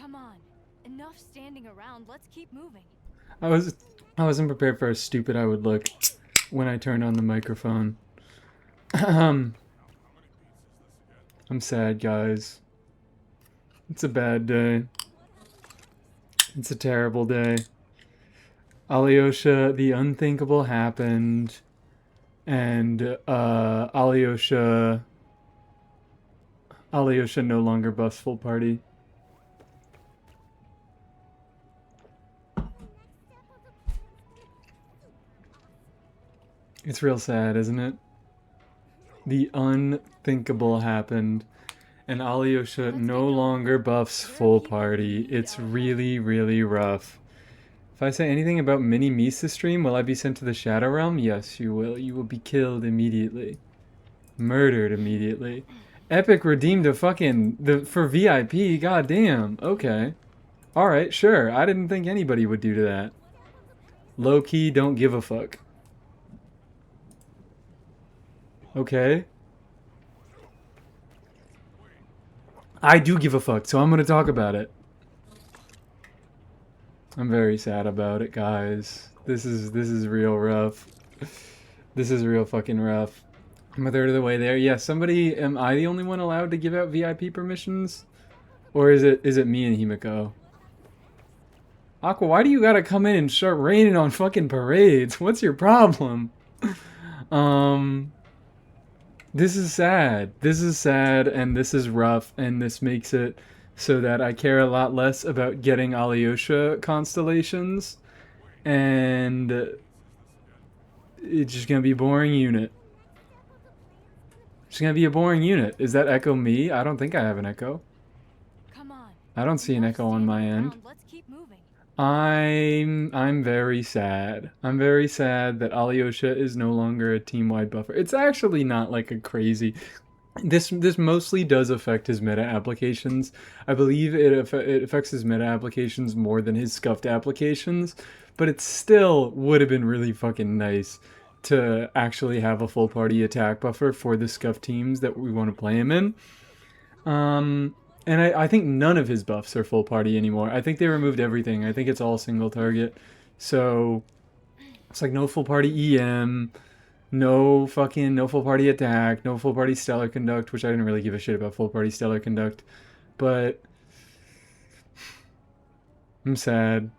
Come on. Enough standing around. Let's keep moving. I wasn't prepared for how stupid I would look when I turned on the microphone. I'm sad, guys. It's a bad day. It's a terrible day. Alyosha, the unthinkable happened, and Alyosha no longer buffs full party. It's real sad, isn't it? The unthinkable happened, and Alyosha no longer buffs full party. It's really, really rough. If I say anything about Mini Misa stream, will I be sent to the Shadow Realm? Yes, you will. You will be killed immediately. Murdered immediately. Epic redeemed a for VIP, goddamn. Okay. Alright, sure. I didn't think anybody would do to that. Low key, don't give a fuck. Okay. I do give a fuck, so I'm gonna talk about it. I'm very sad about it, guys. This is real rough. This is real fucking rough. I'm a third of the way there. Yeah, somebody, am I the only one allowed to give out VIP permissions? Or is it me and Himiko? Aqua, why do you gotta come in and start raining on fucking parades? What's your problem? This is sad. This is sad, and this is rough, and this makes it so that I care a lot less about getting Alyosha constellations, and it's just gonna be a boring unit. It's gonna be a boring unit. Is that Echo me? I don't think I have an Echo. Come on. I don't see an Echo on my end. Let's keep moving. I'm very sad. I'm very sad that Alyosha is no longer a team-wide buffer. It's actually not like a crazy... This mostly does affect his meta applications. I believe it affects his meta applications more than his scuffed applications, but it still would have been really fucking nice to actually have a full party attack buffer for the scuffed teams that we want to play him in. And I think none of his buffs are full party anymore. I think they removed everything. I think it's all single target. So it's like no full party EM, no full party attack, no full party stellar conduct, which I didn't really give a shit about full party stellar conduct. But I'm sad.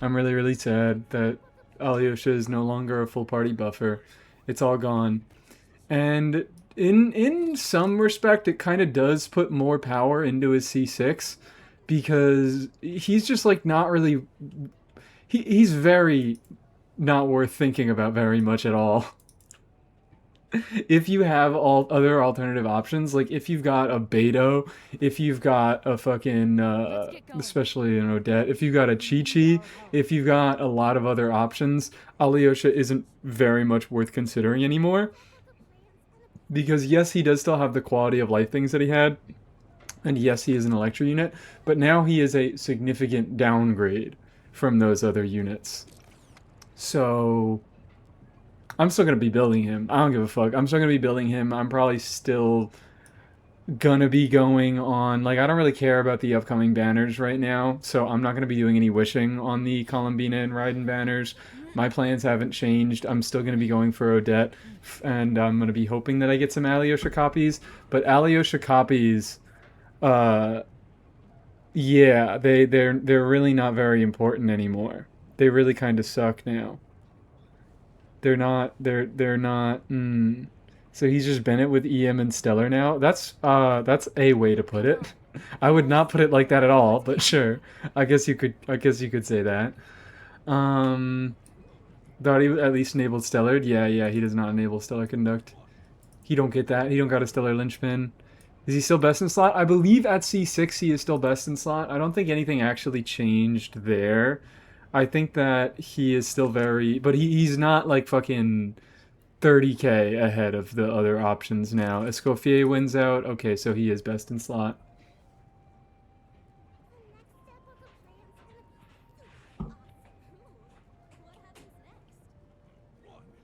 I'm really, really sad that Alyosha is no longer a full party buffer. It's all gone. And in some respect, it kind of does put more power into his C6, because he's just like not really... He's very not worth thinking about very much at all. If you have all other alternative options, like if you've got a Beto, if you've got a fucking, especially an Odette, if you've got a Chi-Chi, if you've got a lot of other options, Alyosha isn't very much worth considering anymore. Because yes, he does still have the quality of life things that he had, and yes, he is an Electro unit, but now he is a significant downgrade from those other units. So I'm still going to be building him. I don't give a fuck. I'm still going to be building him. I'm probably still going to be going on... Like, I don't really care about the upcoming banners right now, so I'm not going to be doing any wishing on the Columbina and Raiden banners. My plans haven't changed. I'm still going to be going for Odette, and I'm going to be hoping that I get some Alyosha copies. But Alyosha copies, yeah, they're really not very important anymore. They really kind of suck now. They're not. So he's just Bennett with EM and Stellar now. That's a way to put it. I would not put it like that at all, but sure. I guess you could say that. Thought he at least enabled Stellar. Yeah, he does not enable Stellar Conduct. He don't get that. He don't got a Stellar Linchpin. Is he still best in slot? I believe at C6 he is still best in slot. I don't think anything actually changed there. I think that he is still very... But he's not like fucking 30k ahead of the other options now. Escoffier wins out. Okay, so he is best in slot.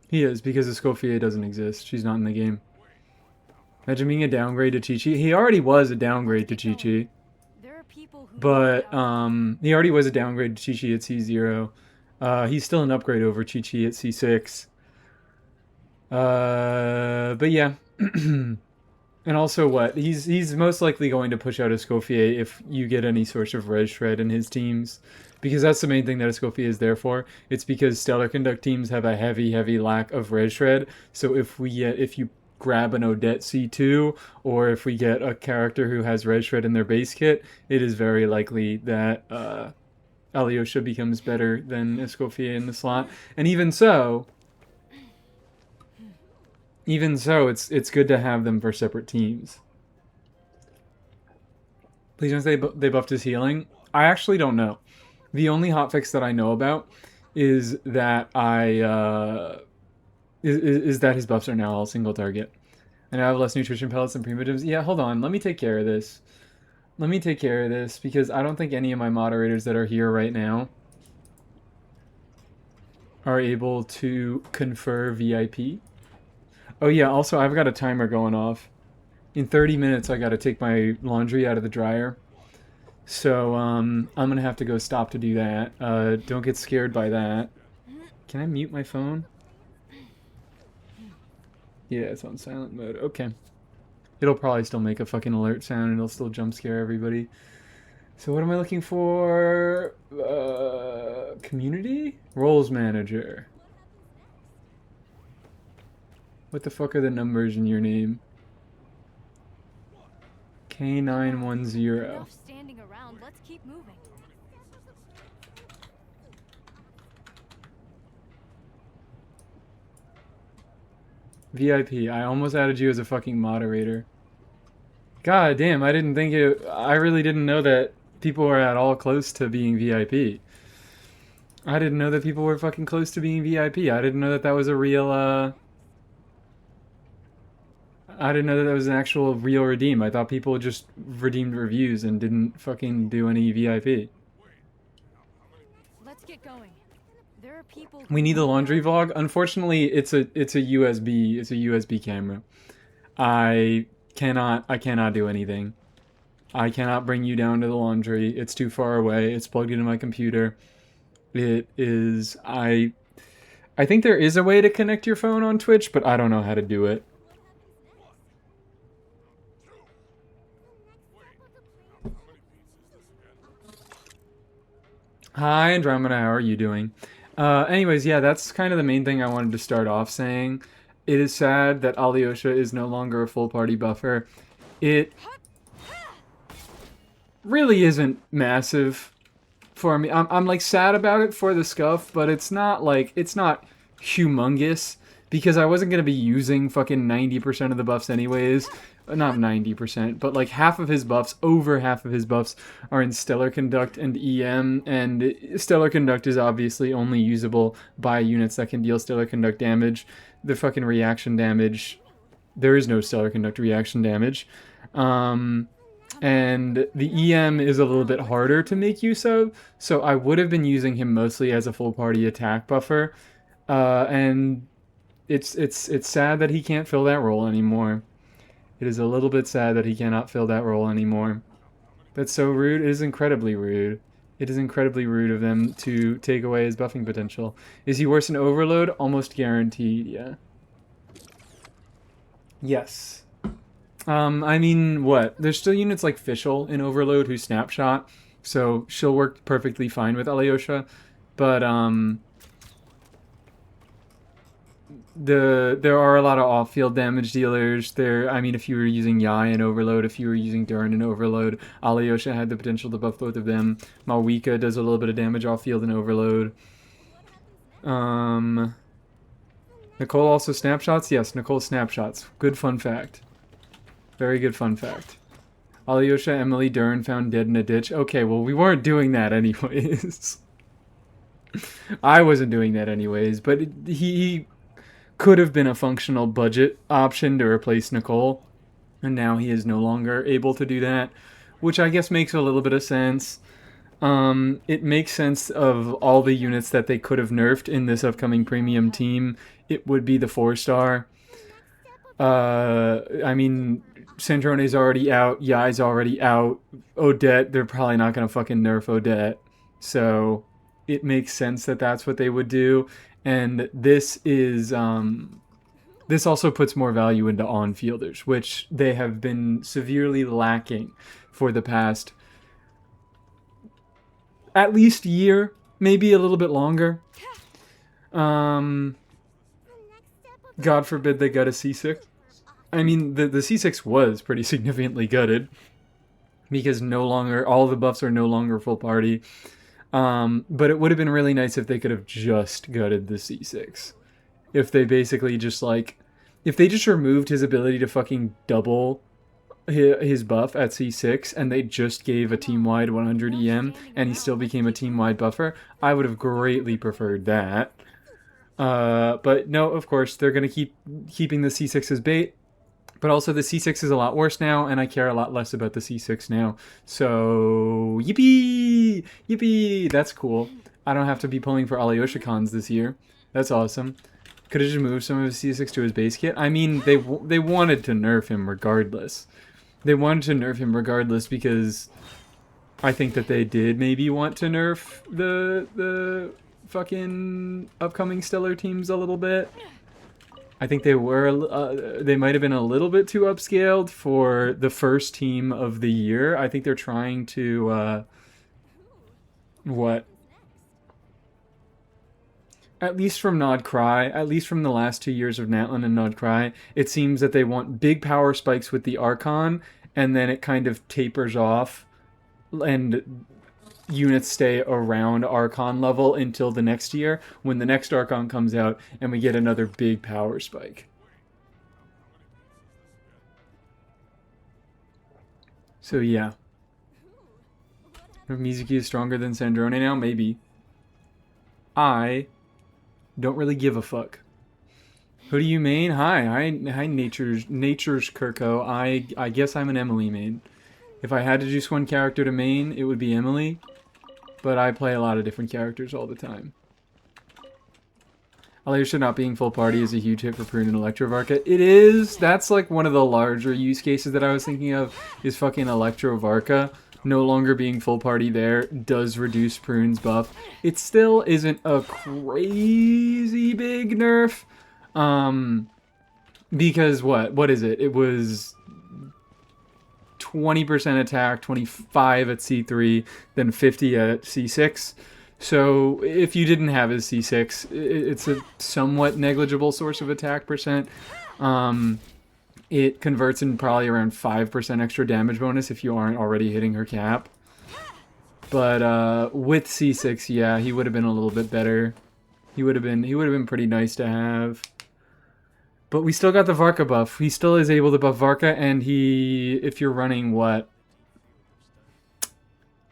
He is, because Escoffier doesn't exist. She's not in the game. Imagine being a downgrade to Chi-Chi. He already was a downgrade to Chi-Chi. There are people But he already was a downgrade to Chi-Chi at C0. He's still an upgrade over Chi-Chi at C6. But yeah. And also what? He's most likely going to push out Escoffier if you get any sort of res shred in his teams. Because that's the main thing that Escoffier is there for. It's because Stellar Conduct teams have a heavy lack of res shred. So if you grab an Odette C2, or if we get a character who has res shred in their base kit, it is very likely that Alyosha becomes better than Escoffier in the slot. And even so, it's good to have them for separate teams. Please don't say they buffed his healing. I actually don't know. The only hotfix that I know about is that is that his buffs are now all single target. And I have less nutrition pellets and primitives. Yeah, hold on. Let me take care of this. Because I don't think any of my moderators that are here right now are able to confer VIP. Oh yeah, also I've got a timer going off. In 30 minutes I gotta take my laundry out of the dryer. So I'm gonna have to go stop to do that. Don't get scared by that. Can I mute my phone? Yeah, it's on silent mode. Okay. It'll probably still make a fucking alert sound and it'll still jump scare everybody. So what am I looking for? Community? Roles manager. What the fuck are the numbers in your name? K910. Enough standing around. Let's keep moving. VIP. I almost added you as a fucking moderator. God damn, I really didn't know that people were at all close to being VIP. I didn't know that people were fucking close to being VIP. I didn't know that that was a real, I didn't know that that was an actual real redeem. I thought people just redeemed reviews and didn't fucking do any VIP. Let's get going. There are people. We need the laundry vlog. Unfortunately, it's a USB camera. I cannot do anything. I cannot bring you down to the laundry. It's too far away. It's plugged into my computer. It is I think there is a way to connect your phone on Twitch, but I don't know how to do it. Hi, Andromeda, how are you doing? Anyways, yeah, that's kind of the main thing I wanted to start off saying. It is sad that Alyosha is no longer a full party buffer. It really isn't massive for me. I'm like sad about it for the scuff, but it's not humongous because I wasn't going to be using fucking 90% of the buffs anyways. Not 90%, but like over half of his buffs are in Stellar Conduct and EM, and Stellar Conduct is obviously only usable by units that can deal Stellar Conduct damage. The fucking reaction damage, there is no Stellar Conduct reaction damage. And the EM is a little bit harder to make use of, so I would have been using him mostly as a full party attack buffer. And it's sad that he can't fill that role anymore. It is a little bit sad that he cannot fill that role anymore. That's so rude. It is incredibly rude. It is incredibly rude of them to take away his buffing potential. Is he worse than Overload? Almost guaranteed, yeah. Yes. I mean, what? There's still units like Fischl in Overload who Snapshot, so she'll work perfectly fine with Alyosha, but, there are a lot of off-field damage dealers. I mean, if you were using Yai in Overload, if you were using Durin in Overload, Alyosha had the potential to buff both of them. Malwika does a little bit of damage off-field in Overload. Nicole also snapshots? Yes, Nicole snapshots. Good fun fact. Very good fun fact. Alyosha, Emily, Durin found dead in a ditch. Okay, well, we weren't doing that anyways. I wasn't doing that anyways, but he could have been a functional budget option to replace Nicole, and now he is no longer able to do that, which I guess makes a little bit of sense. It makes sense of all the units that they could have nerfed in this upcoming premium team. It would be the 4-star. I mean, Sandrone's already out. Yai's already out. Odette, they're probably not gonna fucking nerf Odette. So it makes sense that that's what they would do. And this also puts more value into on-fielders, which they have been severely lacking for the past at least year, maybe a little bit longer. God forbid they got a C6. I mean, the C6 was pretty significantly gutted because no longer all the buffs are no longer full party. But it would have been really nice if they could have just gutted the C6. If they basically just if they just removed his ability to fucking double his buff at C6 and they just gave a team-wide 100 EM and he still became a team-wide buffer, I would have greatly preferred that. But no, of course, they're going to keeping the C6 as bait. But also the C6 is a lot worse now, and I care a lot less about the C6 now. So, yippee! Yippee! That's cool. I don't have to be pulling for Alyosha cons this year. That's awesome. Could have just moved some of his C6 to his base kit. I mean, they wanted to nerf him regardless. They wanted to nerf him regardless because I think that they did maybe want to nerf the fucking upcoming Stellar teams a little bit. I think they might have been a little bit too upscaled for the first team of the year. I think they're trying to, at least from Nod Cry, at least from the last 2 years of Natlin and Nod Cry, it seems that they want big power spikes with the Archon, and then it kind of tapers off, and units stay around Archon level until the next year, when the next Archon comes out, and we get another big power spike. So yeah. If Mizuki is stronger than Sandrone now? Maybe. I don't really give a fuck. Who do you main? Hi, Nature's Kirko. I guess I'm an Emily main. If I had to choose one character to main, it would be Emily. But I play a lot of different characters all the time. Alyosha not being full party is a huge hit for Prune and Electrovarka. It is! That's like one of the larger use cases that I was thinking of, is fucking Electrovarka. No longer being full party there does reduce Prune's buff. It still isn't a crazy big nerf. Because what is it? It was 20% attack, 25 at C3, then 50 at C6. So if you didn't have his C6, it's a somewhat negligible source of attack percent. It converts in probably around 5% extra damage bonus if you aren't already hitting her cap. But with C6, yeah, he would have been a little bit better. He would have been pretty nice to have. But we still got the Varka buff. He still is able to buff Varka, and if you're running what?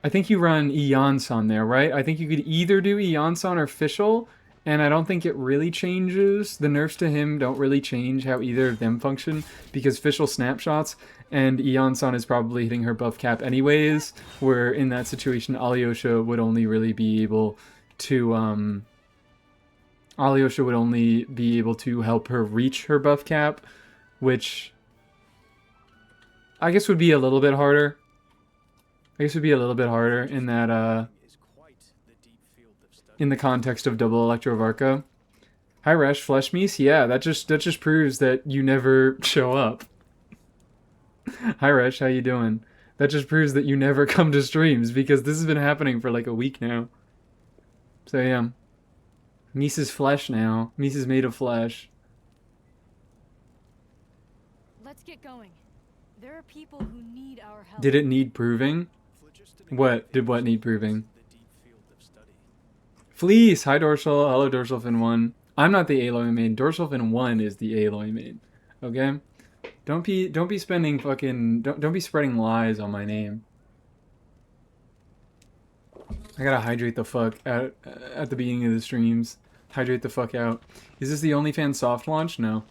I think you run Eonson there, right? I think you could either do Eonson or Fischl, and I don't think it really changes. The nerfs to him don't really change how either of them function, because Fischl snapshots, and Eonson is probably hitting her buff cap anyways, where in that situation, Alyosha would only really be able to, Alyosha would only be able to help her reach her buff cap, which I guess would be a little bit harder. In that, in the context of double Electrovarka. Hi Resh, Fleshmeese? Yeah, that just proves that you never show up. Hi Resh, how you doing? That just proves that you never come to streams, because this has been happening for like a week now. So yeah. Mies is flesh now. Mies is made of flesh. Let's get going. There are people who need our help. Did it need proving? Did what need proving? Fleece! Hi Dorsal. Hello Dorsal Fin 1. I'm not the Aloy main. Dorsal Fin 1 is the Aloy main. Okay? Don't be spending fucking... Don't be spreading lies on my name. I gotta hydrate the fuck at the beginning of the streams. Hydrate the fuck out. Is this the OnlyFans soft launch? No.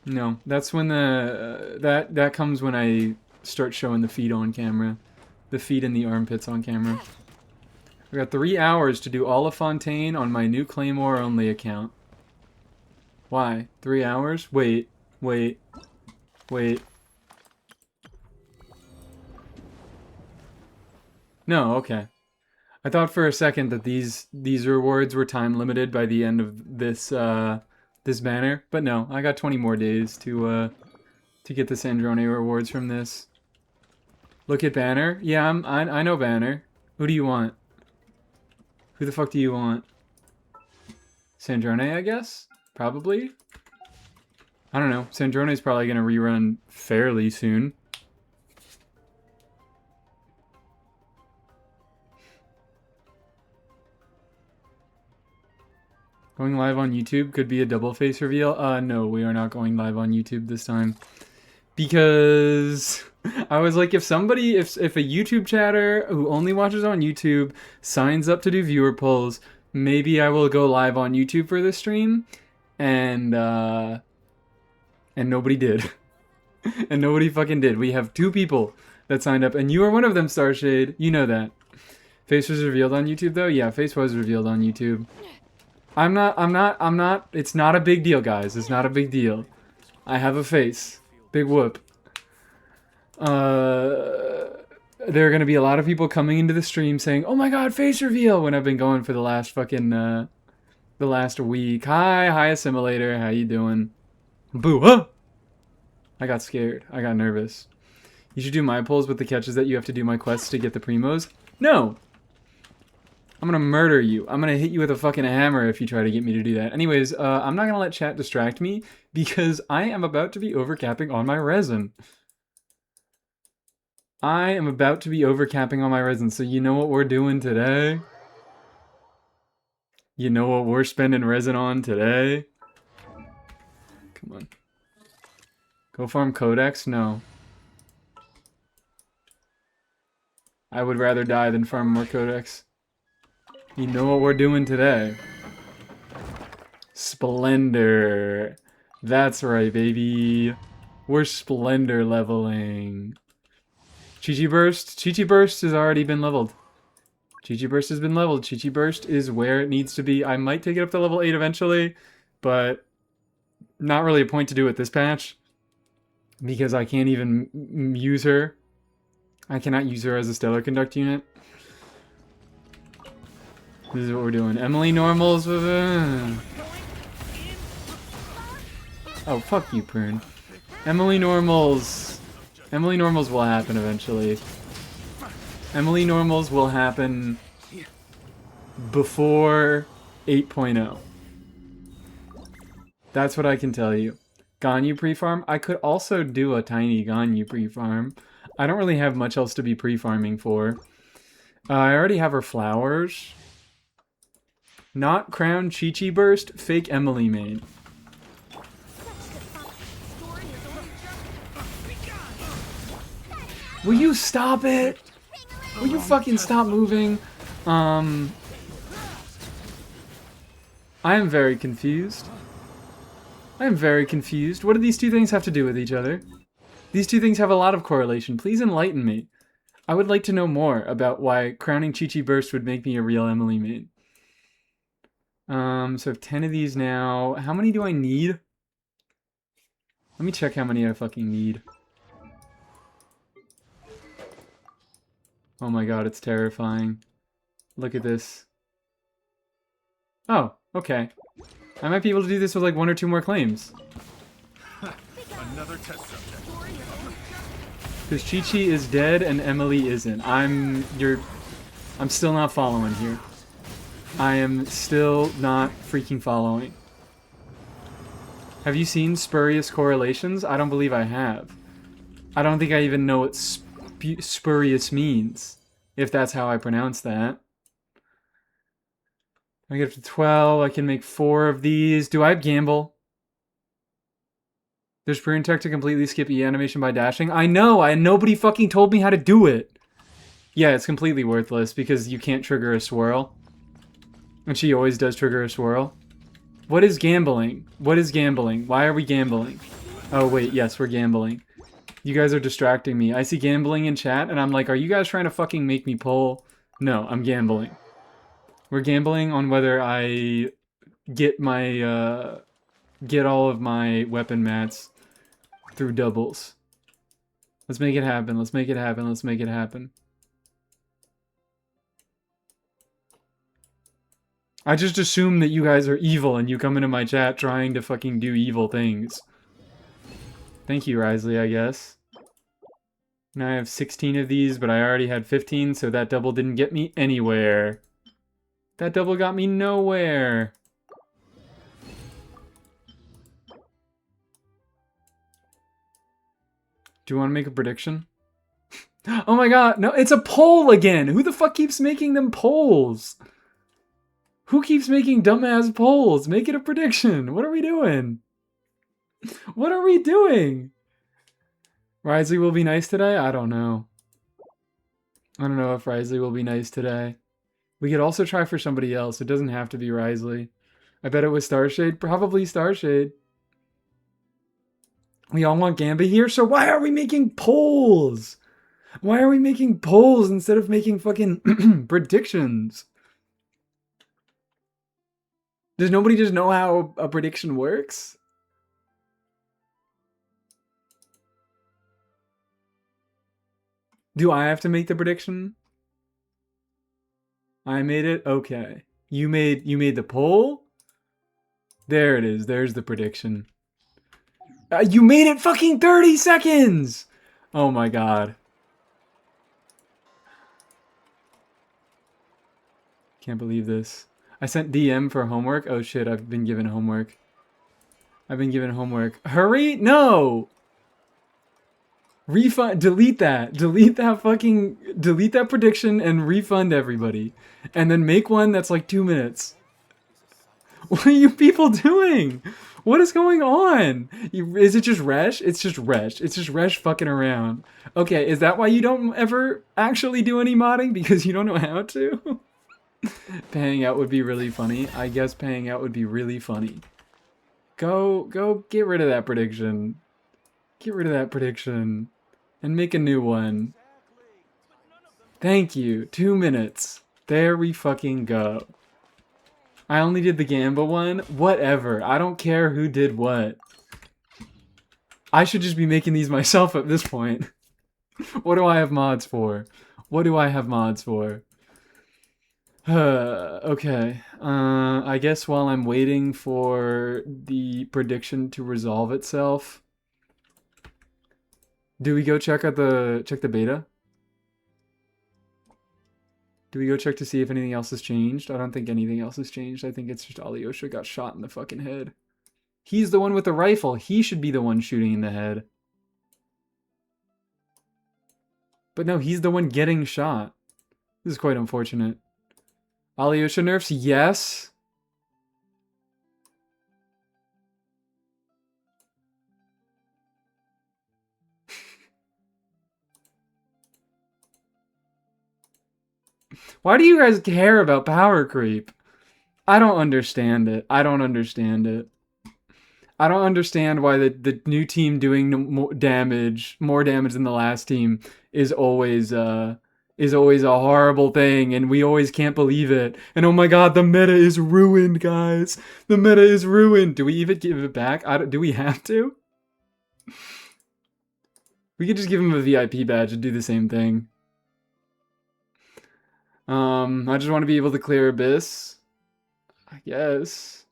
No. That's when that comes when I start showing the feet on camera. The feet and the armpits on camera. I got 3 hours to do all of Fontaine on my new Claymore only account. Why? 3 hours? Wait. Wait. Wait. No, okay. I thought for a second that these rewards were time limited by the end of this this banner, but no, I got 20 more days to get the Sandrone rewards from this. Look at banner. Yeah, I know banner. Who do you want? Who the fuck do you want? Sandrone, I guess? Probably? I don't know. Sandrone's probably gonna rerun fairly soon. Going live on YouTube could be a double face reveal. No, we are not going live on YouTube this time. Because I was like, if a YouTube chatter who only watches on YouTube signs up to do viewer polls, maybe I will go live on YouTube for this stream. And nobody did. And nobody fucking did. We have 2 people that signed up, and you are one of them, Starshade. You know that. Face was revealed on YouTube, though? Yeah, face was revealed on YouTube. I'm not, it's not a big deal, guys. It's not a big deal. I have a face. Big whoop. There are gonna be a lot of people coming into the stream saying, oh my god, face reveal, when I've been going for the last fucking, the last week. Hi Assimilator, how you doing? Boo, huh? I got scared. I got nervous. You should do my polls with the catches that you have to do my quests to get the primos. No! I'm gonna murder you. I'm gonna hit you with a fucking hammer if you try to get me to do that. Anyways, I'm not gonna let chat distract me because I am about to be overcapping on my resin. I am about to be overcapping on my resin, so you know what we're doing today? You know what we're spending resin on today? Come on. Go farm Codex? No. I would rather die than farm more Codex. You know what we're doing today? Splendor. That's right, baby. We're Splendor leveling. Chi-Chi Burst? Chi-Chi Burst has already been leveled. Chi-Chi Burst has been leveled. Chi-Chi Burst is where it needs to be. I might take it up to level 8 eventually, but not really a point to do it this patch. Because I can't even use her. I cannot use her as a Stellar Conduct unit. This is what we're doing. Emily normals with Oh, fuck you, Prune. Emily normals. Emily normals will happen eventually. Emily normals will happen before 8.0. That's what I can tell you. Ganyu pre-farm? I could also do a tiny Ganyu pre-farm. I don't really have much else to be pre-farming for. I already have her flowers. Not Crown Chi-Chi Burst, fake Emily main. Will you stop it? Will you fucking stop moving? I am very confused. I am very confused. What do these 2 things have to do with each other? These 2 things have a lot of correlation. Please enlighten me. I would like to know more about why crowning Chi-Chi Burst would make me a real Emily main. So I have 10 of these now. How many do I need? Let me check how many I fucking need. Oh my god, it's terrifying. Look at this. Oh, okay. I might be able to do this with like 1 or 2 more claims. Another test subject. Because Chi-Chi is dead and Emily isn't. I'm still not following here. I am still not freaking following. Have you seen spurious correlations? I don't believe I have. I don't think I even know what spurious means, if that's how I pronounce that. I get up to 12, I can make 4 of these. Do I gamble? There's Prune Tech to completely skip E animation by dashing. I know, nobody fucking told me how to do it. Yeah, it's completely worthless because you can't trigger a swirl. And she always does trigger a swirl. What is gambling? What is gambling? Why are we gambling? Oh wait, yes, we're gambling. You guys are distracting me. I see gambling in chat and I'm like, are you guys trying to fucking make me pull? No, I'm gambling. We're gambling on whether I get my get all of my weapon mats through doubles. Let's make it happen. Let's make it happen. Let's make it happen. I just assume that you guys are evil and you come into my chat trying to fucking do evil things. Thank you, Risley, I guess. Now I have 16 of these, but I already had 15, so that double didn't get me anywhere. That double got me nowhere. Do you want to make a prediction? Oh my god, no, it's a poll again! Who the fuck keeps making them polls? Who keeps making dumbass polls? Make it a prediction. What are we doing? What are we doing? Risley will be nice today? I don't know. I don't know if Risley will be nice today. We could also try for somebody else. It doesn't have to be Risley. I bet it was Starshade. Probably Starshade. We all want Gamba here, so why are we making polls? Why are we making polls instead of making fucking predictions? Does nobody just know how a prediction works? Do I have to make the prediction? I made it? Okay. You made the poll? There it is. There's the prediction. You made it fucking 30 seconds! Oh my god. Can't believe this. I sent DM for homework. Oh shit, I've been given homework. I've been given homework. Hurry? No! Refund, delete that. Delete that prediction and refund everybody. And then make one that's like 2 minutes. What are you people doing? What is going on? Is it just Resh? It's just Resh. It's just Resh fucking around. Okay, is that why you don't ever actually do any modding? Because you don't know how to? Paying out would be really funny. I guess paying out would be really funny. Go get rid of that prediction. Get rid of that prediction. And make a new one. Thank you. 2 minutes. There we fucking go. I only did the Gamba one. Whatever. I don't care who did what. I should just be making these myself at this point. What do I have mods for? What do I have mods for? Okay. I guess while I'm waiting for the prediction to resolve itself, do we go check the beta? Do we go check to see if anything else has changed? I don't think anything else has changed. I think it's just Alyosha got shot in the fucking head. He's the one with the rifle. He should be the one shooting in the head. But no, he's the one getting shot. This is quite unfortunate. Alyosha nerfs? Yes. Why do you guys care about power creep? I don't understand it. I don't understand it. I don't understand why the new team doing more damage than the last team is always a horrible thing, and we always can't believe it. And oh my god, the meta is ruined, guys. The meta is ruined. Do we even give it back? Do we have to? We could just give him a VIP badge and do the same thing. I just want to be able to clear Abyss. I guess.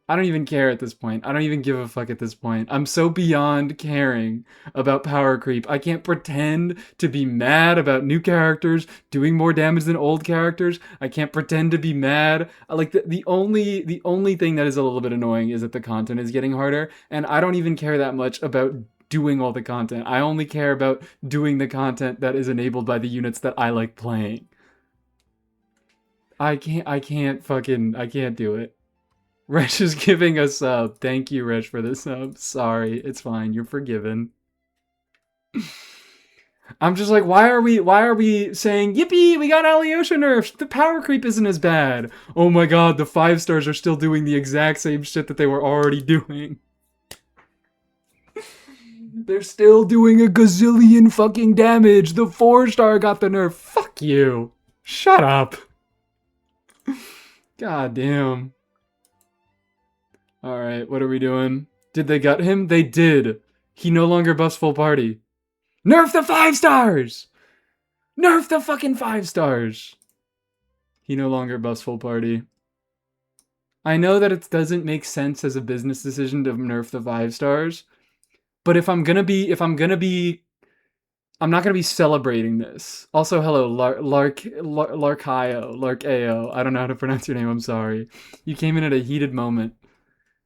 I don't even care at this point. I don't even give a fuck at this point. I'm so beyond caring about power creep. I can't pretend to be mad about new characters doing more damage than old characters. I can't pretend to be mad. Like the only thing that is a little bit annoying is that the content is getting harder, and I don't even care that much about doing all the content. I only care about doing the content that is enabled by the units that I like playing. I can't do it. Resh is giving a sub. Thank you, Resh, for the sub. Sorry, it's fine. You're forgiven. I'm just like, why are we saying, yippee, we got Alyosha nerfs. The power creep isn't as bad. Oh my god, the 5 stars are still doing the exact same shit that they were already doing. They're still doing a gazillion fucking damage. The 4-star got the nerf. Fuck you. Shut up. God damn. Alright, what are we doing? Did they gut him? They did. He no longer buffs full party. Nerf the 5 stars! Nerf the fucking 5 stars! He no longer buffs full party. I know that it doesn't make sense as a business decision to nerf the 5 stars, but I'm not gonna be celebrating this. Also, hello, Larkayo. I don't know how to pronounce your name, I'm sorry. You came in at a heated moment.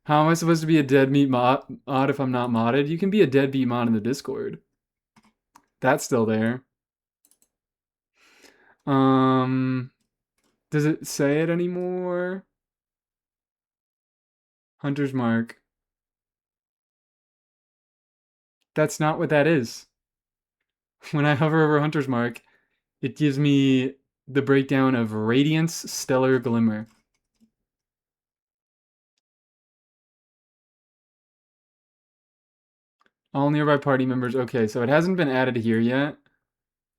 How am I supposed to be a deadbeat mod if I'm not modded? You can be a deadbeat mod in the Discord. That's still there. Does it say it anymore? Hunter's Mark. That's not what that is. When I hover over Hunter's Mark, it gives me the breakdown of Radiance, Stellar, Glimmer. All nearby party members. Okay, so it hasn't been added here yet,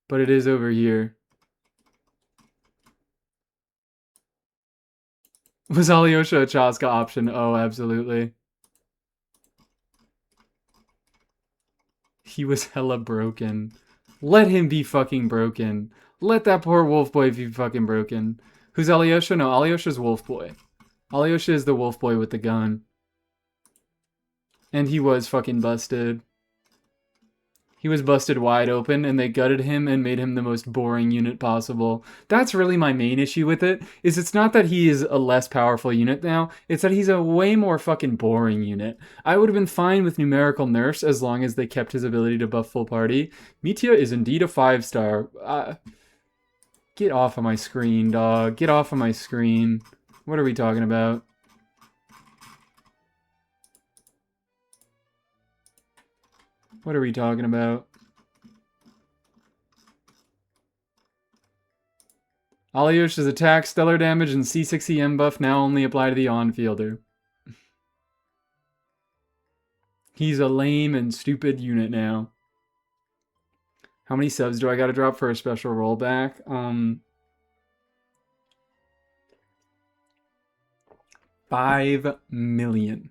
but it is over here. Was Alyosha a Chaska option? Oh, absolutely. He was hella broken. Let him be fucking broken. Let that poor wolf boy be fucking broken. Who's Alyosha? No, Alyosha's wolf boy. Alyosha is the wolf boy with the gun. And he was fucking busted. He was busted wide open, and they gutted him and made him the most boring unit possible. That's really my main issue with it, is it's not that he is a less powerful unit now, it's that he's a way more fucking boring unit. I would have been fine with numerical nerfs as long as they kept his ability to buff full party. Mitia is indeed a 5-star. Get off of my screen, dog. Get off of my screen. What are we talking about? What are we talking about? Alyosha's attack, stellar damage, and C6EM buff now only apply to the on-fielder. He's a lame and stupid unit now. How many subs do I gotta drop for a special rollback? 5 million.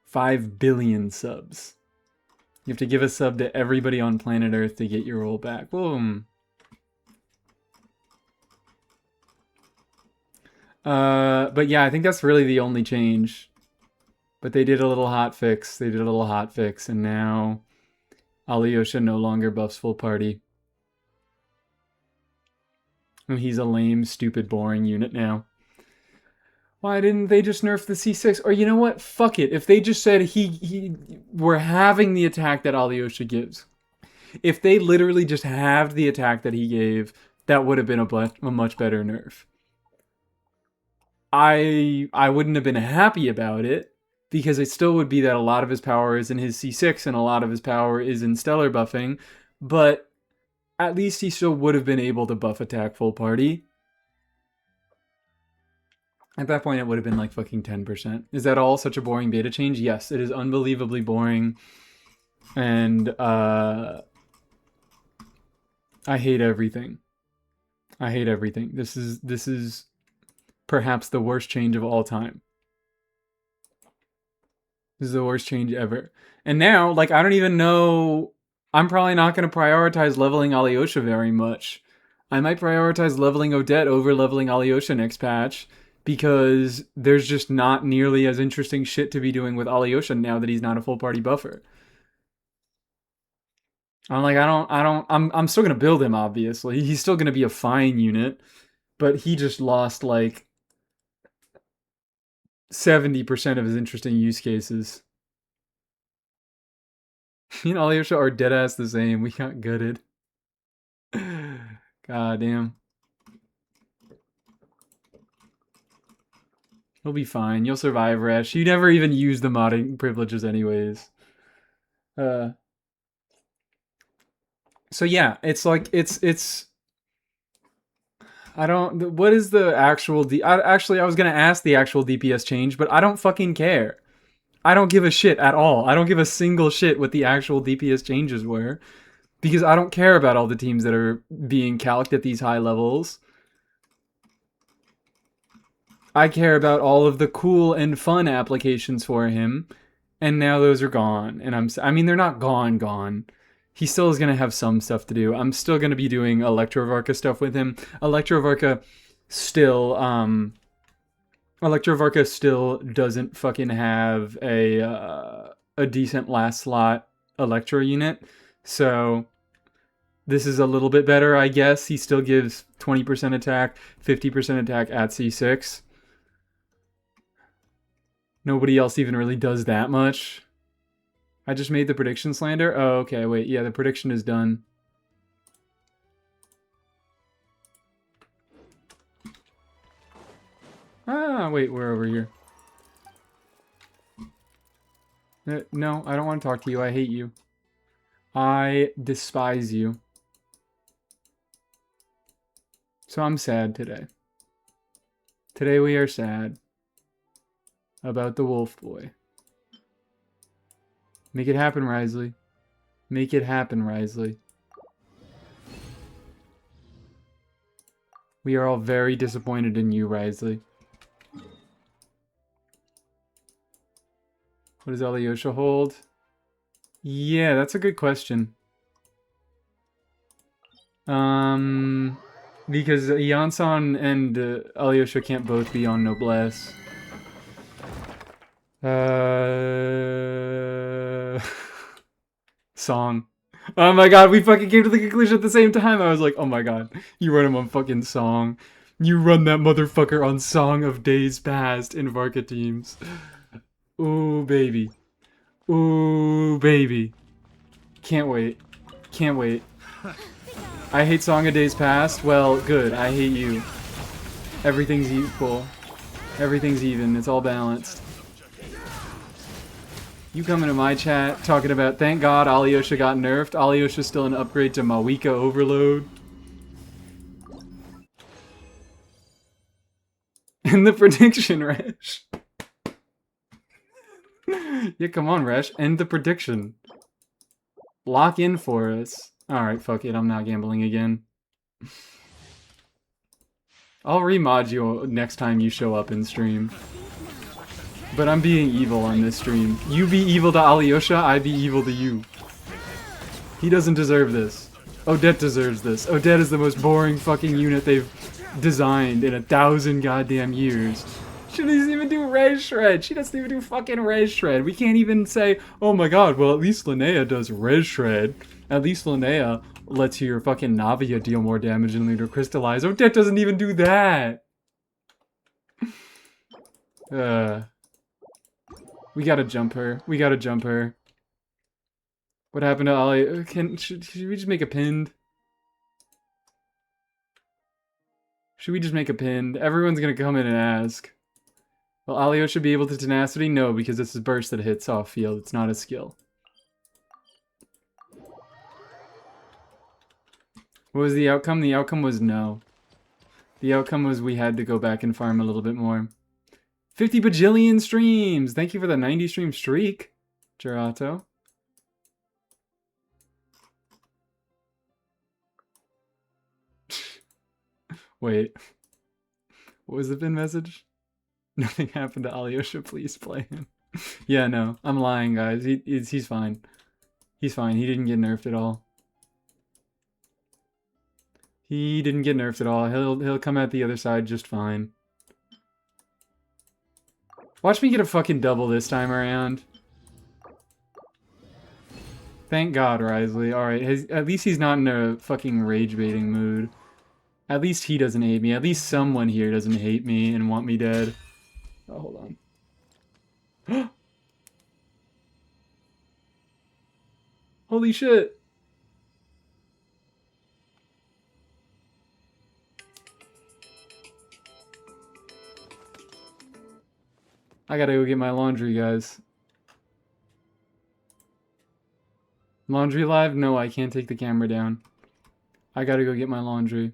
5 billion subs. You have to give a sub to everybody on planet Earth to get your rollback. Boom. But yeah, I think that's really the only change. But they did a little hot fix. And now Alyosha no longer buffs full party. And he's a lame, stupid, boring unit now. Why didn't they just nerf the C6? Or you know what? Fuck it. If they just said we're having the attack that Alyosha gives. If they literally just halved the attack that he gave, that would have been a much better nerf. I wouldn't have been happy about it, because it still would be that a lot of his power is in his C6 and a lot of his power is in stellar buffing, but at least he still would have been able to buff attack full party. At that point, it would have been like fucking 10%. Is that all such a boring beta change? Yes, it is unbelievably boring. And, I hate everything. This is perhaps the worst change of all time. This is the worst change ever. And now, like, I don't even know... I'm probably not going to prioritize leveling Alyosha very much. I might prioritize leveling Odette over leveling Alyosha next patch, because there's just not nearly as interesting shit to be doing with Alyosha now that he's not a full party buffer. I'm still gonna build him, obviously. He's still gonna be a fine unit, but he just lost like 70% of his interesting use cases. Me and Alyosha are deadass the same. We got gutted. God damn. You'll be fine. You'll survive, Resh. You never even use the modding privileges anyways. So yeah, it's like, it's... I don't... What is the actual... Actually, I was gonna ask the actual DPS change, but I don't fucking care. I don't give a shit at all. I don't give a single shit what the actual DPS changes were. Because I don't care about all the teams that are being calced at these high levels. I care about all of the cool and fun applications for him, and now those are gone. And I mean, they're not gone. He still is gonna have some stuff to do. I'm still gonna be doing Electrovarka stuff with him. Still, Electrovarka still doesn't fucking have a decent last slot Electro unit, so this is a little bit better, I guess. He still gives 20% attack, 50% attack at C6. Nobody else even really does that much. I just made the prediction slander. Oh, okay, wait, yeah, the prediction is done. Ah, wait, we're over here. No, I don't want to talk to you. I hate you. I despise you. So I'm sad today. Today we are sad about the wolf boy. Make it happen, Risley. Make it happen, Risley. We are all very disappointed in you, Risley. What does Alyosha hold? Yeah, that's a good question. Because Yansan and Alyosha can't both be on Noblesse. Song. Oh my god, we fucking came to the conclusion at the same time. I was like, oh my god, you run him on fucking Song. You run that motherfucker on Song of Days Past in Varka teams. Ooh, baby. Ooh, baby. Can't wait. Can't wait. I hate Song of Days Past. Well, good. I hate you. Everything's equal. Everything's even. It's all balanced. You come into my chat talking about, thank God Alyosha got nerfed. Alyosha's still an upgrade to Mawika Overload. And the prediction, Resh. Yeah, come on, Resh. End the prediction. Lock in for us. Alright, fuck it. I'm not gambling again. I'll remod you next time you show up in stream. But I'm being evil on this stream. You be evil to Alyosha, I be evil to you. He doesn't deserve this. Odette deserves this. Odette is the most boring fucking unit they've designed in 1,000 goddamn years. She doesn't even do Res Shred. She doesn't even do fucking Res Shred. We can't even say, oh my god, well at least Linnea does Res Shred. At least Linnea lets your fucking Navia deal more damage and later crystallize. Odette doesn't even do that. We gotta jump her. We gotta jump her. What happened to Ollie? Should we just make a pinned? Should we just make a pinned? Everyone's gonna come in and ask. Will Alyosha be able to tenacity? No, because it's a burst that hits off field. It's not a skill. What was the outcome? The outcome was no. The outcome was we had to go back and farm a little bit more. 50 bajillion streams! Thank you for the 90 stream streak, Gerato. Wait. What was the pin message? Nothing happened to Alyosha, please play him. Yeah, no. I'm lying, guys. He's fine. He's fine. He didn't get nerfed at all. He didn't get nerfed at all. He'll come out the other side just fine. Watch me get a fucking double this time around. Thank God, Risley. Alright, at least he's not in a fucking rage baiting mood. At least he doesn't hate me. At least someone here doesn't hate me and want me dead. Oh, hold on. Holy shit. I gotta go get my laundry, guys. Laundry live? No, I can't take the camera down. I gotta go get my laundry.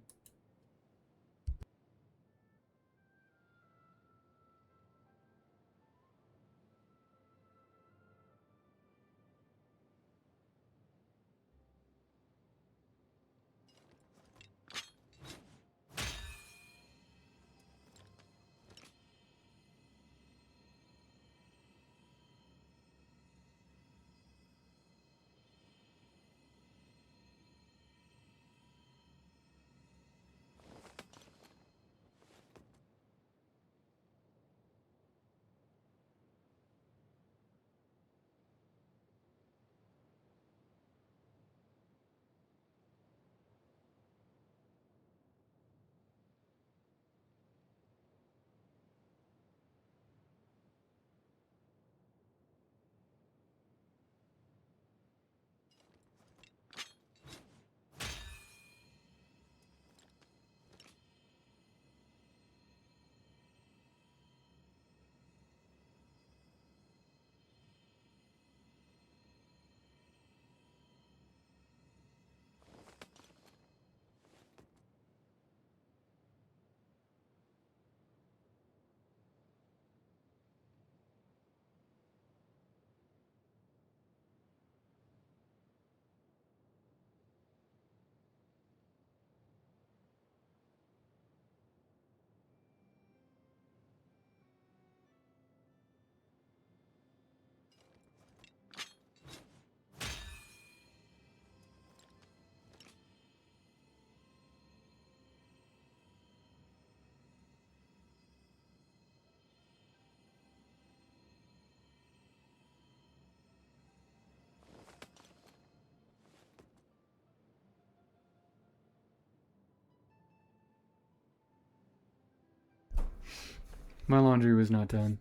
My laundry was not done.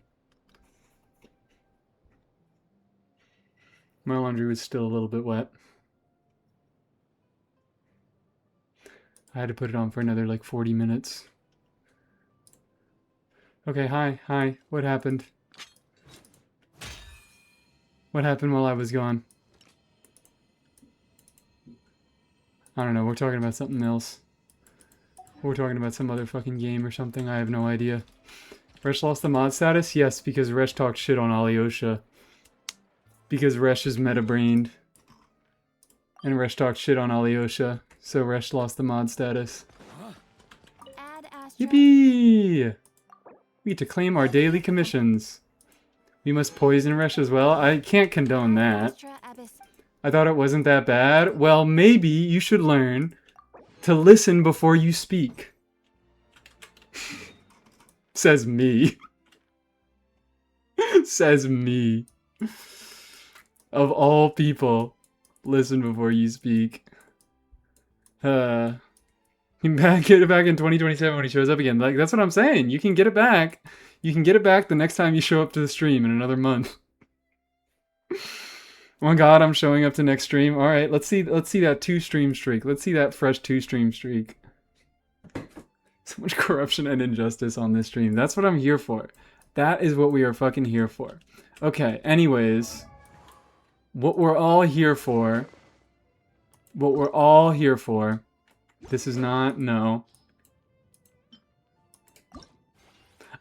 My laundry was still a little bit wet. I had to put it on for another like 40 minutes. Okay, hi. What happened? What happened while I was gone? I don't know, we're talking about something else. We're talking about some other fucking game or something, I have no idea. Resh lost the mod status? Yes, because Resh talked shit on Alyosha. Because Resh is meta-brained. And Resh talked shit on Alyosha, so Resh lost the mod status. Yippee! We get to claim our daily commissions. We must poison Resh as well? I can't condone that. I thought it wasn't that bad. Well, maybe you should learn to listen before you speak. Says me. Says me. Of all people, listen before you speak. Get it back in 2027 when he shows up again. Like, that's what I'm saying. You can get it back. You can get it back the next time you show up to the stream in another month. Oh my god, I'm showing up to next stream. Alright, let's see that 2-stream streak. Let's see that fresh 2-stream streak. So much corruption and injustice on this stream. That's what I'm here for. That is what we are fucking here for. Okay, anyways. What we're all here for. This is not, no.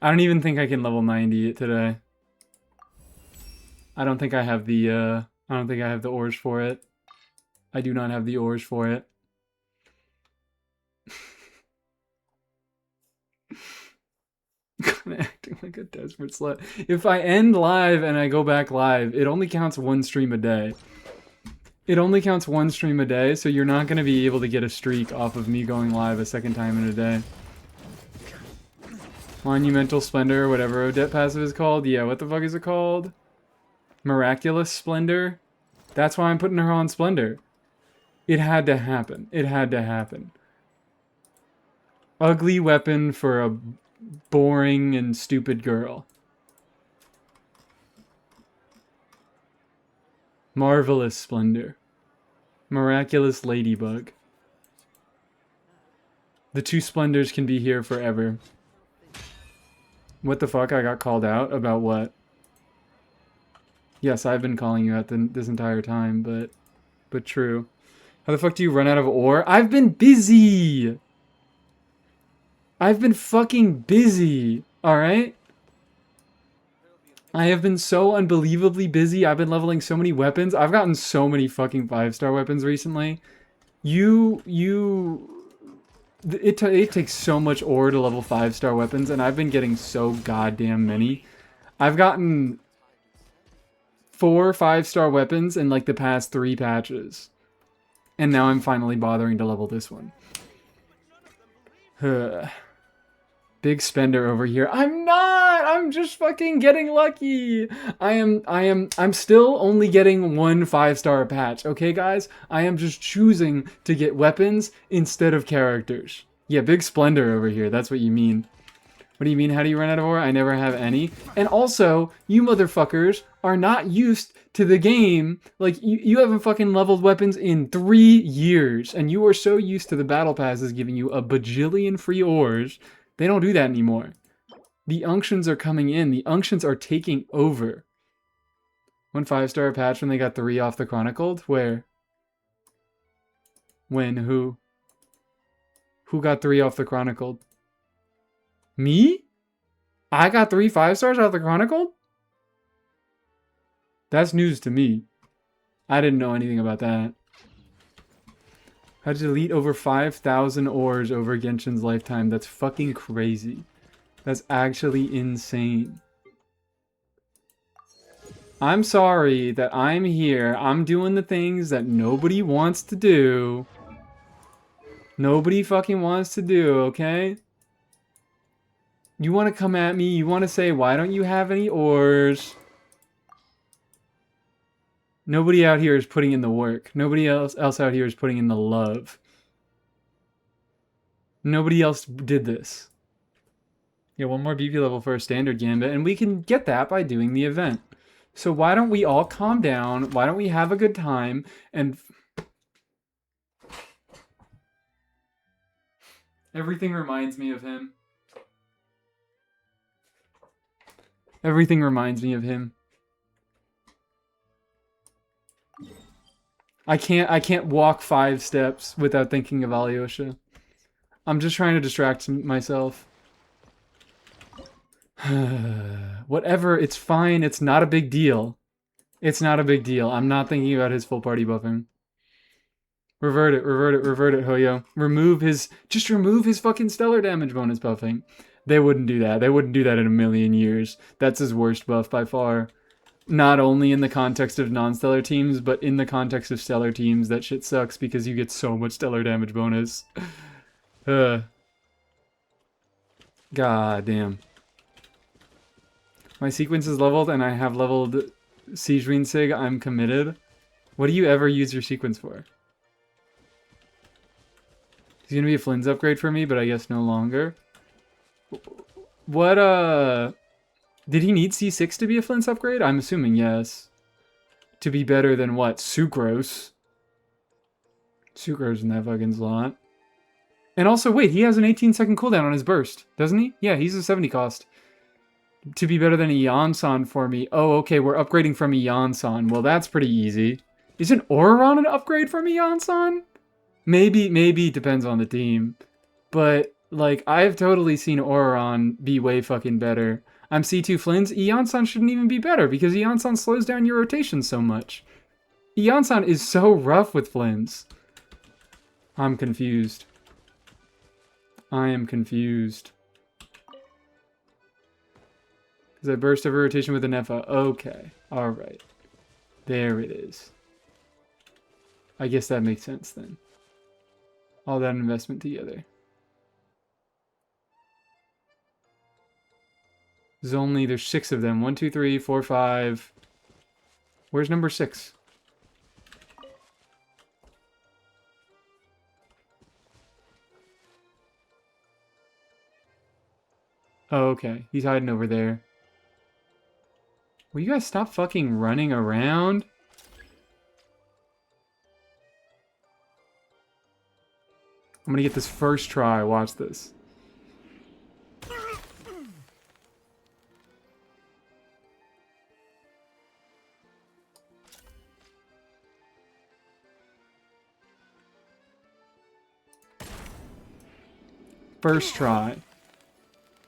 I don't even think I can level 90 it today. I don't think I have the ores for it. I do not have the ores for it. Acting like a desperate slut. If I end live and I go back live, it only counts 1 stream a day. It only counts 1 stream a day, so you're not going to be able to get a streak off of me going live a second time in a day. Monumental Splendor, whatever Odette passive is called. Yeah, what the fuck is it called? Miraculous Splendor? That's why I'm putting her on Splendor. It had to happen. It had to happen. Ugly weapon for a boring and stupid girl. Marvelous Splendor. Miraculous Ladybug. The 2 Splendors can be here forever. What the fuck? I got called out? About what? Yes, I've been calling you out this entire time, but true. How the fuck do you run out of ore? I've been busy! I've been fucking busy, alright? I have been so unbelievably busy. I've been leveling so many weapons. I've gotten so many fucking 5-star weapons recently. It takes so much ore to level 5-star weapons, and I've been getting so goddamn many. I've gotten 4 5-star weapons in like the past 3 patches. And now I'm finally bothering to level this one. Big spender over here. I'm not! I'm just fucking getting lucky! I'm still only getting 1 5-star patch, okay guys? I am just choosing to get weapons instead of characters. Yeah, big splendor over here, that's what you mean. What do you mean, how do you run out of ore? I never have any. And also, you motherfuckers are not used to the game. Like, you haven't fucking leveled weapons in 3 years. And you are so used to the battle passes giving you a bajillion free ores. They don't do that anymore. The unctions are coming in. The unctions are taking over. 1 5-star patch when they got 3 off the Chronicled? Where? When? Who? Who got 3 off the Chronicled? Me? I got 3 5-stars off the Chronicled? That's news to me. I didn't know anything about that. How to delete over 5,000 ores over Genshin's lifetime. That's fucking crazy. That's actually insane. I'm sorry that I'm here. I'm doing the things that nobody wants to do. Nobody fucking wants to do, okay? You want to come at me, you want to say, why don't you have any ores? Nobody out here is putting in the work. Nobody else out here is putting in the love. Nobody else did this. Yeah, one more BP level for a standard gambit, and we can get that by doing the event. So why don't we all calm down? Why don't we have a good time? And everything reminds me of him. Everything reminds me of him. I can't walk 5 steps without thinking of Alyosha. I'm just trying to distract myself. Whatever, it's fine. It's not a big deal. It's not a big deal. I'm not thinking about his full party buffing. Revert it, Hoyo. Just remove his fucking stellar damage bonus buffing. They wouldn't do that. They wouldn't do that in a million years. That's his worst buff by far. Not only in the context of non-stellar teams, but in the context of stellar teams, that shit sucks because you get so much stellar damage bonus. God damn. My sequence is leveled and I have leveled Siege Rune Sig. I'm committed. What do you ever use your sequence for? He's gonna be a Flynn's upgrade for me, but I guess no longer. What, did he need C6 to be a Flynn's upgrade? I'm assuming yes. To be better than what? Sucrose. Sucrose in that fucking slot. And also, wait, he has an 18-second cooldown on his burst, doesn't he? Yeah, he's a 70 cost. To be better than a Yansan for me. Oh, okay, we're upgrading from a Yansan. Well, that's pretty easy. Is an Auron an upgrade from a Yansan? Maybe it depends on the team. But, like, I've totally seen Auron be way fucking better. I'm C2 Flynn's. Yansan shouldn't even be better because Yansan slows down your rotation so much. Yansan is so rough with Flynn's. I'm confused. I am confused. Because I burst over rotation with an Nefa. Okay. Alright. There it is. I guess that makes sense then. All that investment together. There's 6 of them. 1, 2, 3, 4, 5. Where's number 6? Oh, okay. He's hiding over there. Will you guys stop fucking running around? I'm gonna get this first try. Watch this. First try.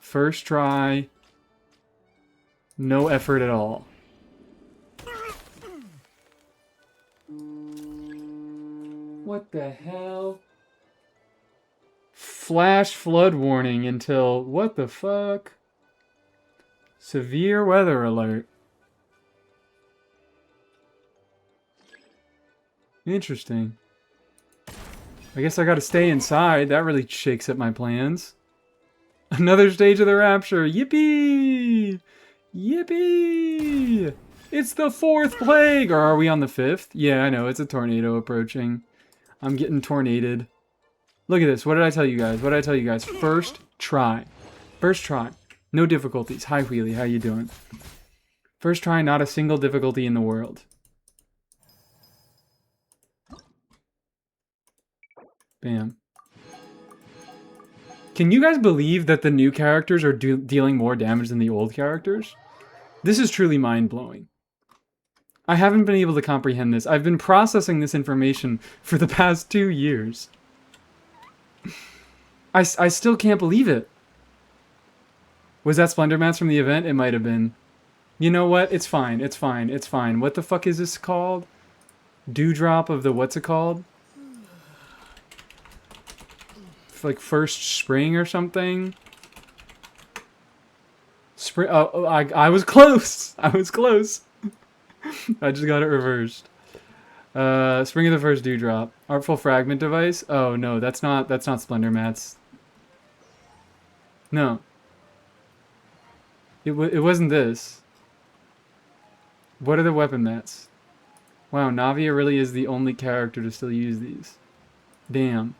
First try. No effort at all. What the hell? Flash flood warning until... What the fuck? Severe weather alert. Interesting. I guess I gotta stay inside. That really shakes up my plans. Another stage of the rapture. Yippee! Yippee! It's the 4th plague! Or are we on the 5th? Yeah, I know. It's a tornado approaching. I'm getting tornaded. Look at this. What did I tell you guys? What did I tell you guys? First try. First try. No difficulties. Hi, Wheelie. How you doing? First try, not a single difficulty in the world. Bam. Can you guys believe that the new characters are dealing more damage than the old characters? This is truly mind-blowing. I haven't been able to comprehend this. I've been processing this information for the past 2 years. I still can't believe it. Was that Splendor Mats from the event? It might have been. You know what? It's fine. It's fine. It's fine. What the fuck is this called? Dewdrop of the what's it called? Like first spring or something? Spring. Oh, I was close. I was close. I just got it reversed. Spring of the first dewdrop. Artful fragment device. Oh no, that's not Splendor Mats. No. It wasn't this. What are the weapon mats? Wow, Navia really is the only character to still use these. Damn.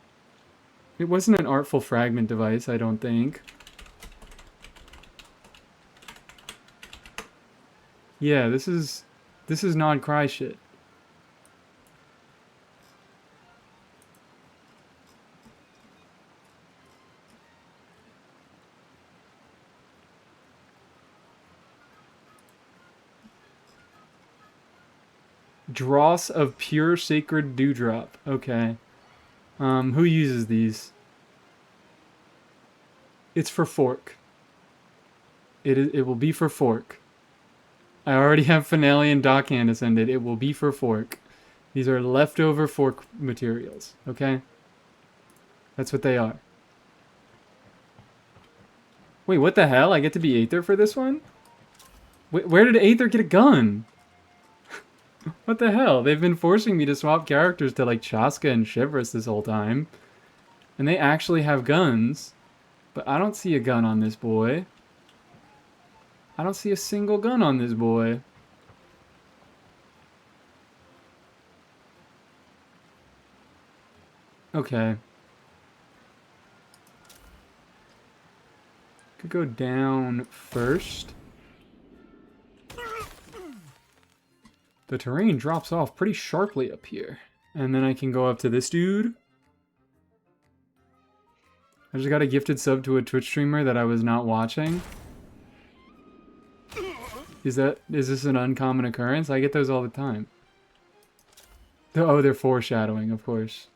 It wasn't an artful fragment device, I don't think. Yeah, this is non-cry shit. Dross of pure sacred dewdrop. Okay. Who uses these? It's for fork. It will be for fork. I already have finale and dockhand ascended. It will be for fork. These are leftover fork materials, okay? That's what they are. Wait, what the hell? I get to be Aether for this one? Where did Aether get a gun? What the hell? They've been forcing me to swap characters to like Chaska and Shivris this whole time. And they actually have guns. But I don't see a gun on this boy. I don't see a single gun on this boy. Okay. Could go down first. The terrain drops off pretty sharply up here. And then I can go up to this dude. I just got a gifted sub to a Twitch streamer that I was not watching. Is this an uncommon occurrence? I get those all the time. Oh, they're foreshadowing, of course.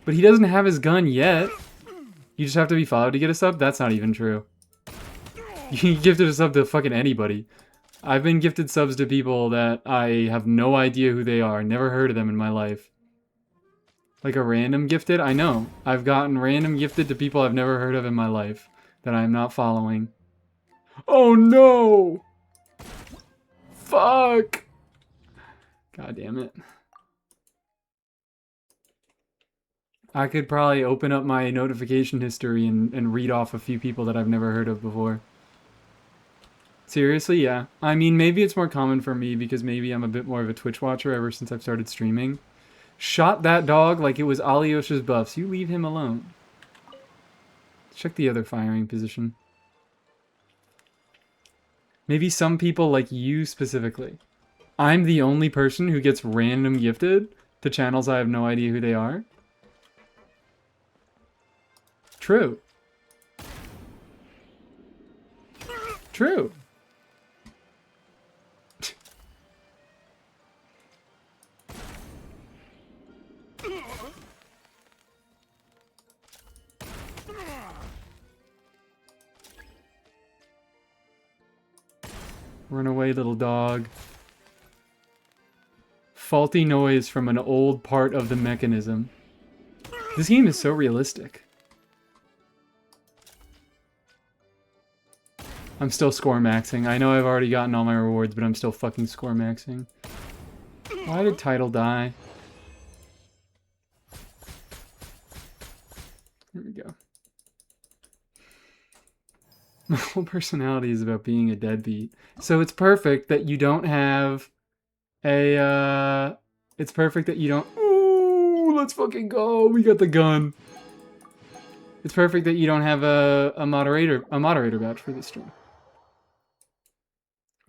But he doesn't have his gun yet. You just have to be followed to get a sub? That's not even true. You gifted a sub to fucking anybody. I've been gifted subs to people that I have no idea who they are. Never heard of them in my life. Like a random gifted? I know. I've gotten random gifted to people I've never heard of in my life that I'm not following. Oh no! Fuck! God damn it. I could probably open up my notification history and read off a few people that I've never heard of before. Seriously, yeah. I mean, maybe it's more common for me because maybe I'm a bit more of a Twitch watcher ever since I've started streaming. Shot that dog like it was Alyosha's buffs. You leave him alone. Check the other firing position. Maybe some people like you specifically. I'm the only person who gets random gifted to channels I have no idea who they are. True. True. Run away, little dog. Faulty noise from an old part of the mechanism. This game is so realistic. I'm still score maxing. I know I've already gotten all my rewards, but I'm still fucking score maxing. Why did Tidal die? Here we go. My whole personality is about being a deadbeat. So it's perfect that you don't have a, it's perfect that you don't, ooh, let's fucking go, we got the gun. It's perfect that you don't have a moderator badge for this stream.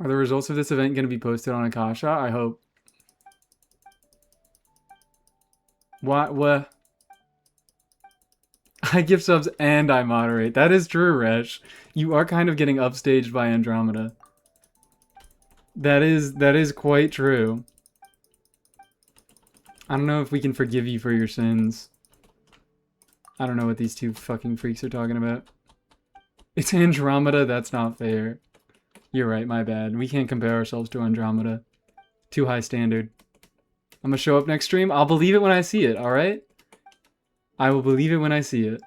Are the results of this event going to be posted on Akasha? I hope. What? I give subs and I moderate. That is true, Resh. You are kind of getting upstaged by Andromeda. That is quite true. I don't know if we can forgive you for your sins. I don't know what these two fucking freaks are talking about. It's Andromeda, that's not fair. You're right, my bad. We can't compare ourselves to Andromeda. Too high standard. I'm gonna show up next stream. I'll believe it when I see it, alright? I will believe it when I see it.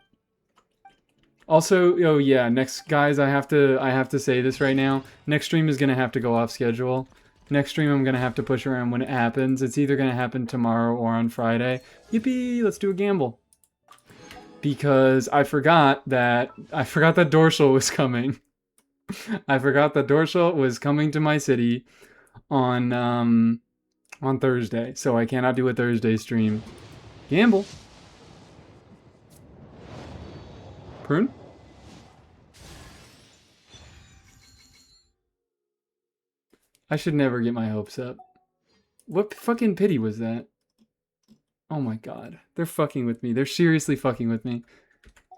Also, oh yeah, next guys, I have to say this right now. Next stream is gonna have to go off schedule. Next stream I'm gonna have to push around when it happens. It's either gonna happen tomorrow or on Friday. Yippee, let's do a gamble. Because I forgot that Dorsal was coming. I forgot that Dorsal was coming to my city on Thursday, so I cannot do a Thursday stream. Gamble. Prune? I should never get my hopes up. What fucking pity was that? Oh my god. They're fucking with me. They're seriously fucking with me.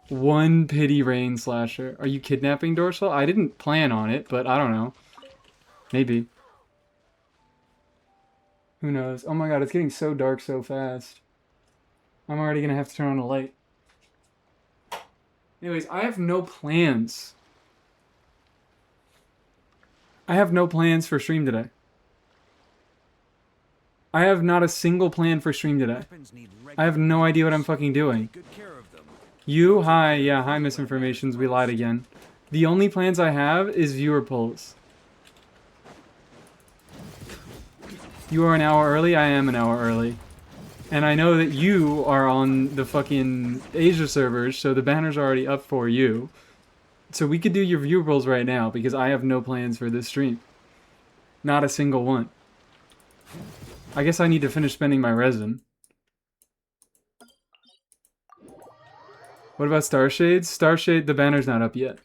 1 pity rain slasher. Are you kidnapping Dorsal? I didn't plan on it, but I don't know. Maybe. Who knows? Oh my god, it's getting so dark so fast. I'm already gonna have to turn on a light. Anyways, I have no plans. I have no plans for stream today. I have not a single plan for stream today. I have no idea what I'm fucking doing. You? Hi. Yeah, hi, misinformations. We lied again. The only plans I have is viewer polls. You are an hour early? I am an hour early. And I know that you are on the fucking Asia servers, so the banner's already up for you. So we could do your viewer polls right now, because I have no plans for this stream. Not a single one. I guess I need to finish spending my resin. What about Starshades? Starshade, the banner's not up yet.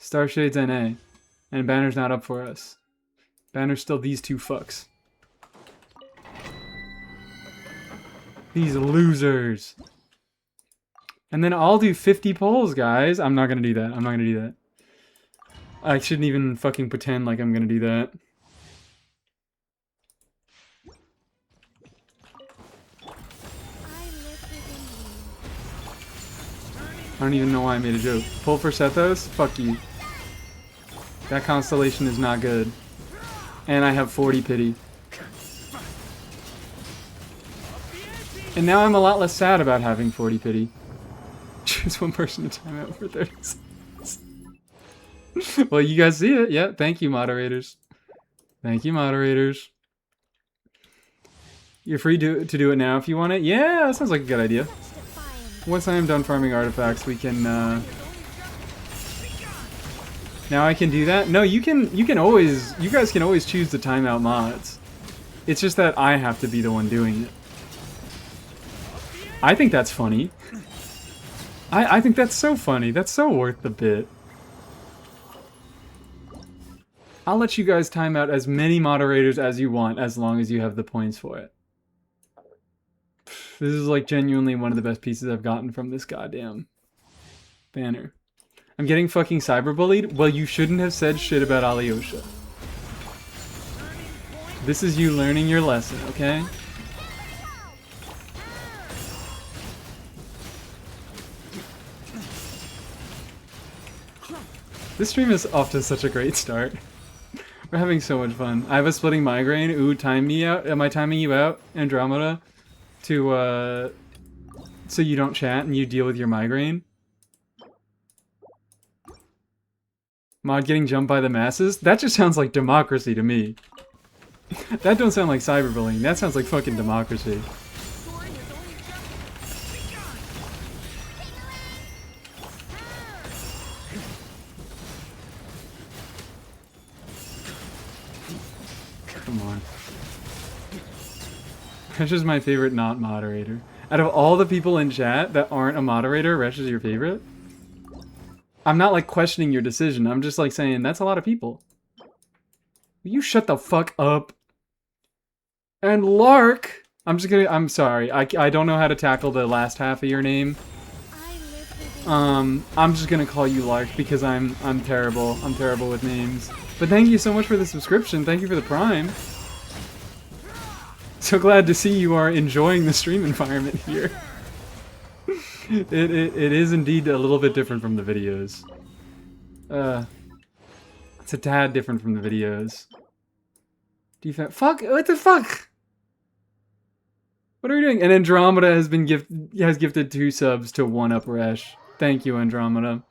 Starshade's NA. And banner's not up for us. Banner's still these two fucks. These losers. And then I'll do 50 polls, guys. I'm not gonna do that. I'm not gonna do that. I shouldn't even fucking pretend like I'm gonna do that. I don't even know why I made a joke. Pull for Sethos? Fuck you. That constellation is not good. And I have 40 pity. And now I'm a lot less sad about having 40 pity. Choose one person to time out for 30 seconds. Well, you guys see it. Yeah, thank you, moderators. Thank you, moderators. You're free to do it now if you want it. Yeah, that sounds like a good idea. Once I am done farming artifacts, we can, Now I can do that? No, you guys can always choose the timeout mods. It's just that I have to be the one doing it. I think that's funny. I think that's so funny. That's so worth the bit. I'll let you guys time out as many moderators as you want, as long as you have the points for it. This is like genuinely one of the best pieces I've gotten from this goddamn banner. I'm getting fucking cyberbullied? Well, you shouldn't have said shit about Alyosha. This is you learning your lesson, okay? This stream is off to such a great start. We're having so much fun. I have a splitting migraine. Ooh, time me out. Am I timing you out, Andromeda? To, so you don't chat and you deal with your migraine? Mod getting jumped by the masses? That just sounds like democracy to me. That don't sound like cyberbullying. That sounds like fucking democracy. Come on. Resh is my favorite not moderator. Out of all the people in chat that aren't a moderator, Resh is your favorite? I'm not like questioning your decision. I'm just like saying that's a lot of people. Will you shut the fuck up? And Lark! I'm sorry. I don't know how to tackle the last half of your name. I'm just gonna call you Lark because I'm terrible. I'm terrible with names. But thank you so much for the subscription. Thank you for the Prime. So glad to see you are enjoying the stream environment here. It is indeed a little bit different from the videos. It's a tad different from the videos. Fuck! What the fuck? What are we doing? And Andromeda has been gifted 2 subs to 1-up Resh. Thank you, Andromeda.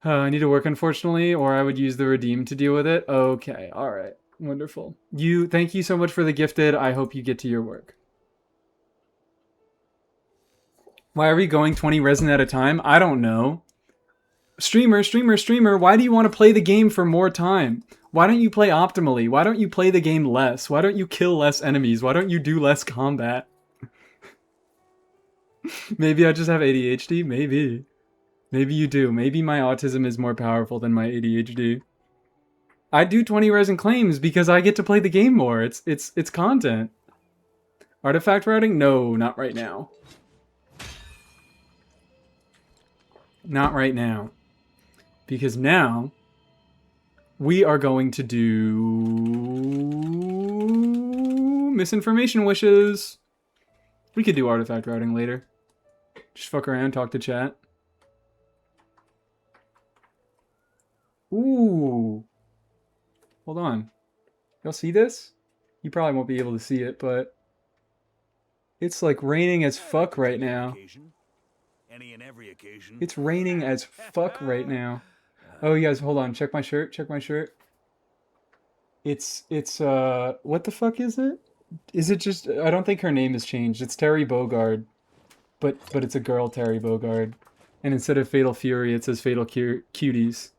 I need to work, unfortunately, or I would use the redeem to deal with it. Okay, alright. Wonderful. Thank you so much for the gifted. I hope you get to your work. Why are we going 20 resin at a time? I don't know. Streamer, why do you want to play the game for more time? Why don't you play optimally? Why don't you play the game less? Why don't you kill less enemies? Why don't you do less combat? Maybe I just have ADHD? Maybe. Maybe you do. Maybe my autism is more powerful than my ADHD. I do 20 resin claims because I get to play the game more. It's content. Artifact routing? No, not right now. Not right now. Because now we are going to do misinformation wishes. We could do artifact routing later. Just fuck around, talk to chat. Ooh. Hold on. Y'all see this? You probably won't be able to see it, but it's like raining as fuck right now. Any and every occasion. It's raining as fuck right now. Oh, you guys, hold on. Check my shirt. Check my shirt. It's what the fuck is it? Is it just, I don't think her name has changed. It's Terry Bogard. But it's a girl, Terry Bogard. And instead of Fatal Fury, it says Fatal Cuties.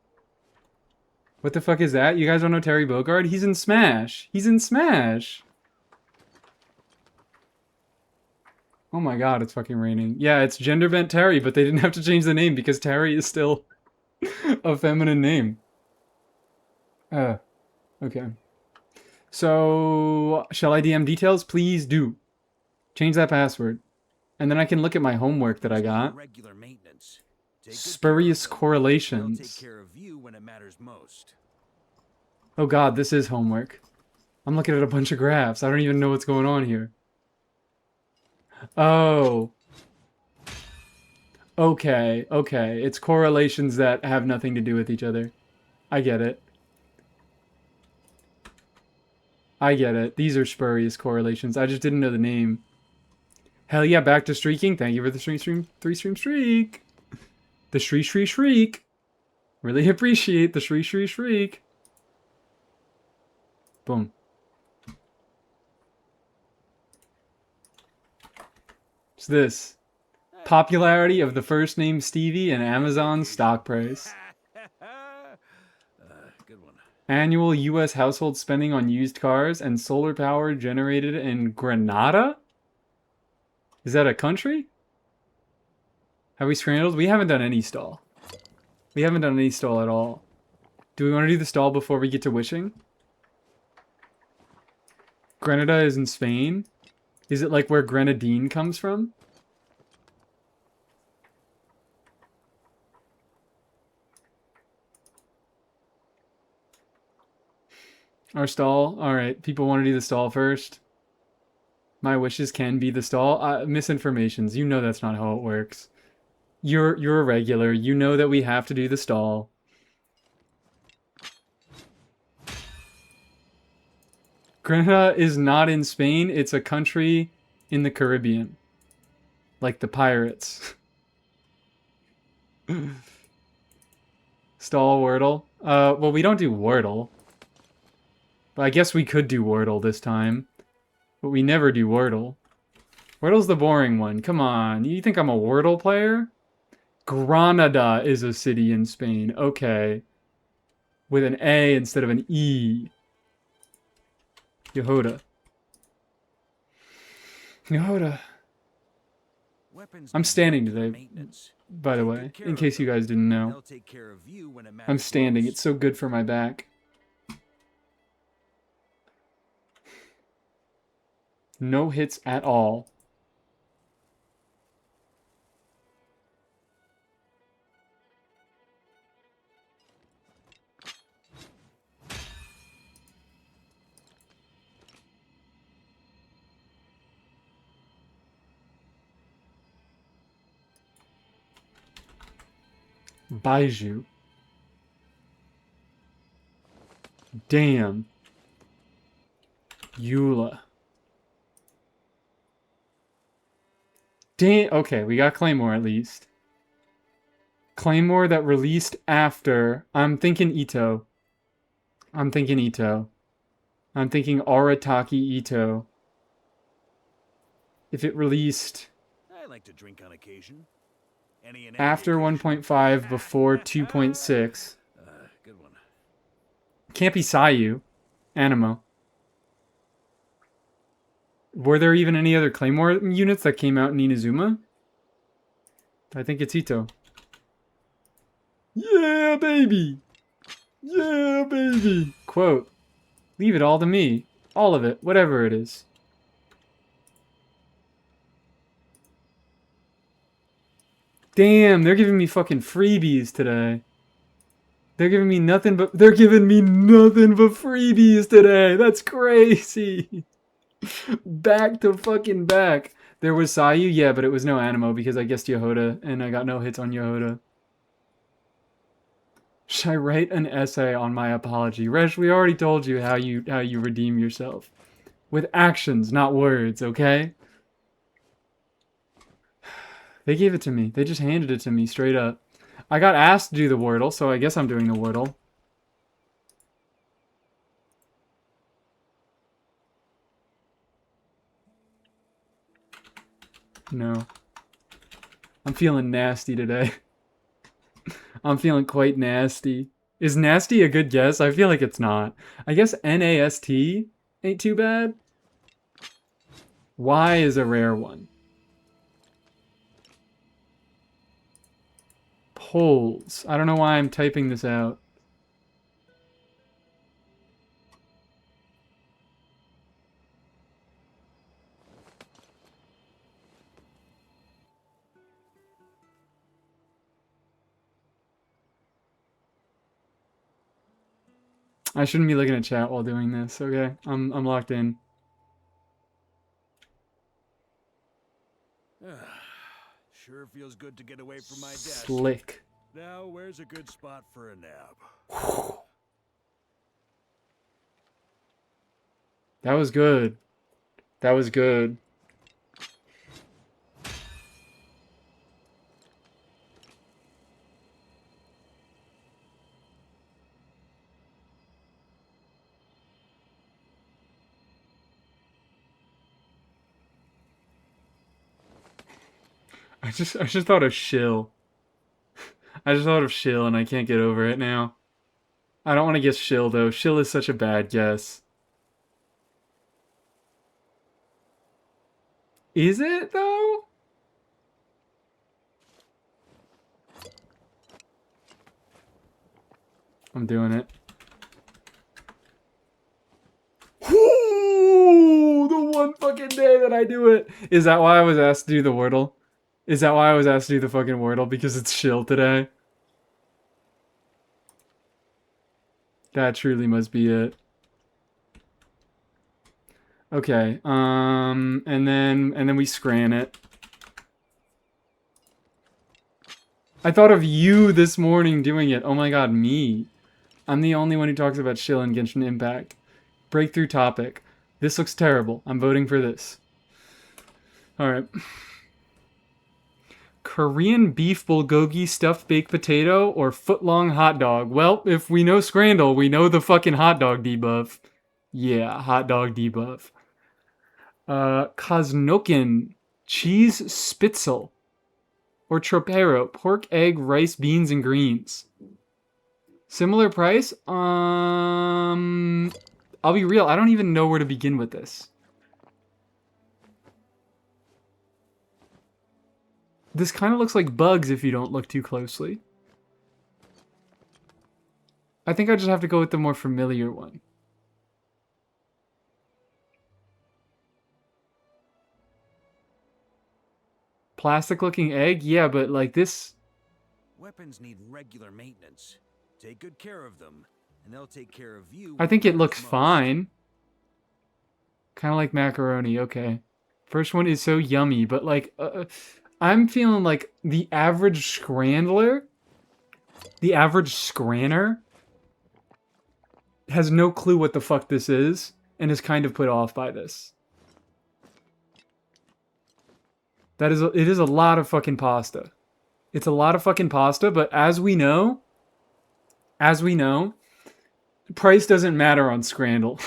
What the fuck is that? You guys don't know Terry Bogard? He's in Smash. He's in Smash. Oh my god, it's fucking raining. Yeah, it's gender bent Terry, but they didn't have to change the name because Terry is still a feminine name. Okay. So, shall I DM details? Please do. Change that password. And then I can look at my homework that I got. Regular maintenance. Spurious correlations. They'll take care of you when it matters most. Oh god, this is homework. I'm looking at a bunch of graphs. I don't even know what's going on here. Oh. Okay, okay. It's correlations that have nothing to do with each other. I get it. I get it. These are spurious correlations. I just didn't know the name. Hell yeah, back to streaking. Thank you for the three-stream streak. The shriek. Really appreciate the shriek. Boom. What's this? Popularity of the first name Stevie and Amazon stock price. Good one. Annual U.S. household spending on used cars and solar power generated in Grenada? Is that a country? Have we scrambled? We haven't done any stall. We haven't done any stall at all. Do we want to do the stall before we get to wishing? Grenada is in Spain. Is it like where grenadine comes from? Our stall? Alright, people want to do the stall first. My wishes can be the stall. Misinformations. You know that's not how it works. You're a regular. You know that we have to do the stall. Grenada is not in Spain. It's a country in the Caribbean. Like the pirates. Stall Wordle. Well, we don't do Wordle. But I guess we could do Wordle this time. But we never do Wordle. Wordle's the boring one. Come on. You think I'm a Wordle player? Granada is a city in Spain. Okay. With an A instead of an E. Yehoda. I'm standing today, by the way, in case you guys didn't know. I'm standing. It's so good for my back. No hits at all. Baiju. Damn. Eula. Damn. Okay, we got Claymore at least. Claymore that released after. I'm thinking Ito. I'm thinking Arataki Ito. If it released I like to drink on occasion. After 1.5, before 2.6. Good one. Can't be Sayu. Animo. Were there even any other Claymore units that came out in Inazuma? I think it's Ito. Yeah, baby! Yeah, baby! quote. Leave it all to me. All of it, whatever it is. Damn, they're giving me fucking freebies today. They're giving me nothing but freebies today. That's crazy. Back to fucking back. There was Sayu, yeah, but it was no Animo because I guessed Yehoda and I got no hits on Yehoda. Should I write an essay on my apology? Resh, we already told you how you redeem yourself. With actions, not words, okay? They gave it to me. They just handed it to me straight up. I got asked to do the Wordle, so I guess I'm doing the Wordle. No. I'm feeling nasty today. I'm feeling quite nasty. Is nasty a good guess? I feel like it's not. I guess NAST ain't too bad. Y is a rare one. Polls. I don't know why I'm typing this out. I shouldn't be looking at chat while doing this, okay? I'm locked in. Sure feels good to get away from my desk. Slick. Now, where's a good spot for a nap? That was good. That was good. I just thought of shill. I just thought of shill and I can't get over it now. I don't want to guess shill though. Shill is such a bad guess. Is it though? I'm doing it. Ooh, the one fucking day that I do it. Is that why I was asked to do the Wordle? Is that why I was asked to do the fucking Wordle? Because it's shill today? That truly must be it. Okay, and then we scran it. I thought of you this morning doing it. Oh my god, me. I'm the only one who talks about shill and Genshin Impact. Breakthrough topic. This looks terrible. I'm voting for this. Alright. Korean beef bulgogi stuffed baked potato or footlong hot dog? Well, if we know Scrandle, we know the fucking hot dog debuff. Yeah, hot dog debuff. Kaznokin cheese spitzel or tropero pork, egg, rice, beans, and greens. Similar price? I'll be real, I don't even know where to begin with this. This kind of looks like bugs if you don't look too closely. I think I just have to go with the more familiar one. Plastic looking egg? Yeah, but like this... Weapons need regular maintenance. Take good care of them, and they'll take care of you. I think it looks fine. Kind of like macaroni, okay. First one is so yummy, but like... I'm feeling like the average scrandler, the average scranner, has no clue what the fuck this is, and is kind of put off by this. It is a lot of fucking pasta. It's a lot of fucking pasta, but as we know, price doesn't matter on Scrandle.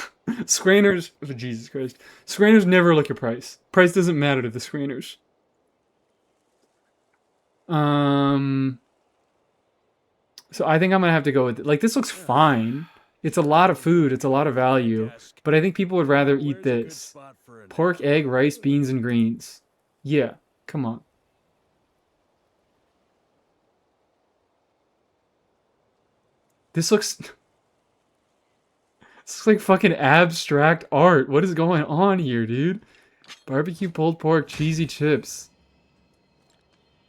Scranners, oh, Jesus Christ. Scranners never look at price. Price doesn't matter to the scranners. So I think I'm gonna have to go with, like, this looks fine. It's a lot of food, it's a lot of value, but I think people would rather eat this. Pork, egg, rice, beans, and greens. Yeah, come on. This looks... It's like fucking abstract art. What is going on here, dude? Barbecue pulled pork, cheesy chips.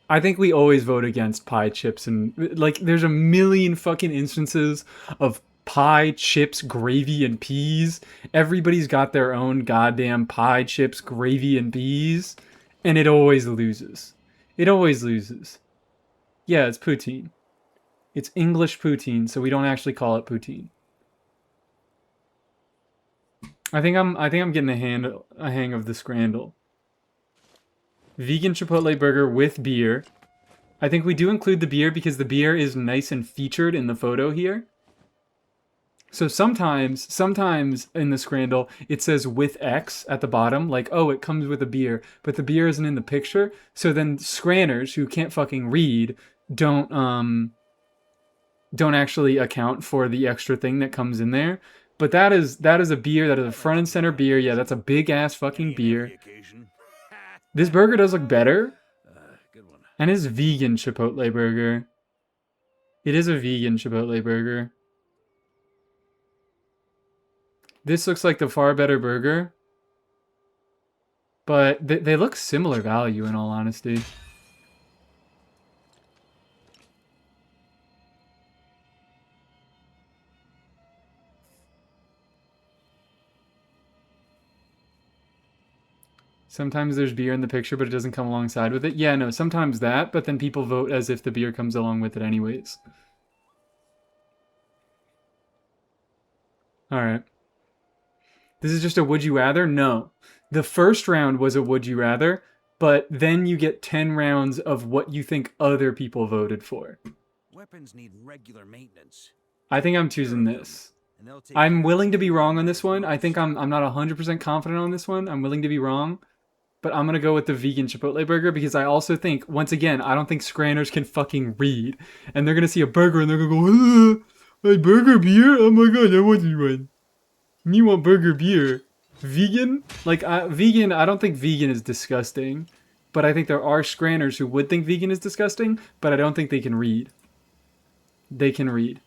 I think we always vote against pie chips, and like there's a million fucking instances of pie chips, gravy, and peas. Everybody's got their own goddamn pie chips, gravy, and peas, and it always loses. It always loses. Yeah, it's poutine. It's English poutine, so we don't actually call it poutine. I think I'm getting a hang of the scrandle. Vegan Chipotle burger with beer. I think we do include the beer because the beer is nice and featured in the photo here. So sometimes in the scrandle, it says with X at the bottom, like, oh, it comes with a beer, but the beer isn't in the picture. So then scranners who can't fucking read don't actually account for the extra thing that comes in there. But that is a beer, that is a front and center beer. Yeah, that's a big ass fucking beer. This burger does look better. And it's vegan Chipotle burger. It is a vegan Chipotle burger. This looks like the far better burger. But they look similar value in all honesty. Sometimes there's beer in the picture, but it doesn't come alongside with it. Yeah, no, sometimes that, but then people vote as if the beer comes along with it anyways. Alright. This is just a would you rather? No. The first round was a would you rather, but then you get 10 rounds of what you think other people voted for. Weapons need regular maintenance. I think I'm choosing this. I'm willing to be wrong on this one. I think I'm not 100% confident on this one. I'm willing to be wrong. But I'm going to go with the vegan Chipotle burger because I also think, once again, I don't think scranners can fucking read. And they're going to see a burger and they're going to go, my burger beer? Oh my god, I want one. Me want burger beer. Vegan? Like, vegan, I don't think vegan is disgusting. But I think there are scranners who would think vegan is disgusting, but I don't think they can read. They can read.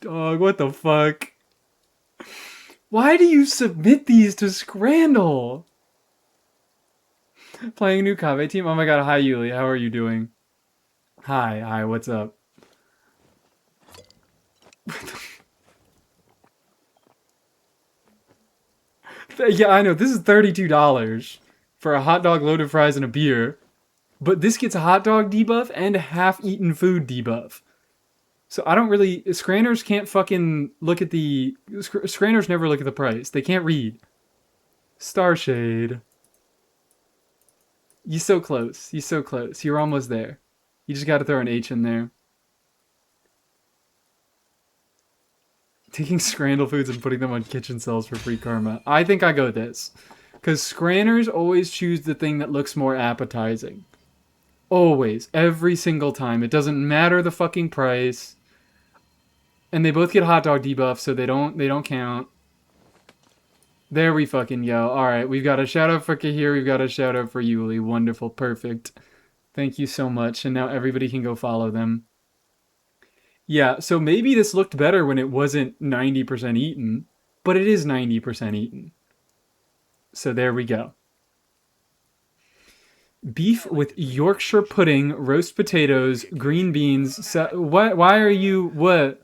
Dog, what the fuck? Why do you submit these to Scrandle? Playing a new Kave team? Oh my god, hi Yuli, how are you doing? Hi, what's up? Yeah, I know, this is $32 for a hot dog, loaded fries, and a beer. But this gets a hot dog debuff and a half-eaten food debuff. So I don't really... Scranners can't fucking look at the... Scranners never look at the price. They can't read. Starshade. You so close. You so close. You're almost there. You just gotta throw an H in there. Taking Scrandle foods and putting them on kitchen cells for free karma. I think I go this. Because Scranners always choose the thing that looks more appetizing. Always. Every single time. It doesn't matter the fucking price. And they both get hot dog debuffs, so they don't count. There we fucking go. Alright, we've got a shout out for Kahir, we've got a shout out for Yuli. Wonderful, perfect. Thank you so much, and now everybody can go follow them. Yeah, so maybe this looked better when it wasn't 90% eaten, but it is 90% eaten. So there we go. Beef with Yorkshire pudding, roast potatoes, green beans. Why are you... What?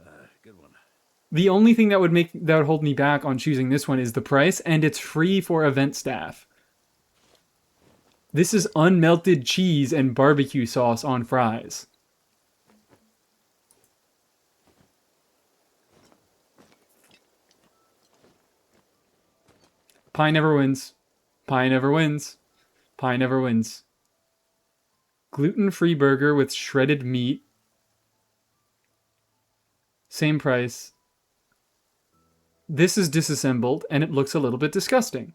The only thing that would hold me back on choosing this one is the price, and it's free for event staff. This is unmelted cheese and barbecue sauce on fries. Pie never wins. Pie never wins. Pie never wins. Gluten-free burger with shredded meat. Same price. This is disassembled, and it looks a little bit disgusting.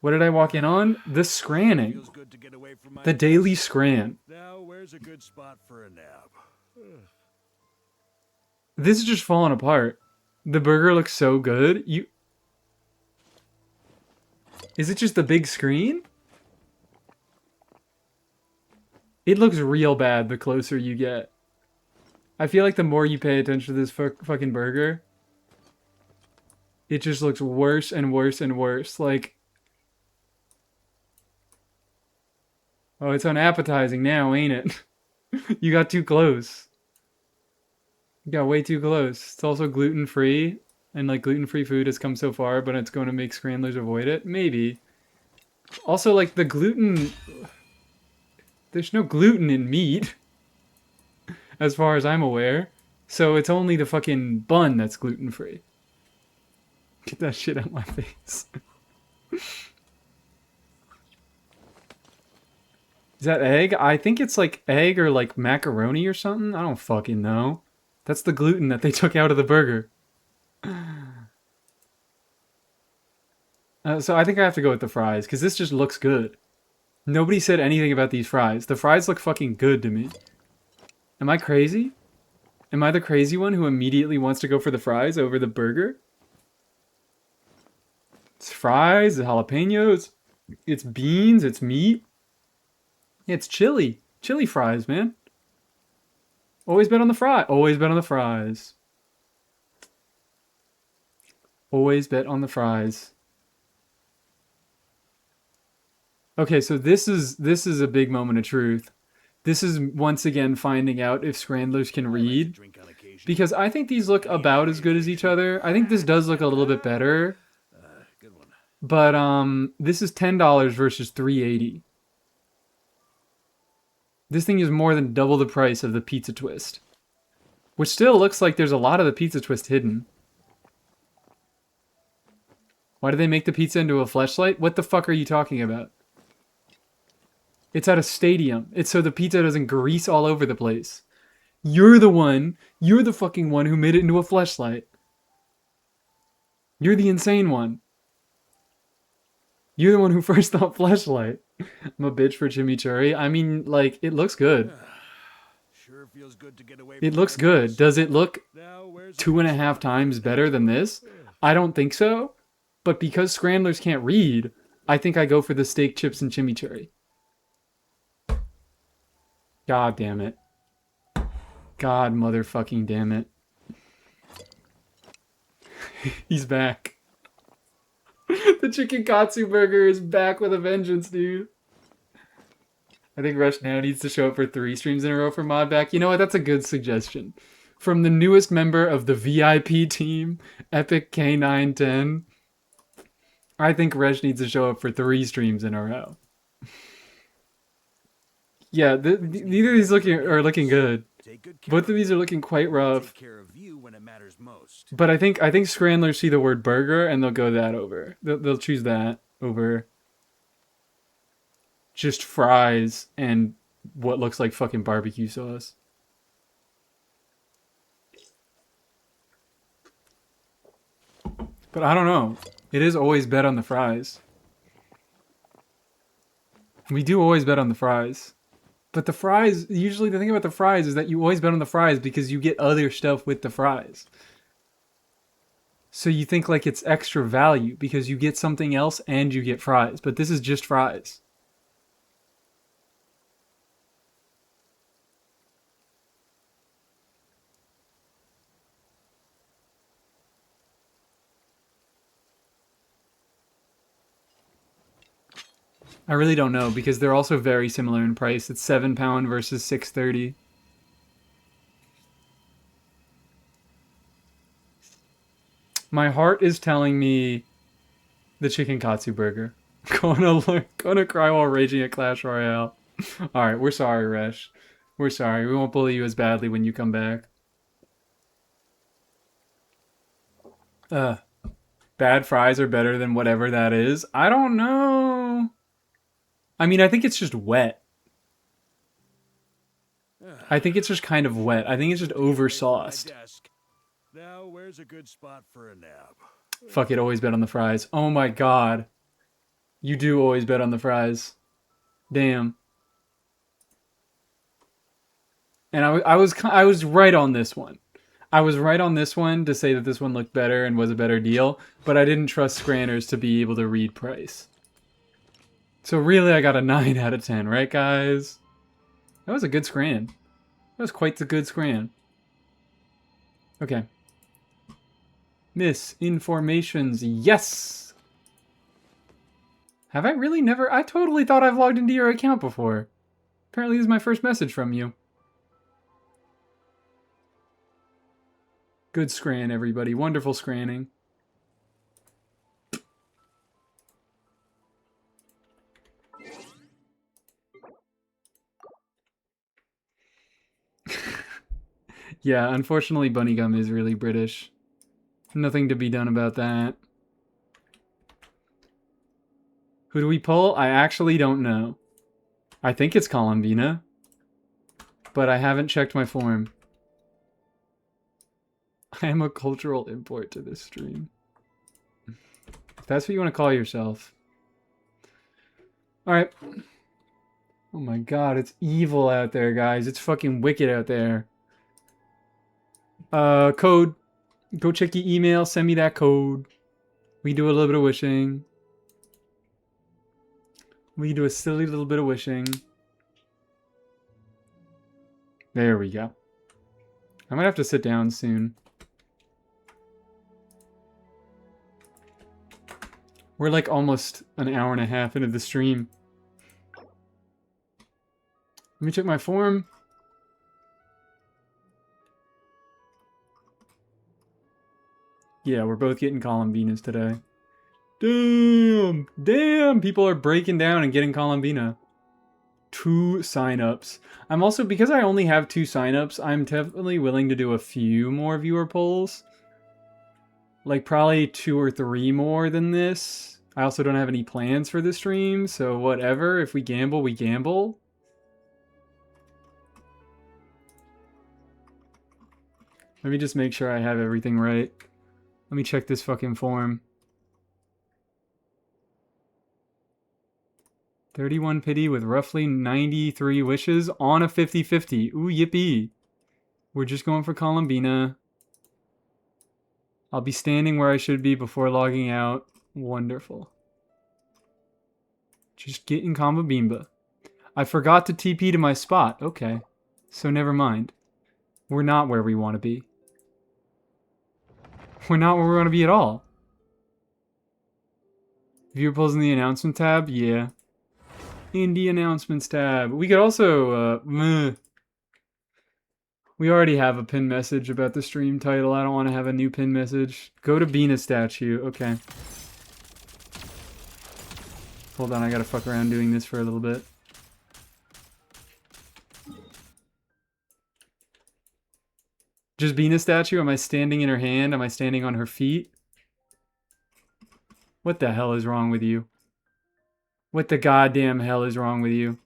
What did I walk in on? The scranning. The daily scran. Now, where's a good spot for a nap? This is just falling apart. The burger looks so good. Is it just the big screen? It looks real bad the closer you get. I feel like the more you pay attention to this fucking burger, it just looks worse and worse and worse. Like, oh, it's unappetizing now, ain't it? You got too close. You got way too close. It's also gluten-free, and like gluten-free food has come so far, but it's going to make scramblers avoid it. Maybe. Also, like the gluten, there's no gluten in meat, as far as I'm aware. So it's only the fucking bun that's gluten-free. Get that shit out my face. Is that egg? I think it's like egg or like macaroni or something. I don't fucking know. That's the gluten that they took out of the burger. So I think I have to go with the fries, because this just looks good. Nobody said anything about these fries. The fries look fucking good to me. Am I crazy? Am I the crazy one who immediately wants to go for the fries over the burger? It's fries, it's jalapenos, it's beans, it's meat. It's chili. Chili fries, man. Always bet on the fry. Always bet on the fries. Always bet on the fries. Okay, so this is a big moment of truth. This is once again finding out if scramblers can read. Because I think these look about as good as each other. I think this does look a little bit better. But this is $10 versus $3.80. This thing is more than double the price of the pizza twist. Which still looks like there's a lot of the pizza twist hidden. Why did they make the pizza into a fleshlight? What the fuck are you talking about? It's at a stadium. It's so the pizza doesn't grease all over the place. You're the fucking one who made it into a fleshlight. You're the insane one. You're the one who first thought fleshlight. I'm a bitch for chimichurri. I mean, like, it looks good. Sure feels good to get away It from looks my good. boss. Does it look Now, where's 2.5 times better than this? I don't think so. But because scramblers can't read, I think I go for the steak, chips, and chimichurri. God damn it. God motherfucking damn it. He's back. The chicken katsu burger is back with a vengeance, dude. I think Rush now needs to show up for 3 streams in a row for Modback. You know what? That's a good suggestion. From the newest member of the VIP team, Epic K910, I think Resh needs to show up for 3 streams in a row. Yeah, neither of these are looking good. Take good care Both of these are looking quite rough. Take care of you when it matters most. But I think scramblers see the word burger and they'll go that over. They'll choose that over just fries and what looks like fucking barbecue sauce. But I don't know. It is always bet on the fries. We do always bet on the fries. But the fries, usually the thing about the fries is that you always bet on the fries because you get other stuff with the fries. So you think like it's extra value because you get something else and you get fries. But this is just fries. I really don't know because they're also very similar in price. It's £7 versus $6.30. My heart is telling me the chicken katsu burger. Gonna cry while raging at Clash Royale. Alright, we're sorry, Resh. We're sorry. We won't bully you as badly when you come back. Bad fries are better than whatever that is. I don't know. I mean, I think it's just wet. I think it's just kind of wet. I think it's just over-sauced. Now, where's a good spot for a nap? Fuck it, always bet on the fries. Oh my god. You do always bet on the fries. Damn. And I was right on this one. I was right on this one to say that this one looked better and was a better deal, but I didn't trust Scranners to be able to read price. So really, I got a 9 out of 10, right, guys? That was a good scran. That was quite the good scran. Okay. Misinformations, yes! Have I really never? I totally thought I've logged into your account before. Apparently this is my first message from you. Good scran, everybody. Wonderful scranning. Yeah, unfortunately Bunny Gum is really British. Nothing to be done about that. Who do we pull? I actually don't know. I think it's Columbina. But I haven't checked my form. I am a cultural import to this stream. If that's what you want to call yourself. Alright. Oh my god, it's evil out there, guys. It's fucking wicked out there. Code. Go check your email, send me that code. We do a little bit of wishing. We do a silly little bit of wishing. There we go. I might have to sit down soon. We're like almost an hour and a half into the stream. Let me check my form. Yeah, we're both getting Columbinas today. Damn! Damn! People are breaking down and getting Columbina. 2 signups. I'm also, because I only have 2 signups, I'm definitely willing to do a few more viewer polls. Like probably 2 or 3 more than this. I also don't have any plans for the stream, so whatever. If we gamble, we gamble. Let me just make sure I have everything right. Let me check this fucking form. 31 pity with roughly 93 wishes on a 50-50. Ooh, yippee. We're just going for Columbina. I'll be standing where I should be before logging out. Wonderful. Just getting Combo Bimba. I forgot to TP to my spot. Okay. So never mind. We're not where we want to be. We're not where we want to be at all. Viewer polls in the announcement tab? Yeah. In the announcements tab. We could also, we already have a pin message about the stream title. I don't want to have a new pin message. Go to Bina statue. Okay. Hold on, I gotta fuck around doing this for a little bit. Just Bina statue? Am I standing in her hand? Am I standing on her feet? What the hell is wrong with you? What the goddamn hell is wrong with you?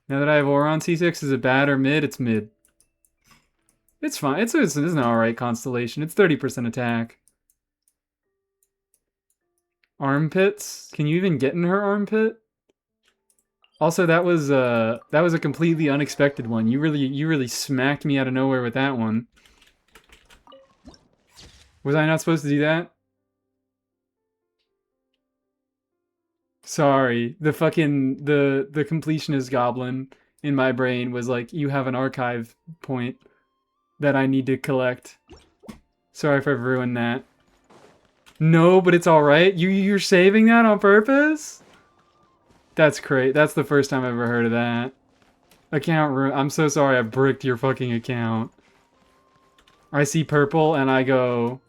Now that I have Oron C6, is it bad or mid? It's mid. It's fine. It's an alright constellation. It's 30% attack. Armpits? Can you even get in her armpit? Also, that was a completely unexpected one. You really smacked me out of nowhere with that one. Was I not supposed to do that? Sorry, the fucking the completionist goblin in my brain was like, you have an archive point that I need to collect. Sorry if I've ruined that. No, but it's all right. You're saving that on purpose? That's great. That's the first time I've ever heard of that. I'm so sorry I bricked your fucking account. I see purple and I go,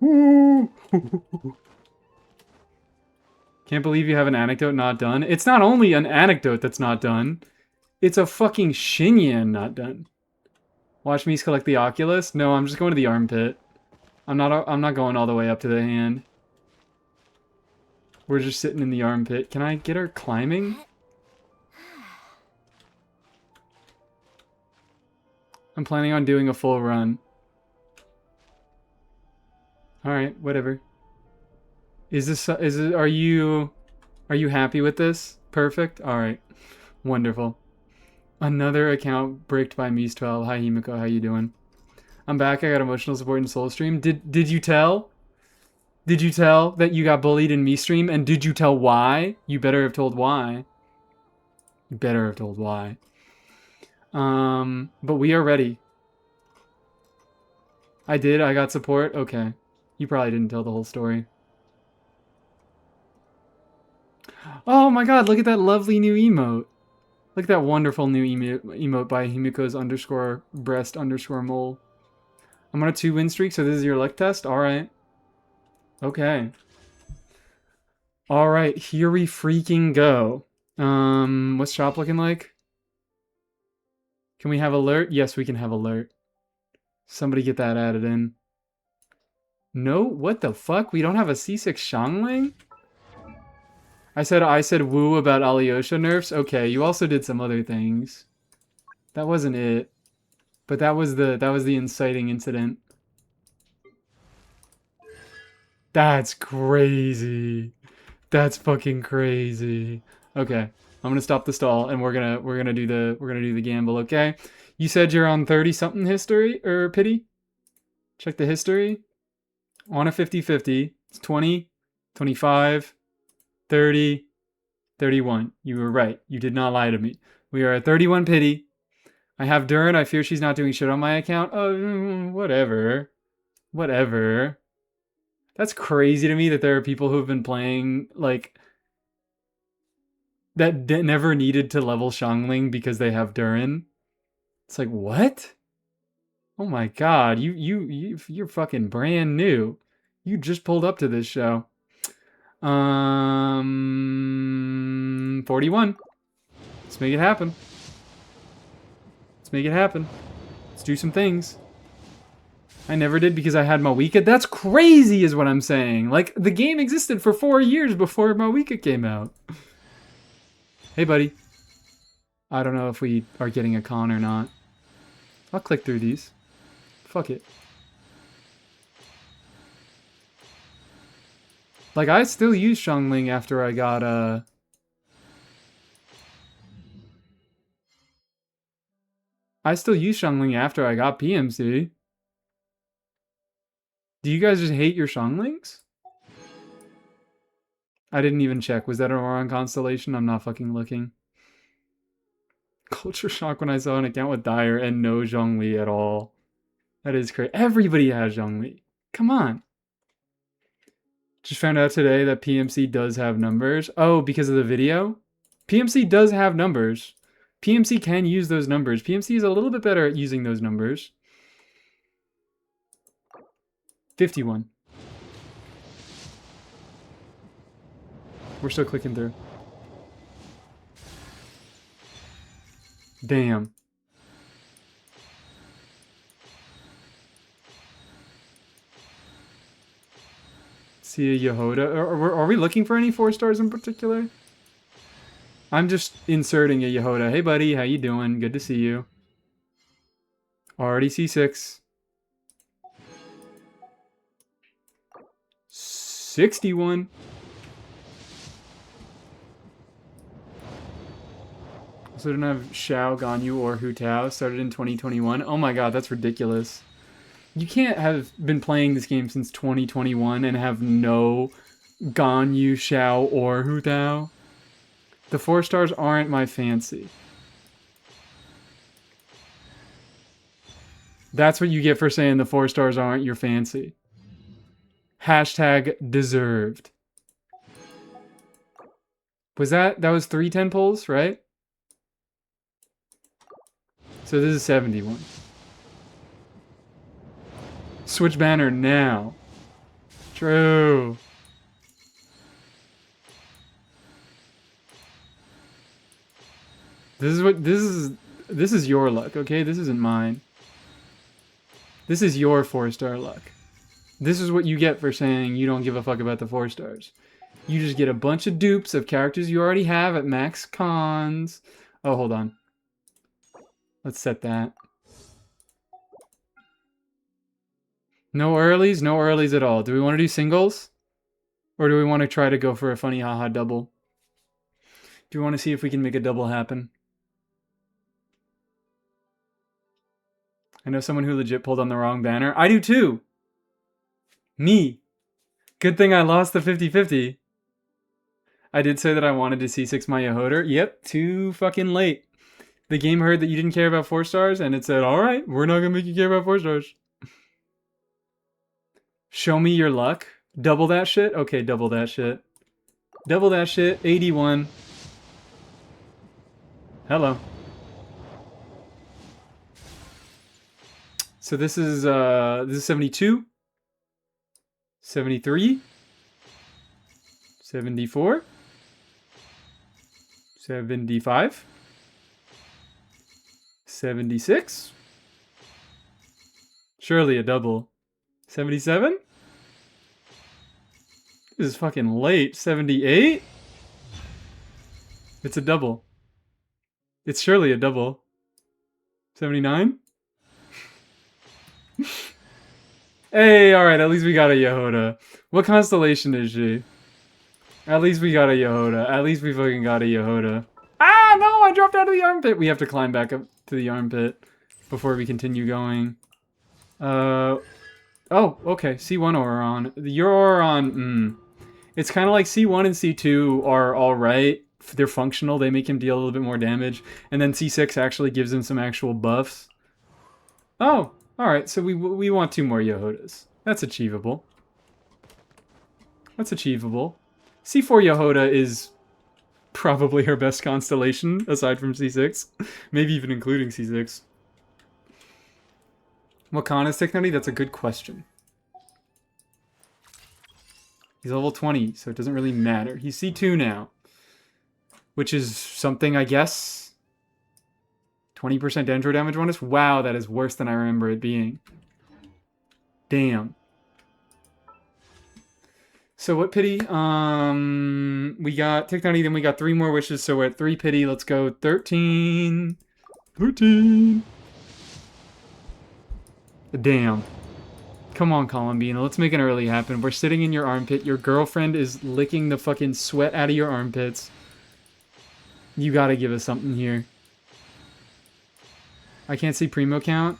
ooh. Can't believe you have an anecdote not done. It's not only an anecdote that's not done. It's a fucking Shinyan not done. Watch me collect the Oculus. No, I'm just going to the armpit. I'm not going all the way up to the hand. We're just sitting in the armpit. Can I get her climbing? I'm planning on doing a full run. Alright, whatever. Are you happy with this? Perfect? Alright. Wonderful. Another account bricked by Mies12. Hi Himiko, how you doing? I'm back, I got emotional support in Soul Stream. Did you tell? Did you tell that you got bullied in me stream? And did you tell why? You better have told why. You better have told why. But we are ready. I did. I got support. Okay. You probably didn't tell the whole story. Oh my god, look at that lovely new emote. Look at that wonderful new emote by Himiko's underscore breast underscore mole. I'm on a 2-win streak, so this is your luck test? Alright. Okay. Alright, here we freaking go. What's shop looking like? Can we have alert? Yes, we can have alert. Somebody get that added in. No? What the fuck? We don't have a C6 Xiangling? I said woo about Alyosha nerfs. Okay, you also did some other things. That wasn't it. But that was the inciting incident. That's crazy. That's fucking crazy. Okay. I'm gonna stop the stall and we're gonna do the gamble, okay? You said you're on 30 something history or pity? Check the history. On a 50-50. It's 20, 25, 30, 31. You were right. You did not lie to me. We are at 31 pity. I have Durin. I fear she's not doing shit on my account. Oh, whatever. Whatever. That's crazy to me that there are people who have been playing, like, that never needed to level Xiangling because they have Durin. It's like, what? Oh my god, you're fucking brand new. You just pulled up to this show. 41. Let's make it happen. Let's make it happen. Let's do some things. I never did because I had Mawika. That's crazy is what I'm saying. Like, the game existed for 4 years before Mawika came out. Hey, buddy. I don't know if we are getting a con or not. I'll click through these. Fuck it. Like, I still use Xiangling after I got, I still use Xiangling after I got PMC. Do you guys just hate your Xianglings? I didn't even check. Was that a wrong constellation? I'm not fucking looking. Culture shock when I saw an account with Dyer and no Zhongli at all. That is crazy. Everybody has Zhongli. Come on. Just found out today that PMC does have numbers. Oh, because of the video? PMC does have numbers. PMC can use those numbers. PMC is a little bit better at using those numbers. 51. We're still clicking through. Damn. See a Yehoda. Are we looking for any 4 stars in particular? I'm just inserting a Yehoda. Hey buddy, how you doing? Good to see you. Already C6. 61. So I don't have Xiao, Ganyu, or Hu Tao. Started in 2021. Oh my god, that's ridiculous. You can't have been playing this game since 2021 and have no Ganyu, Xiao, or Hu Tao. The 4 stars aren't my fancy. That's what you get for saying the 4 stars aren't your fancy. Hashtag deserved. That was 3 10 pulls, right? So this is 71. Switch banner now. True. This is your luck, okay? This isn't mine. This is your 4-star luck. This is what you get for saying you don't give a fuck about the 4 stars. You just get a bunch of dupes of characters you already have at max cons. Oh, hold on. Let's set that. No earlies? No earlies at all. Do we want to do singles? Or do we want to try to go for a funny haha double? Do we want to see if we can make a double happen? I know someone who legit pulled on the wrong banner. I do too! Me! Good thing I lost the 50-50. I did say that I wanted to C6 my Yehoda. Yep, too fucking late. The game heard that you didn't care about 4 stars, and it said, alright, we're not gonna make you care about 4 stars. Show me your luck. Double that shit? Okay, double that shit. Double that shit. 81. Hello. So this is 72. 73. 74. 75. 76. Surely a double. 77? This is fucking late. 78? It's a double. It's surely a double. 79? Hey, alright, at least we got a Yehoda. What constellation is she? At least we got a Yehoda. At least we fucking got a Yehoda. Ah, no, I dropped out of the armpit. We have to climb back up to the armpit before we continue going. Oh, okay, C1 Auron. Your Auron, It's kind of like C1 and C2 are alright. They're functional, they make him deal a little bit more damage. And then C6 actually gives him some actual buffs. Oh, alright, so we want 2 more Yehodas. That's achievable. That's achievable. C4 Yehoda is probably her best constellation, aside from C6. Maybe even including C6. What con is Technutty? That's a good question. He's level 20, so it doesn't really matter. He's C2 now. Which is something, I guess. 20% Dendro damage bonus? Wow, that is worse than I remember it being. Damn. So what pity? We got Technutty, then we got 3 more wishes, so we're at 3 pity. Let's go 13. 13. Damn. Come on, Columbina. Let's make an early happen. We're sitting in your armpit. Your girlfriend is licking the fucking sweat out of your armpits. You gotta give us something here. I can't see Primo count.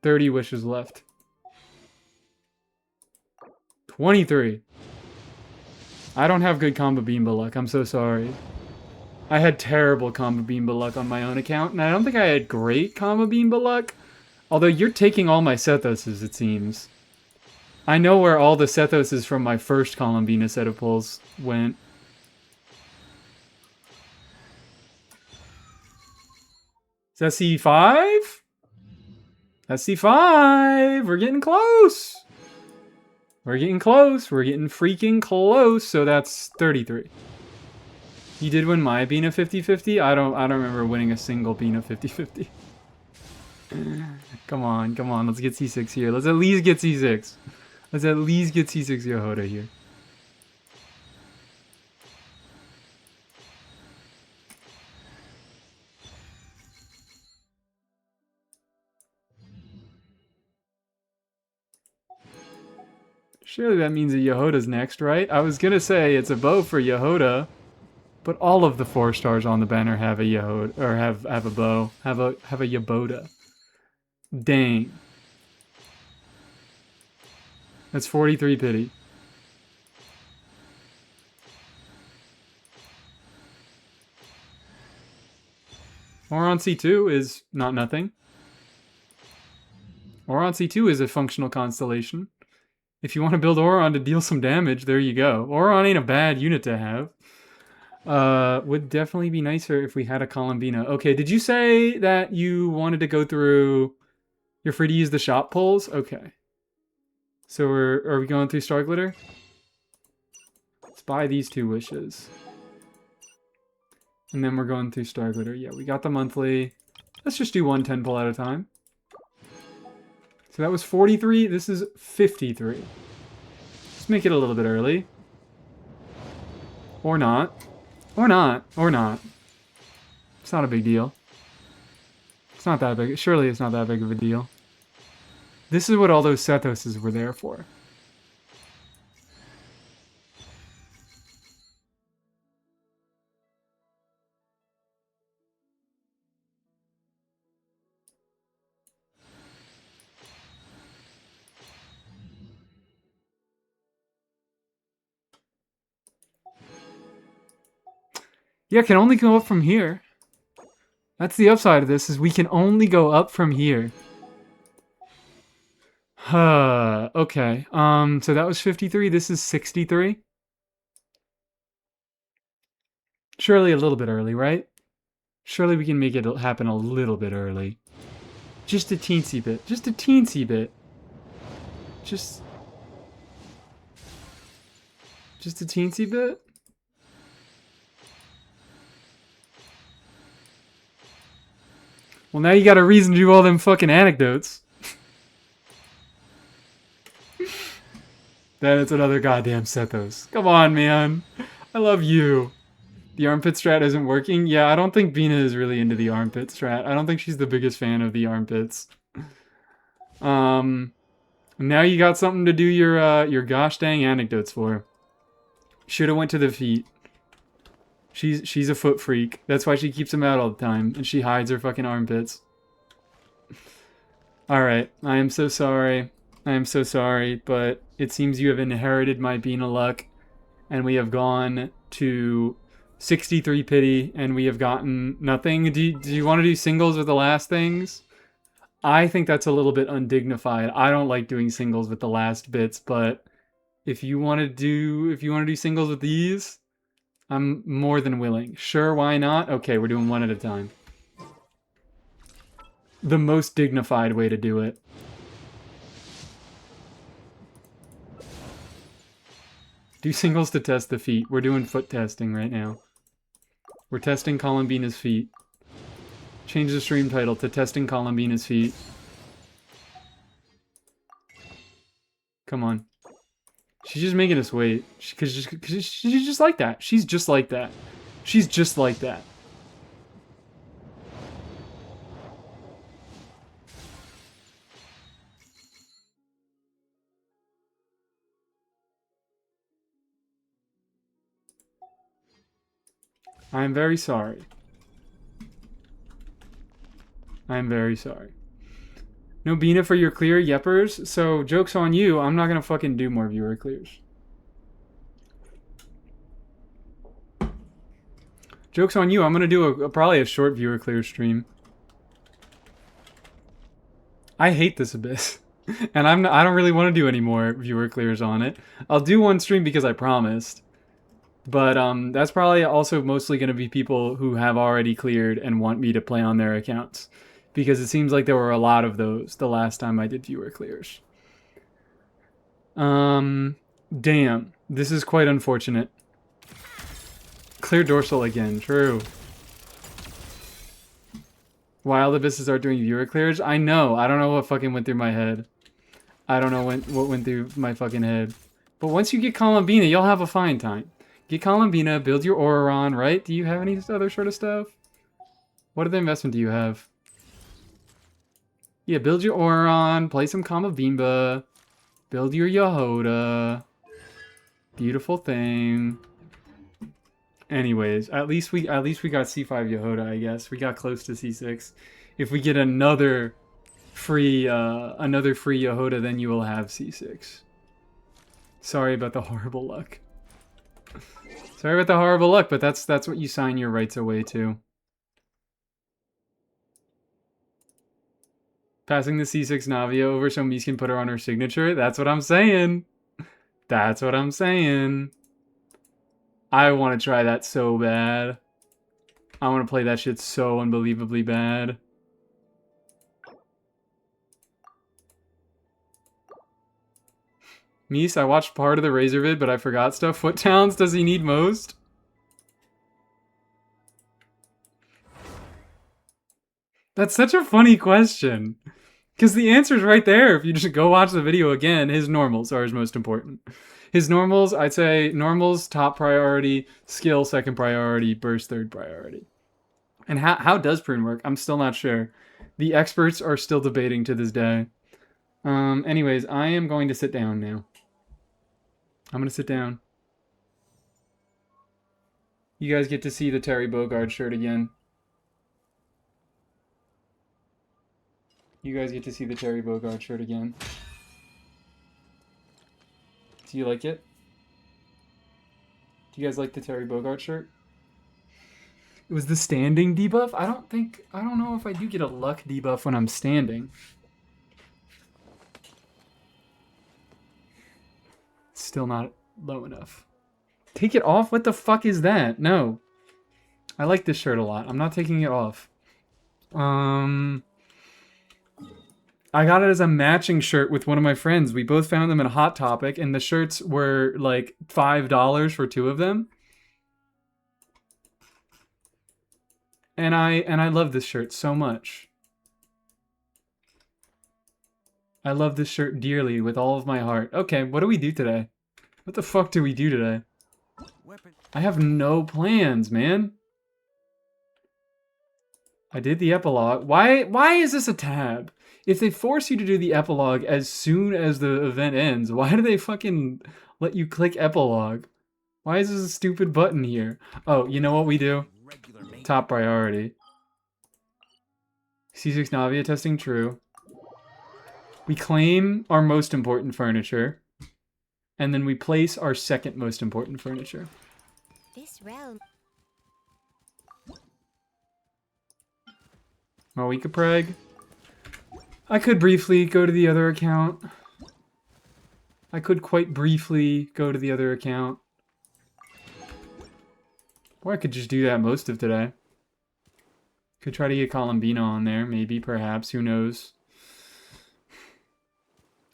$30 wishes left. 23. I don't have good Combo Beamba luck. I'm so sorry. I had terrible Combo Beamba luck on my own account, and I don't think I had great Combo Beamba luck. Although you're taking all my Sethoses, it seems. I know where all the Sethoses from my first Columbina set of pulls went. Is that C5? That's C5! We're getting close! We're getting close. We're getting freaking close. So that's 33. You did win my Bina 50-50? I don't remember winning a single Bina 50-50. Come on, come on. Let's get C6 here. Let's at least get C6. Let's at least get C6 Yehoda here. Surely that means a Yehoda's next, right? I was gonna say it's a bow for Yehoda, but all of the 4 stars on the banner have a Yehoda, or have a bow, have a Yeboda. Dang. That's 43 pity. Auron C2 is not nothing. Auron C2 is a functional constellation. If you want to build Auron to deal some damage, there you go. Auron ain't a bad unit to have. Would definitely be nicer if we had a Columbina. Okay, did you say that you wanted to go through... You're free to use the shop pulls? Okay. So are we going through Star Glitter? Let's buy these 2 wishes. And then we're going through Star Glitter. Yeah, we got the monthly. Let's just do 1 10 pull at a time. So that was 43. This is 53. Let's make it a little bit early. Or not. Or not. Or not. It's not a big deal. It's not that big. Surely it's not that big of a deal. This is what all those Sethoses were there for. Yeah, can only go up from here. That's the upside of this, is we can only go up from here. Okay. So that was 53. This is 63. Surely a little bit early, right? Surely we can make it happen a little bit early. Just a teensy bit. Just a teensy bit. Just a teensy bit? Well, now you got a reason to do all them fucking anecdotes. Then it's another goddamn Sethos. Come on, man. I love you. The armpit strat isn't working? Yeah, I don't think Bina is really into the armpit strat. I don't think she's the biggest fan of the armpits. Now you got something to do your gosh dang anecdotes for. Should have went to the feet. She's a foot freak. That's why she keeps them out all the time, and she hides her fucking armpits. Alright, I am so sorry. I am so sorry, but it seems you have inherited my Bina luck, and we have gone to 63 pity, and we have gotten nothing. Do you want to do singles with the last things? I think that's a little bit undignified. I don't like doing singles with the last bits, but if you want to do singles with these, I'm more than willing. Sure, why not? Okay, we're doing one at a time. The most dignified way to do it. Do singles to test the feet. We're doing foot testing right now. We're testing Columbina's feet. Change the stream title to Testing Columbina's Feet. Come on. She's just making us wait. Cause she's just like that. She's just like that. She's just like that. I'm very sorry. I'm very sorry. No Bina for your clear, yeppers? So, joke's on you, I'm not gonna fucking do more viewer clears. Joke's on you, I'm gonna do probably a short viewer clear stream. I hate this abyss. And I don't really want to do any more viewer clears on it. I'll do one stream because I promised. But that's probably also mostly going to be people who have already cleared and want me to play on their accounts. Because it seems like there were a lot of those the last time I did viewer clears. Damn. This is quite unfortunate. Clear dorsal again, true. Wild abysses are doing viewer clears? I know. I don't know what fucking went through my head. I don't know what went through my fucking head. But once you get Columbina, you'll have a fine time. Get Columbina, build your Auroron, right? Do you have any other sort of stuff? What other investment do you have? Yeah, build your Auroron, play some Kamabimba, build your Yehoda. Beautiful thing. Anyways, at least we got C5 Yehoda, I guess. We got close to C6. If we get another free Yehoda, then you will have C6. Sorry about the horrible luck. Sorry about the horrible luck, but that's what you sign your rights away to. Passing the C6 Navia over so Mies can put her on her signature? That's what I'm saying. That's what I'm saying. I want to try that so bad. I want to play that shit so unbelievably bad. Mies, I watched part of the Razor vid, but I forgot stuff. What towns does he need most? That's such a funny question. Because the answer's right there. If you just go watch the video again, his normals are his most important. His normals, I'd say normals, top priority, skill, second priority, burst, third priority. And how does prune work? I'm still not sure. The experts are still debating to this day. Anyways, I am going to sit down now. I'm going to sit down. You guys get to see the Terry Bogard shirt again. You guys get to see the Terry Bogard shirt again. Do you like it? Do you guys like the Terry Bogard shirt? It was the standing debuff? I don't know if I do get a luck debuff when I'm standing. Still not low enough. Take it off? What the fuck is that? No. I like this shirt a lot. I'm not taking it off. I got it as a matching shirt with one of my friends. We both found them in Hot Topic, and the shirts were like $5 for 2 of them. And I love this shirt so much. I love this shirt dearly with all of my heart. Okay, what do we do today? What the fuck do we do today? I have no plans, man. I did the epilogue. Why is this a tab? If they force you to do the epilogue as soon as the event ends, why do they fucking let you click epilogue? Why is this a stupid button here? Oh, you know what we do? Top priority. C6 Navia testing true. We claim our most important furniture. And then we place our second most important furniture. This realm. Mawika Preg. I could briefly go to the other account. I could quite briefly go to the other account. Or I could just do that most of today. Could try to get Columbina on there, maybe, perhaps, who knows.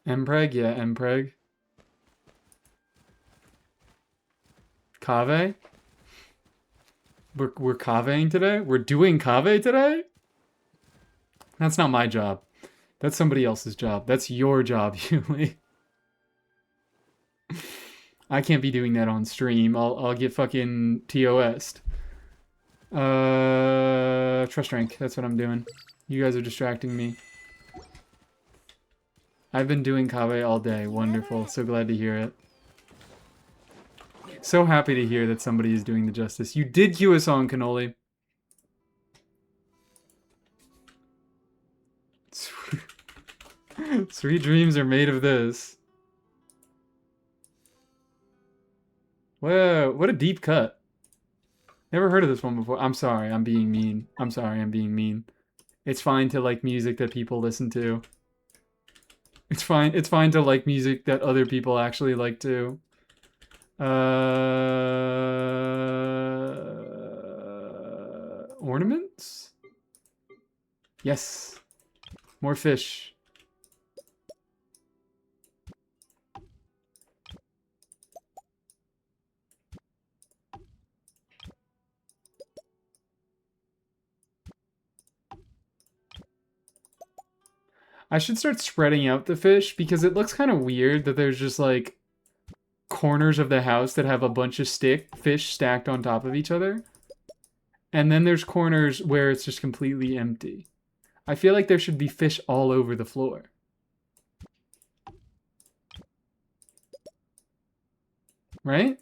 Mpreg? Yeah, Mpreg. Kave? We're Kaveing today? We're doing Kave today? That's not my job. That's somebody else's job. That's your job, Yuli. I can't be doing that on stream. I'll get fucking TOS'd. Trust rank. That's what I'm doing. You guys are distracting me. I've been doing Kave all day. Wonderful. So glad to hear it. So happy to hear that somebody is doing the justice. You did cue us on, Cannoli. Sweet dreams are made of this. Whoa, what a deep cut. Never heard of this one before. I'm sorry, I'm being mean. I'm sorry, I'm being mean. It's fine to like music that people listen to. It's fine to like music that other people actually like too. Ornaments? Yes. More fish. I should start spreading out the fish because it looks kind of weird that there's just like corners of the house that have a bunch of fish stacked on top of each other. And then there's corners where it's just completely empty. I feel like there should be fish all over the floor. Right?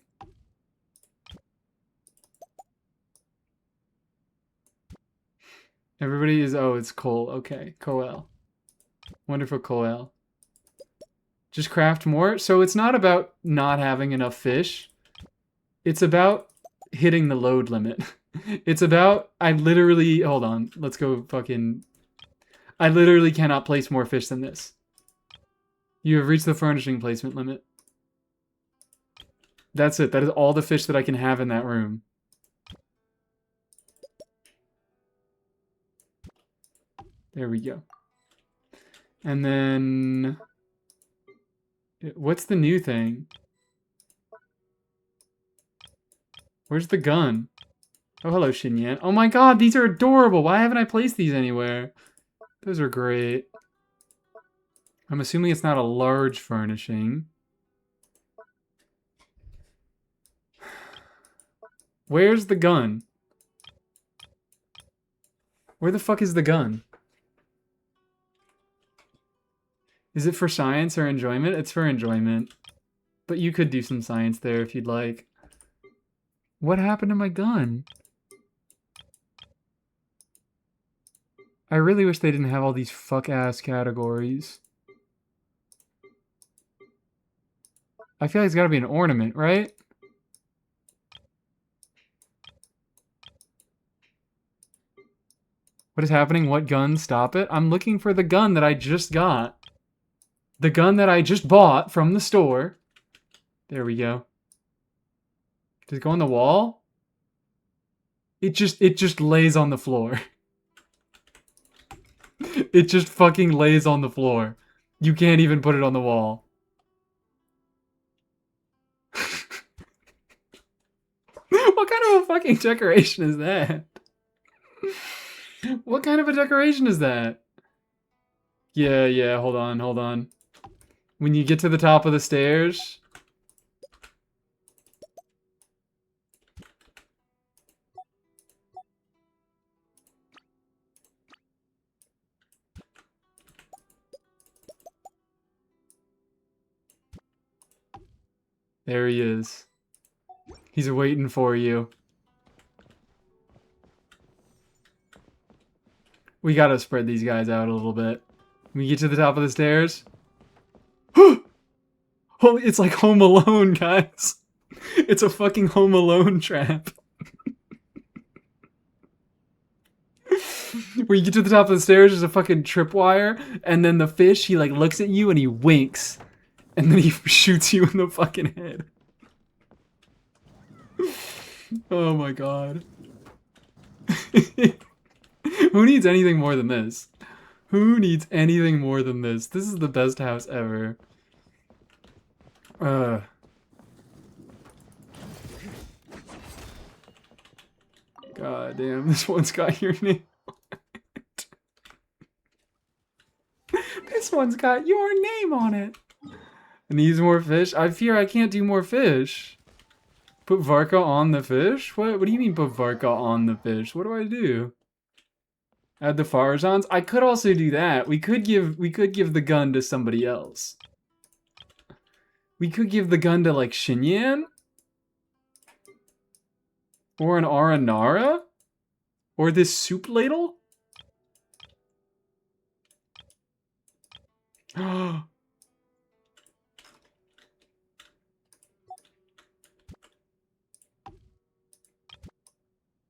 Everybody is, oh, it's Cole. Okay, Coel. Wonderful Coel. Just craft more. So it's not about not having enough fish. It's about hitting the load limit. It's about, I literally, hold on, let's go fucking, I literally cannot place more fish than this. You have reached the furnishing placement limit. That's it. That is all the fish that I can have in that room. There we go. And then, what's the new thing? Where's the gun? Oh, hello, Shinyan. Oh my god, these are adorable. Why haven't I placed these anywhere? Those are great. I'm assuming it's not a large furnishing. Where's the gun? Where the fuck is the gun? Is it for science or enjoyment? It's for enjoyment. But you could do some science there if you'd like. What happened to my gun? I really wish they didn't have all these fuck-ass categories. I feel like it's gotta be an ornament, right? What is happening? What gun? Stop it. I'm looking for the gun that I just got. The gun that I just bought from the store. There we go. Does it go on the wall? It just lays on the floor. It just fucking lays on the floor. You can't even put it on the wall. What kind of a fucking decoration is that? What kind of a decoration is that? Yeah, hold on. When you get to the top of the stairs... There he is. He's waiting for you. We gotta spread these guys out a little bit. When we get to the top of the stairs... Holy, it's like Home Alone, guys. It's a fucking Home Alone trap. Where you get to the top of the stairs, there's a fucking tripwire, and then the fish, he like looks at you and he winks. And then he shoots you in the fucking head. Oh my god. Who needs anything more than this? Who needs anything more than this? This is the best house ever. God damn, this one's got your name on it. This one's got your name on it. Needs more fish? I fear I can't do more fish. Put Varka on the fish? What do you mean put Varka on the fish? What do I do? Add the Farazans? I could also do that. We could give the gun to somebody else. We could give the gun to like Xinyan? Or an Aranara? Or this soup ladle?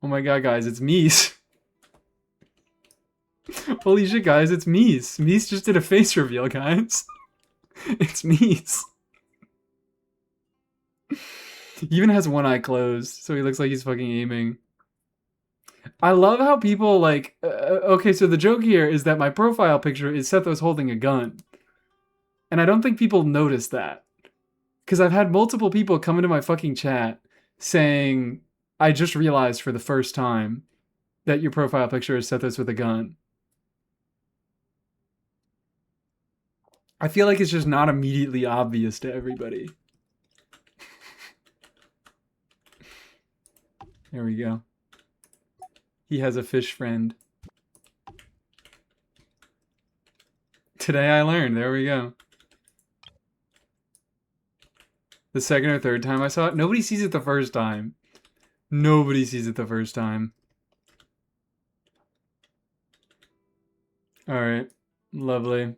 Oh my god, guys, it's Mies. Holy shit, guys, it's Mies. Mies just did a face reveal, guys. It's Mies. He even has one eye closed, so he looks like he's fucking aiming. I love how people, like... okay, so the joke here is that my profile picture is Sethos holding a gun. And I don't think people notice that. Because I've had multiple people come into my fucking chat saying... I just realized for the first time that your profile picture is Sethos with a gun. I feel like it's just not immediately obvious to everybody. There we go. He has a fish friend. Today I learned. There we go. The second or third time I saw it, nobody sees it the first time. Nobody sees it the first time. Alright. Lovely.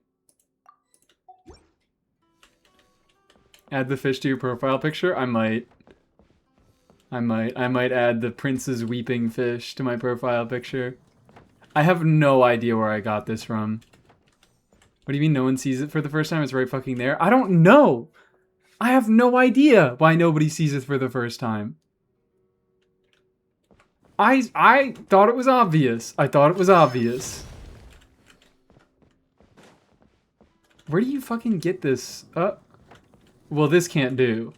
Add the fish to your profile picture? I might. I might add the prince's weeping fish to my profile picture. I have no idea where I got this from. What do you mean no one sees it for the first time? It's right fucking there? I don't know! I have no idea why nobody sees it for the first time. I thought it was obvious. I thought it was obvious. Where do you fucking get this? Well, this can't do.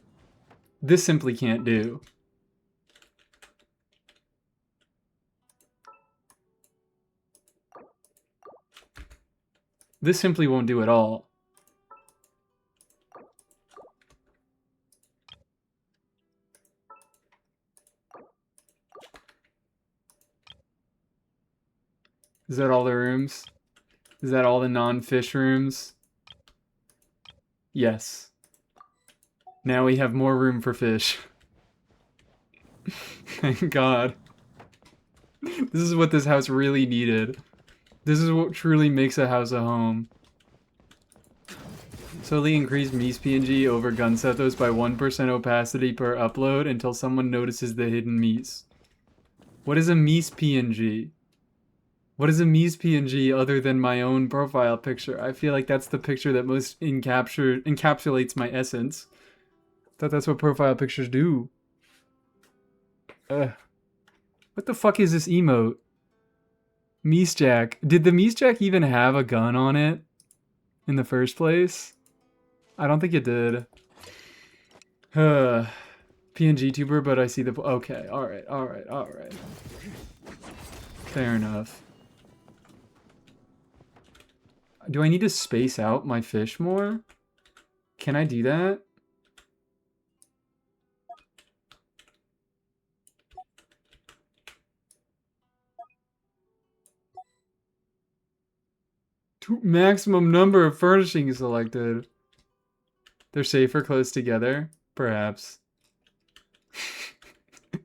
This simply can't do. This simply won't do at all. Is that all the rooms? Is that all the non-fish rooms? Yes. Now we have more room for fish. Thank God. This is what this house really needed. This is what truly makes a house a home. Slowly increase Mies PNG over gun Sethos by 1% opacity per upload until someone notices the hidden Mies. What is a Mies PNG? What is a Mies PNG other than my own profile picture? I feel like that's the picture that most encapsulates my essence. Thought that's what profile pictures do. What the fuck is this emote? Mies Jack. Did the Mies Jack even have a gun on it in the first place? I don't think it did. PNG tuber, but I see the... Okay, alright. Fair enough. Do I need to space out my fish more? Can I do that? Maximum number of furnishings selected. They're safer close together? Perhaps.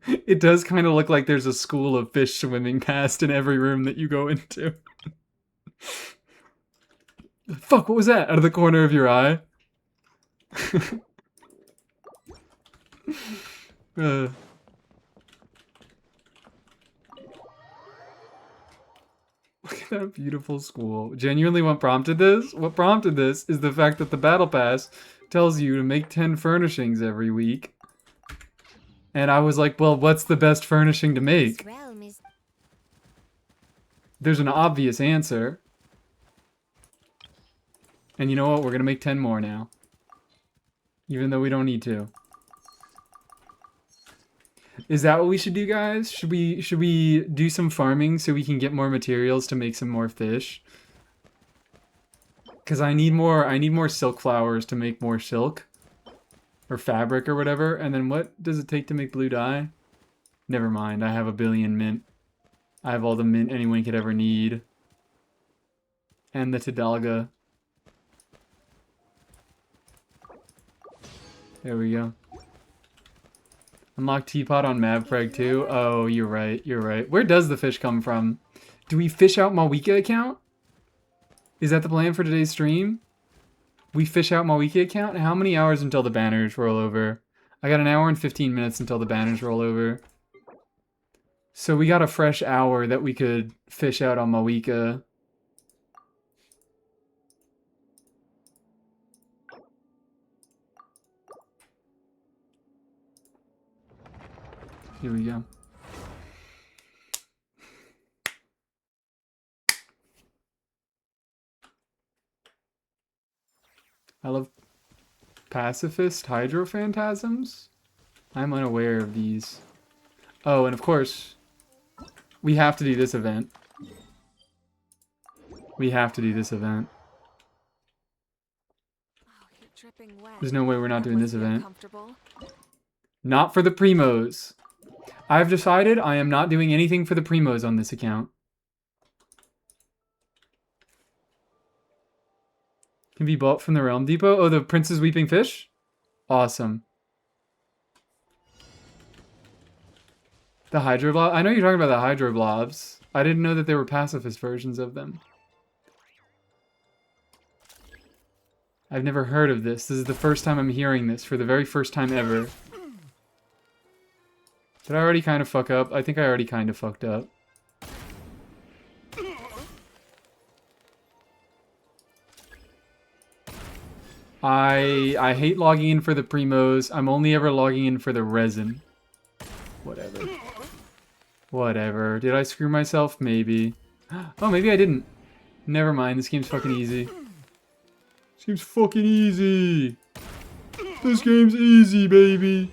It does kind of look like there's a school of fish swimming past in every room that you go into. Fuck, what was that? Out of the corner of your eye? Look at that beautiful school. Genuinely, what prompted this? What prompted this is the fact that the battle pass tells you to make 10 furnishings every week. And I was like, well, what's the best furnishing to make? There's an obvious answer. And you know what? We're gonna make 10 more now. Even though we don't need to. Is that what we should do, guys? Should we do some farming so we can get more materials to make some more fish? Cause I need more silk flowers to make more silk. Or fabric or whatever. And then what does it take to make blue dye? Never mind, I have a billion mint. I have all the mint anyone could ever need. And the Tidalga. There we go. Unlock teapot on Mavpreg too. Oh, you're right. Where does the fish come from? Do we fish out Mawika account? Is that the plan for today's stream? We fish out Mawika account? How many hours until the banners roll over? I got an hour and 15 minutes until the banners roll over. So we got a fresh hour that we could fish out on Mawika. Here we go. I love pacifist hydrophantasms. I'm unaware of these. Oh, and of course, we have to do this event. There's no way we're not doing this event. Not for the primos. I've decided I am not doing anything for the primos on this account. Can be bought from the Realm Depot. Oh, the Prince's Weeping Fish? Awesome. The Hydroblob? I know you're talking about the Hydroblobs. I didn't know that there were pacifist versions of them. I've never heard of this. This is the first time I'm hearing this, for the very first time ever. Did I already kind of fuck up? I think I already kind of fucked up. I hate logging in for the primos. I'm only ever logging in for the resin. Whatever. Did I screw myself? Maybe. Oh, maybe I didn't. Never mind. This game's fucking easy. This game's fucking easy. This game's easy, baby.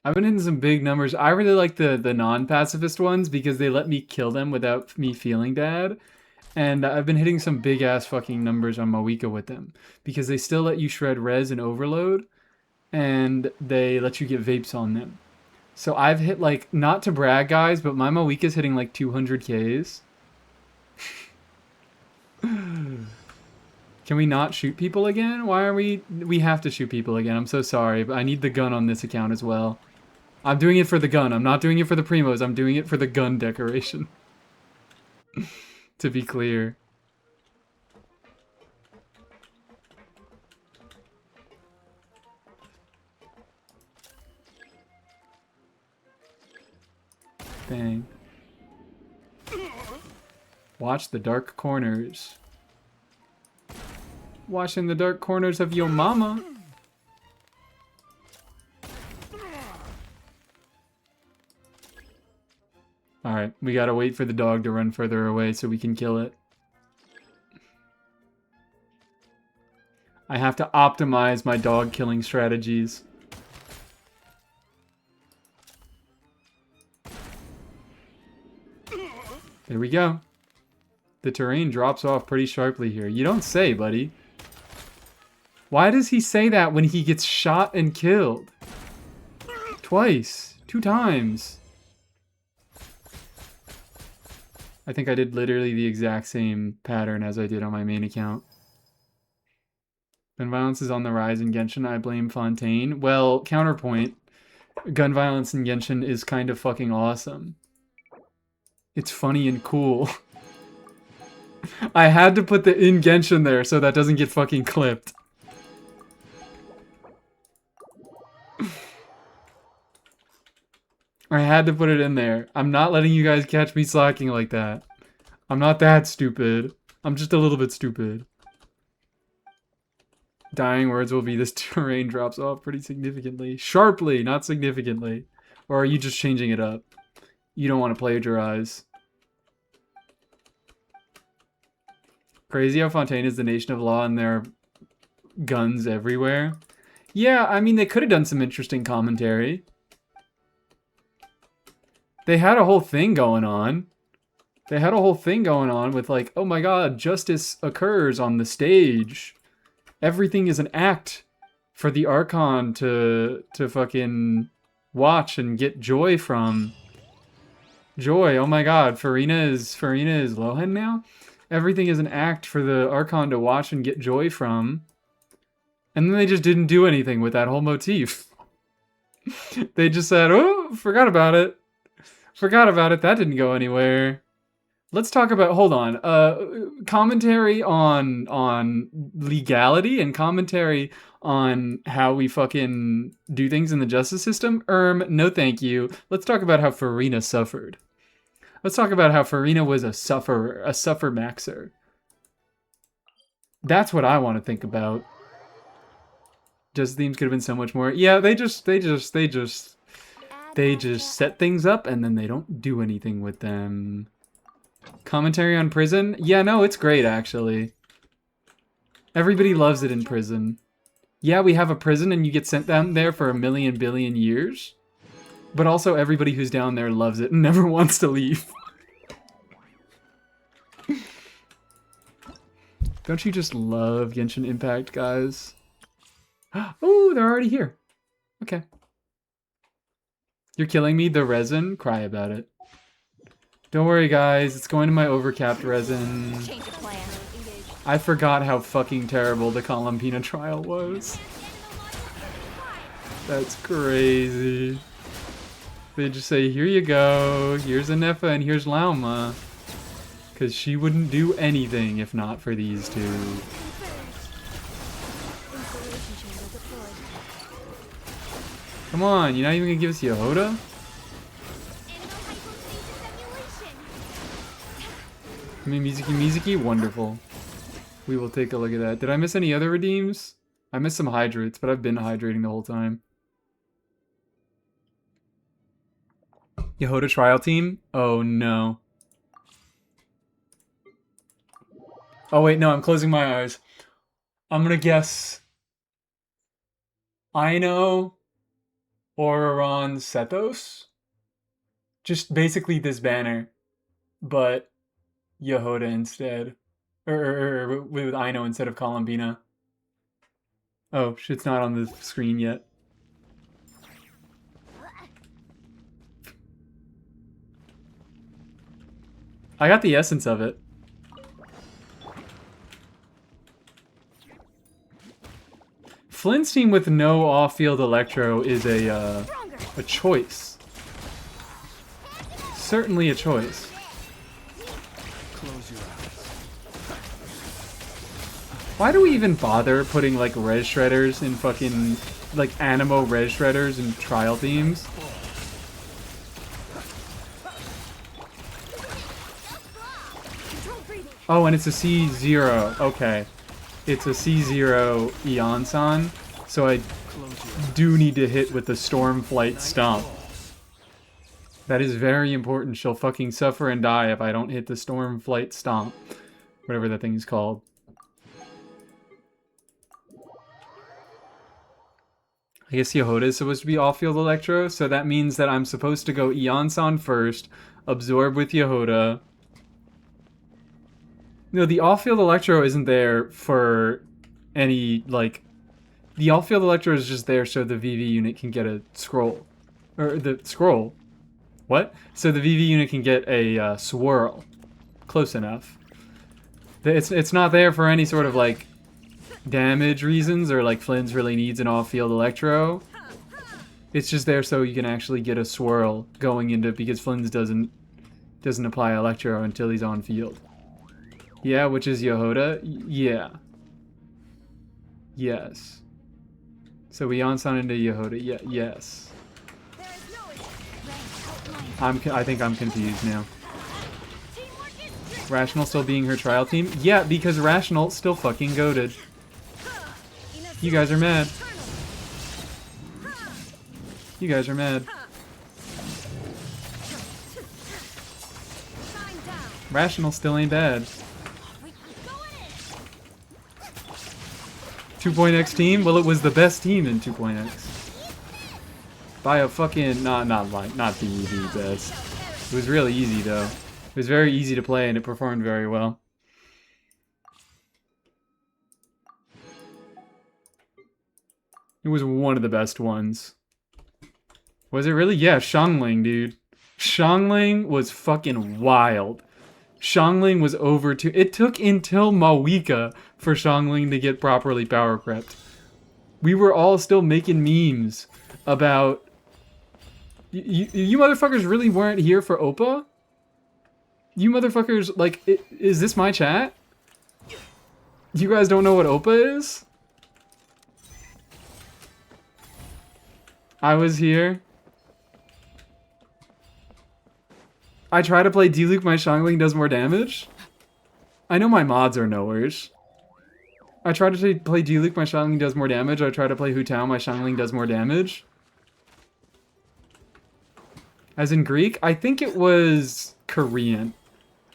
I've been hitting some big numbers. I really like the non-pacifist ones because they let me kill them without me feeling bad. And I've been hitting some big-ass fucking numbers on Mawika with them. Because they still let you shred res and overload. And they let you get vapes on them. So I've hit, like, not to brag, guys, but my Mawika's hitting, like, 200 Ks. Can we not shoot people again? Why are we... We have to shoot people again. I'm so sorry, but I need the gun on this account as well. I'm doing it for the gun. I'm not doing it for the primos. I'm doing it for the gun decoration. To be clear. thing. Watch the dark corners. Watch in the dark corners of your mama. Alright, we gotta wait for the dog to run further away so we can kill it. I have to optimize my dog killing strategies. There we go. The terrain drops off pretty sharply here. You don't say, buddy. Why does he say that when he gets shot and killed? Twice. 2 times. I think I did literally the exact same pattern as I did on my main account. Gun violence is on the rise in Genshin. I blame Fontaine. Well, counterpoint. Gun violence in Genshin is kind of fucking awesome. It's funny and cool. I had to put the in Genshin there so that doesn't get fucking clipped. I had to put it in there. I'm not letting you guys catch me slacking like that. I'm not that stupid. I'm just a little bit stupid. Dying words will be this terrain drops off pretty significantly. Sharply, not significantly. Or are you just changing it up? You don't want to plagiarize. Crazy how Fontaine is the nation of law and there are guns everywhere. Yeah, I mean, they could have done some interesting commentary. They had a whole thing going on. They had a whole thing going on with like, oh my god, justice occurs on the stage. Everything is an act for the Archon to fucking watch and get joy from. Joy, oh my god, Farina is Lohan now? Everything is an act for the Archon to watch and get joy from. And then they just didn't do anything with that whole motif. They just said, oh, forgot about it. Forgot about it, that didn't go anywhere. Let's talk about, hold on, commentary on legality and commentary on how we fucking do things in the justice system. No thank you. Let's talk about how Farina suffered. Let's talk about how Farina was a sufferer, a suffer-maxer. That's what I want to think about. Just themes could have been so much more. Yeah, they just set things up and then they don't do anything with them. Commentary on prison? Yeah, no, it's great, actually. Everybody loves it in prison. Yeah, we have a prison and you get sent down there for 1 billion years. But also everybody who's down there loves it and never wants to leave. Don't you just love Genshin Impact, guys? Oh, they're already here. Okay. You're killing me, the resin? Cry about it. Don't worry, guys. It's going to my overcapped resin. Change of plan. I forgot how fucking terrible the Columbina trial was. That's crazy. They just say, here you go. Here's Anefa and here's Lauma. Because she wouldn't do anything if not for these two. Come on, you're not even going to give us Yehoda? I mean, Mizuki, wonderful. We will take a look at that. Did I miss any other redeems? I missed some hydrates, but I've been hydrating the whole time. Yehoda trial team? Oh no. Oh wait, no, I'm closing my eyes. I'm gonna guess Aino, Oraron, Sethos? Just basically this banner, but Yehoda instead. Or with Aino instead of Columbina. Oh, shit's not on the screen yet. I got the essence of it. Flint's team with no off-field electro is a choice. Certainly a choice. Close your eyes. Why do we even bother putting like res shredders in fucking like animo res shredders in trial themes? Oh, and it's a C0. Okay. It's a C0 Eon-san. So I do need to hit with the Stormflight Stomp. That is very important. She'll fucking suffer and die if I don't hit the Stormflight Stomp. Whatever that thing is called. I guess Yehoda is supposed to be off-field Electro, so that means that I'm supposed to go Eon-san first, absorb with Yehoda. No, the off-field Electro isn't there for any, like... The off-field Electro is just there so the VV unit can get a scroll. Or the scroll. What? So the VV unit can get a swirl. Close enough. It's not there for any sort of, like, damage reasons, or like Flynn's really needs an off-field Electro. It's just there so you can actually get a swirl going into, because Flynn's doesn't apply Electro until he's on field. Yeah, which is Yehoda? Yeah. Yes. So we on-sign into Yehoda. Yeah, yes. I think I'm confused now. Rational still being her trial team? Yeah, because Rational still fucking goated. You guys are mad. You guys are mad. Rational still ain't bad. 2.x team? Well, it was the best team in 2.x. By a fucking... not the best. It was really easy, though. It was very easy to play, and it performed very well. It was one of the best ones. Was it really? Yeah, Xiangling, dude. Xiangling was fucking wild. Xiangling was over to... It took until Mawika for Xiangling to get properly power crept. We were all still making memes about... You motherfuckers really weren't here for Oppa? You motherfuckers, like, is this my chat? You guys don't know what Oppa is? I was here. I try to play D-Luke, my Xiangling does more damage? I know my mods are knowers. I try to play D-Luke, my Xiangling does more damage. I try to play Hu Tao, my Xiangling does more damage. As in Greek? I think it was Korean.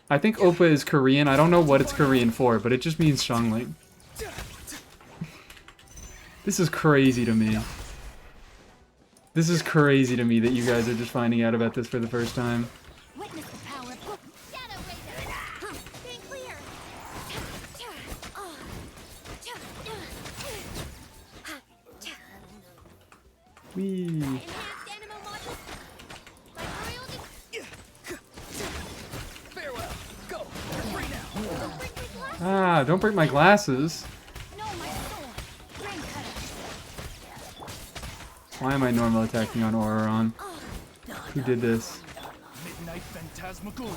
I think Oppa is Korean. I don't know what it's Korean for, but it just means Xiangling. This is crazy to me. This is crazy to me that you guys are just finding out about this for the first time. Witness the power of Shadow Razor. Stay clear. Whee. Enhanced animal modules. Farewell. Go. Free now. Ah, don't break my glasses. No, my soul. Brain cutter. Why am I normal attacking on Auron? Who did this? Midnight Phantasmagoria.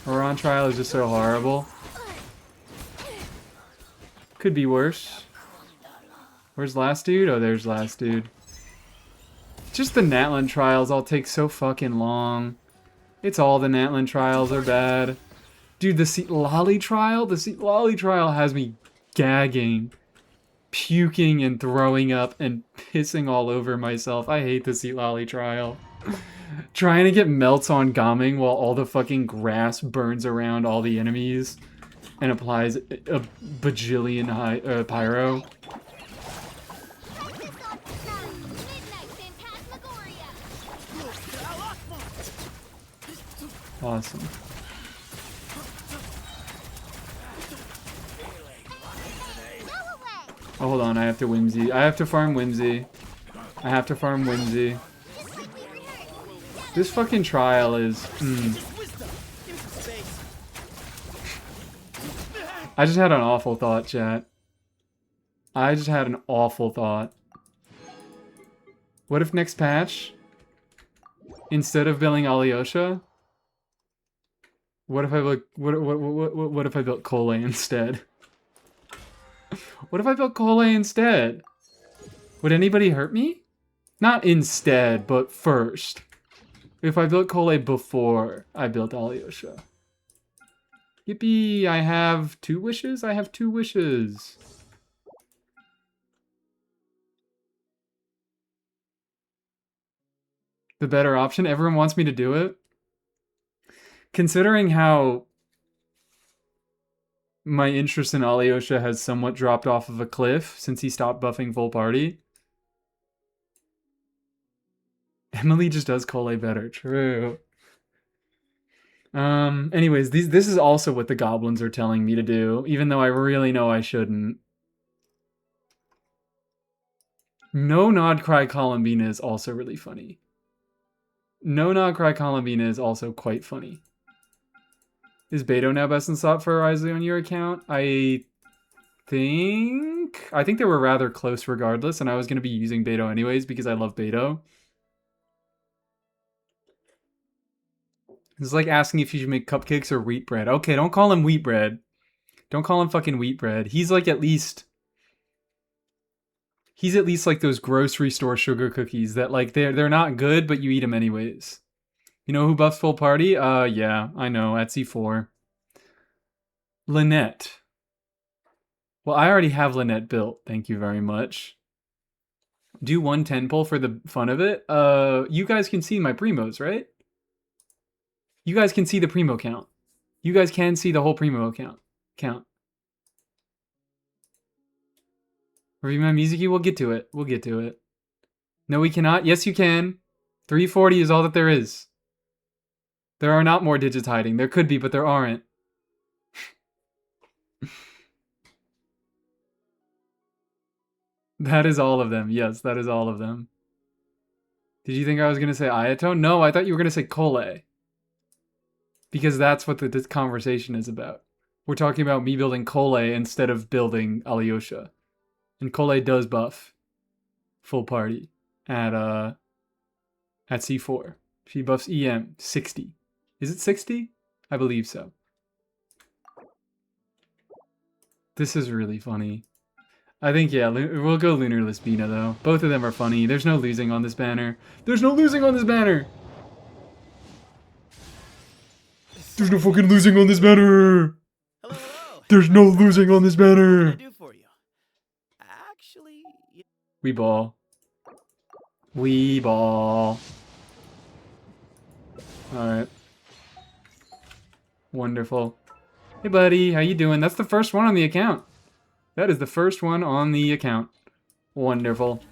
Auron trial is just so horrible. Could be worse. Where's last dude? Oh, there's last dude. Just the Natlan trials all take so fucking long. It's all the Natlan trials are bad. Dude, the Seat Lolly trial? The Seat Lolly trial has me gagging, puking and throwing up and pissing all over myself. I hate the Seat Lolly trial. Trying to get melts on Gaming while all the fucking grass burns around all the enemies and applies a bajillion pyro. Midnight Phantasmagoria. Awesome. Oh, hold on, I have to Whimsy. I have to farm Whimsy. I have to farm Whimsy. This fucking trial is... I just had an awful thought, chat. I just had an awful thought. What if next patch, instead of building Alyosha, what if I built what if I built Cole instead? What if I built Cole instead? Would anybody hurt me? Not instead, but first. If I built Cole before I built Alyosha. Yippee, I have 2 wishes? I have 2 wishes. The better option? Everyone wants me to do it? Considering how my interest in Alyosha has somewhat dropped off of a cliff since he stopped buffing full party. Emily just does Cole better, true. Anyways, this is also what the goblins are telling me to do, even though I really know I shouldn't. No Nod Cry Columbina is also really funny. No Nod Cry Columbina is also quite funny. Is Beto now best in slot for Isley on your account? I think they were rather close regardless, and I was going to be using Beto anyways because I love Beto. It's like asking if you should make cupcakes or wheat bread. Okay, don't call him wheat bread. Don't call him fucking wheat bread. He's like at least like those grocery store sugar cookies that like they're not good, but you eat them anyways. You know who buffs full party? Yeah, I know, at C4. Lynette. Well, I already have Lynette built. Thank you very much. Do 110 pull for the fun of it? You guys can see my primos, right? You guys can see the primo count. You guys can see the whole primo count. Review my music, we'll get to it. We'll get to it. No, we cannot. Yes, you can. 340 is all that there is. There are not more digits hiding. There could be, but there aren't. That is all of them. Yes, that is all of them. Did you think I was going to say Ayatone? No, I thought you were going to say Kole. Because that's what this conversation is about. We're talking about me building Kole instead of building Alyosha. And Kole does buff full party at C4. She buffs EM 60. Is it 60? I believe so. This is really funny. I think, yeah, we'll go Lunarless Bina, though. Both of them are funny. There's no losing on this banner. There's no losing on this banner! There's no fucking losing on this banner! Hello, hello. There's no losing on this banner! What can I do for you? Actually, We ball. We ball. Alright. Wonderful. Hey buddy, how you doing? That's the first one on the account. That is the first one on the account. Wonderful.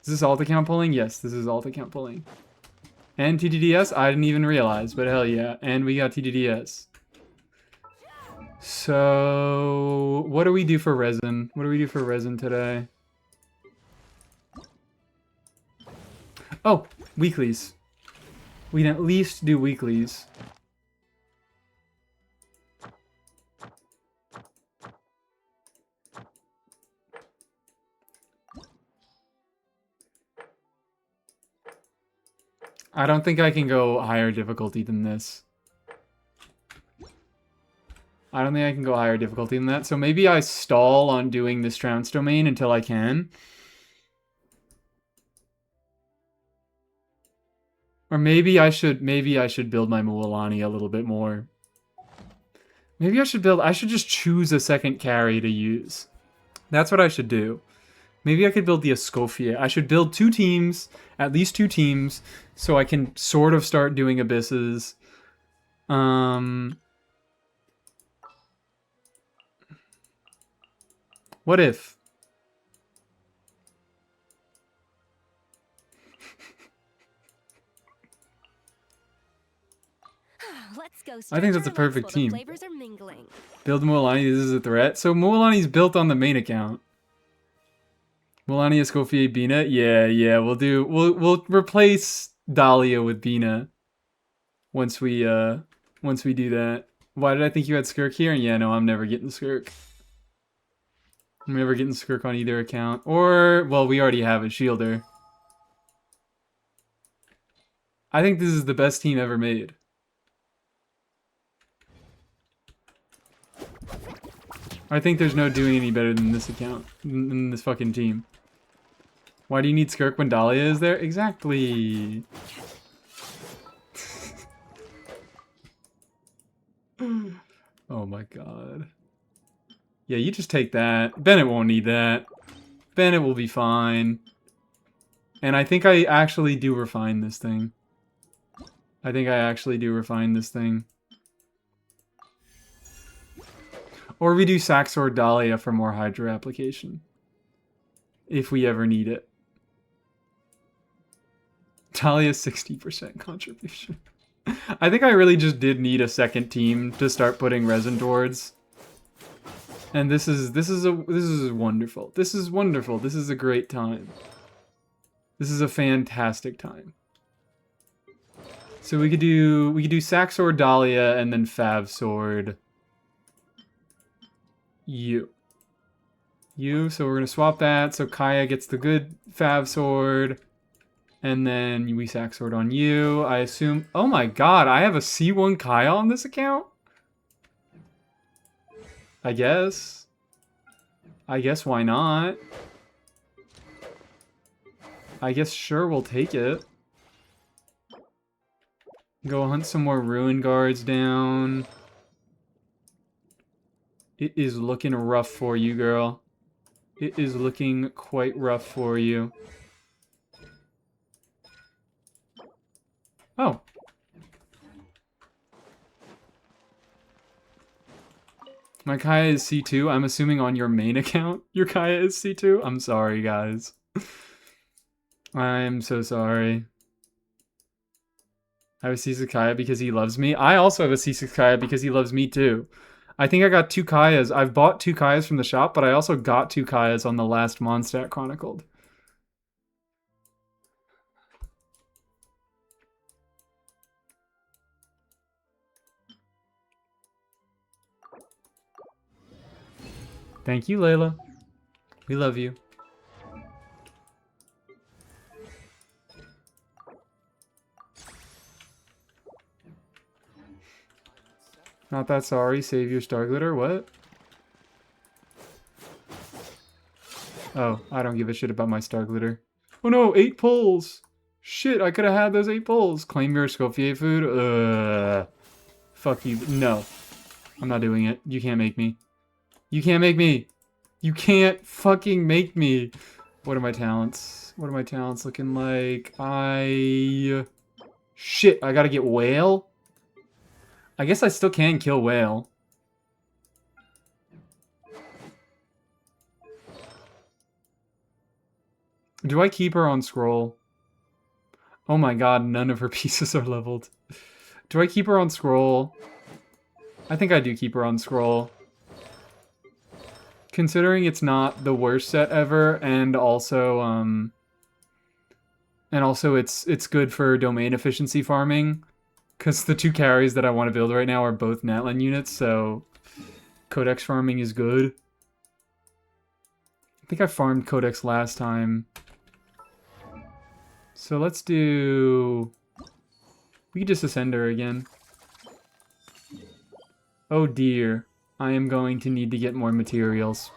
Is this alt account pulling? Yes, this is alt account pulling. And TDDS? I didn't even realize, but hell yeah. And we got TDDS. So, what do we do for resin? What do we do for resin today? Oh, weeklies. We can at least do weeklies. I don't think I can go higher difficulty than this. I don't think I can go higher difficulty than that. So maybe I stall on doing this trounce domain until I can. Or maybe I should build my Mualani a little bit more. Maybe I should just choose a second carry to use. That's what I should do. Maybe I could build the Escoffier. I should build 2 teams, at least 2 teams, so I can sort of start doing abysses. What if? Let's go. I think that's a perfect team. Flavors are mingling. Build Mualani, this is a threat. So Mualani's built on the main account. Mualani, Escoffier, Bina. Yeah, we'll replace Dahlia with Bina once we do that. Why did I think you had Skirk here? Yeah, no, I'm never getting Skirk. I'm never getting Skirk on either account. Or, well, we already have a Shielder. I think this is the best team ever made. I think there's no doing any better than this account, than this fucking team. Why do you need Skirk when Dahlia is there? Exactly. my god. Yeah, you just take that. Bennett won't need that. Bennett will be fine. And I think I actually do refine this thing. I think I actually do refine this thing. Or we do Saxor Dahlia for more Hydra application. If we ever need it. Dahlia 60% contribution. I think I really just did need a second team to start putting resin towards. And this is wonderful. This is wonderful. This is a great time. This is a fantastic time. So we could do Saxor Dahlia and then Fav Sword. You. So we're gonna swap that. So Kaya gets the good Fav Sword. And then we Sax Sword on you. I assume... Oh my god, I have a C1 Kaya on this account? I guess. Why not? I guess sure, we'll take it. Go hunt some more Ruin Guards down. It is looking rough for you, girl. It is looking quite rough for you. Oh. My Kaya is C2. I'm assuming on your main account, your Kaya is C2. I'm sorry, guys. I'm so sorry. I have a C6 Kaya because he loves me. I also have a C6 Kaya because he loves me too. I think I got 2 Kayas. I've bought 2 Kayas from the shop, but I also got 2 Kayas on the last Mondstadt Chronicled. Thank you, Layla. We love you. Not that sorry. Save your star glitter. What? Oh, I don't give a shit about my star glitter. Oh no, 8 pulls. Shit, I could have had those 8 pulls. Claim your Escoffier food. Fuck you. No. I'm not doing it. You can't make me. You can't make me. You can't fucking make me. What are my talents? What are my talents looking like? Shit, I gotta get Whale? I guess I still can kill Whale. Do I keep her on scroll? Oh my god, none of her pieces are leveled. Do I keep her on scroll? I think I do keep her on scroll. Considering it's not the worst set ever, and also it's good for domain efficiency farming, because the 2 carries that I want to build right now are both Natlan units, so Codex farming is good. I think I farmed Codex last time. So let's do... We could just ascend her again. Oh dear. I am going to need to get more materials.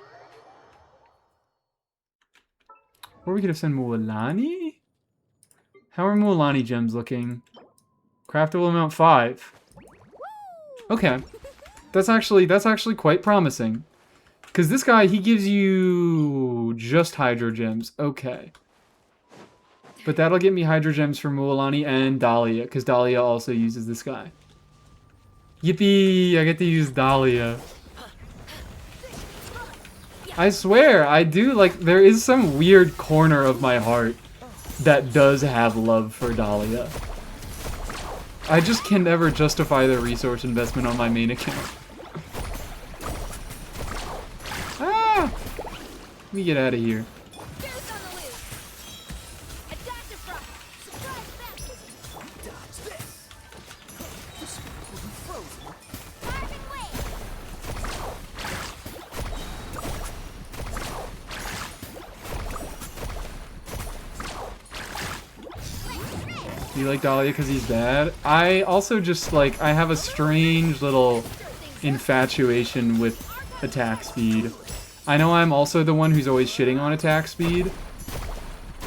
Or we could ascend Mualani? How are Mualani gems looking? Craftable amount 5. Okay. That's actually quite promising. Because this guy, he gives you just Hydro Gems. Okay. But that'll get me Hydro Gems for Mualani and Dahlia, because Dahlia also uses this guy. Yippee! I get to use Dahlia. I swear, I do, like, there is some weird corner of my heart that does have love for Dahlia. I just can never justify the resource investment on my main account. Ah! Let me get out of here. You like Dahlia because he's bad? I also just, like, I have a strange little infatuation with attack speed. I know I'm also the one who's always shitting on attack speed,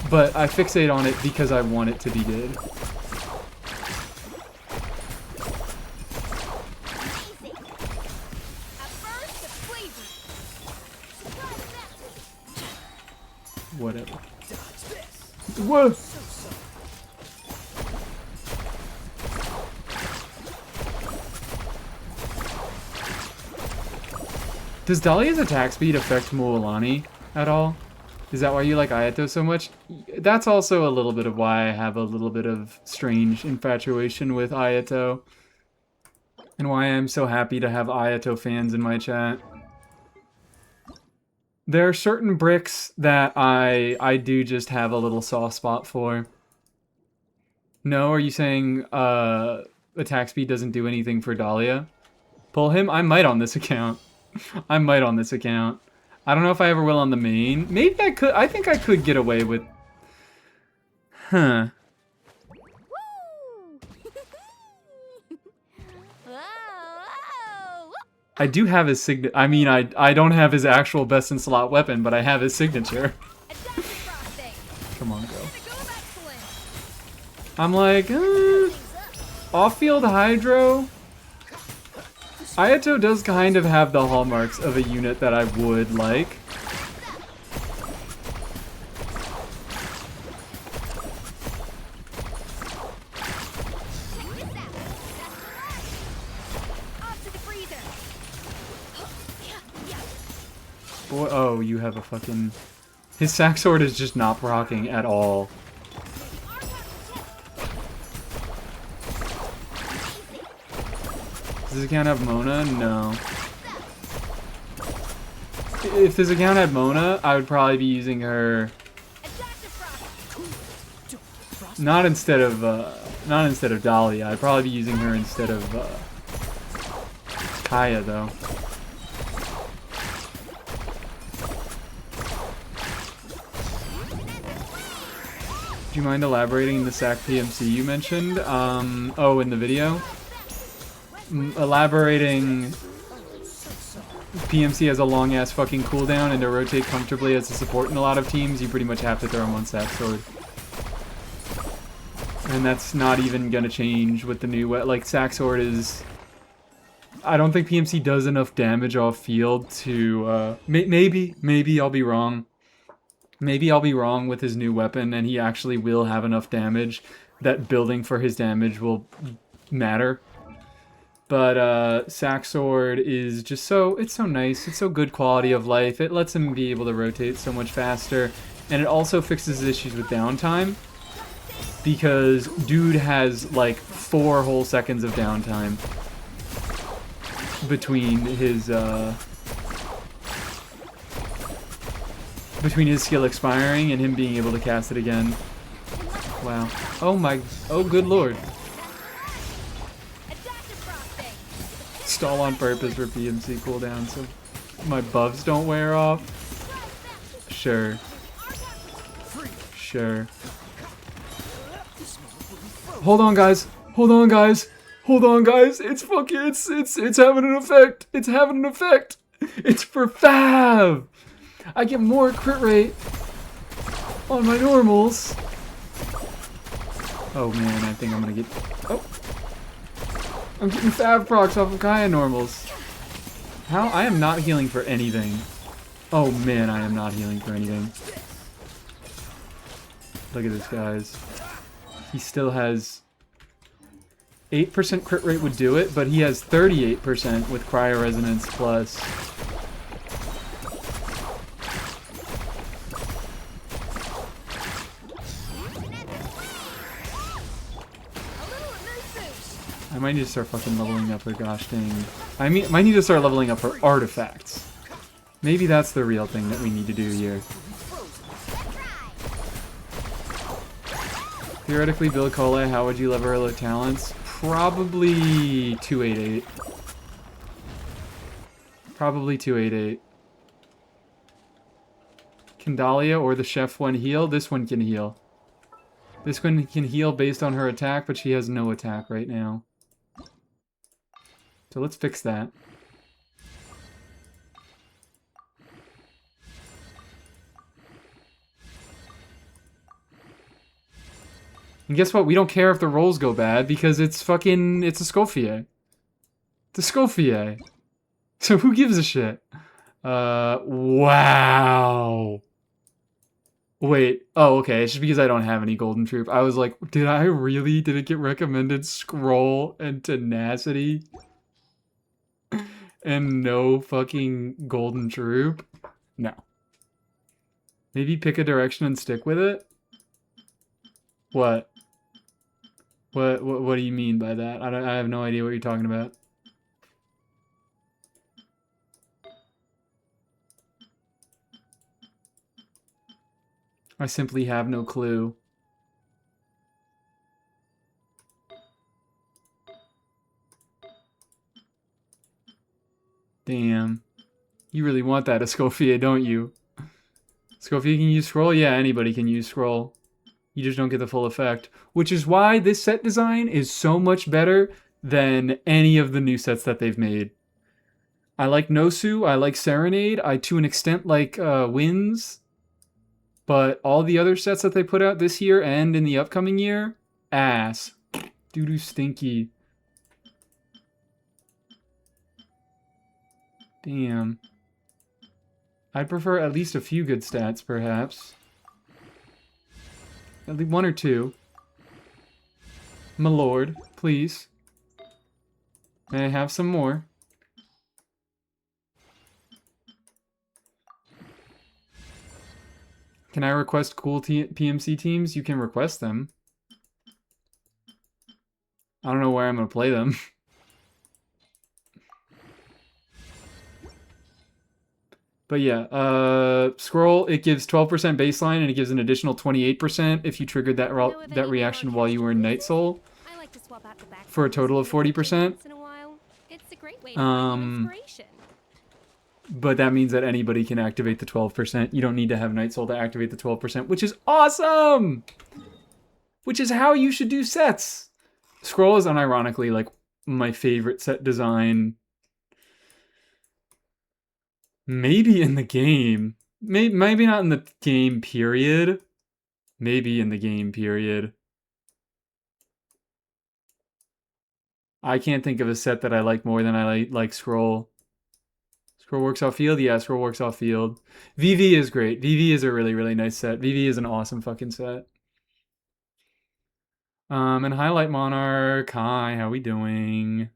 but I fixate on it because I want it to be good. Whatever. Dodge this. Whoa! Does Dahlia's attack speed affect Mualani at all? Is that why you like Ayato so much? That's also a little bit of why I have a little bit of strange infatuation with Ayato. And why I'm so happy to have Ayato fans in my chat. There are certain bricks that I do just have a little soft spot for. No, are you saying attack speed doesn't do anything for Dahlia? Pull him? I might on this account. I might on this account. I don't know if I ever will on the main. Maybe I could. I think I could get away with... Huh. Woo! Whoa, whoa! I do have his signature. I mean, I don't have his actual best in slot weapon, but I have his signature. Adaptive frosting. Come on, girl. Go of excellence. I'm like, off-field Hydro. Ayato does kind of have the hallmarks of a unit that I would like. Off to the freezer. Boy, oh, you have a fucking... His sack sword is just not proccing at all. Does this account have Mona? No. If this account had Mona, I would probably be using her... Not instead of Dahlia. I'd probably be using her instead of Kaya, though. Do you mind elaborating in the SAC PMC you mentioned? Oh, in the video? Elaborating... PMC has a long-ass fucking cooldown, and to rotate comfortably as a support in a lot of teams, you pretty much have to throw him on SAC Sword. And that's not even gonna change with the new... Like, SAC Sword is... I don't think PMC does enough damage off field to... Maybe I'll be wrong. Maybe I'll be wrong with his new weapon, and he actually will have enough damage that building for his damage will matter. But Sack Sword is just so... It's so nice. It's so good quality of life. It lets him be able to rotate so much faster. And it also fixes issues with downtime. Because dude has like 4 whole seconds of downtime between his skill expiring and him being able to cast it again. Wow. Oh my... Oh good lord. Stall on purpose for PMC cooldown so my buffs don't wear off. Sure. Sure. Hold on, guys. Hold on, guys. Hold on, guys. It's fucking... It's having an effect. It's having an effect. It's for Fav. I get more crit rate on my normals. Oh man, I think I'm gonna get... Oh. I'm getting Fav procs off of Kaya normals. How? I am not healing for anything. Oh man, I am not healing for anything. Look at this, guys. He still has... 8% crit rate would do it, but he has 38% with Cryo Resonance plus. I might need to start fucking leveling up her gosh dang. I might need to start leveling up her artifacts. Maybe that's the real thing that we need to do here. Theoretically, Bill Cole, how would you level her low talents? Probably 288. Probably 288. Can Dahlia or the chef one heal? This one can heal. This one can heal based on her attack, but she has no attack right now. So let's fix that. And guess what? We don't care if the rolls go bad because it's fucking... It's a Scofier. It's a Scofier. So who gives a shit? Wow. Wait. Oh, okay. It's just because I don't have any Golden Troop. I was like, did I really? Did it get recommended Scroll and Tenacity? And no fucking Golden Troop? No. Maybe pick a direction and stick with it? What? What do you mean by that? I have no idea what you're talking about. I simply have no clue. Damn. You really want that Escoffier, don't you? Escoffier can use Scroll? Yeah, anybody can use Scroll. You just don't get the full effect. Which is why this set design is so much better than any of the new sets that they've made. I like Nosu, I like Serenade, I to an extent like Winds. But all the other sets that they put out this year and in the upcoming year, ass. Doo-doo stinky. Damn. I'd prefer at least a few good stats, perhaps. At least one or two. My lord, please. May I have some more? Can I request cool PMC teams? You can request them. I don't know where I'm going to play them. But yeah, Scroll, it gives 12% baseline and it gives an additional 28% if you triggered that reaction while you were in Night Soul. I like to swap out the back For a total of 40%. once in a while. It's a great way to find new inspiration. But that means that anybody can activate the 12%. You don't need to have Night Soul to activate the 12%, which is awesome! Which is how you should do sets. Scroll is unironically like my favorite set design. Maybe in the game. Maybe not in the game period. Maybe in the game period. I can't think of a set that I like more than I like Scroll. Scroll works off field? Yeah, Scroll works off field. VV is great. VV is a really, really nice set. VV is an awesome fucking set. And Highlight Monarch. Hi, how we doing?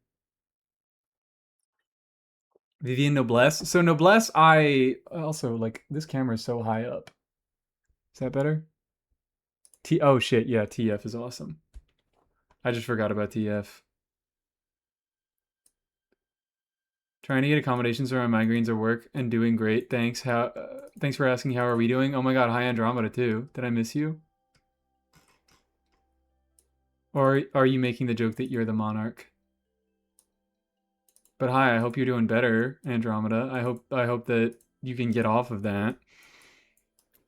Vivian Noblesse. So Noblesse, I also like this camera is so high up. Is that better? Oh shit, yeah, TF is awesome. I just forgot about TF. Trying to get accommodations around migraines or work and doing great. Thanks. Thanks for asking. How are we doing? Oh my god, hi Andromeda too. Did I miss you? Or are you making the joke that you're the monarch? But hi, I hope you're doing better, Andromeda. I hope that you can get off of that.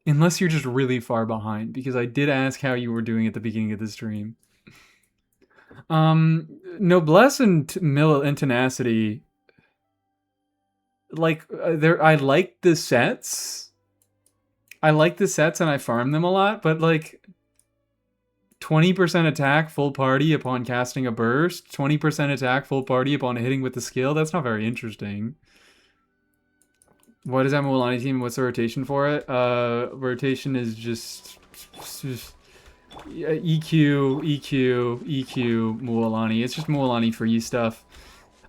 Unless you're just really far behind, because I did ask how you were doing at the beginning of the stream. Noblesse and Tenacity, like I like the sets. I like the sets and I farm them a lot, but like 20% attack full party upon casting a burst, 20% attack full party upon hitting with the skill, that's not very interesting. What is that Mualani team? What's the rotation for it? Rotation is just EQ, Mualani. It's just Mualani free stuff.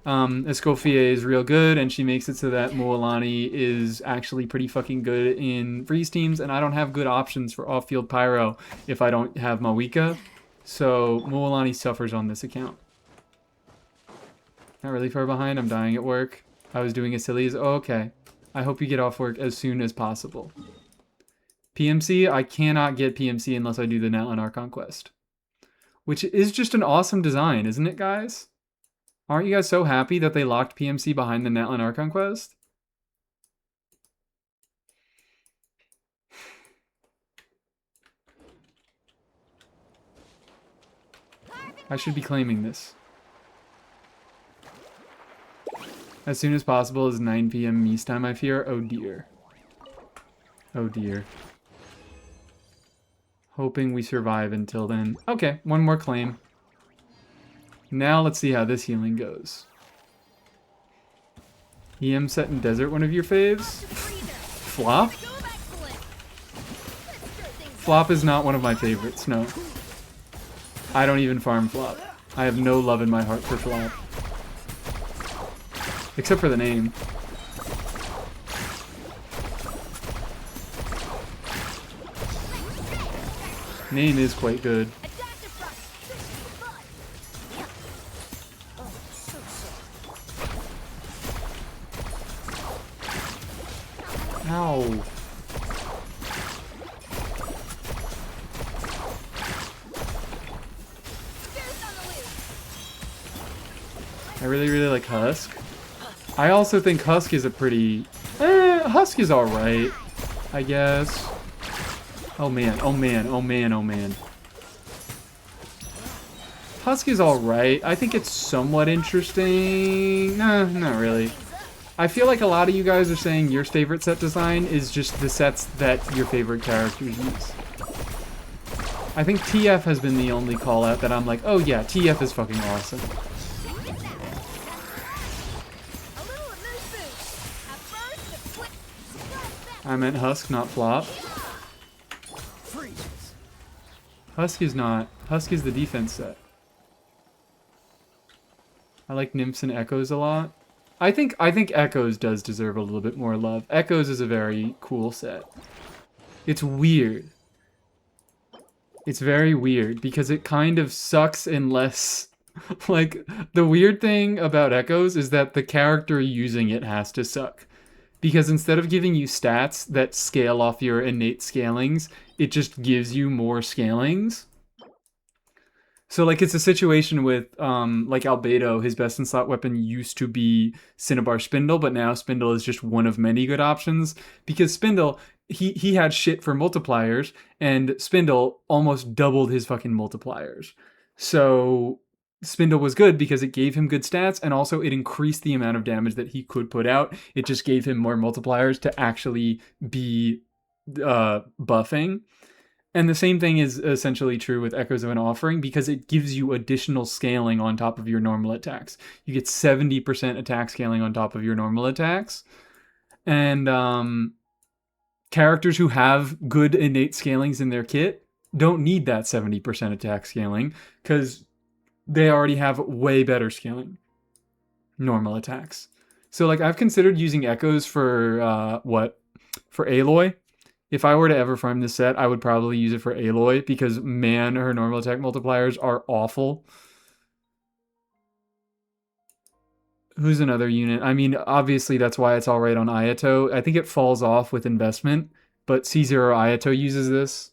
Escoffier is real good, and she makes it so that Mualani is actually pretty fucking good in freeze teams, and I don't have good options for off-field pyro if I don't have Mawika, so Mualani suffers on this account. Not really far behind, I'm dying at work. I was doing Achilles. Oh, okay. I hope you get off work as soon as possible. PMC, I cannot get PMC unless I do the Natlan Archon quest. Which is just an awesome design, isn't it, guys? Aren't you guys so happy that they locked PMC behind the Natlan Archon quest? I should be claiming this. As soon as possible is 9 p.m. East time, I fear. Oh dear. Oh dear. Hoping we survive until then. Okay, one more claim. Now let's see how this healing goes. EM set in desert, one of your faves? Flop? Flop is not one of my favorites, no. I don't even farm Flop. I have no love in my heart for Flop. Except for the name. Name is quite good. Ow. I really like Husk. I also think Husk is a pretty... Husk is alright, I guess. Oh man, oh man, oh man, oh man. Husk is alright. I think it's somewhat interesting. Nah, not really. I feel like a lot of you guys are saying your favorite set design is just the sets that your favorite characters use. I think TF has been the only call out that I'm like, oh yeah, TF is fucking awesome. I meant Husk, not Flop. Husk is not. Husk is the defense set. I like Nymphs and Echoes a lot. I think Echoes does deserve a little bit more love. Echoes is a very cool set. It's weird. It's very weird because it kind of sucks unless... Like, the weird thing about Echoes is that the character using it has to suck. Because instead of giving you stats that scale off your innate scalings, it just gives you more scalings. So, like, it's a situation with, like, Albedo, his best in slot weapon used to be Cinnabar Spindle, but now Spindle is just one of many good options. Because Spindle, he had shit for multipliers, and Spindle almost doubled his fucking multipliers. So... Spindle was good because it gave him good stats, and also it increased the amount of damage that he could put out. It just gave him more multipliers to actually be buffing. And the same thing is essentially true with Echoes of an Offering because it gives you additional scaling on top of your normal attacks. You get 70% attack scaling on top of your normal attacks. And characters who have good innate scalings in their kit don't need that 70% attack scaling because they already have way better scaling normal attacks. So, like, I've considered using Echoes for, for Aloy. If I were to ever farm this set, I would probably use it for Aloy, because, man, her normal attack multipliers are awful. Who's another unit? I mean, obviously, that's why it's alright on Ayato. I think it falls off with investment, but C0 Ayato uses this.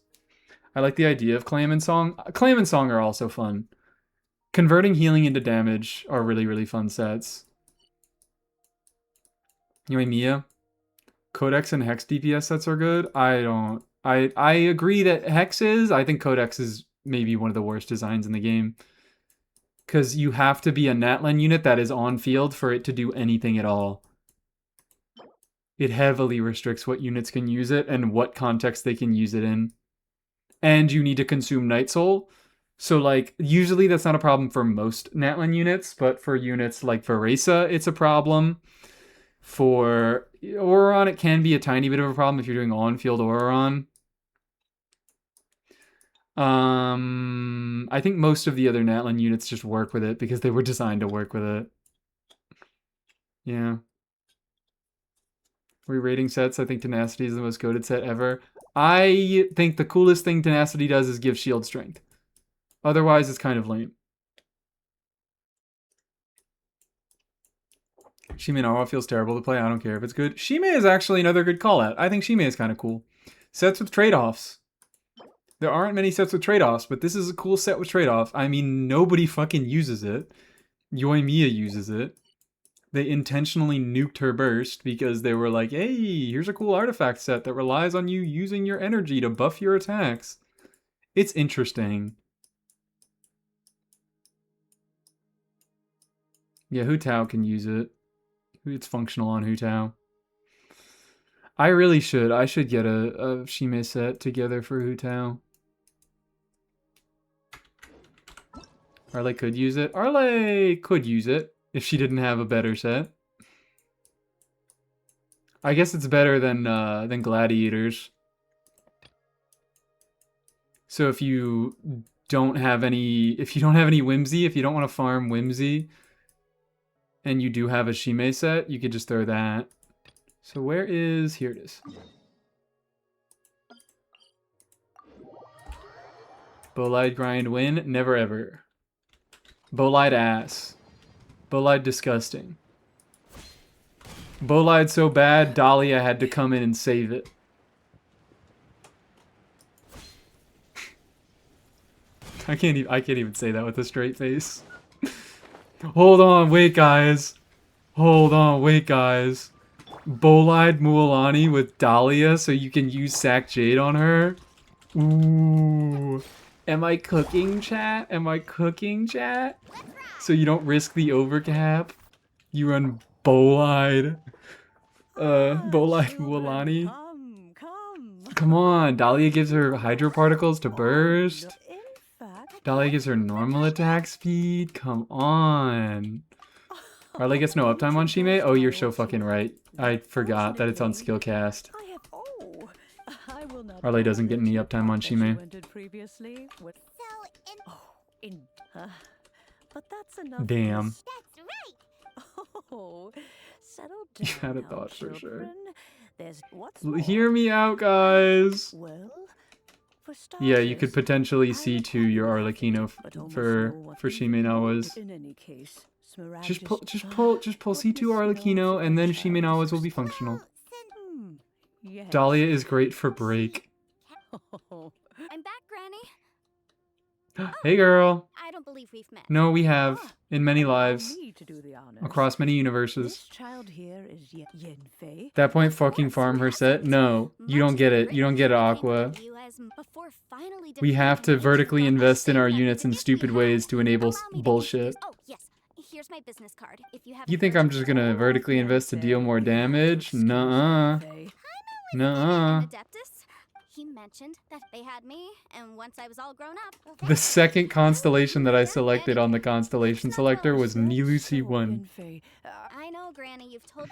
I like the idea of Clam and Song. Clam and Song are also fun. Converting healing into damage are really fun sets. Mia? Codex and Hex DPS sets are good. I agree that Hex is. I think Codex is maybe one of the worst designs in the game. Because you have to be a Natlan unit that is on field for it to do anything at all. It heavily restricts what units can use it and what context they can use it in. And you need to consume Night Soul. So, like, usually that's not a problem for most Natlan units, but for units like Veresa, it's a problem. For Auron, it can be a tiny bit of a problem if you're doing on-field Auron. I think most of the other Natlan units just work with it because they were designed to work with it. Yeah. Re-rating sets, I think Tenacity is the most goated set ever. I think the coolest thing Tenacity does is give shield strength. Otherwise, it's kind of lame. Shime Narwa feels terrible to play. I don't care if it's good. Shime is actually another good call-out. I think Shime is kind of cool. Sets with trade-offs. There aren't many sets with trade-offs, but this is a cool set with trade-off. I mean, nobody fucking uses it. Yoimiya uses it. They intentionally nuked her burst because they were like, hey, here's a cool artifact set that relies on you using your energy to buff your attacks. It's interesting. Yeah, Hu Tao can use it. It's functional on Hu Tao. I really should. I should get a Shime set together for Hu Tao. Arle could use it. Arle could use it if she didn't have a better set. I guess it's better than Gladiators. So if you don't have any Whimsy, if you don't want to farm Whimsy, and you do have a Shime set, you could just throw that. So where is... Here it is. Bolide grind win? Never ever. Bolide ass. Bolide disgusting. Bolide so bad, Dahlia had to come in and save it. I can't even say that with a straight face. Hold on, wait guys. Hold on, wait guys. Bolide Mualani with Dahlia so you can use Sack Jade on her? Ooh. Am I cooking, chat? Am I cooking, chat? So you don't risk the overcap? You run Bolide. Bolide Mualani. Come on, Dahlia gives her hydro particles to burst. Dahlia gives her normal attack speed. Come on. Arle gets no uptime on Shime? Oh, you're so fucking right. I forgot that it's on skill cast. Arle doesn't get any uptime on Shime. Damn. You had a thought for sure. Hear me out, guys. Yeah, you could potentially C2 your Arlecchino for Shime Nawas. Just pull C2 Arlecchino, and then Shime Nawas will be functional. Dahlia is great for break. I'm back, Granny. Hey, girl. I don't believe we've met. No, we have in many lives, across many universes. That point, fucking farm her set. No, you don't get it. You don't get it, Aqua. We have to vertically invest in our units in stupid ways to enable bullshit. Oh, yes. Here's my business card. If you have You think I'm just gonna vertically invest to deal more damage? Nuh-uh. Nuh-uh. He mentioned that they had me, and once I was all grown up... The second constellation that I selected on the constellation selector was Nilu C1. I know, Granny, you've told...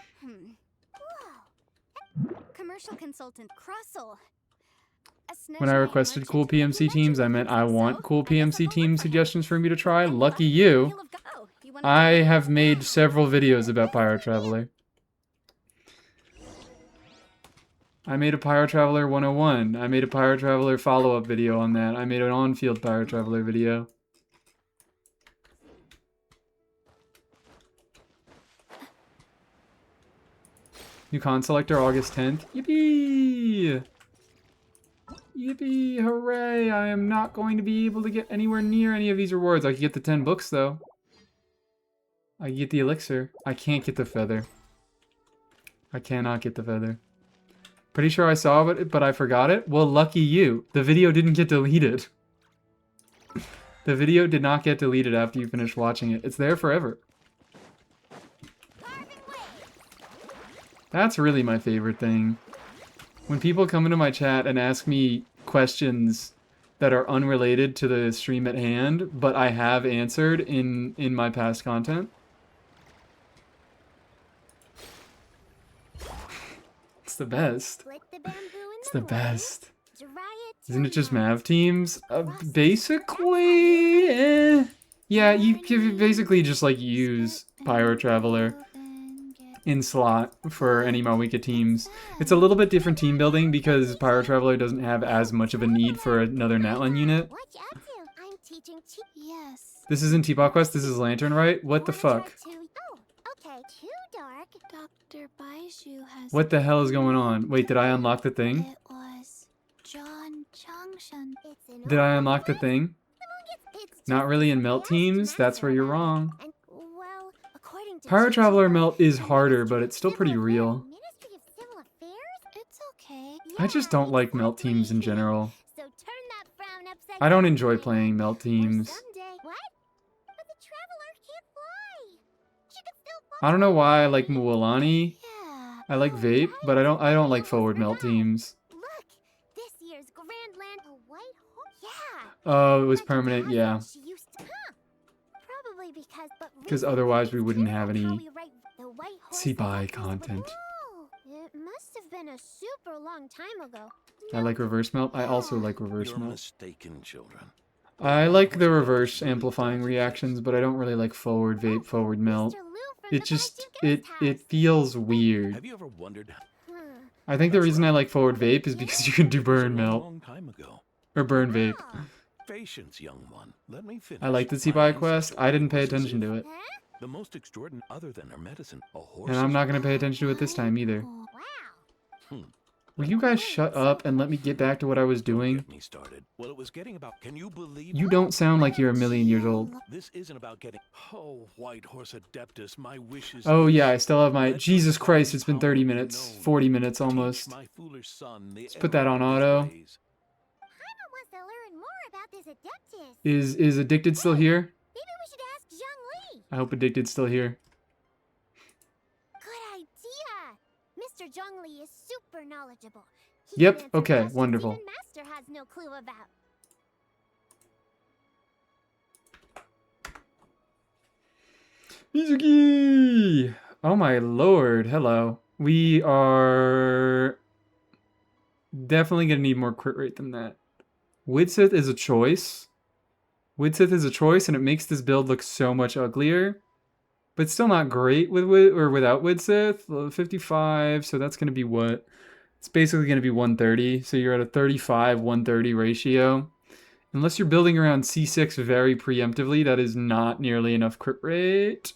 Commercial consultant Crossel. When I requested cool PMC teams, I meant I want cool PMC team suggestions for me to try. Lucky you. I have made several videos about Pyro Traveler. I made a Pyro Traveler 101. I made a Pyro Traveler follow-up video on that. I made an on-field Pyro Traveler video. New con selector August 10th. Yippee! Yippee! Hooray! I am not going to be able to get anywhere near any of these rewards. I can get the 10 books, though. I can get the elixir. I can't get the feather. I cannot get the feather. Pretty sure I saw it, but I forgot it. Well, lucky you. The video didn't get deleted. The video did not get deleted after you finished watching it. It's there forever. That's really my favorite thing. When people come into my chat and ask me questions that are unrelated to the stream at hand, but I have answered in my past content. It's the best. It's the best. Isn't it just Mav teams? Basically, yeah, you can basically just like use Pyro Traveler in slot for any Mawika teams. It's a little bit different team building because Pyro Traveler doesn't have as much of a need for another Natlan unit. This isn't Teapot Quest, this is Lantern, right? What the fuck? What the hell is going on? Wait, did I unlock the thing? Did I unlock the thing? Not really in melt teams? That's where you're wrong. Pyro Traveler melt is harder, but it's still pretty real. I just don't like melt teams in general. I don't enjoy playing melt teams. I don't know why I like Mualani. I like Vape, but I don't like forward melt teams. Oh, it was permanent, yeah. Because otherwise we wouldn't have any C-buy content. must have been a super long time ago. I like reverse melt. I also like reverse You're melt. mistaken, children. I like the reverse amplifying reactions, but I don't really like forward vape, forward melt. Mr. Lou from It the just, Baijiu guest it house. feels weird. Have you ever wondered? Hmm. I think the That's reason I right. like forward vape is because you can do It was a burn melt. long time ago. Or burn vape. Wow. Patience, young one. Let me finish. I like the My Sea ancestor quest. I didn't pay was as attention if to it. Huh? The most extraordinary, other than her medicine, a horse. And I'm not going to pay attention to it this time either. Wow. Will you guys shut up and let me get back to what I was doing? Get me started. Well, it was getting about. Can you believe? You don't sound like you're a million years old. This isn't about getting. Oh, White Horse Adeptus, my wishes. Oh yeah, I still have my... Jesus Christ, it's been 30 minutes. 40 minutes almost. My foolish son, Let's put that on auto. Paimon wants to learn more about this Adeptus. Is Addicted still here? Maybe we should ask Zhang Li. I hope Addicted's still here. Good idea. Mr. Zhang Li is super knowledgeable. He Yep, can answer okay, questions wonderful. even Master has no clue about. Mizuki! Oh my lord, hello. We are definitely gonna need more crit rate than that. Widsith is a choice. Widsith is a choice, and it makes this build look so much uglier. But still not great with or without Widsith. 55, so that's gonna be what? It's basically gonna be 130. So you're at a 35-130 ratio. Unless you're building around C6 very preemptively, that is not nearly enough crit rate.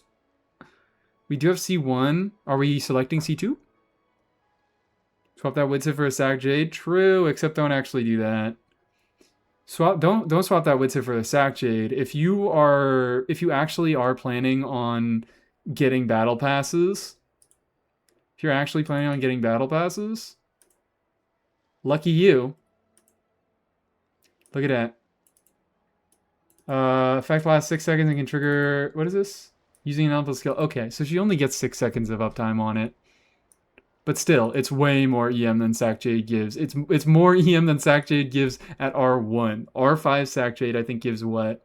We do have C1. Are we selecting C2? Swap that Widsith for a Sac Jade? True, except don't actually do that. Don't swap that Widsith for a Sac Jade. If you actually are planning on getting battle passes, lucky you. Look at that. Effect lasts 6 seconds and can trigger... What is this? Using an alpha skill. Okay, so she only gets 6 seconds of uptime on it. But still, it's way more EM than Sac Jade gives. It's more EM than Sac Jade gives at R1. R5 Sac Jade, I think, gives what?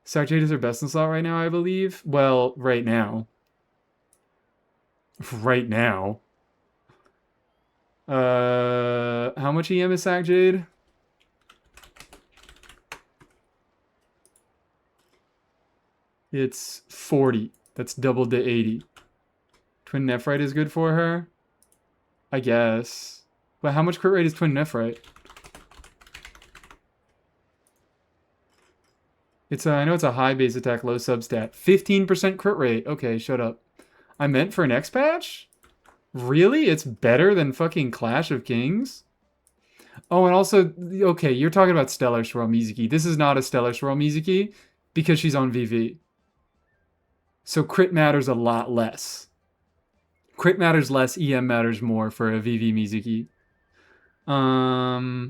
Sac Jade is her best in slot right now, I believe. Well, right now. Right now. How much EM is Sac Jade? It's 40. That's doubled to 80. Twin Nephrite is good for her? I guess. But how much crit rate is Twin Nephrite? I know it's a high base attack, low substat. 15% crit rate. Okay, shut up. I meant for next patch? Really? It's better than fucking Clash of Kings? Oh, and also, okay, you're talking about Stellar Swirl Mizuki. This is not a Stellar Swirl Mizuki because she's on VV. So crit matters a lot less. Crit matters less, EM matters more for a VV Mizuki.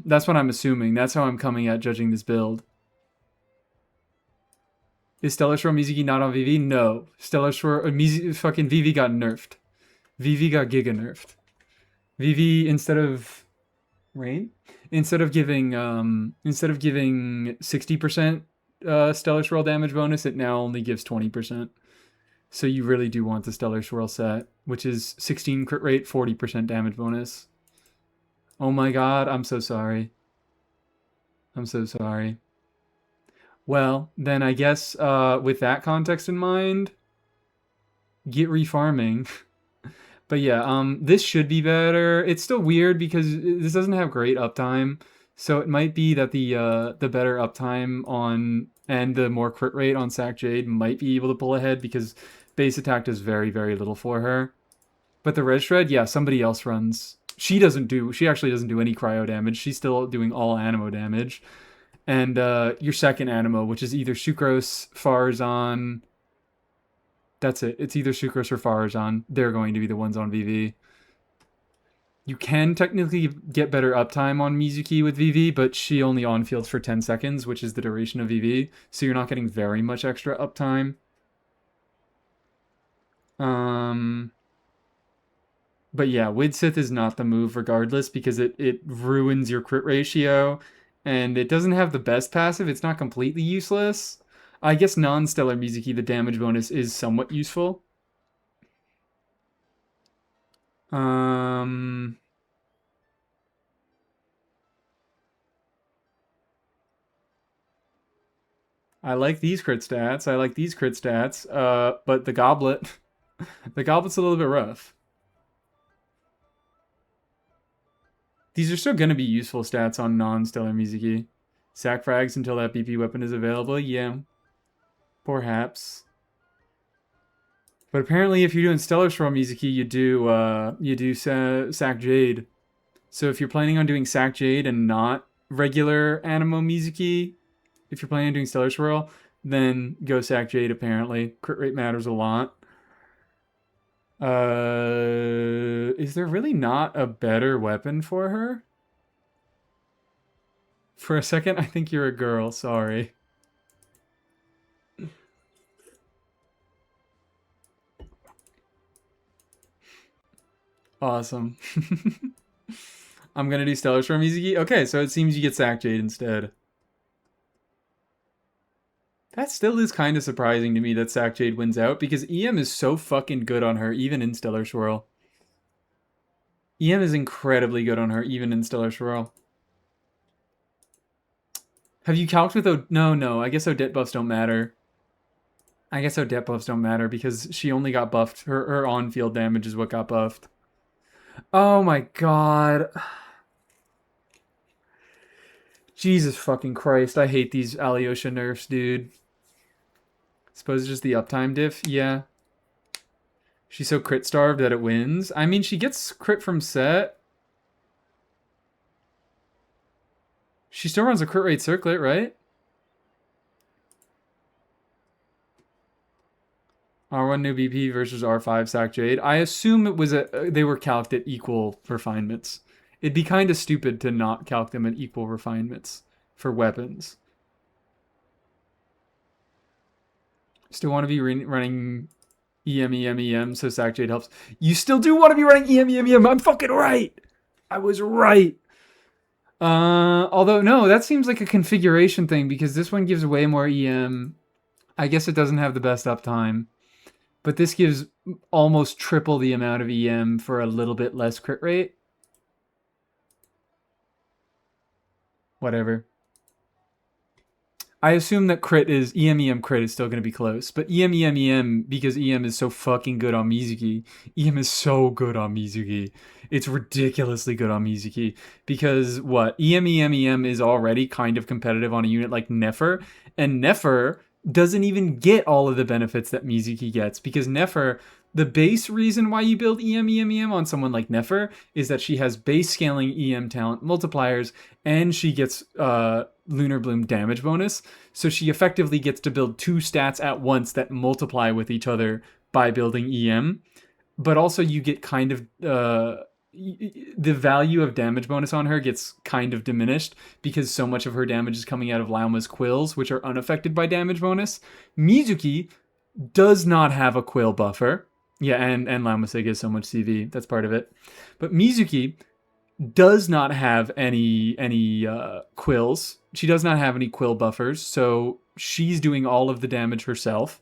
That's what I'm assuming. That's how I'm coming at judging this build. Is Stellar Swirl Mizuki not on VV? No. Stellar Swirl... fucking VV got nerfed. VV got giga nerfed. VV, instead of... Rain? Instead of giving 60% Stellar Swirl damage bonus, it now only gives 20%. So you really do want the Stellar Swirl set, which is 16 crit rate, 40% damage bonus. Oh my god, I'm so sorry. I'm so sorry. Well, then I guess with that context in mind, get refarming. But yeah, this should be better. It's still weird because this doesn't have great uptime. So it might be that the better uptime on and the more crit rate on Sac Jade might be able to pull ahead because base attack does very, very little for her. But the Red Shred, yeah, somebody else runs. She actually doesn't do any cryo damage. She's still doing all animo damage. And your second animo, which is either Sucrose, Farazan. That's it. It's either Sucrose or Farazan. They're going to be the ones on VV. You can technically get better uptime on Mizuki with VV, but she only on-fields for 10 seconds, which is the duration of VV. So you're not getting very much extra uptime. But yeah, Widsith is not the move regardless because it ruins your crit ratio. And it doesn't have the best passive. It's not completely useless. I guess non-Stellar Mizuki, the damage bonus is somewhat useful. I like these crit stats. I like these crit stats. But the goblet, the goblet's a little bit rough. These are still going to be useful stats on non-stellar Mizuki. Sack frags until that BP weapon is available. Yeah. Perhaps. But apparently if you're doing Stellar Swirl Mizuki, you do Sack Jade. So if you're planning on doing Sack Jade and not regular Animo Mizuki, if you're planning on doing Stellar Swirl, then go Sack Jade apparently. Crit rate matters a lot. Is there really not a better weapon for her? For a second, I think you're a girl. Sorry. Awesome. I'm gonna do Stellar Storm Mizuki. Okay, so it seems you get Sack Jade instead. That still is kind of surprising to me that Sack Jade wins out, because EM is so fucking good on her, even in Stellar Swirl. EM is incredibly good on her, even in Stellar Swirl. Have you calced with No, I guess Odette buffs don't matter. I guess Odette buffs don't matter, because she only got buffed. Her on-field damage is what got buffed. Oh my god. Jesus fucking Christ, I hate these Alyosha nerfs, dude. Suppose it's just the uptime diff? Yeah. She's so crit starved that it wins. I mean, she gets crit from set. She still runs a crit rate circlet, right? R1 new BP versus R5 Sack Jade. I assume it was they were calced at equal refinements. It'd be kind of stupid to not calc them at equal refinements for weapons. Still want to be running EM, so Sack Jade helps. You still do want to be running EM. I'm fucking right. I was right. Although, no, that seems like a configuration thing, because this one gives way more EM. I guess it doesn't have the best uptime. But this gives almost triple the amount of EM for a little bit less crit rate. Whatever. I assume that crit is EM crit is still going to be close, but EM because EM is so fucking good on Mizuki. EM is so good on Mizuki. It's ridiculously good on Mizuki because what EM is already kind of competitive on a unit like Nefer, and Nefer doesn't even get all of the benefits that Mizuki gets, because Nefer, the base reason why you build EM on someone like Nefer is that she has base scaling EM talent multipliers, and she gets Lunar Bloom damage bonus. So she effectively gets to build two stats at once that multiply with each other by building EM. But also you get kind of the value of damage bonus on her gets kind of diminished because so much of her damage is coming out of Lauma's quills, which are unaffected by damage bonus. Mizuki does not have a quill buffer. Yeah, and Lauma gets so much CV. That's part of it. But Mizuki does not have any quills. She does not have any quill buffers, so she's doing all of the damage herself.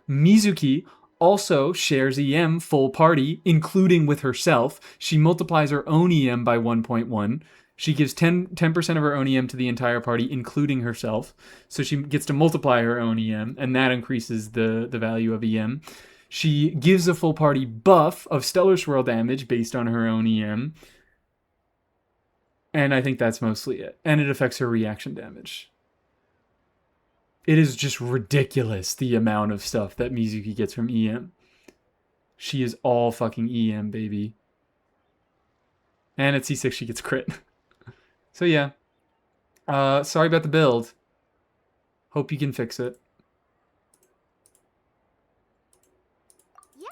Mizuki also shares EM full party, including with herself. She multiplies her own EM by 1.1. She gives 10% of her own EM to the entire party, including herself. So she gets to multiply her own EM, and that increases the value of EM. She gives a full party buff of Stellar Swirl damage based on her own EM. And I think that's mostly it. And it affects her reaction damage. It is just ridiculous, the amount of stuff that Mizuki gets from EM. She is all fucking EM, baby. And at C6 she gets crit. So yeah. Sorry about the build. Hope you can fix it. Yeah.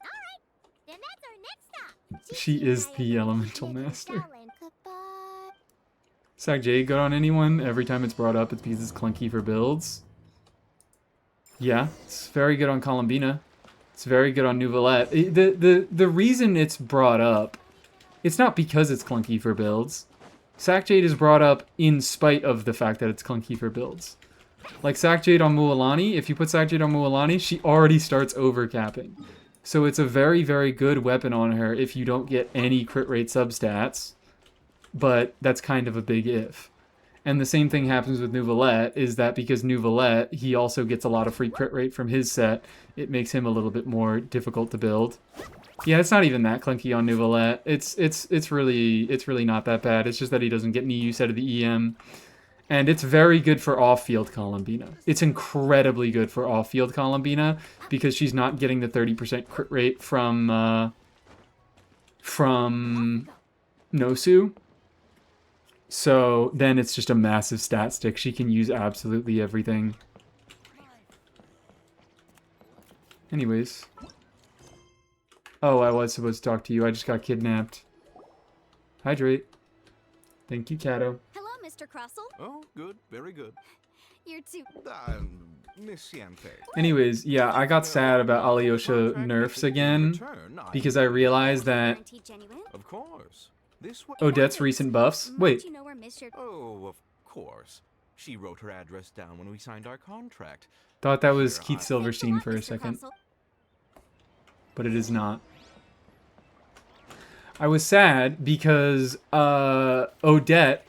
All right. Then that's our next stop. She is the elemental master. Goodbye. Sack Jade good on anyone? Every time it's brought up, it's because it's clunky for builds. Yeah, it's very good on Columbina. It's very good on Nouvelette. The reason it's brought up, it's not because it's clunky for builds. Sack Jade is brought up in spite of the fact that it's clunky for builds. Like Sack Jade on Mualani, if you put Sack Jade on Mualani, she already starts overcapping. So it's a very, very good weapon on her if you don't get any crit rate substats. But that's kind of a big if. And the same thing happens with Nouvelette, is that because Nouvelette, he also gets a lot of free crit rate from his set, it makes him a little bit more difficult to build. Yeah, it's not even that clunky on Nouvelette. It's really not that bad. It's just that he doesn't get any use out of the EM. And it's very good for off-field Columbina. It's incredibly good for off-field Columbina because she's not getting the 30% crit rate from Nosu. So then it's just a massive stat stick. She can use absolutely everything. Anyways. Oh, I was supposed to talk to you. I just got kidnapped. Hydrate. Thank you, Kato. Hello, Mr. Crossell. Oh, good. Very good. You're too... Miss Yante. Anyways, yeah, I got sad about Alyosha nerfs again because I realized that Guarantee genuine? Of course. This way. Odette's recent buffs. Might Wait, you know where Miss... Oh, of course. She wrote her address down when we signed our contract. thought that was Sure, Keith I- Silverstein Thanks for a lot, Mr. second, Crossell. but it is not. I was sad because Odette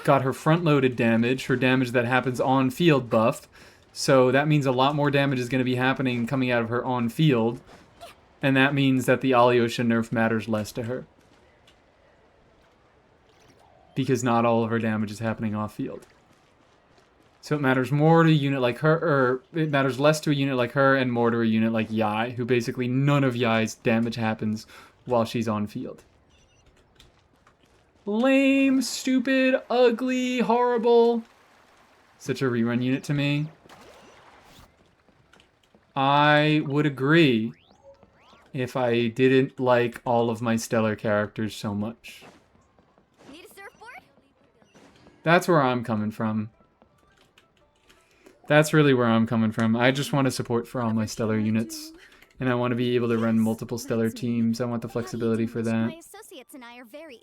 got her front-loaded damage, her damage that happens on-field buffed. So that means a lot more damage is going to be happening coming out of her on-field. And that means that the Alyosha nerf matters less to her. Because not all of her damage is happening off-field. So it matters more to a unit like her, or it matters less to a unit like her and more to a unit like Yai, who basically none of Yai's damage happens while she's on-field. Lame, stupid, ugly, horrible. Such a rerun unit to me. I would agree if I didn't like all of my stellar characters so much. Need a surfboard? That's where I'm coming from. That's really where I'm coming from. I just want to support for all my stellar units. And I want to be able to run multiple stellar teams. I want the flexibility for that. My associates and I are very...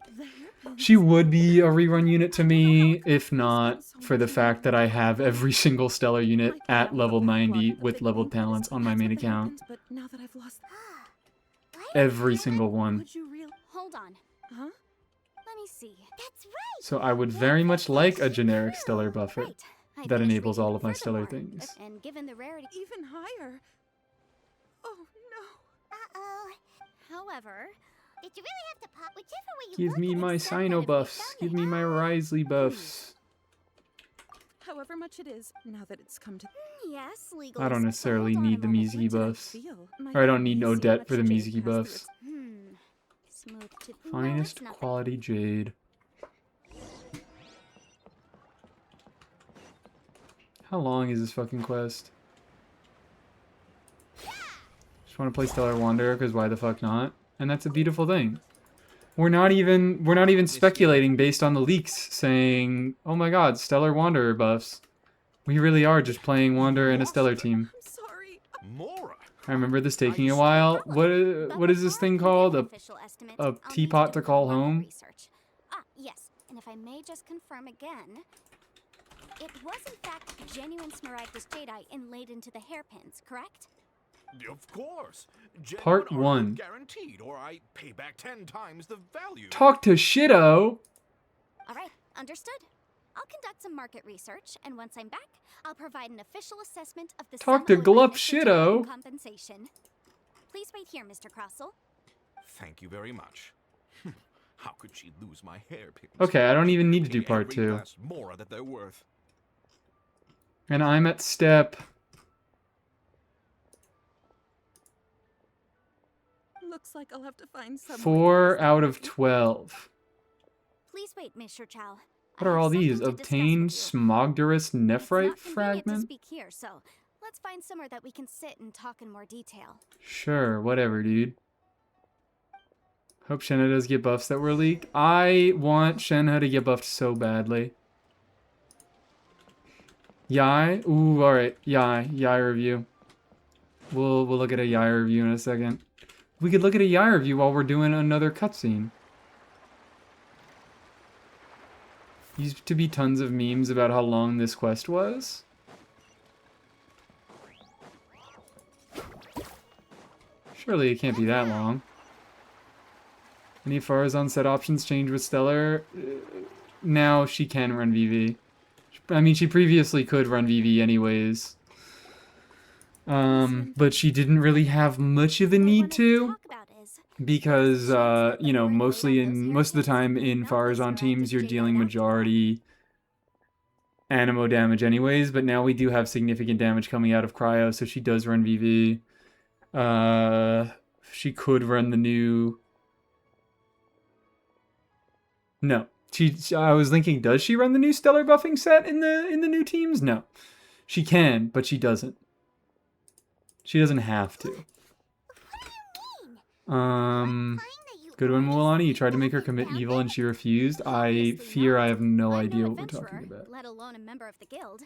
She would be a rerun unit to me, if not for the fact that I have every single stellar unit at level 90 with leveled talents on my main account. But now that I've lost... Every single one. Would you real... Hold on. Huh? Let me see. That's right. So I would very much like a generic stellar buffer Right. I that finished enables reading all of my stellar furthermore. things. And given the rarity... Even higher? Oh, no. Uh-oh. However... Did you really have to pop? Whichever way you Give look me at it, my it's some kind Sino of buffs. insomnia. Give me my Risley buffs. However much it is, now that it's come to... Yes, legal. I don't necessarily need the Mizuki buffs. Feel. My Or I don't need family no see debt much for the jade Mizuki pass through buffs. its- Smooth to... No, Finest it's nothing. quality jade. How long is this fucking quest? Just want to play Stellar Wanderer because why the fuck not? And that's a beautiful thing. We're not even speculating based on the leaks saying, "Oh my God, Stellar Wanderer buffs." We really are just playing Wanderer in a Stellar team. I'm sorry. Mora. I remember this taking a while. What is this thing called? A teapot to call home? Research. Ah, yes. And if I may just confirm again, it was in fact genuine smaragdus jadeite inlaid into the hairpins, correct? Of course. Part Genuine 1. artwork guaranteed, or I pay back 10 times the value. Talk to Shido. All right, understood. I'll conduct some market research, and once I'm back, I'll provide an official assessment of the Talk sum to owed Glup by Mr. Shido. in compensation. Please wait here, Mr. Crossell. Thank you very much. How could she lose my hairpins? Okay, I don't even need to do Pay part every 2. last Mora that they're worth. And I'm at step... Looks like I'll have to find some... 4 out of 12. Please wait, Mr. Chow. What are all these? Obtained It's Smogderous not Nephrite convenient to fragment? speak here, so let's find somewhere that we can sit and talk in more detail. Sure, whatever, dude. Hope Shenhe does get buffs that were leaked. I want Shenhe to get buffed so badly. Yai? Ooh, alright. Yai review. We'll look at a Yai review in a second. We could look at a Yai review while we're doing another cutscene. Used to be tons of memes about how long this quest was. Surely it can't be that long. Any Farazan set options change with Stellar? Now she can run VV. I mean, she previously could run VV anyways. But she didn't really have much of a need to. Because, you know, most of the time in Farazan teams, you're dealing majority Animo damage anyways, but now we do have significant damage coming out of Cryo, so she does run VV. She could run the new... No. I was thinking, does she run the new Stellar buffing set in the new teams? No. She can, but she doesn't. She doesn't have to. Good one, Mualani. You tried to make her commit evil and she refused. I fear I have no idea what we're talking about. Let alone a member of the guild.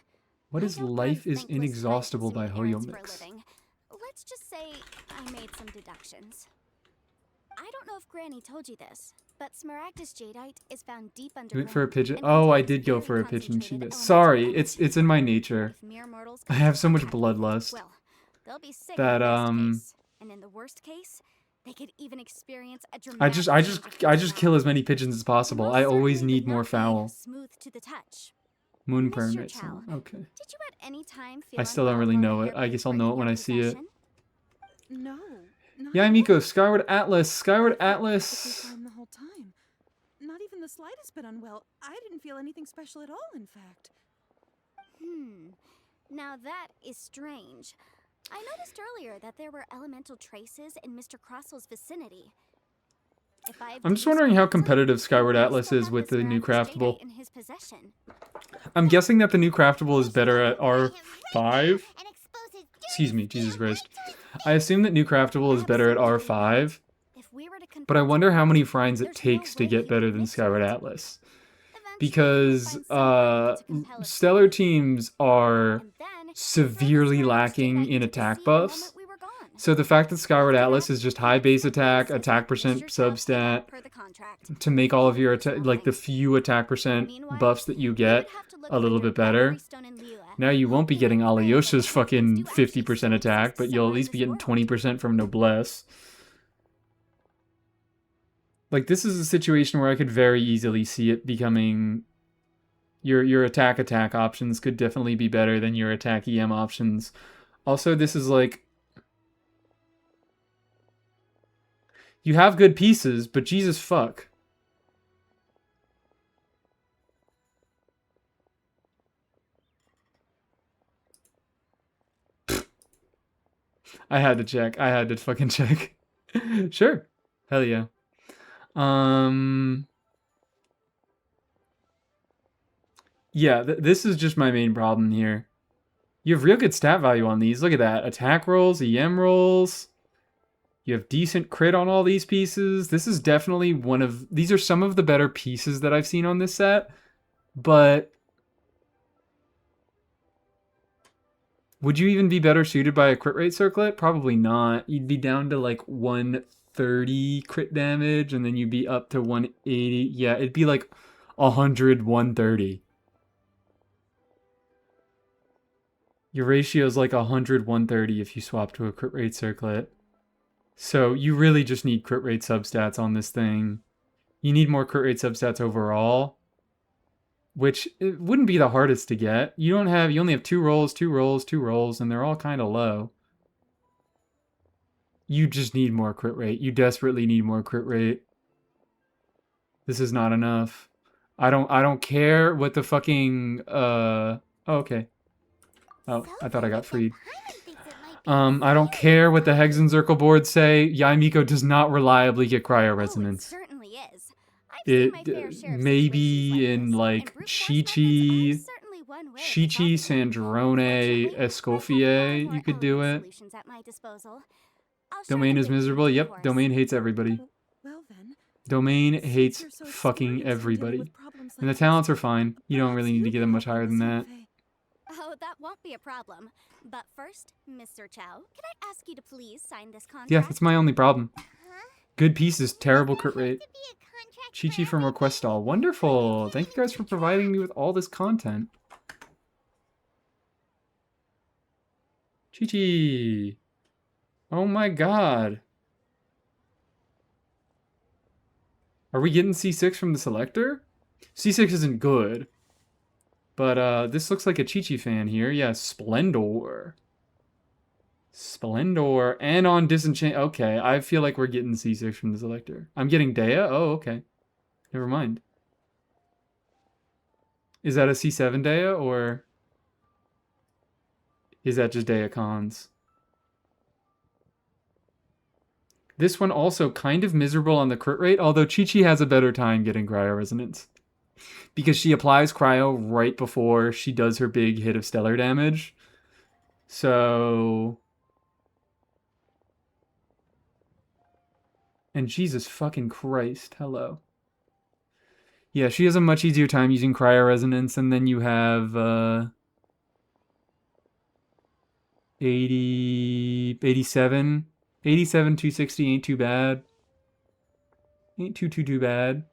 What is Life is Inexhaustible by Hoyo Mix? Let's just say I made some deductions. I don't know if Granny told you this, but Smaragdus jadeite is found deep You underground. went for a pigeon? Oh, I did go for a pigeon. She missed. Sorry, it's in my nature. I have so much bloodlust Well, they'll be sick that in the best case, and in the worst case, they could even experience a dramatic I just kill as many pigeons as possible. I always need more fowl. Smooth to the touch. Moon Mr. permit. Chow, Okay. Did you at any time feel I still don't really know it. I guess I'll know it when I see it. No. Not Yeah, at Miko, all. Skyward Atlas. Skyward Perfectly Atlas. fine the whole time. Not even the slightest bit unwell. I didn't feel anything special at all, in fact. Now that is strange. I noticed earlier that there were elemental traces in Mr. Crossel's vicinity. If I've I'm just used wondering how correctly, competitive Skyward he Atlas still is had with the new Smaragdus craftable. jadeite in his possession. I'm guessing that the new craftable is better at Lay him right R5. down and expose his Excuse me, dirty Jesus skin Christ. right to his I assume that new craftable is better at R5, If we were to but I confront wonder how him, many finds it there's no takes to way get he better could than miss Skyward it. Atlas. Eventually, Because he'd find some way to compel us stellar forward. teams are And then, severely Smaragdus lacking jadeite in to attack see the moment buffs. we were gone. So the fact that Skyward After Atlas that, is just high base attack, Mr. attack percent Chow paid out substat, per the contract. to make all of your Small like the things. few attack percent Meanwhile, buffs that you we get would have to look a little under bit better. every stone in Liyue, Now you won't be hoping getting and praying that Alyosha's the fucking heavens do actually 50% still attack, exist but you'll at somewhere in least be this getting world. 20% from Noblesse. Like, this is a situation where I could very easily see it becoming... Your attack options could definitely be better than your attack EM options. Also, this is like... You have good pieces, but Jesus fuck. I had to check. I had to fucking check. Sure. Hell yeah. Yeah, this is just my main problem here. You have real good stat value on these. Look at that. Attack rolls, EM rolls. You have decent crit on all these pieces. This is definitely one of... These are some of the better pieces that I've seen on this set. But... Would you even be better suited by a crit rate circlet? Probably not. You'd be down to like 130 crit damage, and then you'd be up to 180. Yeah, it'd be like 100, 130. Your ratio is like 100, 130 if you swap to a crit rate circlet. So you really just need crit rate substats on this thing. You need more crit rate substats overall, which it wouldn't be the hardest to get. You only have 2 rolls, 2 rolls, 2 rolls, and they're all kind of low. You just need more crit rate. You desperately need more crit rate. This is not enough. I don't care what the fucking oh, okay. Oh, I thought I got freed. I don't care what the Hexenzirkel boards say. Yaimiko does not reliably get cryo resonance. Oh, it certainly is. I've seen my fair share of situations Maybe in this, like and brute force methods are certainly one way of resolving them. Sandrone, Unfortunately, I have Escoffier, more you could do elegant it. solutions at my disposal. I'll share Domain them is with you in miserable. due Yep, course. Domain hates everybody. Well then, Domain since hates you're so fucking experienced in dealing everybody. with problems And the like talents this, are fine. You don't perhaps really need to you get could them much help higher with than the that. survey. Oh, that won't be a problem. But first, Mr. Chow, can I ask you to please sign this contract? Yeah, that's my only problem. Huh? Good pieces, terrible crit Does there rate. have to be a contract for Chi-Chi from everything? Requestall. Wonderful. Thank you guys for providing me with all this content. Chi-Chi. Oh my god. Are we getting C6 from the selector? C6 isn't good. But this looks like a Chi-Chi fan here. Yeah, Splendor. Splendor. And on Disenchant. Okay, I feel like we're getting C6 from the selector. I'm getting Dea? Oh, okay. Never mind. Is that a C7 Dea, or is that just Dea cons? This one also kind of miserable on the crit rate, although Chi-Chi has a better time getting Cryo Resonance. Because she applies Cryo right before she does her big hit of stellar damage. So... And Jesus fucking Christ, hello. Yeah, she has a much easier time using Cryo Resonance, and then you have 87, 260 ain't too bad. Ain't too bad.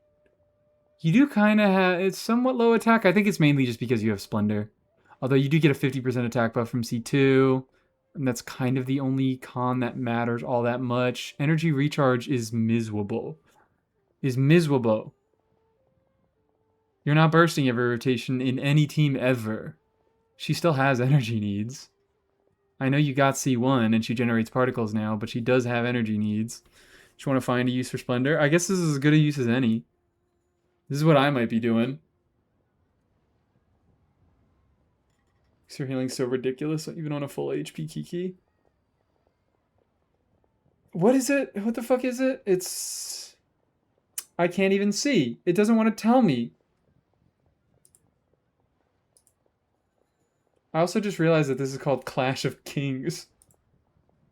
You do kind of have, it's somewhat low attack. I think it's mainly just because you have Splendor. Although you do get a 50% attack buff from C2. And that's kind of the only con that matters all that much. Energy recharge is miserable. You're not bursting every rotation in any team ever. She still has energy needs. I know you got C1 and she generates particles now, but she does have energy needs. Just want to find a use for Splendor. I guess this is as good a use as any. This is what I might be doing. Your healing's so ridiculous, even on a full HP Kiki. What is it? What the fuck is it? It's... I can't even see. It doesn't want to tell me. I also just realized that this is called Clash of Kings.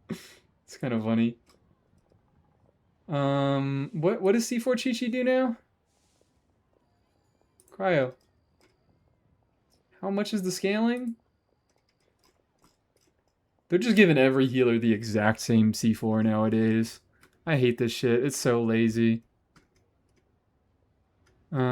It's kind of funny. What does C4 Chi-Chi do now? Cryo. How much is the scaling? They're just giving every healer the exact same C4 nowadays. I hate this shit. It's so lazy. When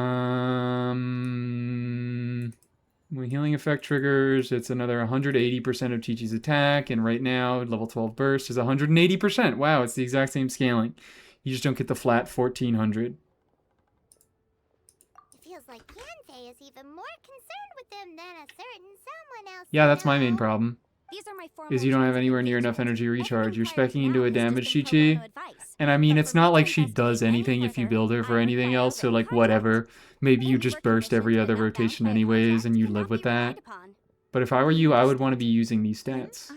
healing effect triggers, it's another 180% of Chi-Chi's attack, and right now, level 12 burst is 180%. Wow, it's the exact same scaling. You just don't get the flat 1400. It feels like Yanfei is even more concerned with them than a certain someone else. Yeah, that's my main problem. These are my Is you don't have anywhere near enough energy recharge. You're speccing into a damage Chi-Chi. And I mean, it's not like she does anything if you build her for anything else, so like whatever. Maybe you just burst every other rotation anyways and you live with that. But if I were you, I would want to be using these stats.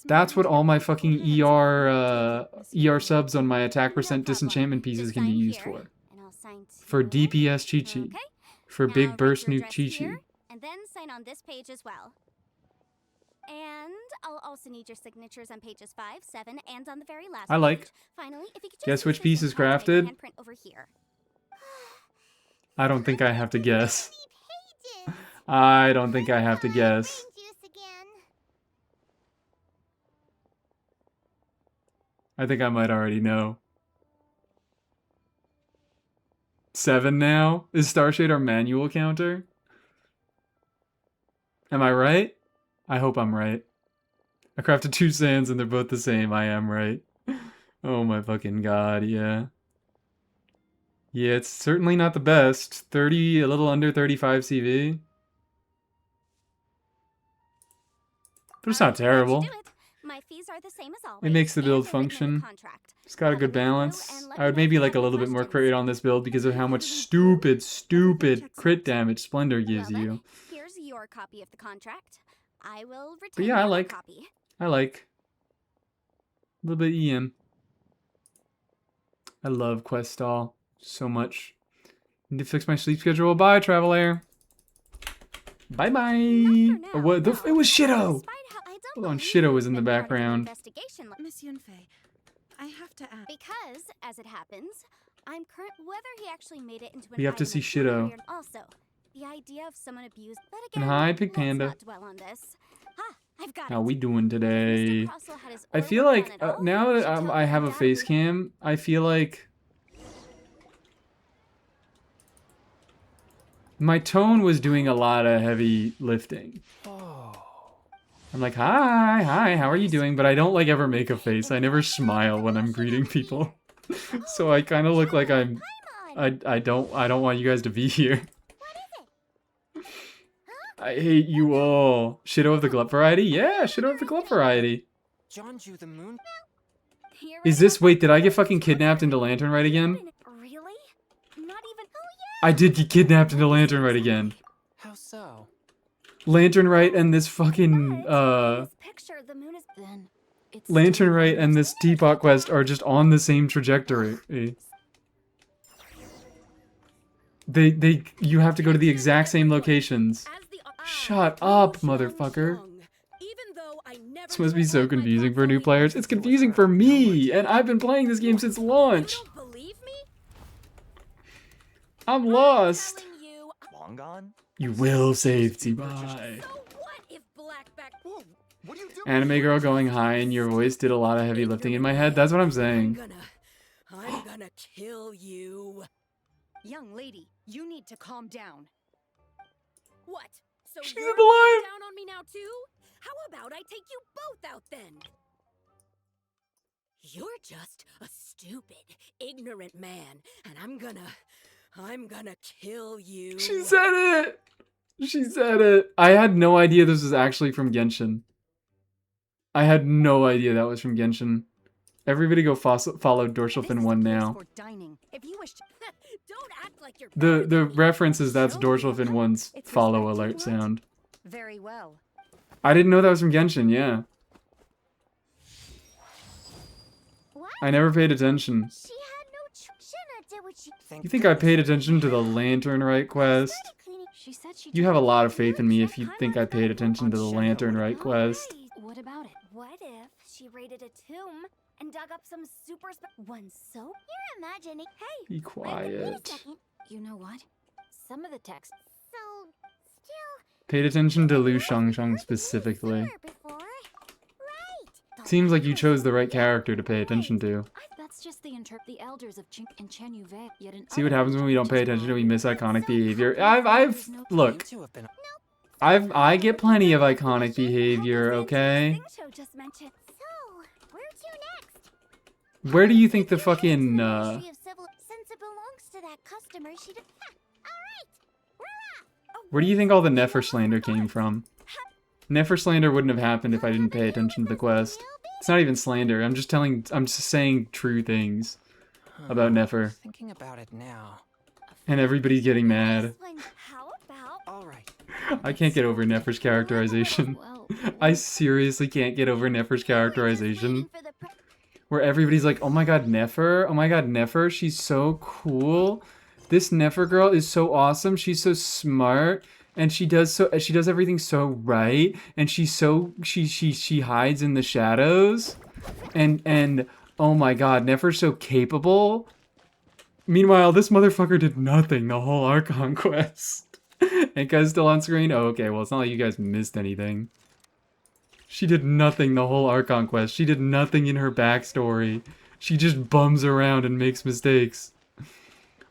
That's what all my fucking ER subs on my attack percent disenchantment pieces can be used for. For DPS Chi-Chi. For big burst nuke Chi-Chi. And then sign on this page as well. And I'll also need your signatures on pages 5, 7, and on the very last I like. page. Finally, if you could just Guess which piece is crafted? handprint over here. I don't think I have to guess. I don't think I have to guess. I think I might already know. 7 now? Is Starshade our manual counter? Am I right? I hope I'm right. I crafted 2 sands and they're both the same. I am right. Oh my fucking god, yeah. Yeah, it's certainly not the best. 30, a little under 35 CV. But it's not terrible. My fees are the same as always. It makes the build function. It's got a good balance. I would maybe like a little bit more crit rate on this build because of how much stupid crit damage Splendor gives you. Here's your copy of the contract. I will return But yeah, I like. copy. I like. A little bit EM. I love Quest Stall so much. Need to fix my sleep schedule. Bye, Traveler. Bye bye. Oh, what? It was Shido. Hold on, Shido was in the background. Miss Yunfei, I have to ask. Because, as it happens, I'm current whether he actually made it into an We have to see item of Shido. weird- Also, the idea of someone abused, but And again, hi, Pig let's Panda. not dwell on this. Ha, I've got How it. we doing today? Mr. Crossell had his I own feel work like on it all. now You that should tell I have a Dad. face cam, I feel like my tone was doing a lot of heavy lifting. I'm like, hi, how are you doing? But I don't like ever make a face. I never smile when I'm greeting people. So I kind of look like I'm I don't want you guys to be here. I hate you all. Shadow of the Glut variety? Yeah, Shadow of the Glut variety. Jonju the moon. Here Is I this, go. wait, did I get fucking kidnapped into Lantern Right again? Really? Not even. Oh yeah. I did get kidnapped into Lantern Right again. How so? Lantern Right and this fucking, This picture, the moon is. Then it's Lantern still Right and this Teapot quest are just on the same trajectory. You have to go to the exact same locations. Shut up, motherfucker. This must be so confusing for new players. It's confusing for me, and I've been playing this game since launch. I'm lost. Long gone? You will save T-Bye. What are you doing? Anime girl going high in your voice did a lot of heavy lifting in my head. That's what I'm saying. I'm gonna kill you. Young lady, you need to calm down. What? So She's you're alive. down on me now too? How about I take you both out then? You're just a stupid, ignorant man, and I'm gonna kill you. She said it. She said it. I had no idea this was actually from Genshin. I had no idea that was from Genshin. Everybody go follow Dorsal Fin 1 now. If you wish to... Don't act like you're The reference is that's Dorsal Fin 1's follow alert sound. Very well. I didn't know that was from Genshin, yeah. What? I never paid attention. She had no Shina did what she. You think I paid attention to the Lantern Right quest? She said she You have a lot of faith in me if you think I paid attention to the Lantern Right quest. What about it? What if she raided a tomb and dug up some one soap? You're imagining. Hey. Be Wait a quiet. second. You know what? Some of the text. So, still. Paid attention to Lu Shangsheng specifically. Her before. Right. Seems like you chose the right character to pay attention to. That's just the elders of Chink and Chen Yuve. Yet in See what other happens when we don't pay attention and we miss iconic behavior. Look, You two have been... I get plenty of iconic behavior, okay? Show just mentioned. So, where to next? Where do you think the fucking, Ministry of Civil, since it belongs to that customer, she did. All right. We're off. where do you think all the Nefer slander came from? Nefer slander wouldn't have happened if I didn't pay attention to the quest. It's not even slander, I'm just saying true things about Nefer. Thinking about it now. And everybody's getting mad. How about? All right. I can't get over Nefer's characterization. Well, I seriously can't get over Nefer's characterization. Where everybody's like, oh my god, Nefer, she's so cool. This Nefer girl is so awesome, she's so smart, and she does everything so right, and she hides in the shadows. And oh my god, Nefer's so capable. Meanwhile, this motherfucker did nothing the whole Archon quest. And guys still on screen? Oh, okay, well, it's not like you guys missed anything. She did nothing the whole Archon quest. She did nothing in her backstory. She just bums around and makes mistakes.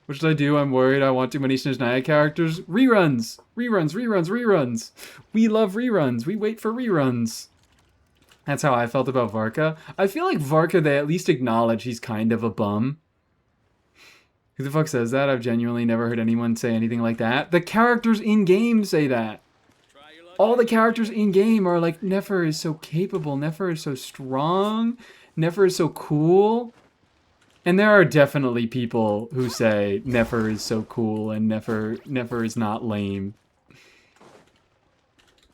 What should I do? I'm worried I want too many Snezhnaya characters. Reruns! Reruns, reruns, reruns! We love reruns. We wait for reruns. That's how I felt about Varka. I feel like Varka, they at least acknowledge he's kind of a bum. Who the fuck says that? I've genuinely never heard anyone say anything like that. The characters in-game say that. All the characters in-game are like, Nefer is so capable, Nefer is so strong, Nefer is so cool. And there are definitely people who say Nefer is so cool and Nefer is not lame.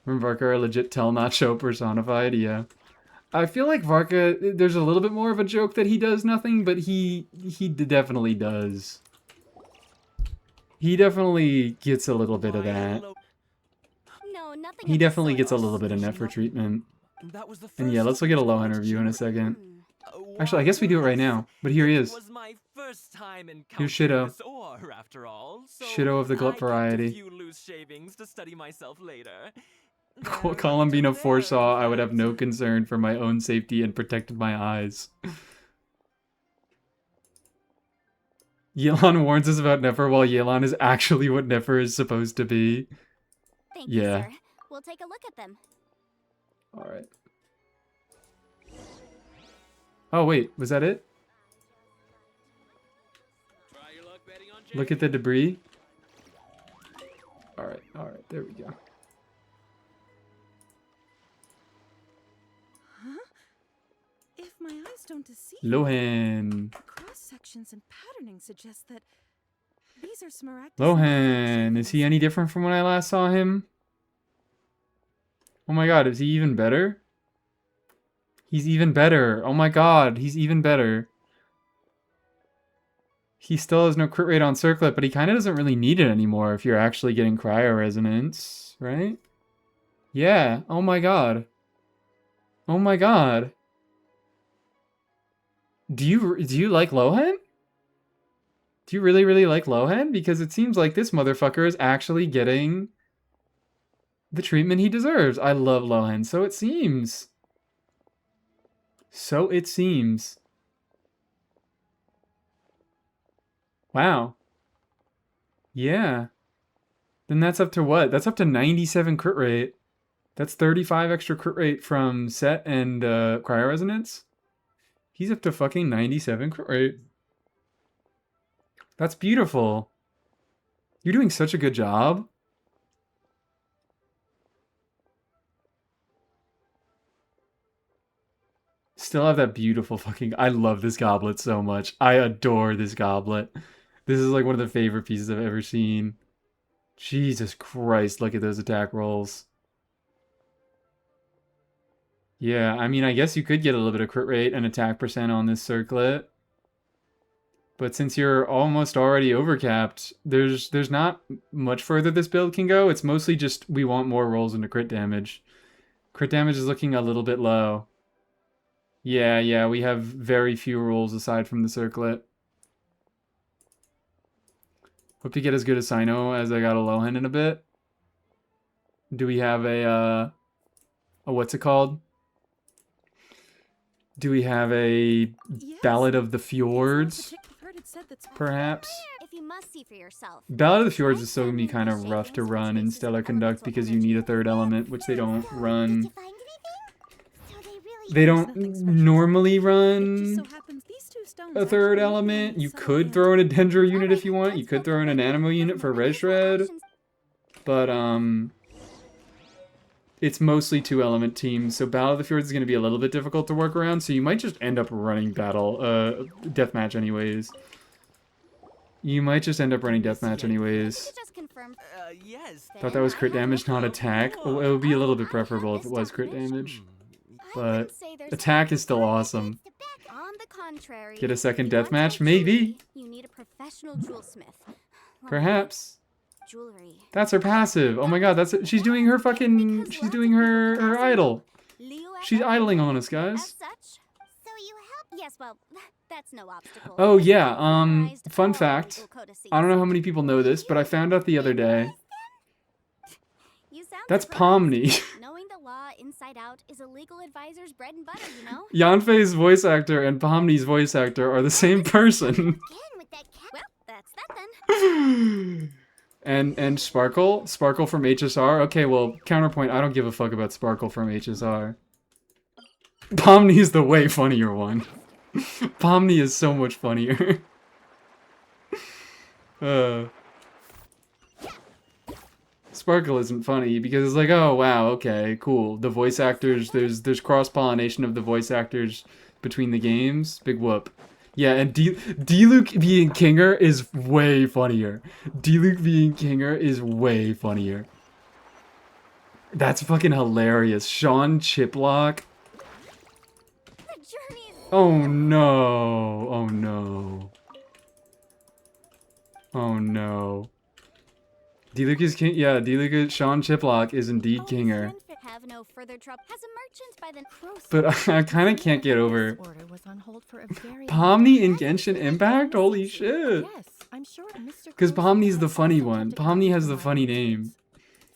Remember Varka are legit tell not show personified? Yeah. I feel like Varka, there's a little bit more of a joke that he does nothing, but he definitely does. He definitely gets a little bit of that. No, nothing. He definitely gets a little bit of Nefer treatment. And yeah, let's look at a Lohan review in a second. Actually, I guess we do it right now. But here he is. Here's Shido. Shido of the Glut variety. Columbina foresaw I would have no concern for my own safety and protected my eyes. Yelan warns us about Nefer while Yelan is actually what Nefer is supposed to be. Thank you, Yeah. sir. We'll take a look at them. Alright. Oh wait, was that it? Look at the debris. Alright, there we go. Huh? If my eyes don't deceive, Lohan. cross sections and patterning suggest that these are Smaragdus. Lohan. Is he any different from when I last saw him? Oh my god, is he even better? He's even better. Oh my god, he's even better. He still has no crit rate on Circlet, but he kind of doesn't really need it anymore if you're actually getting cryo resonance, right? Yeah. Oh my god. Oh my god. Do you like Lohan? Do you really like Lohan? Because it seems like this motherfucker is actually getting the treatment he deserves. I love Lohan, so it seems. So it seems. Wow. Yeah. Then that's up to what? That's up to 97 crit rate. That's 35 extra crit rate from Set and Cryo Resonance. He's up to fucking 97 crit rate. That's beautiful. You're doing such a good job. Still have that beautiful fucking... I love this goblet so much. I adore this goblet. This is like one of the favorite pieces I've ever seen. Jesus Christ, look at those attack rolls. Yeah, I mean, I guess you could get a little bit of crit rate and attack percent on this circlet. But since you're almost already overcapped, there's not much further this build can go. It's mostly just we want more rolls into crit damage. Crit damage is looking a little bit low. Yeah, we have very few rolls aside from the circlet. Hope to get as good a Sino as I got a Lohan in a bit. Do we have a what's it called? Do we have a Ballad of the Fjords? Perhaps? If you must see for yourself. Ballad of the Fjords is still going to be kind of rough to run in Stellar Conduct because you need a third element, which they don't run. They don't normally run a third element. You could throw in a Dendro unit if you want. You could throw in an Animo unit for Red Shred. But, it's mostly 2-element teams, so Battle of the Fjords is going to be a little bit difficult to work around, so you might just end up running Deathmatch anyways. You might just end up running Deathmatch anyways. Yes. Thought that was crit damage, not attack. Well, it would be a little bit preferable if it was crit damage. But attack is still awesome. On the contrary, Get a second deathmatch? Maybe. you need a professional jewelsmith. Perhaps. Jewelry. That's her passive. Oh my god, she's doing her fucking... She's doing her idol. She's idling on us, guys. As such, so you help. Yes, well, that's no obstacle. Oh yeah, fun fact. I don't know how many people know this, but I found out the other day. That's Pomni. Knowing the law inside out is a legal advisor's bread and butter, you know? Yanfei's voice actor and Pomni's voice actor are the same person. Well, that's that then. And Sparkle from HSR. Okay, well, counterpoint, I don't give a fuck about Sparkle from HSR. Pomni's the way funnier one. Pomni is so much funnier. Sparkle isn't funny because it's like, oh wow, okay, cool. The voice actors, there's cross-pollination of the voice actors between the games. Big whoop. Yeah, and D-Luke being Kinger is way funnier. D-Luke being Kinger is way funnier. That's fucking hilarious. Sean Chiplock. Oh no. Oh no. Oh no. D-Luke is King. Yeah, D-Luke is Sean Chiplock is indeed Kinger. Have no further trouble. Has a merchant by the But I kind of can't get over Pomni in Genshin Impact? Holy shit. Yes, I'm sure Mr. Because Pomni's the funny one. Pomni has the funny name.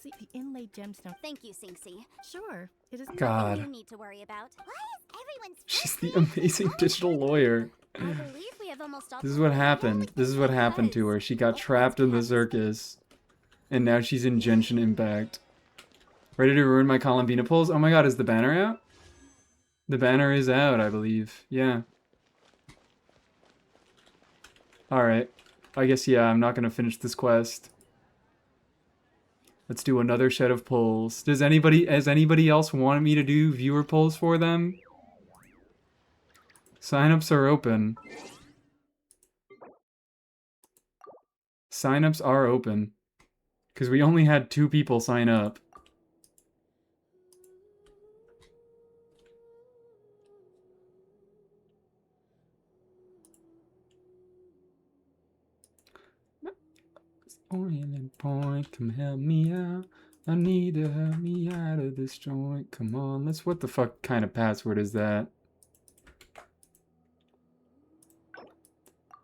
See, the inlaid gemstone. Thank you, Sinxie. Sure, it is God. You need to worry about. She's the amazing digital lawyer. I believe we have almost all This is what happened. This is what happened to her. She got trapped in the circus. And now she's in Genshin Impact. Ready to ruin my Columbina pulls? Oh my god, is the banner out? The banner is out, I believe. Yeah. Alright. I guess, yeah, I'm not going to finish this quest. Let's do another shed of polls. Has anybody else wanted me to do viewer polls for them? Signups are open. Signups are open. Because we only had 2 people sign up. Oriented point, come help me out. I need to help me out of this joint. Come on, what the fuck kind of password is that?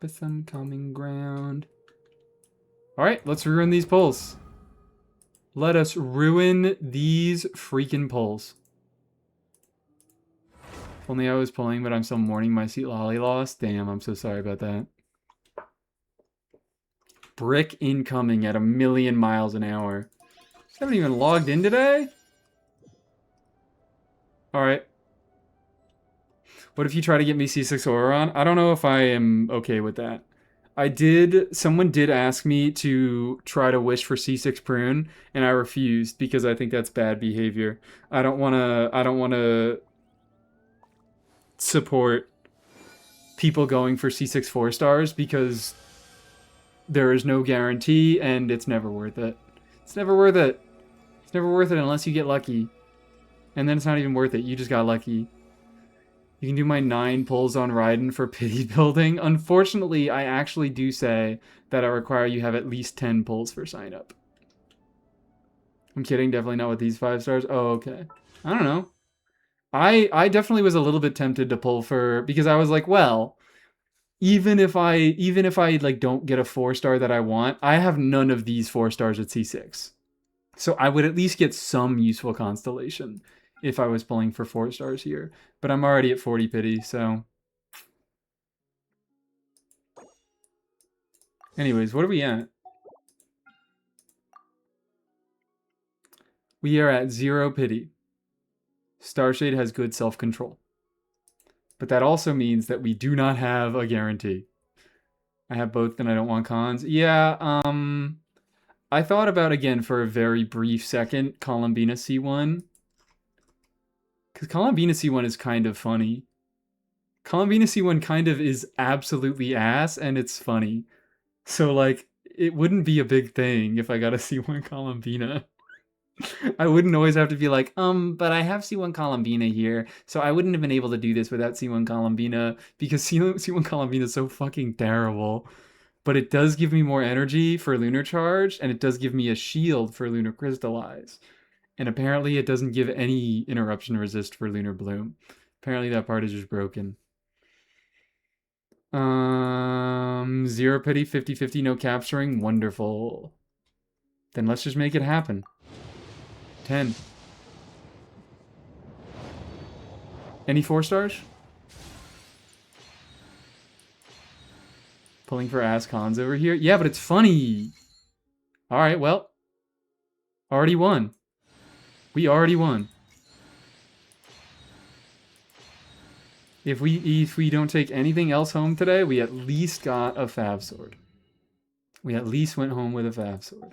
But some common ground. Alright, let's ruin these polls. Let us ruin these freaking polls. If only I was pulling, but I'm still mourning my seat lolly loss. Damn, I'm so sorry about that. Brick incoming at 1,000,000 miles an hour. I haven't even logged in today? Alright. What if you try to get me C6 Auron? I don't know if I am okay with that. Someone did ask me to try to wish for C6 Prune, and I refused because I think that's bad behavior. I don't wanna support people going for C6 4-stars because there is no guarantee and it's never worth it. It's never worth it. It's never worth it unless you get lucky. And then it's not even worth it. You just got lucky. You can do my 9 pulls on Raiden for pity building. Unfortunately, I actually do say that I require you have at least 10 pulls for sign up. I'm kidding, definitely not with these 5 stars. Oh, okay. I don't know. I definitely was a little bit tempted to pull for, because I was like, well, even if I like don't get a 4-star that I want, I have none of these 4 stars at C6. So I would at least get some useful constellation if I was pulling for 4 stars here. But I'm already at 40 pity, so... Anyways, what are we at? We are at 0 pity. Starshade has good self-control. But that also means that we do not have a guarantee. I have both and I don't want cons. Yeah, I thought about, again, for a very brief second, Columbina C1. Because Columbina C1 is kind of funny. Columbina C1 kind of is absolutely ass, and it's funny. So, like, it wouldn't be a big thing if I got a C1 Columbina. I wouldn't always have to be like, but I have C1 Columbina here, so I wouldn't have been able to do this without C1 Columbina, because C1 Columbina is so fucking terrible. But it does give me more energy for Lunar Charge, and it does give me a shield for Lunar Crystallize. And apparently it doesn't give any interruption resist for Lunar Bloom. Apparently that part is just broken. 0 pity, 50-50, no capturing. Wonderful. Then let's just make it happen. 10. Any 4 stars? Pulling for ass cons over here? Yeah, but it's funny. Alright, well. Already won. We already won. If we don't take anything else home today, we at least got a Fav Sword. We at least went home with a Fav Sword.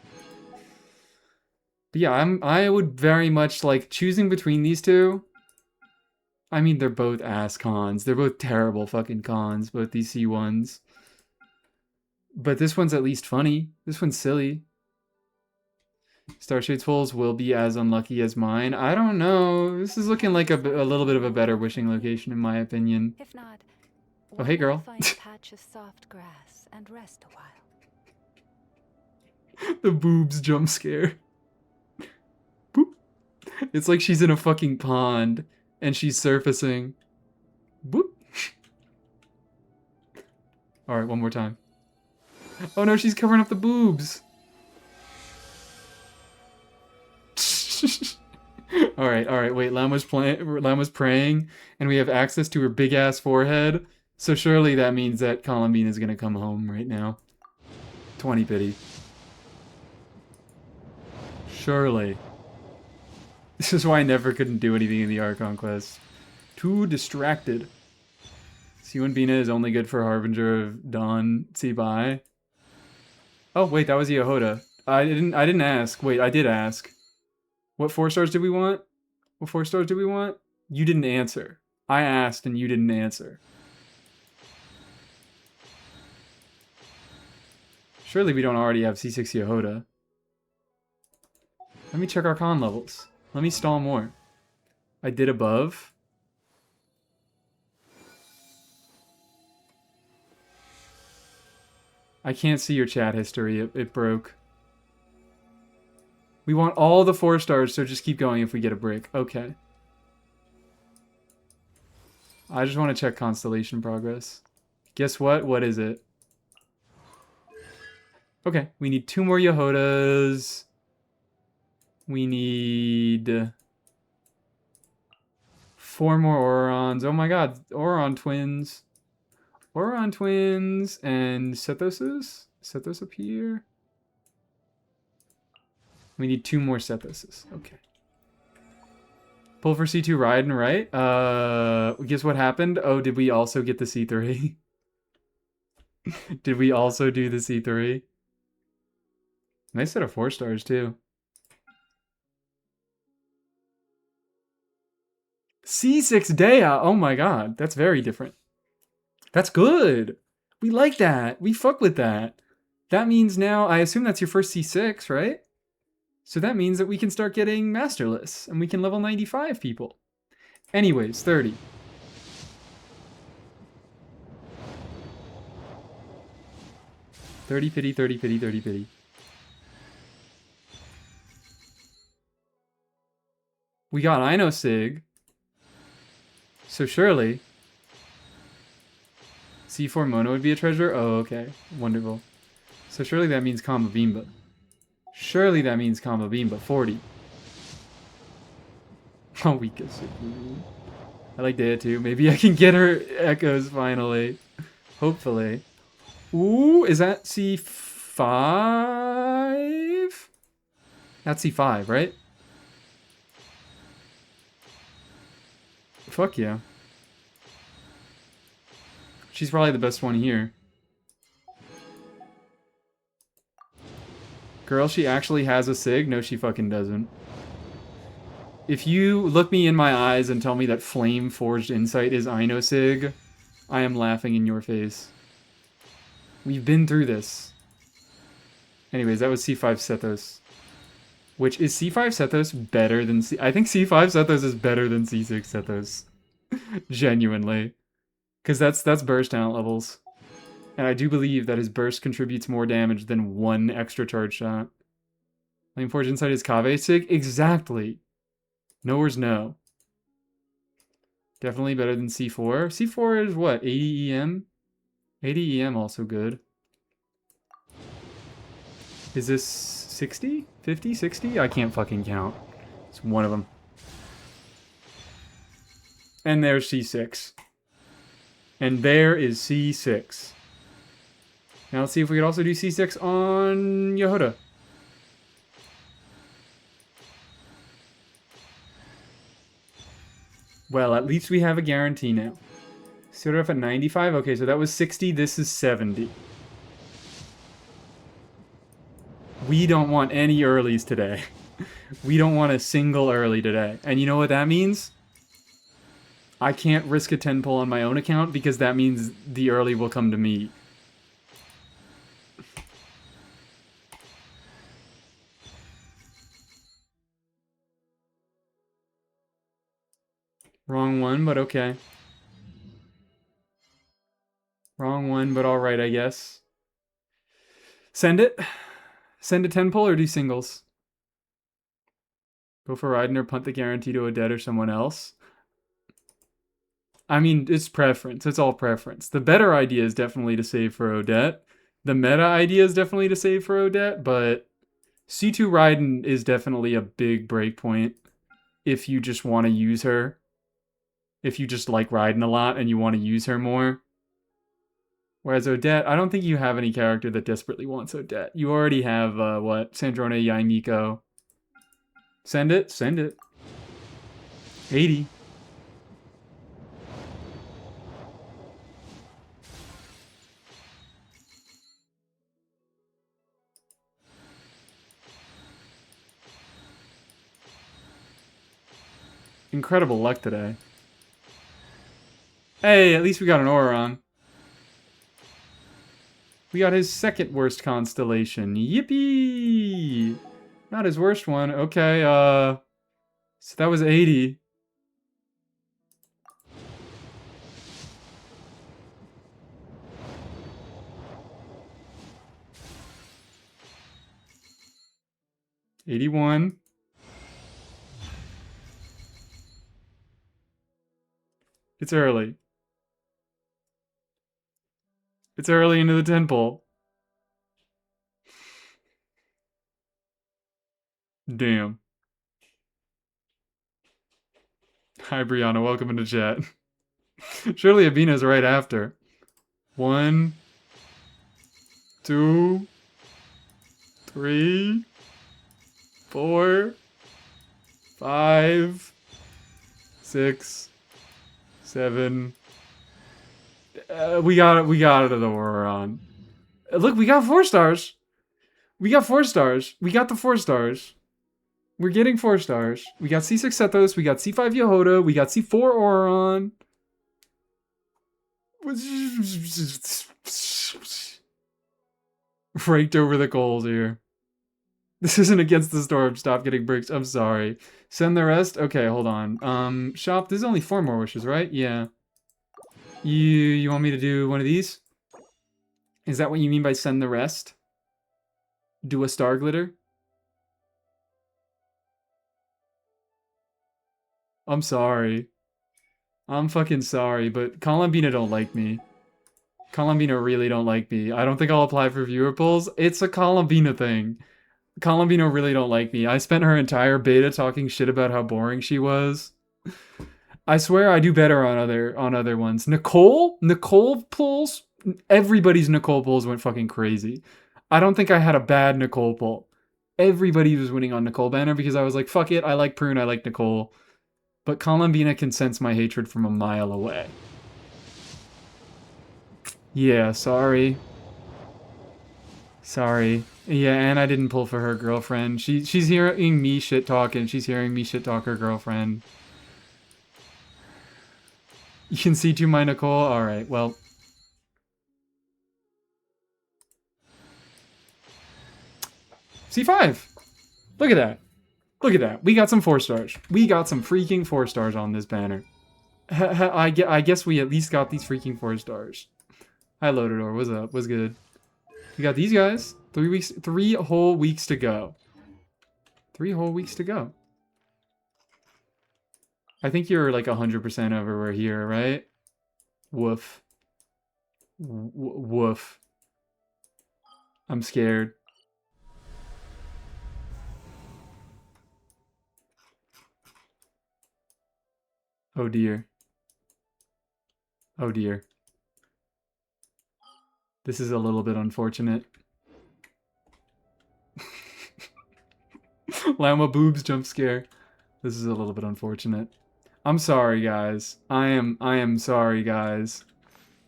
But yeah, I would very much like choosing between these two. I mean, they're both ass cons. They're both terrible fucking cons, both these C1s. But this one's at least funny. This one's silly. Starshade's pulls will be as unlucky as mine. I don't know. This is looking like a little bit of a better wishing location, in my opinion. If not, oh, hey, girl. find a patch of soft grass and rest a while. The boobs jump scare. Boop. It's like she's in a fucking pond and she's surfacing. Boop. All right, one more time. Oh no, she's covering up the boobs. all right, wait, Llama's praying, and we have access to her big-ass forehead, so surely that means that Columbina's gonna come home right now. 20 pity. Surely. This is why I never couldn't do anything in the Archon quest. Too distracted. C1 Bina is only good for Harbinger of Dawn. See, bye. Oh, wait, that was Yehoda. I didn't ask. Wait, I did ask. What 4 stars did we want? What 4 stars did we want? You didn't answer. I asked and you didn't answer. Surely we don't already have C6 Yehoda. Let me check our con levels. Let me stall more. I did above. I can't see your chat history. It broke. We want all the 4 stars, so just keep going if we get a break. Okay. I just want to check constellation progress. Guess what? What is it? Okay, we need 2 more Yehodas. We need 4 more Aurons. Oh my god, Auron twins. Auron twins and Sethoses? Sethos up here? We need 2 more Sethoses. Okay. Pull for C2 Raiden, right? Guess what happened? Oh, did we also get the C3? Did we also do the C3? Nice set of 4 stars, too. C6 Dea! Oh my god, that's very different. That's good! We like that! We fuck with that! That means now, I assume that's your first C6, right? So that means that we can start getting Masterless, and we can level 95 people. Anyways, 30. $30 pity, 30 pity, 30 pity. We got Ino Sig. So surely C4 Mono would be a treasure? Oh, okay. Wonderful. So surely that means Combo Bimba. Surely that means Combo Bimba. 40. Oh, we could sit. I like Dea too. Maybe I can get her echoes finally. Hopefully. Ooh, is that C5? That's C5, right? Fuck yeah. She's probably the best one here. Girl, she actually has a sig? No, she fucking doesn't. If you look me in my eyes and tell me that Flame Forged Insight is Ino Sig, I am laughing in your face. We've been through this. Anyways, that was C5 Sethos. Which, is C5 Sethos better than I think C5 Sethos is better than C6 Sethos. Genuinely. Because that's burst talent levels. And I do believe that his burst contributes more damage than 1 extra charge shot. Flame Forge Insight is Kave Sig? Exactly. Nowhere's no. Definitely better than C4. C4 is what? 80 EM? 80 EM also good. Is this 60? 50? 60? I can't fucking count. It's one of them. And there's C6. And there is C6. Now let's see if we could also do C6 on Yehoda. Well, at least we have a guarantee now. Started off at 95? Okay, so that was 60. This is 70. We don't want any earlies today. We don't want a single early today. And you know what that means? I can't risk a 10 pull on my own account because that means the early will come to me. Wrong one, but okay. Wrong one, but alright, I guess. Send it. Send a 10 pull or do singles? Go for Raiden or punt the guarantee to Odette or someone else? I mean, it's preference. It's all preference. The better idea is definitely to save for Odette. The meta idea is definitely to save for Odette, but C2 Raiden is definitely a big break point if you just want to use her. If you just like Raiden a lot and you want to use her more. Whereas Odette, I don't think you have any character that desperately wants Odette. You already have, what? Sandrone, Yaimiko. Send it? Send it. 80. Incredible luck today. Hey, at least we got an Auron. We got his second worst constellation. Yippee! Not his worst one. Okay, so that was 80. $81. It's early. It's early into the temple. Damn. Hi, Brianna. Welcome into chat. Surely Abina's right after. 1, 2, 3, 4, 5, 6, 7. We got it at the Auron. Look, we got 4 stars. We got 4 stars. We got the 4 stars. We're getting 4 stars. We got C6 Sethos. We got C5 Yehoda. We got C4 Auron. Raked over the coals here. This isn't against the storm. Stop getting bricks. I'm sorry. Send the rest? Okay, hold on. Shop, there's only 4 more wishes, right? Yeah. You want me to do one of these? Is that what you mean by send the rest? Do a star glitter? I'm sorry. I'm fucking sorry, but Columbina don't like me. Columbina really don't like me. I don't think I'll apply for viewer polls. It's a Columbina thing. Columbina really don't like me. I spent her entire beta talking shit about how boring she was. I swear I do better on other ones. Nicole polls? Everybody's Nicole polls went fucking crazy. I don't think I had a bad Nicole poll. Everybody was winning on Nicole banner because I was like, fuck it, I like Prune, I like Nicole. But Columbina can sense my hatred from a mile away. Yeah, sorry. Sorry. Yeah, and I didn't pull for her girlfriend. She's hearing me shit talk and she's hearing me shit talk her girlfriend. You can see to my Nicole? Alright, well. C5! Look at that. Look at that. We got some 4 stars. We got some freaking 4 stars on this banner. I guess we at least got these freaking 4 stars. Hi, Lodador. What's up? What's good? We got these guys. 3 whole weeks to go. 3 whole weeks to go. I think you're like 100% everywhere here, right? Woof. Woof. I'm scared. Oh dear. Oh dear. This is a little bit unfortunate. Llama boobs jump scare. This is a little bit unfortunate. I'm sorry, guys. I am sorry, guys.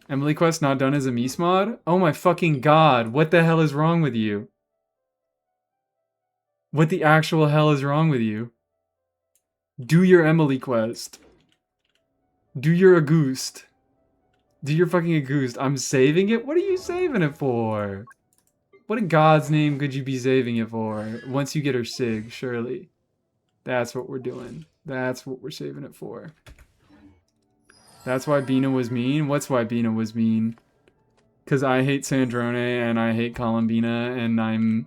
Emily Quest not done as a Mies mod? Oh my fucking god. What the hell is wrong with you? What the actual hell is wrong with you? Do your Emily Quest. Do your Auguste. Do your fucking Auguste. I'm saving it? What are you saving it for? What in God's name could you be saving it for? Once you get her Sig, surely. That's what we're doing. That's what we're saving it for. That's why Bina was mean? What's why Bina was mean? Because I hate Sandrone and I hate Columbina and I'm...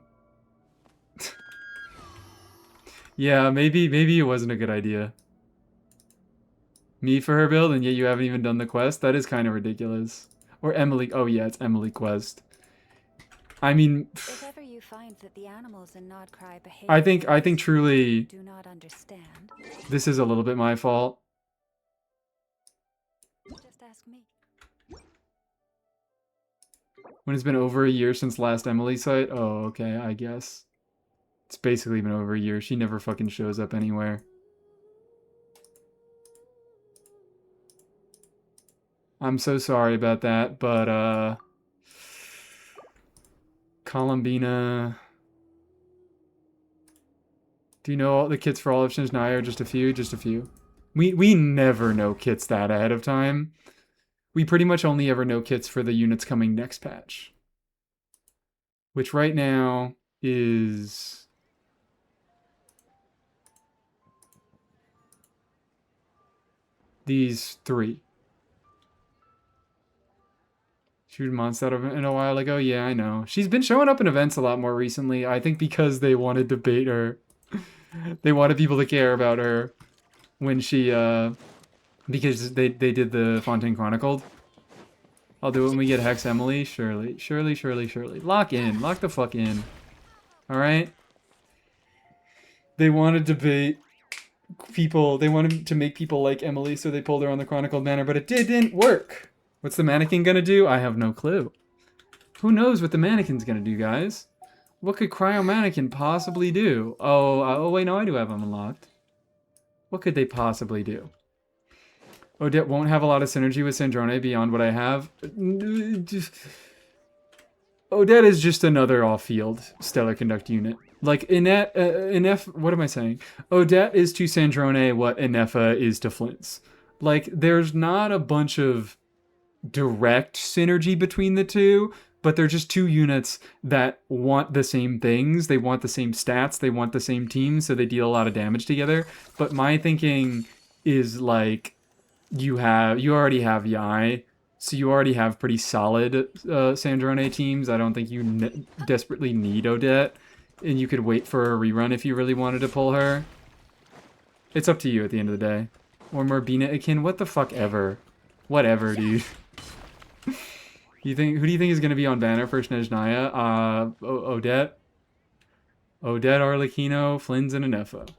Yeah, maybe it wasn't a good idea. Me for her build and yet you haven't even done the quest? That is kind of ridiculous. Or Emily... Oh yeah, it's Emily Quest. I mean... If ever you find that the animals in Nodcry behave... I think truly... do not understand. This is a little bit my fault. Just ask me. When it's been over a year since last Emily site? Oh, okay, I guess. It's basically been over a year. She never fucking shows up anywhere. I'm so sorry about that, but, Columbina... Do you know all the kits for all options now or just a few? Just a few. We never know kits that ahead of time. We pretty much only ever know kits for the units coming next patch. Which right now is... these 3. Shoot monster out of in a while ago? Yeah, I know. She's been showing up in events a lot more recently. I think because they wanted to bait her. They wanted people to care about her when she, because they did the Fontaine Chronicled. I'll do it when we get Hex Emily. Surely. Lock in. Lock the fuck in. Alright? They wanted to bait people. They wanted to make people like Emily, so they pulled her on the Chronicled banner, but it didn't work. What's the mannequin gonna do? I have no clue. Who knows what the mannequin's gonna do, guys? What could Cryo Mannequin possibly do? Oh, wait, no, I do have them unlocked. What could they possibly do? Odette won't have a lot of synergy with Sandrone beyond what I have. Odette is just another off-field Stellar Conduct unit. Like, what am I saying? Odette is to Sandrone what Inefa is to Flint's. Like, there's not a bunch of direct synergy between the two, but they're just 2 units that want the same things. They want the same stats. They want the same team, so they deal a lot of damage together. But my thinking is, like, you already have Yai, so you already have pretty solid Sandrone teams. I don't think you desperately need Odette, and you could wait for a rerun if you really wanted to pull her. It's up to you at the end of the day. Or Morbina Akin, what the fuck ever. Whatever, dude. Who do you think is going to be on banner for Snezhnaya? Odette, Arlecchino, Flynn's, and Inefa.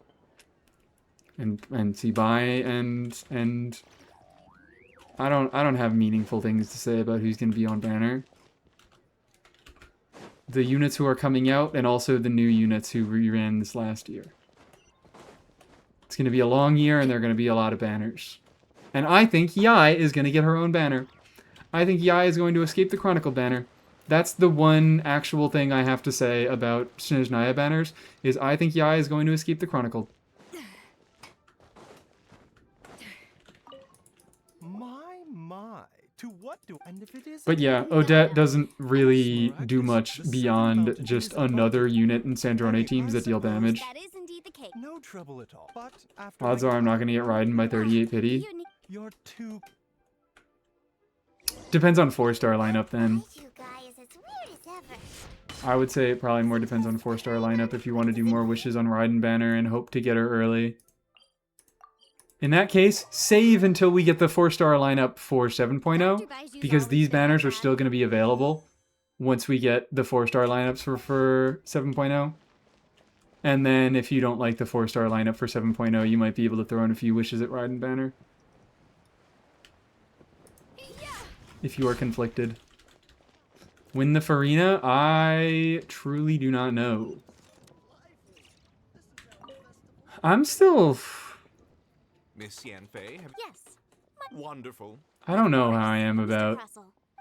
And Sibai and I don't have meaningful things to say about who's going to be on banner. The units who are coming out and also the new units who reran this last year. It's going to be a long year and there are going to be a lot of banners. And I think Yai is going to get her own banner. I think Yai is going to escape the Chronicle banner. That's the one actual thing I have to say about Snezhnaya banners, is I think Yai is going to escape the Chronicle. My. To what do and if it is? But yeah, Odette doesn't really do much beyond just another unit in Sandrone teams that deal damage. That is indeed the case. No trouble at all. But after Odds are I'm not going to get ridden by 38 pity. You're too... Depends on 4-star lineup then. You guys as weird as ever. I would say it probably more depends on 4-star lineup if you want to do more wishes on Raiden banner and hope to get her early. In that case, save until we get the 4-star lineup for 7.0, because these banners are still going to be available once we get the 4-star lineups for 7.0. And then if you don't like the 4-star lineup for 7.0, you might be able to throw in a few wishes at Raiden banner. If you are conflicted. Win the Farina? I truly do not know. I'm still... Miss Yanfei, Yes. wonderful. I don't know how I am about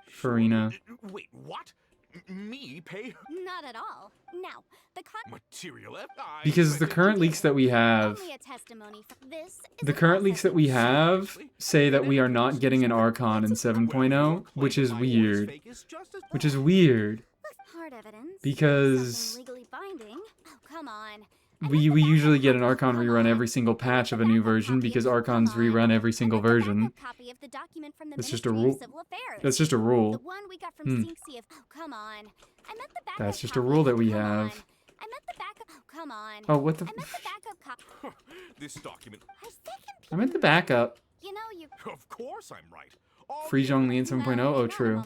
Farina. Wait, what? Me pay? Not at all. Now, the Material F? Because the current leaks that we have... only a testimony for this. The current leaks that we have say that we are not getting an Archon in 7.0, which is weird. Which is weird. Hard evidence. Because Legally binding. Oh, come on. we usually get an Archon rerun every single patch of a new version because Archons rerun every single version. That's just a rule. That's just a rule. The one we got from Sinxi of, oh, come on. I meant the backup That's just a rule that we copy. Come have. on. I meant the backup. Oh, come on. Oh, what the... I meant the backup copy. This document. I meant the backup. You know, you... Of course I'm right. Free Zhongli in 7.0? Oh, true.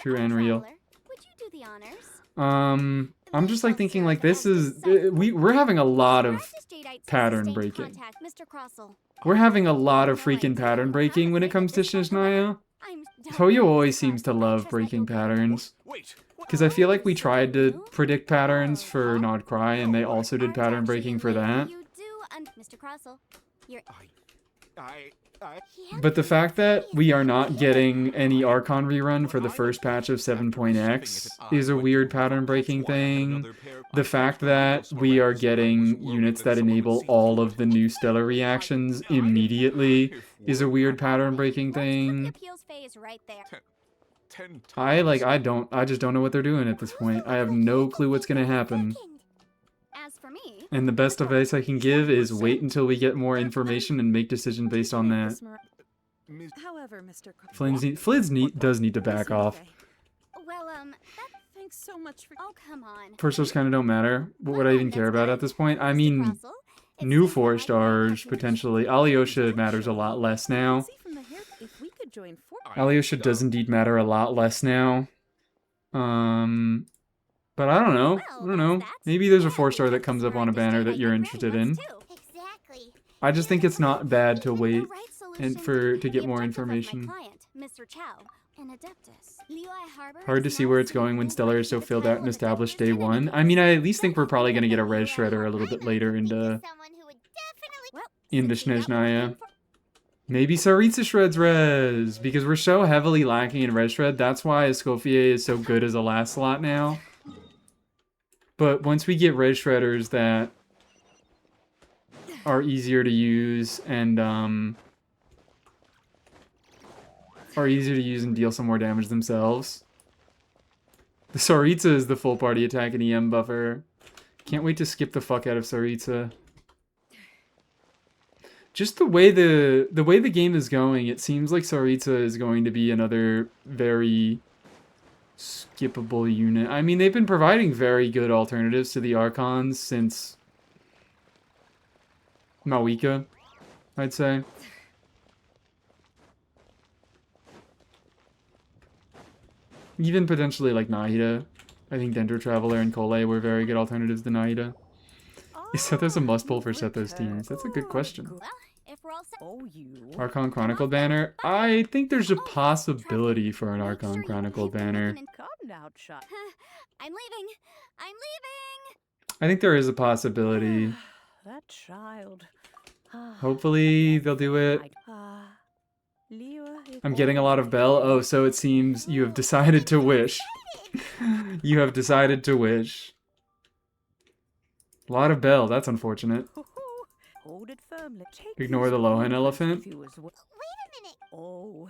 True and real. Would you do the honors? I'm just like thinking like this is we're having a lot of pattern breaking. We're having a lot of freaking pattern breaking when it comes to Snezhnaya. Toyo always seems to love breaking patterns. Because I feel like we tried to predict patterns for Nod Cry and they also did pattern breaking for that. You do, Mr. Crossell. You're... But the fact that we are not getting any Archon rerun for the first patch of 7.x is a weird pattern-breaking thing. The fact that we are getting units that enable all of the new stellar reactions immediately is a weird pattern-breaking thing. I just don't know what they're doing at this point. I have no clue what's gonna happen. As for me, And the best advice I can give is wait until we get more information and make decisions based on that. However, Mr. Flids does need to back off. well, Thanks so much for. oh, come on. Forestars kind of don't matter. What would I even care about at this point? I mean, new 4-stars, potentially. Alyosha matters a lot less now. Alyosha does indeed matter a lot less now. But I don't know. I don't know. Maybe there's a 4-star that comes up on a banner that you're interested in. I just think it's not bad to wait and to get more information. Hard to see where it's going when Stellar is so filled out and established day one. I mean, I at least think we're probably going to get a Res Shredder a little bit later into Snezhnaya. Maybe Saritsa shreds Res, because we're so heavily lacking in Res Shred. That's why Escoffier is so good as a last slot now. But once we get Res Shredders that are easier to use and deal some more damage themselves. The Saritsa is the full party attack and EM buffer. Can't wait to skip the fuck out of Saritsa. Just the way the game is going, it seems like Saritsa is going to be another very skippable unit. I mean, they've been providing very good alternatives to the Archons since Mawika, I'd say. Even potentially like Nahida. I think Dendro Traveler and Kole were very good alternatives to Nahida. Is Sethos a must-pull for Sethos teams? That's a good question. Archon Chronicle banner? I think there's a possibility for an Archon Chronicle banner. I'm leaving. I'm leaving. I think there is a possibility. That child. Hopefully they'll do it. I'm getting a lot of Bell. Oh, so it seems you have decided to wish. You have decided to wish. A lot of Bell. That's unfortunate. Hold it firmly. Ignore the Lohan elephant. Wait a minute. Oh.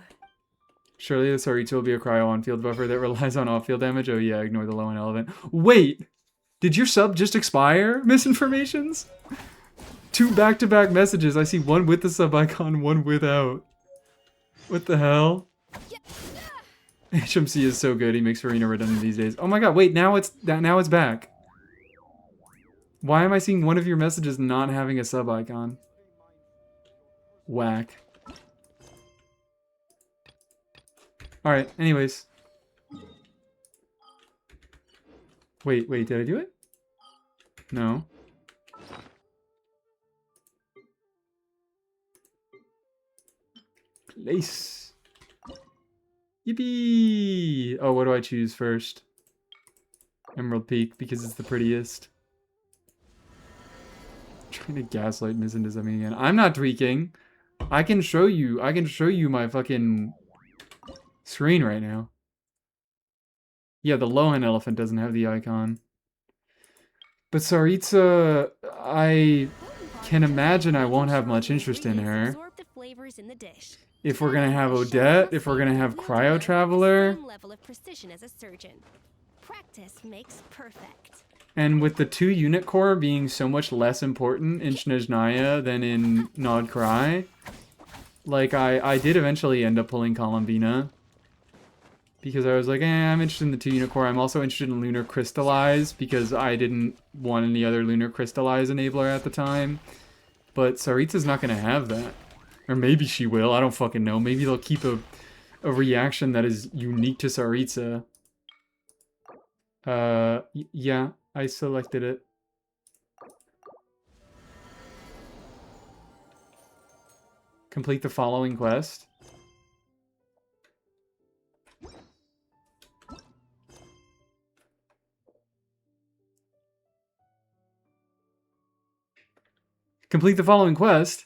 Surely the Saritsa will be a cryo on-field buffer that relies on off-field damage. Oh yeah, ignore the Lohan elephant. Wait! Did your sub just expire? Misinformations? 2 back-to-back messages. I see one with the sub icon, one without. What the hell? HMC is so good. He makes Farina redundant these days. Oh my god, wait, now it's back. Why am I seeing one of your messages not having a sub icon? Whack. Alright, anyways. Wait, did I do it? No. Nice. Yippee! Oh, what do I choose first? Emerald Peak, because it's the prettiest. Trying to gaslight Miss into something again. I'm not tweaking. I can show you my fucking screen right now. Yeah, the Lohan elephant doesn't have the icon. But Saritsa, I can imagine I won't have much interest in her. If we're gonna have Odette, if we're gonna have Cryo Traveler. Practice makes perfect. And with the 2 unit core being so much less important in Snezhnaya than in Nod Cry, like I did eventually end up pulling Columbina. Because I was like, I'm interested in the 2 unit core. I'm also interested in Lunar Crystallize because I didn't want any other Lunar Crystallize enabler at the time. But Saritsa's not going to have that. Or maybe she will, I don't fucking know. Maybe they'll keep a reaction that is unique to Saritsa. Yeah, I selected it. Complete the following quest. Complete the following quest.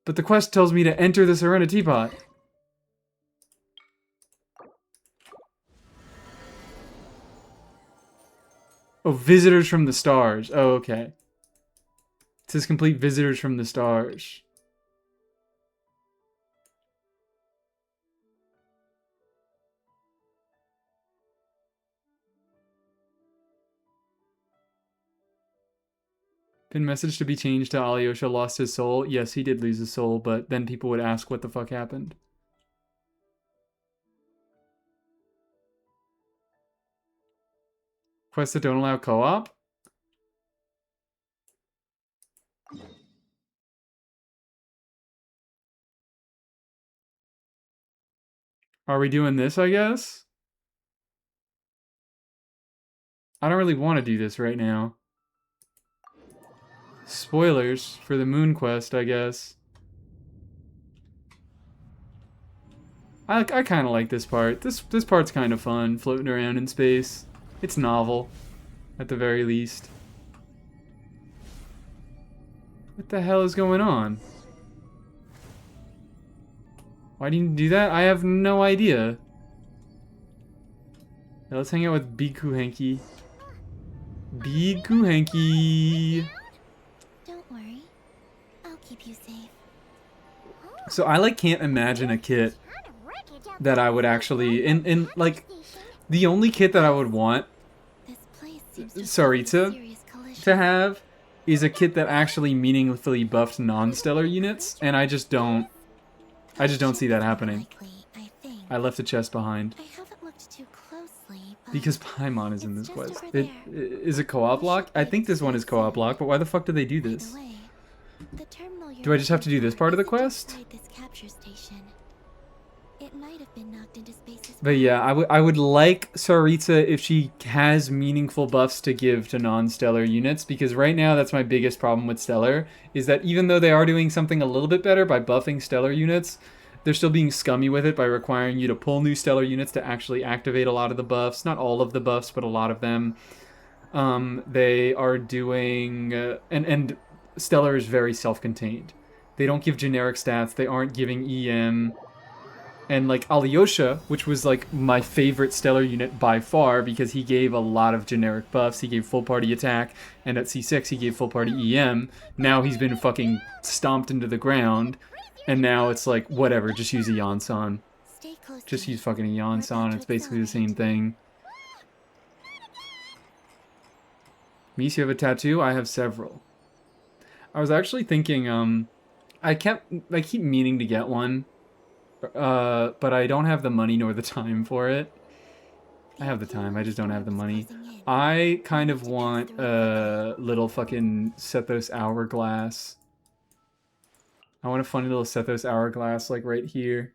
But the quest tells me to enter the Serena teapot. Oh, visitors from the stars. Oh, okay. It says complete visitors from the stars. Pin message to be changed to Alyosha lost his soul. Yes, he did lose his soul, but then people would ask what the fuck happened. Quests that don't allow co-op? Are we doing this, I guess? I don't really want to do this right now. Spoilers for the moon quest, I guess. I kind of like this part. This part's kind of fun, floating around in space. It's novel, at the very least. What the hell is going on? Why do you do that? I have no idea. Now let's hang out with Biku Henki. Biku Henki. Don't worry. I'll keep you safe. So I like can't imagine a kit that I would actually in like the only kit that I would want Sarita to have is a kit that actually meaningfully buffed non-stellar units, and I just don't see that happening. I left a chest behind. I haven't looked too closely, but Because Paimon is in this just quest. over Is it co-op lock? I think this one is co-op lock, but why the fuck do they do this? the terminal you're Do I just have to do looking this for part of the isn't quest? inside this capture station. It might have been knocked into space as But yeah, I would like Sarita if she has meaningful buffs to give to non-stellar units, because right now that's my biggest problem with Stellar, is that even though they are doing something a little bit better by buffing Stellar units, they're still being scummy with it by requiring you to pull new Stellar units to actually activate a lot of the buffs. Not all of the buffs, but a lot of them. They are doing... and Stellar is very self-contained. They don't give generic stats, they aren't giving EM... And like Alyosha, which was like my favorite Stellar unit by far because he gave a lot of generic buffs. He gave full party attack, and at C6 he gave full party EM. Now he's been fucking stomped into the ground, and now it's like, whatever, just use a Yansan. Just use fucking a Yansan, it's basically the same thing. Mies, you have a tattoo? I have several. I was actually thinking, I keep meaning to get one. But I don't have the money nor the time for it. I have the time, I just don't have the money. I kind of want a little fucking Sethos hourglass. I want a funny little Sethos hourglass, like right here.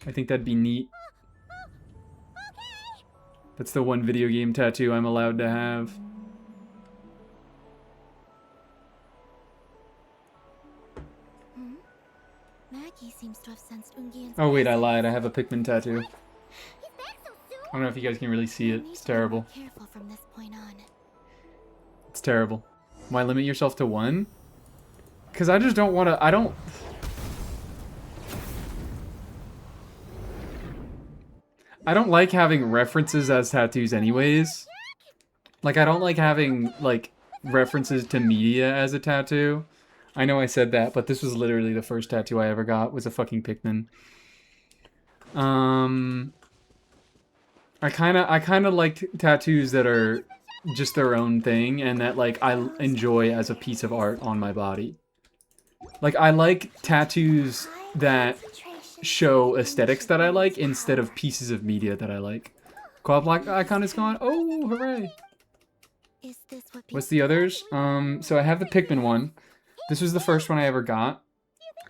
I think that'd be neat. That's the one video game tattoo I'm allowed to have. Maggie seems to have sensed Ungian's Oh wait, I lied. I have a Pikmin tattoo. I don't know if you guys can really see it. It's terrible. Careful from this point on. It's terrible. Why limit yourself to one? Because I just don't want to... I don't like having references as tattoos anyways. Like, I don't like having, like, references to media as a tattoo. I know I said that, but this was literally the first tattoo I ever got, was a fucking Pikmin. I kind of like tattoos that are just their own thing and that, like, I enjoy as a piece of art on my body. Like, I like tattoos that show aesthetics that I like instead of pieces of media that I like. Co-op Black icon is gone. Oh, hooray! What's the others? So I have the Pikmin one. This was the first one I ever got.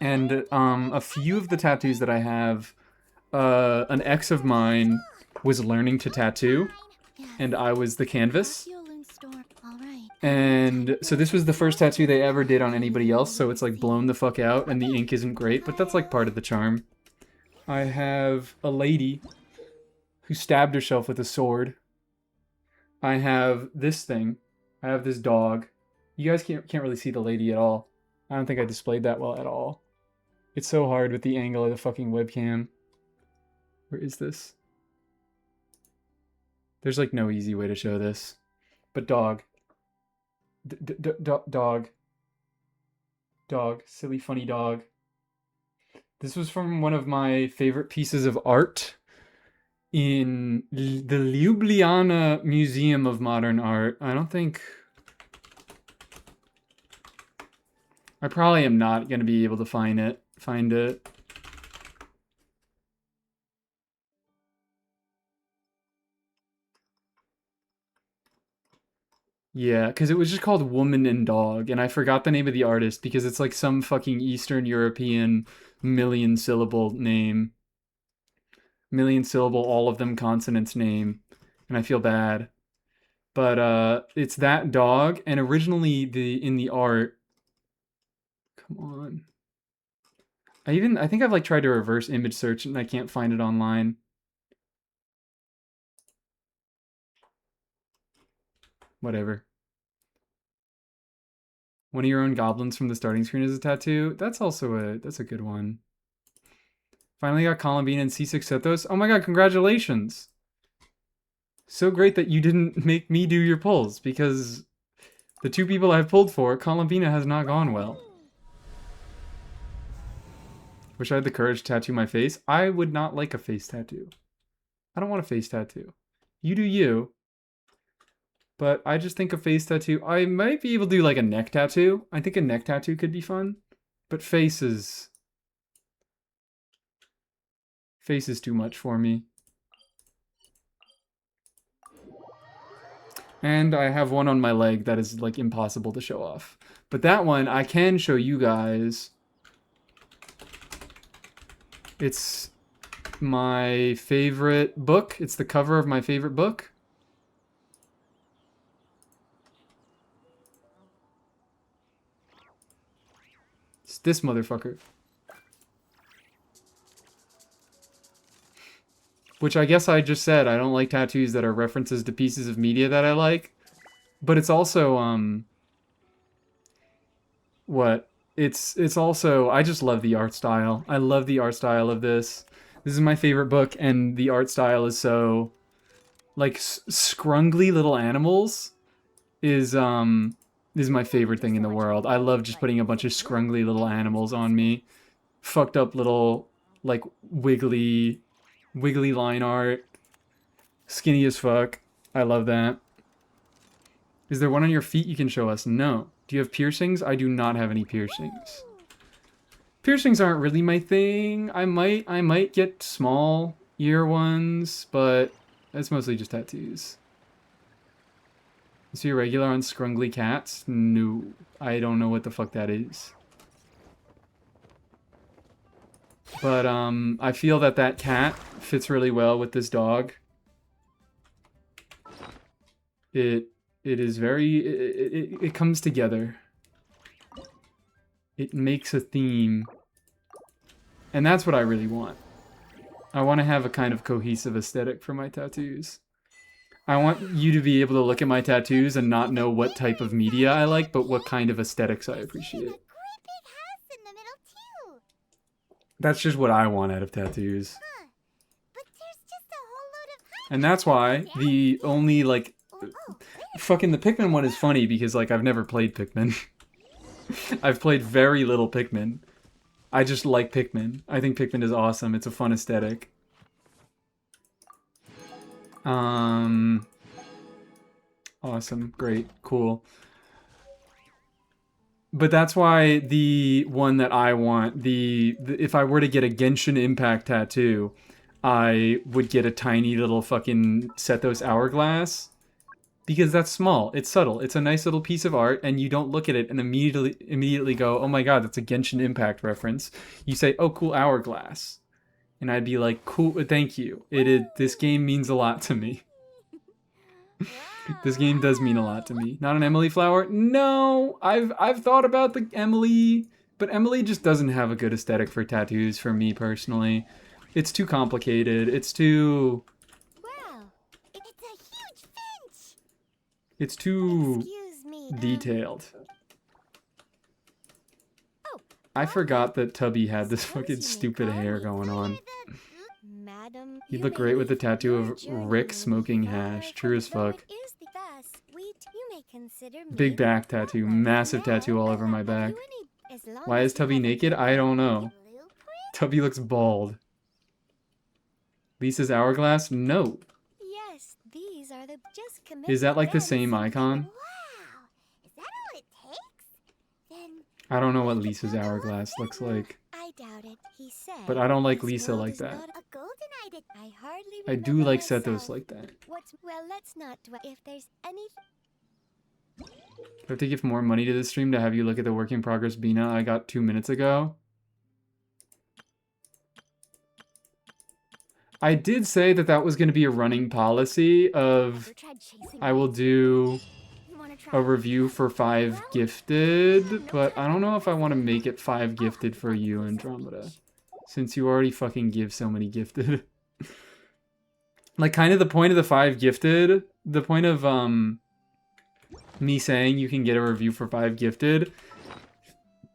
And a few of the tattoos that I have, an ex of mine was learning to tattoo, and I was the canvas. And so this was the first tattoo they ever did on anybody else, so it's like blown the fuck out, and the ink isn't great, but that's like part of the charm. I have a lady who stabbed herself with a sword. I have this thing. I have this dog. You guys can't really see the lady at all. I don't think I displayed that well at all. It's so hard with the angle of the fucking webcam. Where is this? There's like no easy way to show this. But dog. Dog. Dog. Silly funny dog. This was from one of my favorite pieces of art in the Ljubljana Museum of Modern Art. I don't think... I probably am not going to be able to find it. Yeah, because it was just called Woman and Dog, and I forgot the name of the artist because it's like some fucking Eastern European million-syllable name. Million-syllable, all of them consonants name, and I feel bad. But it's that dog, and originally in the art... Come on. I think I've like tried to reverse image search and I can't find it online. Whatever. One of your own goblins from the starting screen is a tattoo. That's also that's a good one. Finally got Columbine and C6 Sethos. Oh my god, congratulations! So great that you didn't make me do your pulls, because the two people I've pulled for, Columbina has not gone well. Wish I had the courage to tattoo my face. I would not like a face tattoo. I don't want a face tattoo. You do you. But I just think a face tattoo... I might be able to do like a neck tattoo. I think a neck tattoo could be fun. But face is too much for me. And I have one on my leg that is like impossible to show off. But that one I can show you guys. It's my favorite book. It's the cover of my favorite book. It's this motherfucker. Which I guess I just said, I don't like tattoos that are references to pieces of media that I like. But it's also, what? It's also, I just love the art style. I love the art style of this. This is my favorite book, and the art style is so, like, scrungly little animals is my favorite thing in the world. I love just putting a bunch of scrungly little animals on me. Fucked up little, like, wiggly line art. Skinny as fuck. I love that. Is there one on your feet you can show us? No. Do you have piercings? I do not have any piercings. Piercings aren't really my thing. I might get small ear ones, but it's mostly just tattoos. Is he a regular on scrungly cats? No. I don't know what the fuck that is. But I feel that cat fits really well with this dog. It is very... It comes together. It makes a theme. And that's what I really want. I want to have a kind of cohesive aesthetic for my tattoos. I want you to be able to look at my tattoos and not know what type of media I like, but what kind of aesthetics I appreciate. That's just what I want out of tattoos. And that's why the only, like... Fucking the Pikmin one is funny because, like, I've never played Pikmin. I've played very little Pikmin. I just like Pikmin. I think Pikmin is awesome. It's a fun aesthetic. Awesome. Great. Cool. But that's why the one that I want, if I were to get a Genshin Impact tattoo, I would get a tiny little fucking Sethos hourglass. Because that's small. It's subtle. It's a nice little piece of art, and you don't look at it and immediately go, oh my god, that's a Genshin Impact reference. You say, oh, cool hourglass. And I'd be like, cool, thank you. This game means a lot to me. This game does mean a lot to me. Not an Emily flower? No! I've thought about the Emily, but Emily just doesn't have a good aesthetic for tattoos for me personally. It's too complicated. It's too... It's too detailed. I forgot that Tubby had this fucking stupid hair going on. Madam, He'd look great with the tattoo of Rick smoking hash. True as fuck. Big back tattoo. Massive tattoo all over my back. Why is Tubby naked? I don't know. Tubby looks bald. Lisa's hourglass? No. Yes, these are the just Is that like the same icon? Wow. Is that all it takes? Then I don't know what Lisa's hourglass looks like. I doubt it. He said. But I don't like this Lisa world like is that. not a golden idol. I hardly I do remember like myself. Sethos like that. What's well, let's not dwell. If there's any Do I have to give more money to this stream to have you look at the work in progress Bina I got 2 minutes ago? I did say that that was going to be a running policy of I will do a review for 5 gifted, but I don't know if I want to make it 5 gifted for you, Andromeda, since you already fucking give so many gifted. Like, kind of the point of the 5 gifted, the point of me saying you can get a review for 5 gifted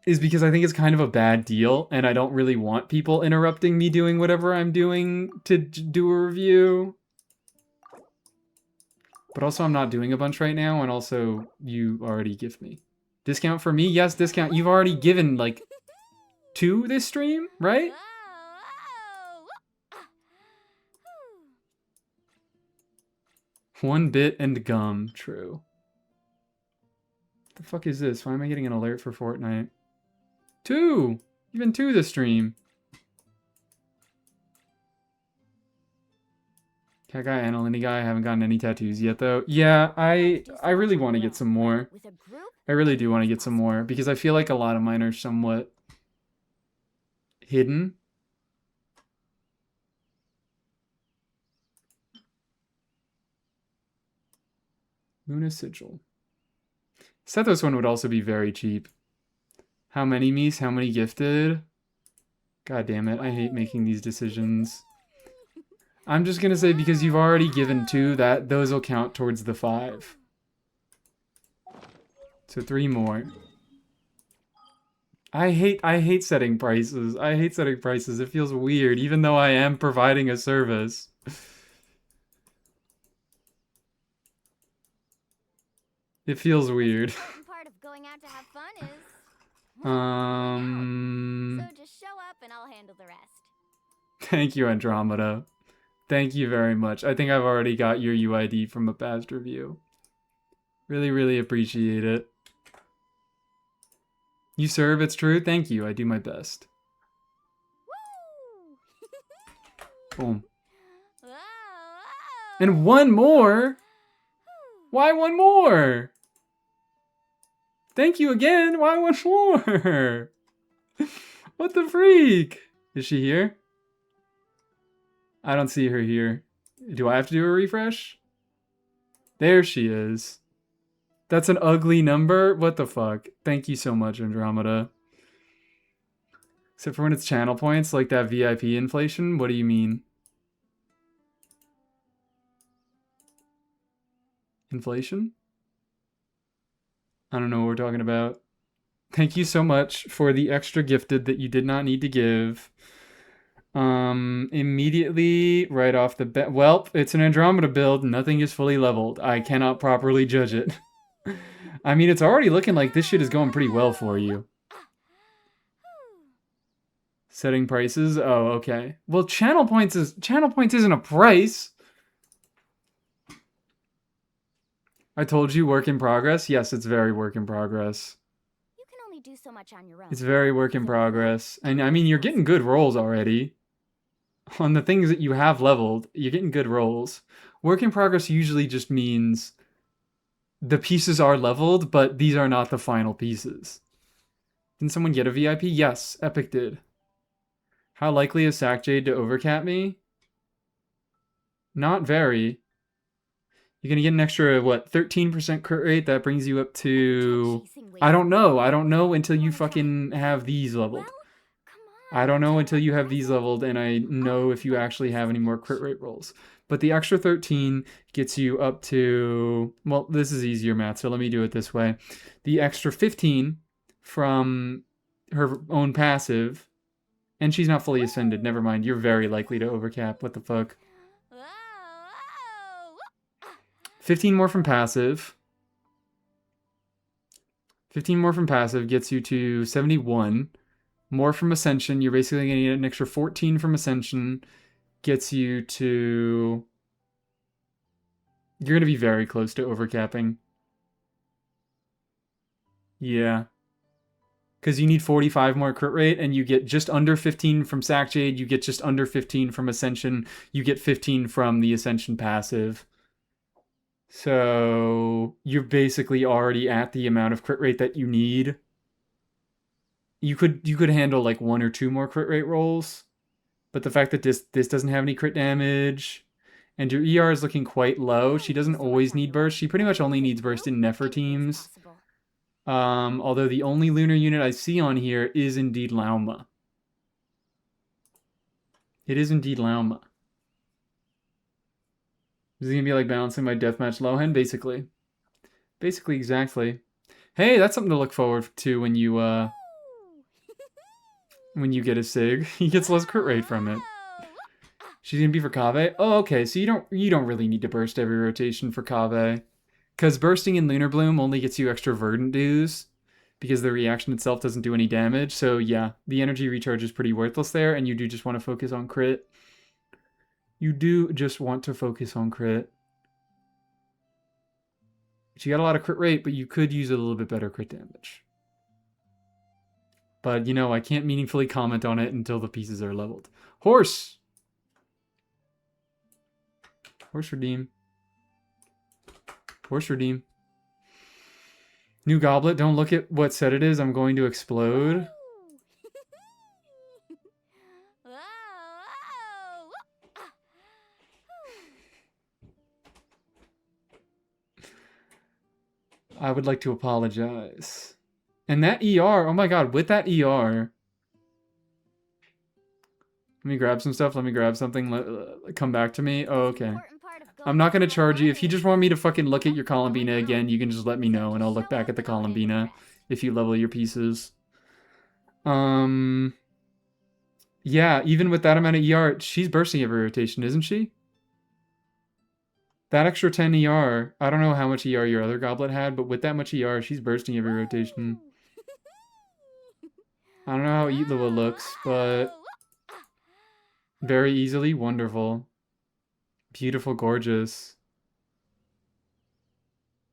is because I think it's kind of a bad deal, and I don't really want people interrupting me doing whatever I'm doing to do a review. But also, I'm not doing a bunch right now, and also, you already gift me. Discount for me? Yes, discount. You've already given, like, 2 this stream, right? One bit and gum. True. What the fuck is this? Why am I getting an alert for Fortnite? 2! Even 2 this stream. Cat guy, Annalini guy, I haven't gotten any tattoos yet though. Yeah, I really want to get some more. I really do want to get some more, because I feel like a lot of mine are somewhat hidden. Luna Sigil. Sethos one would also be very cheap. How many Mies? How many gifted? God damn it, I hate making these decisions. I'm just gonna say because you've already given 2, that those will count towards the 5. So 3 more. I hate setting prices. I hate setting prices. It feels weird, even though I am providing a service. It feels weird. part of going out to have fun is So just show up and I'll handle the rest. Thank you, Andromeda. Thank you very much. I think I've already got your UID from a past review. Really, really appreciate it. You serve, it's true. Thank you. I do my best. Boom. And 1 more? Why 1 more? Thank you again. Why 1 more? What the freak? Is she here? I don't see her here. Do I have to do a refresh? There she is. That's an ugly number? What the fuck? Thank you so much, Andromeda. Except for when it's channel points, like that VIP inflation? What do you mean? Inflation? I don't know what we're talking about. Thank you so much for the extra gifted that you did not need to give. Immediately, right off the bat. Well, it's an Andromeda build. Nothing is fully leveled. I cannot properly judge it. I mean, it's already looking like this shit is going pretty well for you. Setting prices? Oh, okay. Well, channel points isn't a price. I told you, work in progress. Yes, it's very work in progress. You can only do so much on your own. It's very work in progress. And I mean, you're getting good rolls already. On the things that you have leveled, you're getting good rolls. Work in progress usually just means the pieces are leveled, but these are not the final pieces. Can someone get a VIP? Yes, Epic did. How likely is Sackjade to overcap me? Not very. You're gonna get an extra, what, 13% crit rate? That brings you up to... I don't know. I don't know until you fucking have these leveled. I don't know until you have these leveled, and I know if you actually have any more crit rate rolls. But the extra 13 gets you up to... Well, this is easier math, so let me do it this way. The extra 15 from her own passive. And she's not fully ascended. Never mind. You're very likely to overcap. What the fuck? 15 more from passive. 15 more from passive gets you to 71. More from Ascension. You're basically going to get an extra 14 from Ascension. Gets you to... You're going to be very close to overcapping. Yeah. Because you need 45 more crit rate, and you get just under 15 from Sack Jade, you get just under 15 from Ascension, you get 15 from the Ascension passive. So you're basically already at the amount of crit rate that you need. You could handle like 1 or 2 more crit rate rolls, but the fact that this doesn't have any crit damage, and your ER is looking quite low, she doesn't always need burst. She pretty much only needs burst in Neferteams. Although the only lunar unit I see on here is indeed Lauma. It is indeed Lauma. Is it gonna be like balancing my deathmatch Lohan? Basically. Basically, exactly. Hey, that's something to look forward to when you get a Sig. He gets less crit rate from it. She's gonna be for Kave? Oh, okay, so you don't really need to burst every rotation for Kave. Because bursting in Lunar Bloom only gets you extra Verdant Dues, because the reaction itself doesn't do any damage. So yeah, the energy recharge is pretty worthless there, and you do just want to focus on crit. You do just want to focus on crit. She got a lot of crit rate, but you could use a little bit better crit damage. But, you know, I can't meaningfully comment on it until the pieces are leveled. Horse! Horse redeem. Horse redeem. New goblet. Don't look at what set it is. I'm going to explode. I would like to apologize. And that ER, oh my god, with that ER. Let me grab some stuff. Let me grab something. Come back to me. Oh, okay. I'm not going to charge you. If you just want me to fucking look at your Columbina again, you can just let me know and I'll look back at the Columbina if you level your pieces. Yeah, even with that amount of ER, she's bursting every rotation, isn't she? That extra 10 ER, I don't know how much ER your other goblet had, but with that much ER, she's bursting every rotation. I don't know how Eatlawa looks, but very easily wonderful. Beautiful, gorgeous.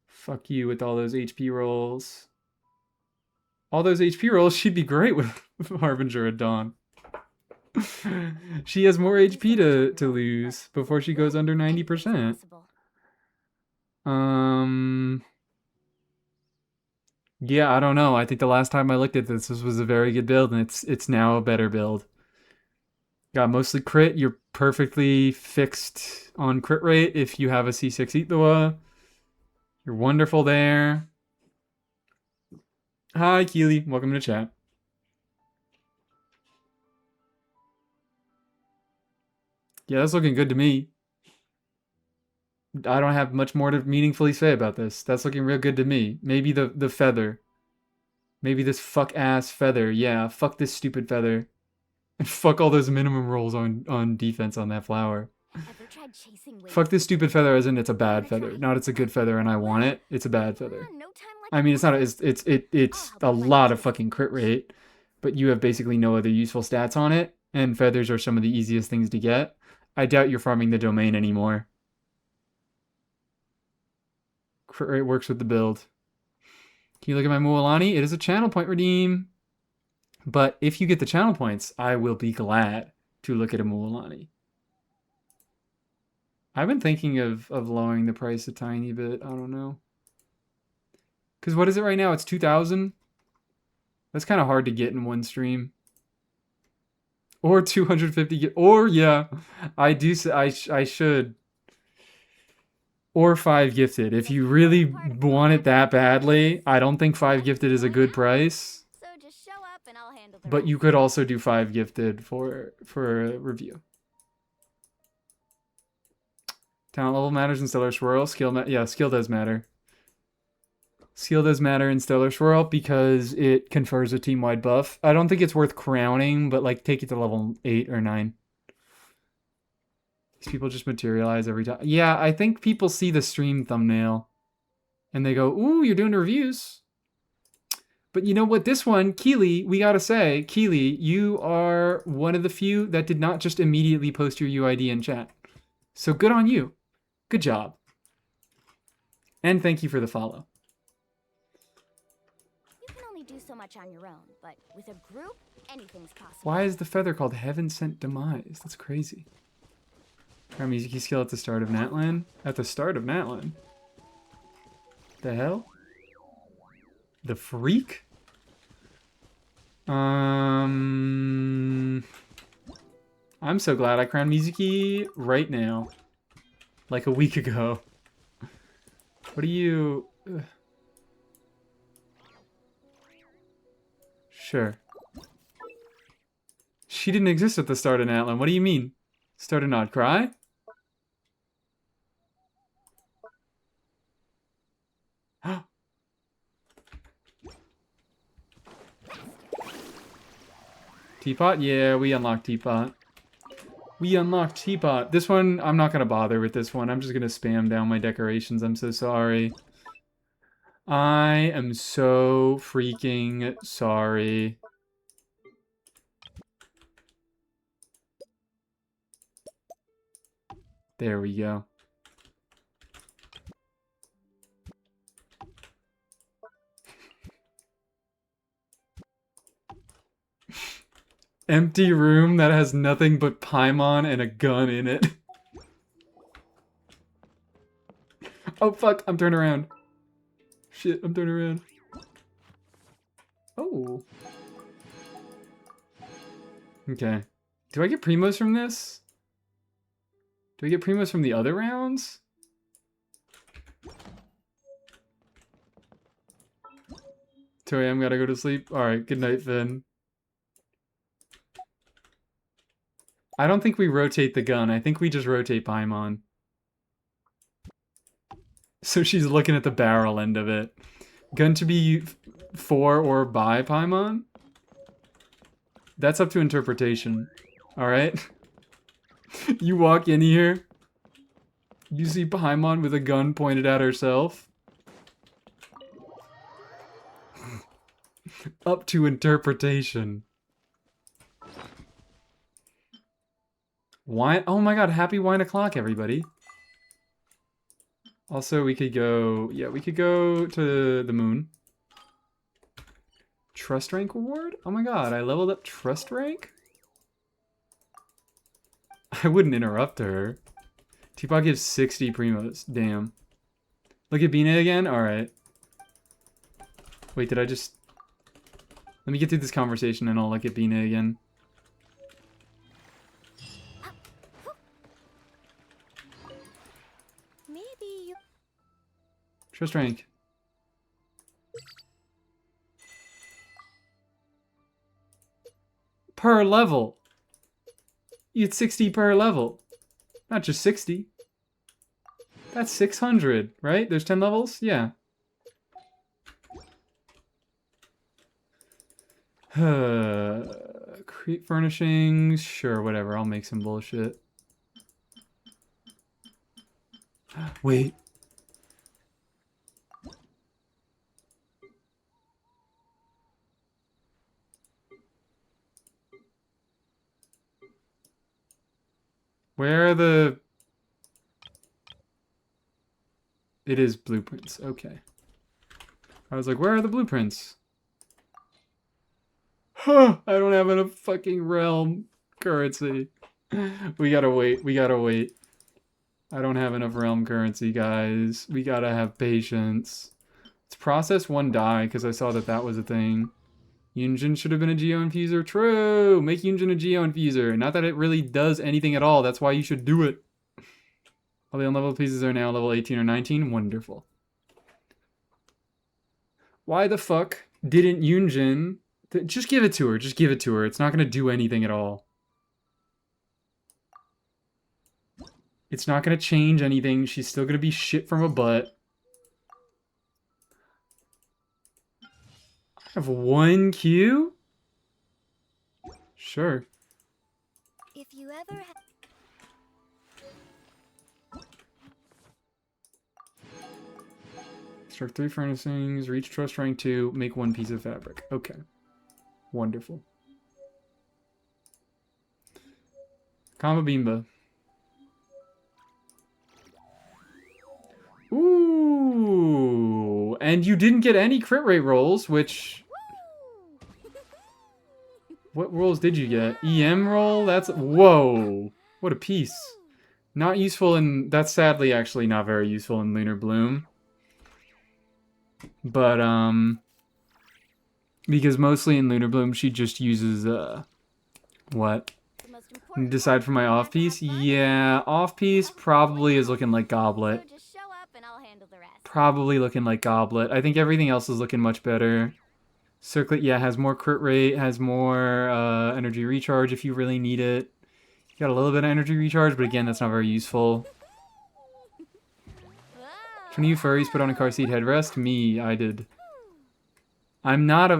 Fuck you with all those HP rolls. All those HP rolls, she'd be great with Harbinger at Dawn. She has more HP to lose before she goes under 90%. Yeah, I don't know. I think the last time I looked at this was a very good build, and it's now a better build. Got mostly crit. You're perfectly fixed on crit rate if you have a C6 Eatlawa. You're wonderful there. Hi, Keely. Welcome to chat. Yeah, that's looking good to me. I don't have much more to meaningfully say about this. That's looking real good to me. Maybe the feather. Maybe this fuck-ass feather. Yeah, fuck this stupid feather. And fuck all those minimum rolls on defense on that flower. Fuck this stupid feather as in it's a bad feather. Not it's a good feather and I want it. It's a bad feather. I mean, it's not. It's a lot of fucking crit rate, but you have basically no other useful stats on it, and feathers are some of the easiest things to get. I doubt you're farming the domain anymore. Crit rate works with the build. Can you look at my Mualani? It is a channel point redeem. But if you get the channel points, I will be glad to look at a Mualani. I've been thinking of lowering the price a tiny bit. I don't know. Because what is it right now? It's 2,000? That's kind of hard to get in one stream. Or 250. Or, yeah, I should. Or 5 gifted. If you really want it that badly, I don't think 5 gifted is a good price. So just show up and I'll handle the But you could also do 5 gifted for a review. Talent level matters in Stellar Swirl. Skill does matter. Skill does matter in Stellar Swirl because it confers a team-wide buff. I don't think it's worth crowning, but like take it to level 8 or 9. These people just materialize every time. Yeah, I think people see the stream thumbnail and they go, ooh, you're doing reviews. But you know what? This one, Keely, we gotta say, Keely, you are one of the few that did not just immediately post your UID in chat. So good on you. Good job. And thank you for the follow. You can only do so much on your own, but with a group, anything's possible. Why is the feather called Heaven Sent Demise? That's crazy. Our music skill at the start of Natlan? At the start of Natlan? The hell? The freak? I'm so glad I crowned Mizuki right now. Like a week ago. What are you... Ugh. Sure. She didn't exist at the start of Natlan. What do you mean? Start a Not Cry? Teapot? Yeah, we unlocked Teapot. We unlocked Teapot. This one, I'm not going to bother with this one. I'm just going to spam down my decorations. I'm so sorry. I am so freaking sorry. There we go. Empty room that has nothing but Paimon and a gun in it. Oh fuck, I'm turning around. Shit, I'm turning around. Oh. Okay. Do I get primos from this? Do I get primos from the other rounds? I'm gotta go to sleep. Alright, good night, Finn. I don't think we rotate the gun. I think we just rotate Paimon. So she's looking at the barrel end of it. Gun to be for or by Paimon? That's up to interpretation. Alright? You walk in here. You see Paimon with a gun pointed at herself. Up to interpretation. Wine? Oh my god, happy wine o'clock, everybody. Also, we could go... Yeah, we could go to the moon. Trust rank reward? Oh my god, I leveled up trust rank? I wouldn't interrupt her. Teapot gives 60 primos. Damn. Look at Bina again? Alright. Wait, did I just... Let me get through this conversation and I'll look at Bina again. Maybe you... Trust rank. Per level. You get 60 per level. Not just 60. That's 600, right? There's 10 levels? Yeah. Create furnishings. Sure, whatever. I'll make some bullshit. Wait. Where are the... It is blueprints. Okay. I was like, where are the blueprints? Huh, I don't have enough fucking realm currency. We gotta wait. We gotta wait. I don't have enough realm currency, guys. We gotta have patience. Let's process one die, because I saw that that was a thing. Yunjin should have been a Geo Infuser. True! Make Yunjin a Geo Infuser. Not that it really does anything at all. That's why you should do it. All the unleveled pieces are now level 18 or 19. Wonderful. Why the fuck didn't Yunjin... Just give it to her. Just give it to her. It's not going to do anything at all. It's not going to change anything. She's still going to be shit from a butt. have 1 Q? Sure. If you ever Construct 3 furnishings, reach trust rank 2, make 1 piece of fabric. Okay. Wonderful. Kama Bimba. Ooh, and you didn't get any crit rate rolls, which... What rolls did you get? EM roll? That's... Whoa! What a piece. Not useful in... That's sadly actually not very useful in Lunar Bloom. But, because mostly in Lunar Bloom she just uses, what? Decide for my off-piece? Yeah, off-piece probably is looking like Goblet. just show up and I'll handle the rest. Probably looking like Goblet. I think everything else is looking much better. Circlet, yeah, has more crit rate, has more energy recharge if you really need it. You got a little bit of energy recharge, but again, that's not very useful. Which one of you furries put on a car seat headrest? Me, I did. I'm not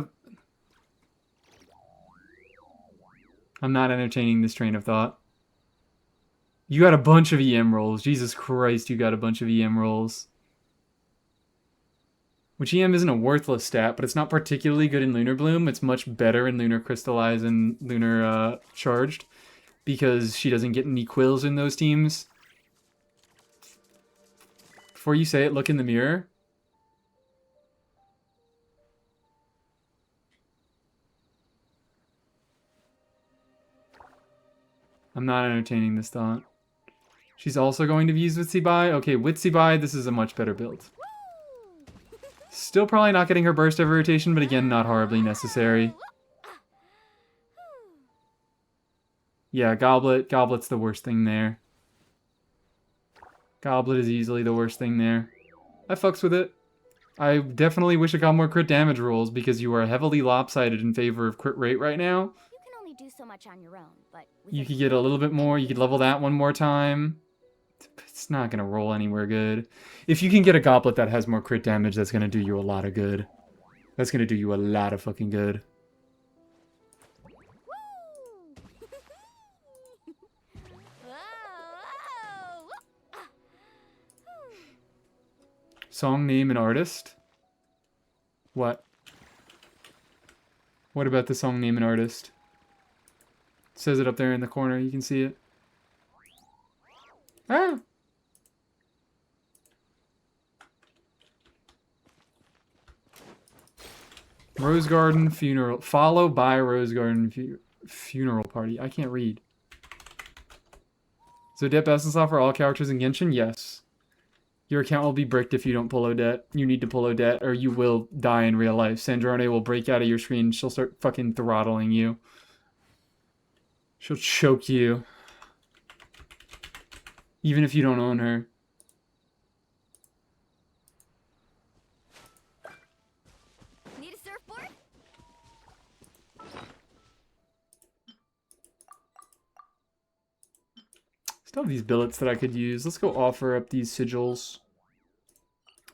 entertaining this train of thought. You got a bunch of EM rolls. Jesus Christ, you got a bunch of EM rolls. Which EM isn't a worthless stat, but it's not particularly good in Lunar Bloom. It's much better in Lunar Crystallize and Lunar Charged, because she doesn't get any quills in those teams. Before you say it, look in the mirror. I'm not entertaining this thought. She's also going to use Witsy Bai. Okay, Witsy Bai, this is a much better build. Still probably not getting her burst of rotation, but again, not horribly necessary. Yeah, Goblet. Goblet's the worst thing there. Goblet is easily the worst thing there. I fucks with it. I definitely wish I got more crit damage rolls, because you are heavily lopsided in favor of crit rate right now. You can only do so much on your own, but You could get a little bit more. You could level that one more time. It's not going to roll anywhere good. If you can get a Goblet that has more crit damage, that's going to do you a lot of good. That's going to do you a lot of fucking good. Song, name, and artist? What? What about the song, name, and artist? It says it up there in the corner. You can see it. Ah! Rose Garden Funeral. Followed by Rose Garden Funeral Party. I can't read. So Odette Essence offer all characters in Genshin? Yes. Your account will be bricked if you don't pull Odette. You need to pull Odette or you will die in real life. Sandrone will break out of your screen. She'll start fucking throttling you. She'll choke you. Even if you don't own her. Need a surfboard? Still have these billets that I could use. Let's go offer up these sigils.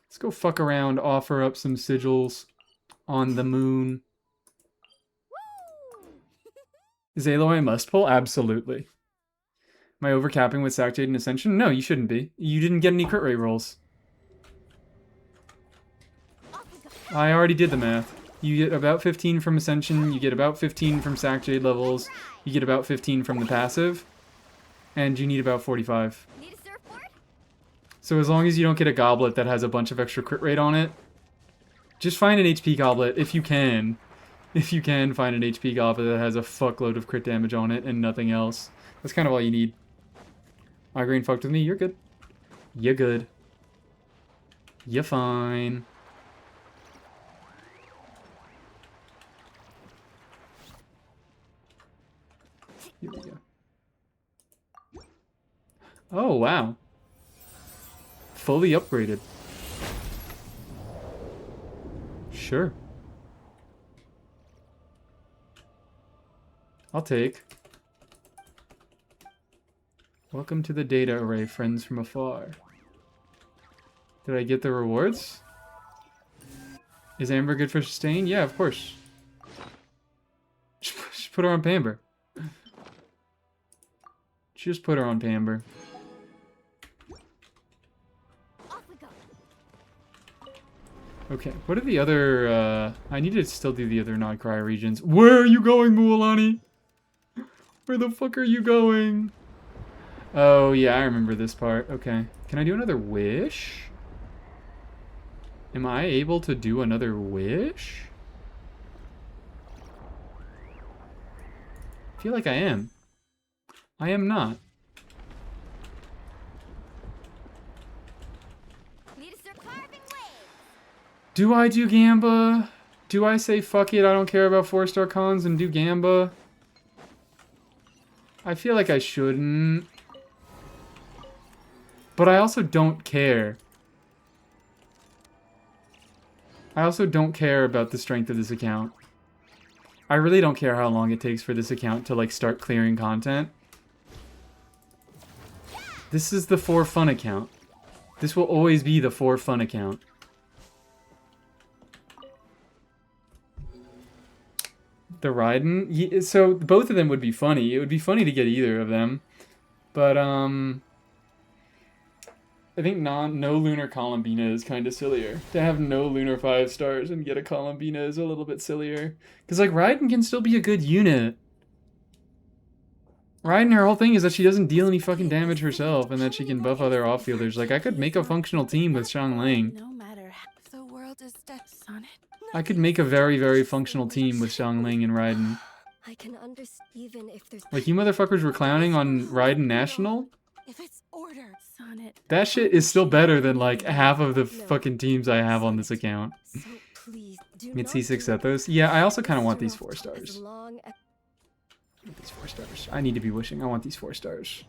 Let's go fuck around, offer up some sigils on the moon. Is Aloy a must pull? Absolutely. Am I overcapping with Sac Jade and Ascension? No, you shouldn't be. You didn't get any crit rate rolls. I already did the math. You get about 15 from Ascension, you get about 15 from Sac Jade levels, you get about 15 from the passive, and you need about 45. Need a surfboard? So as long as you don't get a Goblet that has a bunch of extra crit rate on it, just find an HP Goblet if you can. If you can find an HP Goblet that has a fuckload of crit damage on it and nothing else. That's kind of all you need. Migraine fucked with me, you're good. You're good. You're fine. Here we go. Oh, wow. Fully upgraded. Sure. I'll take. Welcome to the data array, friends from afar. Did I get the rewards? Is Amber good for sustain? Yeah, of course. Just put her on Pamber. Just put her on Pamber. Off we go. Okay, what are the other, I need to still do the other Nodcry regions. Where are you going, Mualani? Where the fuck are you going? Oh, yeah, I remember this part. Okay. Can I do another wish? Am I able to do another wish? I feel like I am. I am not. Do I do Gamba? Do I say fuck it, I don't care about 4-star cons and do Gamba? I feel like I shouldn't. But I also don't care. I also don't care about the strength of this account. I really don't care how long it takes for this account to like start clearing content. This is the for fun account. This will always be the for fun account. The Raiden? So both of them would be funny. It would be funny to get either of them. But I think no Lunar Columbina is kind of sillier. To have no Lunar 5 stars and get a Columbina is a little bit sillier. Because, like, Raiden can still be a good unit. Raiden, her whole thing is that she doesn't deal any fucking damage herself and that she can buff other off-fielders. Like, I could make a functional team with Xiangling. No matter if the world is dead, Sonnet. I could make a very, very functional team with Xiangling and Raiden. I can understand even if there's Like, you motherfuckers were clowning on Raiden National? If it's order, Sonnet. That shit is still better than, like, half of the fucking teams I have on this account. so please do Mid not C6 do Ethos. Yeah, I also kind of want these As 4 stars. long as I want these 4 stars. I need to be wishing. I want these 4 stars.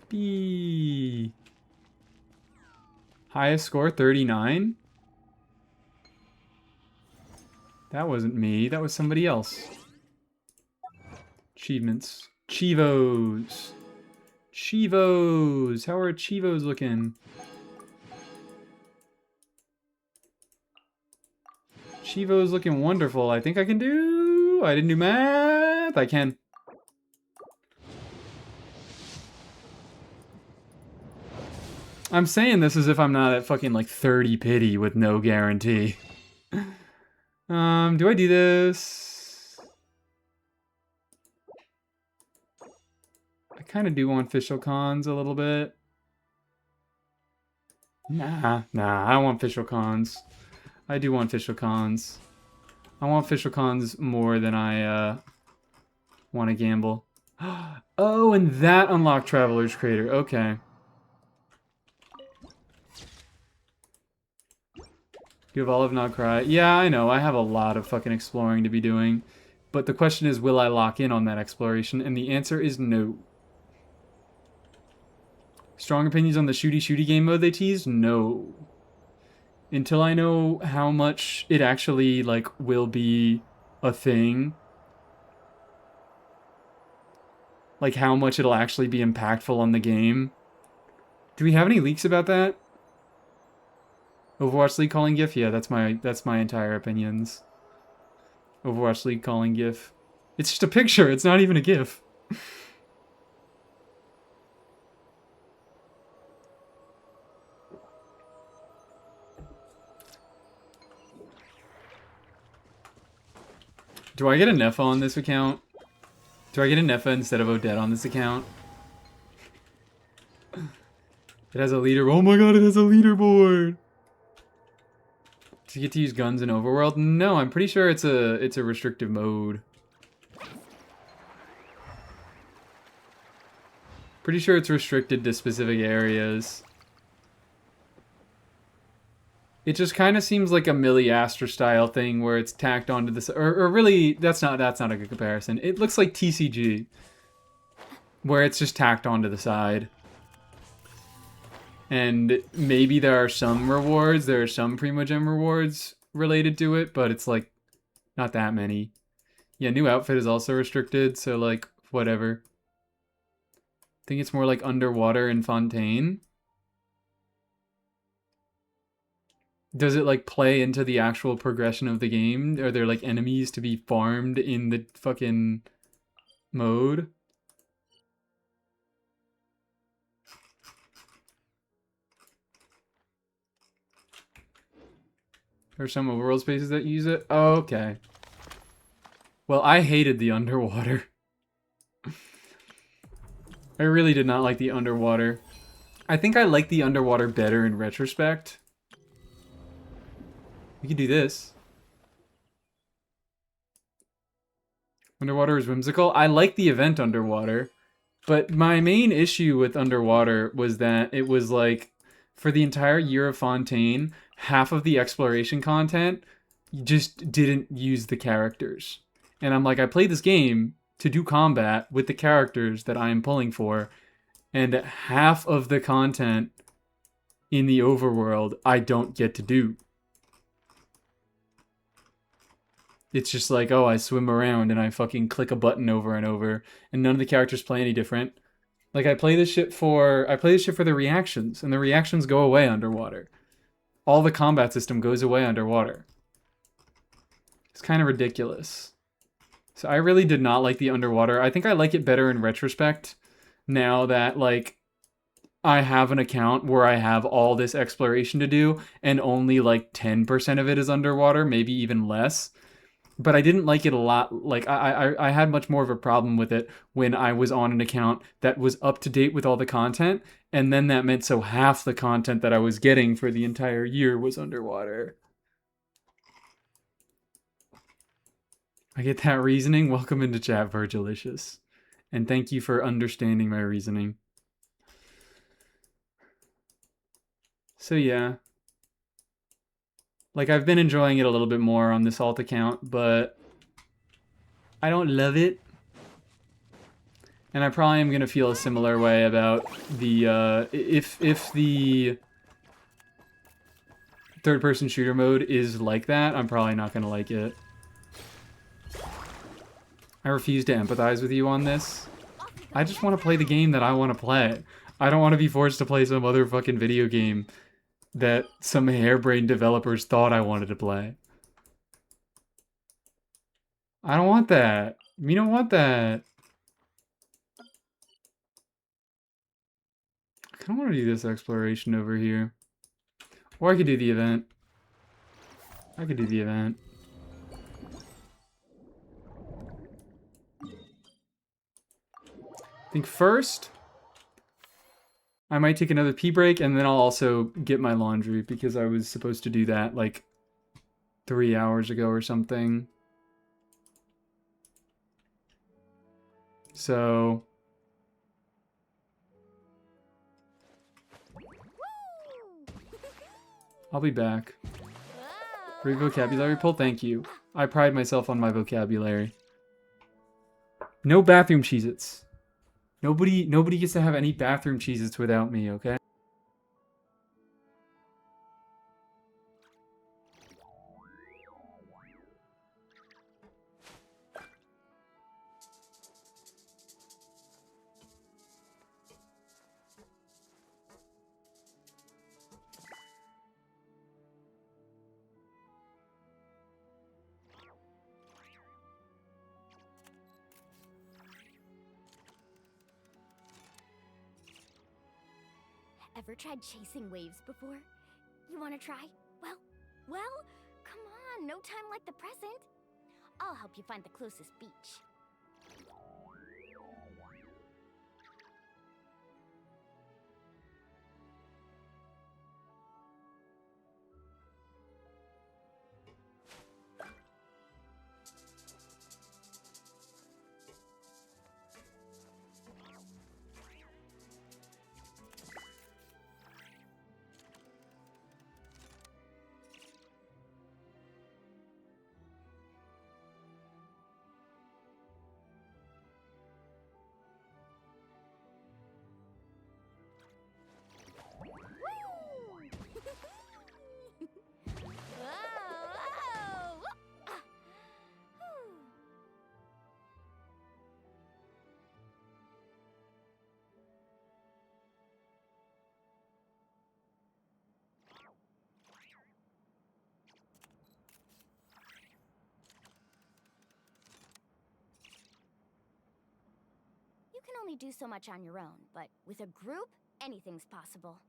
B. Highest score 39. That wasn't me. That was somebody else. Achievements. Chivos. Chivos. How are Chivos looking? Chivos looking wonderful. I think I can do... I didn't do math. I can. I'm saying this as if I'm not at fucking like 30 pity with no guarantee. Do I do this? I kind of do want official cons a little bit. Nah, I don't want official cons. I do want official cons. I want official cons more than I want to gamble. Oh, and that unlocked Traveler's Crater. Okay. You have Olive Not Cry. Yeah, I know. I have a lot of fucking exploring to be doing. But the question is, will I lock in on that exploration? And the answer is no. Strong opinions on the shooty game mode they teased? No. Until I know how much it actually, like, will be a thing. Like, how much it'll actually be impactful on the game. Do we have any leaks about that? Overwatch League calling GIF? Yeah, that's my entire opinions. Overwatch League calling GIF. It's just a picture, it's not even a GIF. Do I get a Neffa on this account? Do I get a Neffa instead of Odette on this account? It has a leader. Oh my god, it has a leaderboard! Do you get to use guns in Overworld? No, I'm pretty sure it's a restrictive mode. Pretty sure it's restricted to specific areas. It just kind of seems like a Millie Astra style thing where it's tacked onto this, or really, that's not a good comparison. It looks like TCG, where it's just tacked onto the side. And maybe there are some rewards, there are some Primogem rewards related to it, but it's like, not that many. Yeah, new outfit is also restricted, so like, whatever. I think it's more like Underwater and Fontaine. Does it like play into the actual progression of the game? Are there like enemies to be farmed in the fucking mode? There are some overworld spaces that use it? Oh, okay. Well, I hated the underwater. I really did not like the underwater. I think I like the underwater better in retrospect. We could do this. Underwater is whimsical. I like the event underwater. But my main issue with underwater was that it was like, for the entire year of Fontaine, half of the exploration content just didn't use the characters. And I'm like, I played this game to do combat with the characters that I am pulling for, and half of the content in the overworld I don't get to do. It's just like, oh, I swim around and I fucking click a button over and over, and none of the characters play any different. Like, I play this shit for the reactions, and the reactions go away underwater. All the combat system goes away underwater. It's kind of ridiculous. So I really did not like the underwater. I think I like it better in retrospect now that, like, I have an account where I have all this exploration to do, and only like 10% of it is underwater, maybe even less. But I didn't like it a lot. Like, I had much more of a problem with it when I was on an account that was up to date with all the content, and then that meant so half the content that I was getting for the entire year was underwater. I get that reasoning. Welcome into chat, Virgilicious. And thank you for understanding my reasoning. So yeah. Like, I've been enjoying it a little bit more on this alt account, but I don't love it. And I probably am going to feel a similar way about the, if the third-person shooter mode is like that, I'm probably not going to like it. I refuse to empathize with you on this. I just want to play the game that I want to play. I don't want to be forced to play some other fucking video game that some harebrained developers thought I wanted to play. I don't want that. We don't want that. I kind of want to do this exploration over here. Or I could do the event. I could do the event. I think first, I might take another pee break, and then I'll also get my laundry, because I was supposed to do that like 3 hours ago or something. So I'll be back. Great vocabulary pull, thank you. I pride myself on my vocabulary. No bathroom Cheez-Its. Nobody gets to have any bathroom Cheez-Its without me, okay? Ever tried chasing waves before? You want to try? Well, come on, no time like the present. I'll help you find the closest beach. can only do so much on your own, but with a group, anything's possible.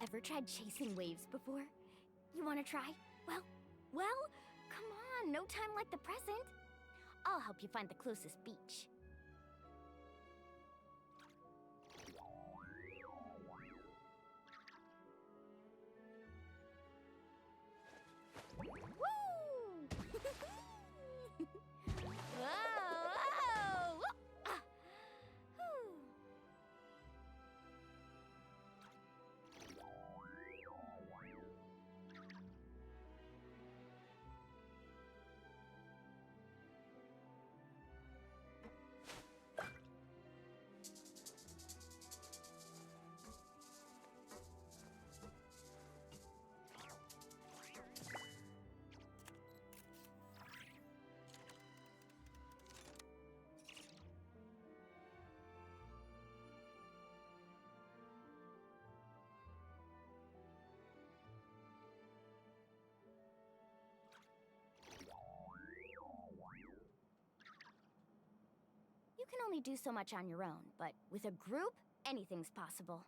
Ever tried chasing waves before? You want to try? Well, come on, no time like the present. I'll help you find the closest beach. You can only do so much on your own, but with a group, anything's possible.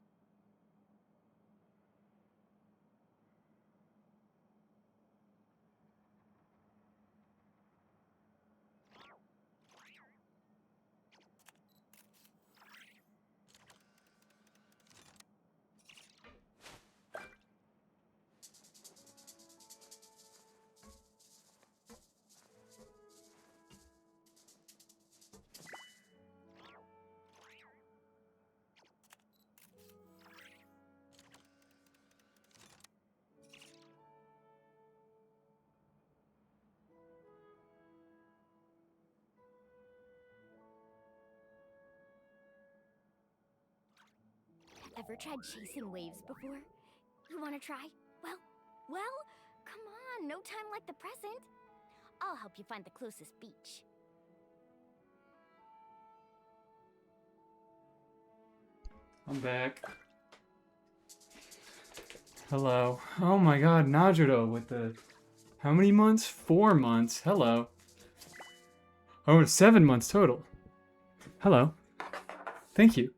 Ever tried chasing waves before? You want to try? Well, come on, no time like the present. I'll help you find the closest beach. I'm back. Hello. Oh my god, Najiro with the... How many months? 4 months. Hello. Oh, it's 7 months total. Hello. Thank you.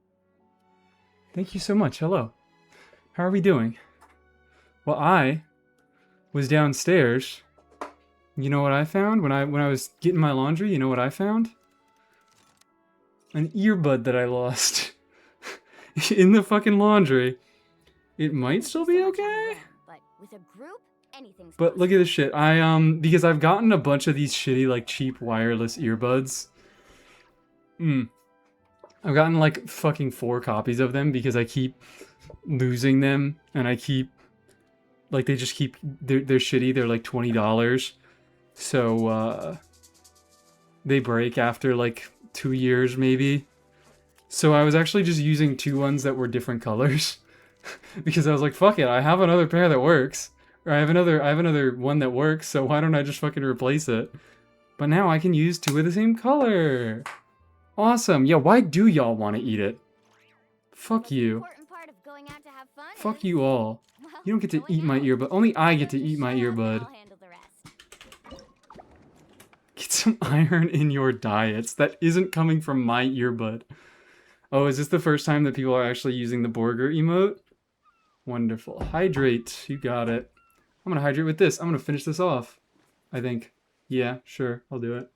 Thank you so much. Hello. How are we doing? Well, I was downstairs. You know what I found when I was getting my laundry? You know what I found? An earbud that I lost in the fucking laundry. It might still be okay. But with a group, anything's But look at this shit. Because I've gotten a bunch of these shitty, like, cheap wireless earbuds. I've gotten, like, fucking 4 copies of them because I keep losing them. And I keep... Like, they just keep... They're shitty. They're, like, $20. So, they break after, like, 2 years, maybe. So I was actually just using 2 ones that were different colors. Because I was like, fuck it, I have another pair that works. Or I have another one that works, so why don't I just fucking replace it? But now I can use 2 of the same color. Awesome. Yeah, why do y'all want to eat it? Fuck you. Fuck you all. You don't get to eat my earbud. Only I get to eat my earbud. Get some iron in your diets. That isn't coming from my earbud. Oh, is this the first time that people are actually using the burger emote? Wonderful. Hydrate. You got it. I'm gonna hydrate with this. I'm gonna finish this off. I think. Yeah, sure. I'll do it.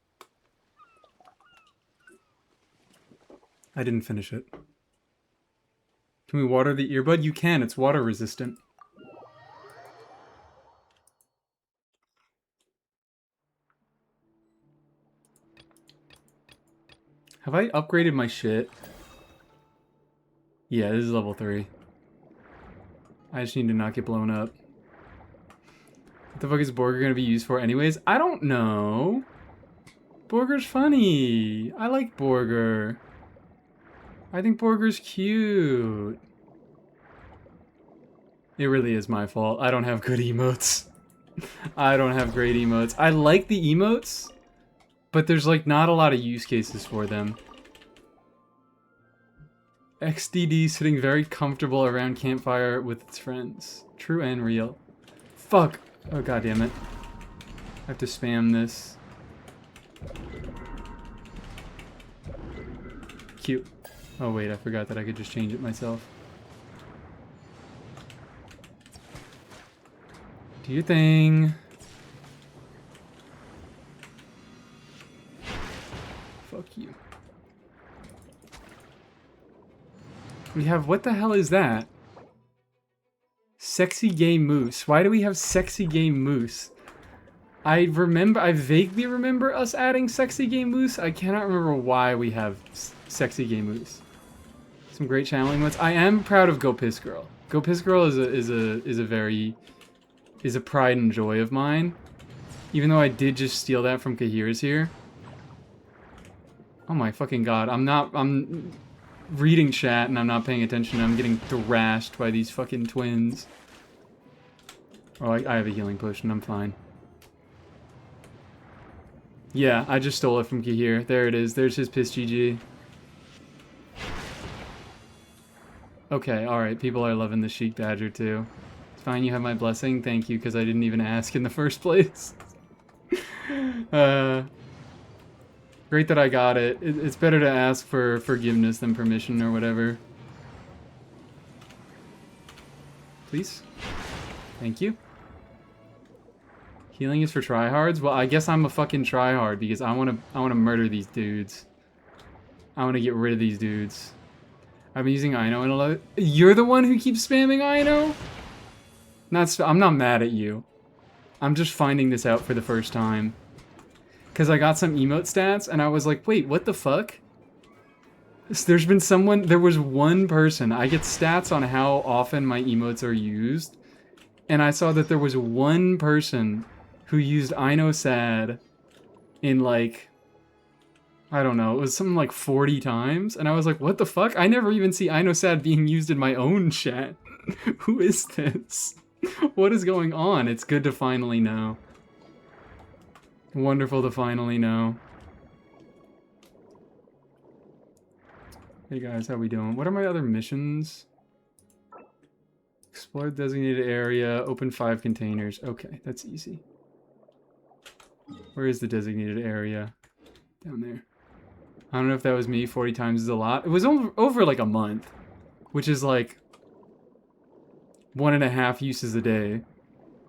I didn't finish it. Can we water the earbud? You can, it's water resistant. Have I upgraded my shit? Yeah, this is level 3. I just need to not get blown up. What the fuck is Borger gonna be used for anyways? I don't know. Borger's funny. I like Borger. I think Borger's cute. It really is my fault. I don't have good emotes. I don't have great emotes. I like the emotes, but there's like not a lot of use cases for them. XDD sitting very comfortable around campfire with its friends. True and real. Fuck. Oh, god damn it. I have to spam this. Cute. Oh wait, I forgot that I could just change it myself. Do your thing. Fuck you. We have, what the hell is that? Sexy gay moose. Why do we have sexy gay moose? I vaguely remember us adding sexy gay moose. I cannot remember why we have sexy gay moose. Some great channeling ones. I am proud of Go Piss Girl. Go Piss Girl is a pride and joy of mine. Even though I did just steal that from Kahir's here. Oh my fucking god. I'm reading chat and I'm not paying attention. I'm getting thrashed by these fucking twins. Oh, I have a healing potion. I'm fine. Yeah, I just stole it from Kahir. There it is. There's his piss GG. Okay, alright. People are loving the Sheik Badger too. It's fine, you have my blessing. Thank you, because I didn't even ask in the first place. Great that I got it. It's better to ask for forgiveness than permission or whatever. Please? Thank you. Healing is for tryhards? Well, I guess I'm a fucking tryhard because I wanna murder these dudes. I wanna get rid of these dudes. I've been using Ino in a lot. You're the one who keeps spamming Ino? I'm not mad at you. I'm just finding this out for the first time. Because I got some emote stats and I was like, wait, what the fuck? There was one person. I get stats on how often my emotes are used. And I saw that there was one person who used Ino Sad in like, I don't know, it was something like 40 times. And I was like, what the fuck? I never even see Ino Sad being used in my own chat. Who is this? What is going on? It's good to finally know. Wonderful to finally know. Hey guys, how we doing? What are my other missions? Explore designated area, open 5 containers. Okay, that's easy. Where is the designated area? Down there. I don't know if that was me. 40 times is a lot. It was over like a month, which is like 1.5 uses a day. A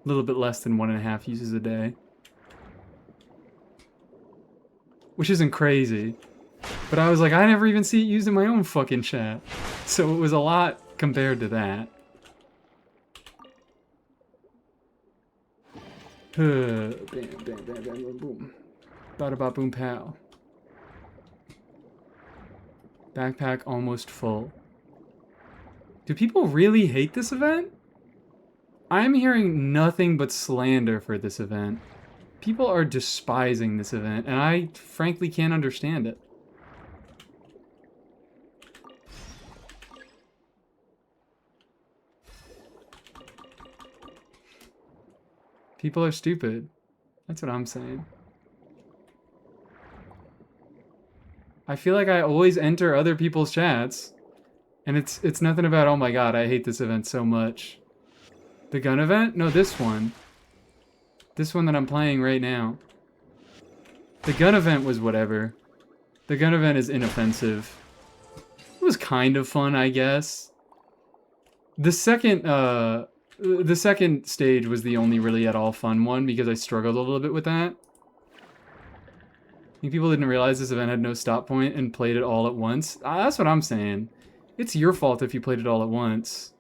little bit less than 1.5 uses a day. Which isn't crazy. But I was like, I never even see it used in my own fucking chat. So it was a lot compared to that. Bam, bam, bam, bam, boom, boom. Bada ba boom pow. Backpack almost full. Do people really hate this event? I'm hearing nothing but slander for this event. People are despising this event, and I frankly can't understand it. People are stupid. That's what I'm saying. I feel like I always enter other people's chats, and it's nothing about, oh my god, I hate this event so much. The gun event? No, this one. This one that I'm playing right now. The gun event was whatever. The gun event is inoffensive. It was kind of fun, I guess. The second stage was the only really at all fun one because I struggled a little bit with that. think people didn't realize this event had no stop point and played it all at once. That's what I'm saying. It's your fault if you played it all at once.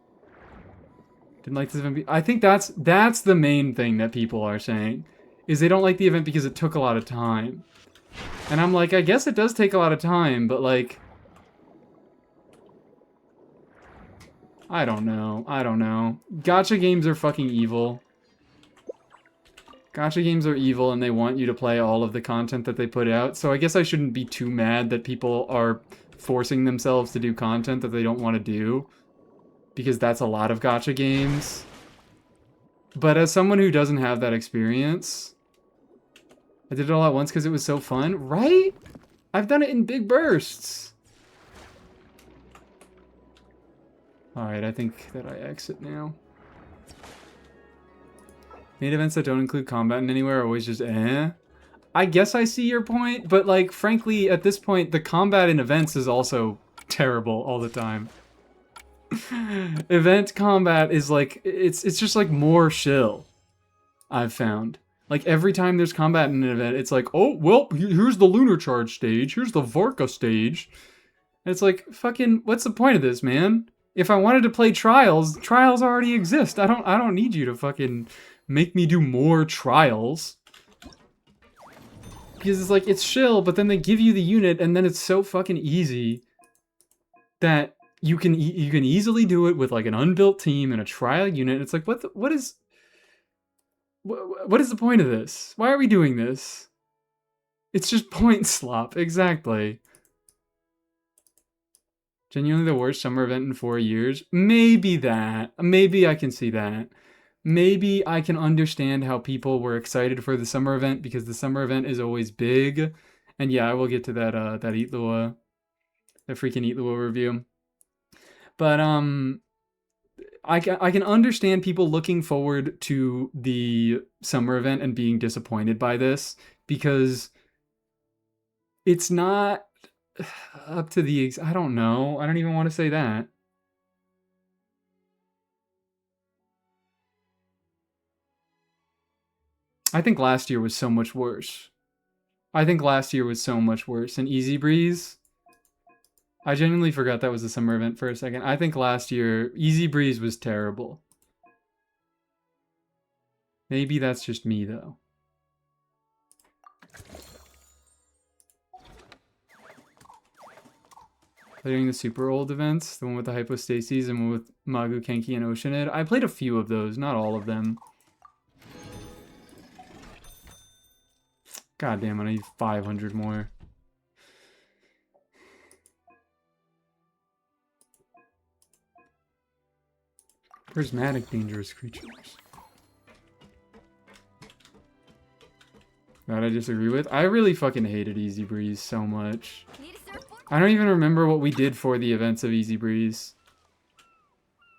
Didn't like this event. I think that's the main thing that people are saying, is they don't like the event because it took a lot of time. And I'm like, I guess it does take a lot of time, but like, I don't know. I don't know. Gacha games are fucking evil. Gacha games are evil and they want you to play all of the content that they put out. So I guess I shouldn't be too mad that people are forcing themselves to do content that they don't want to do. Because that's a lot of gacha games. But as someone who doesn't have that experience, I did it all at once because it was so fun, right? I've done it in big bursts. Alright, I think that I exit now. Main events that don't include combat in anywhere are always just eh. I guess I see your point, but like, frankly, at this point, the combat in events is also terrible all the time. Event combat is like, it's just like more shill, I've found. Like, every time there's combat in an event, it's like, oh, well, here's the Lunar Charge stage, here's the Vorka stage. And it's like, fucking, what's the point of this, man? If I wanted to play Trials, Trials already exist. I don't need you to fucking make me do more Trials. Because it's like, it's chill, but then they give you the unit, and then it's so fucking easy that you can easily do it with like an unbuilt team and a trial unit. It's like, what is the point of this? Why are we doing this? It's just point slop, exactly. Genuinely the worst summer event in 4 years? Maybe that. Maybe I can see that. Maybe I can understand how people were excited for the summer event because the summer event is always big. And yeah, I will get to that that freaking Eat Lua review. But I can understand people looking forward to the summer event and being disappointed by this because it's not up to the I don't know. I don't even want to say that. I think last year was so much worse. I think last year was so much worse. And Easy Breeze, I genuinely forgot that was a summer event for a second. I think last year, Easy Breeze was terrible. Maybe that's just me, though. Playing the super old events, the one with the Hypostases and one with Magu, Kenki, and Oceanid. I played a few of those, not all of them. God damn it, I need 500 more. Prismatic dangerous creatures. That I disagree with. I really fucking hated Easy Breeze so much. I don't even remember what we did for the events of Easy Breeze.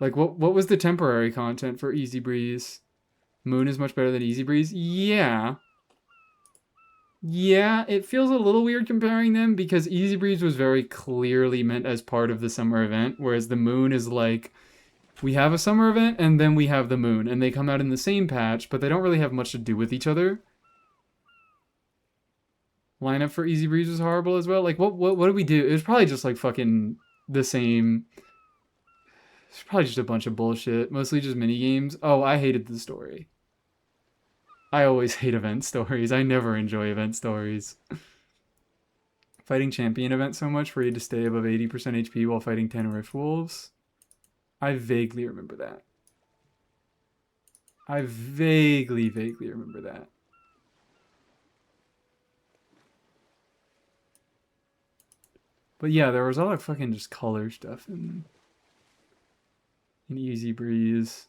Like, what was the temporary content for Easy Breeze? Moon is much better than Easy Breeze? Yeah. Yeah, it feels a little weird comparing them because Easy Breeze was very clearly meant as part of the summer event, whereas the Moon is like, we have a summer event and then we have the Moon, and they come out in the same patch, but they don't really have much to do with each other. Lineup for Easy Breeze was horrible as well. Like, what did we do? It was probably just like fucking the same. It's probably just a bunch of bullshit, mostly just mini games. Oh, I hated the story. I always hate event stories. I never enjoy event stories. Fighting champion event so much for you to stay above 80% HP while fighting 10 Rift Wolves. I vaguely remember that. I vaguely remember that. But yeah, there was all that fucking just color stuff in Easy Breeze.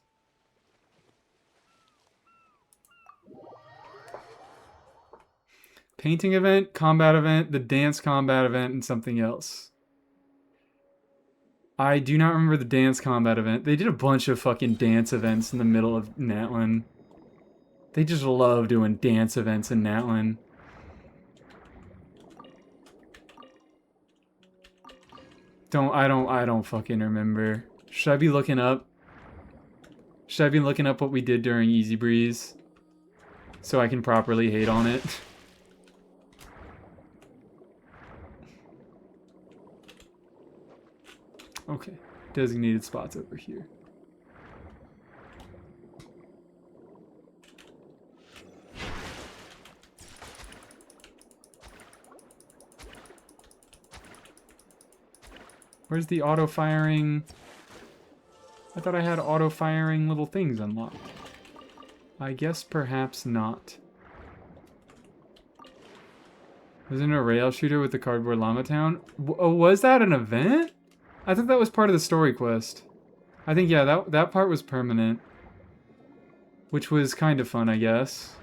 Painting event, combat event, the dance combat event, and something else. I do not remember the dance combat event. They did a bunch of fucking dance events in the middle of Natlin. They just love doing dance events in Natlin. I don't fucking remember. Should I be looking up? Should I be looking up what we did during Easy Breeze? So I can properly hate on it? Okay. Designated spots over here. Where's the auto-firing? I thought I had auto-firing little things unlocked. I guess perhaps not. Wasn't a rail shooter with the cardboard llama town? Oh, was that an event? I thought that was part of the story quest. I think, yeah, that part was permanent. Which was kind of fun, I guess.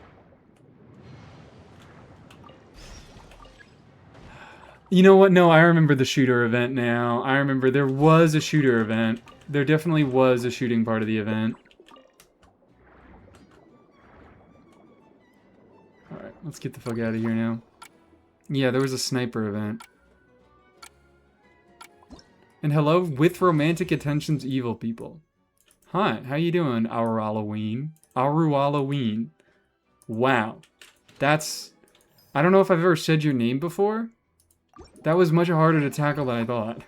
You know what? No, I remember the shooter event now. I remember there was a shooter event. There definitely was a shooting part of the event. Alright, let's get the fuck out of here now. Yeah, there was a sniper event. And hello, with romantic attentions, evil people. Hi, how you doing, our Halloween? Our Halloween. Wow. That's... I don't know if I've ever said your name before. That was much harder to tackle than I thought.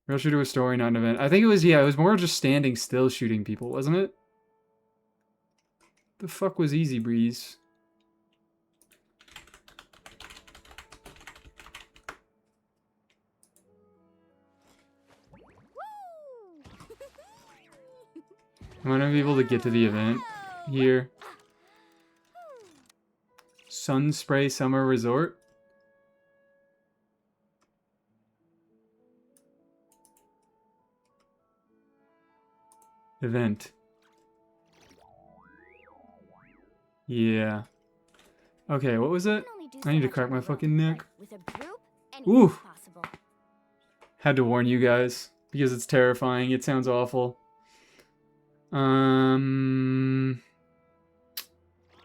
Real shooter with story, not an event. I think it was, yeah, it was more just standing still shooting people, wasn't it? The fuck was Easy Breeze? Am I gonna be able to get to the event here? Sun Spray Summer Resort? Event. Yeah. Okay, what was it? I need to crack my fucking neck. Ooh! Had to warn you guys, because it's terrifying. It sounds awful.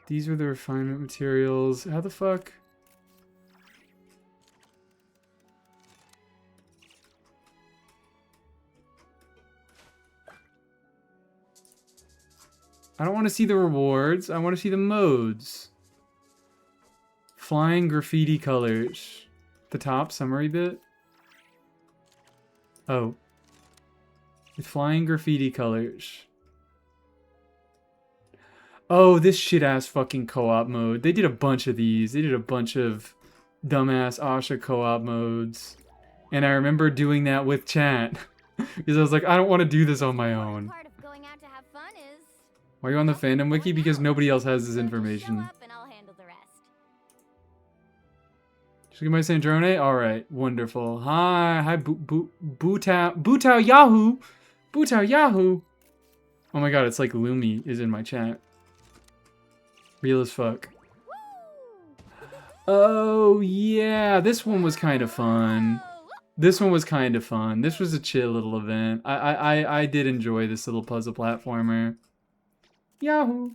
These are the refinement materials. How the fuck? I don't want to see the rewards. I want to see the modes. Flying graffiti colors. The top summary bit. Oh. With flying graffiti colors. Oh, this shit-ass fucking co-op mode. They did a bunch of these. They did a bunch of dumbass Asha co-op modes. And I remember doing that with chat. Because I was like, I don't want to do this on my own. Why are you on the fandom wiki? Because nobody else has this information. Just get my Sandrone? Alright, wonderful. Hi, Bootao Yahoo! Bootao Yahoo! Oh my god, it's like Lumi is in my chat. Real as fuck. Oh, yeah, this one was kind of fun. This one was kind of fun. This was a chill little event. I did enjoy this little puzzle platformer. Yahoo!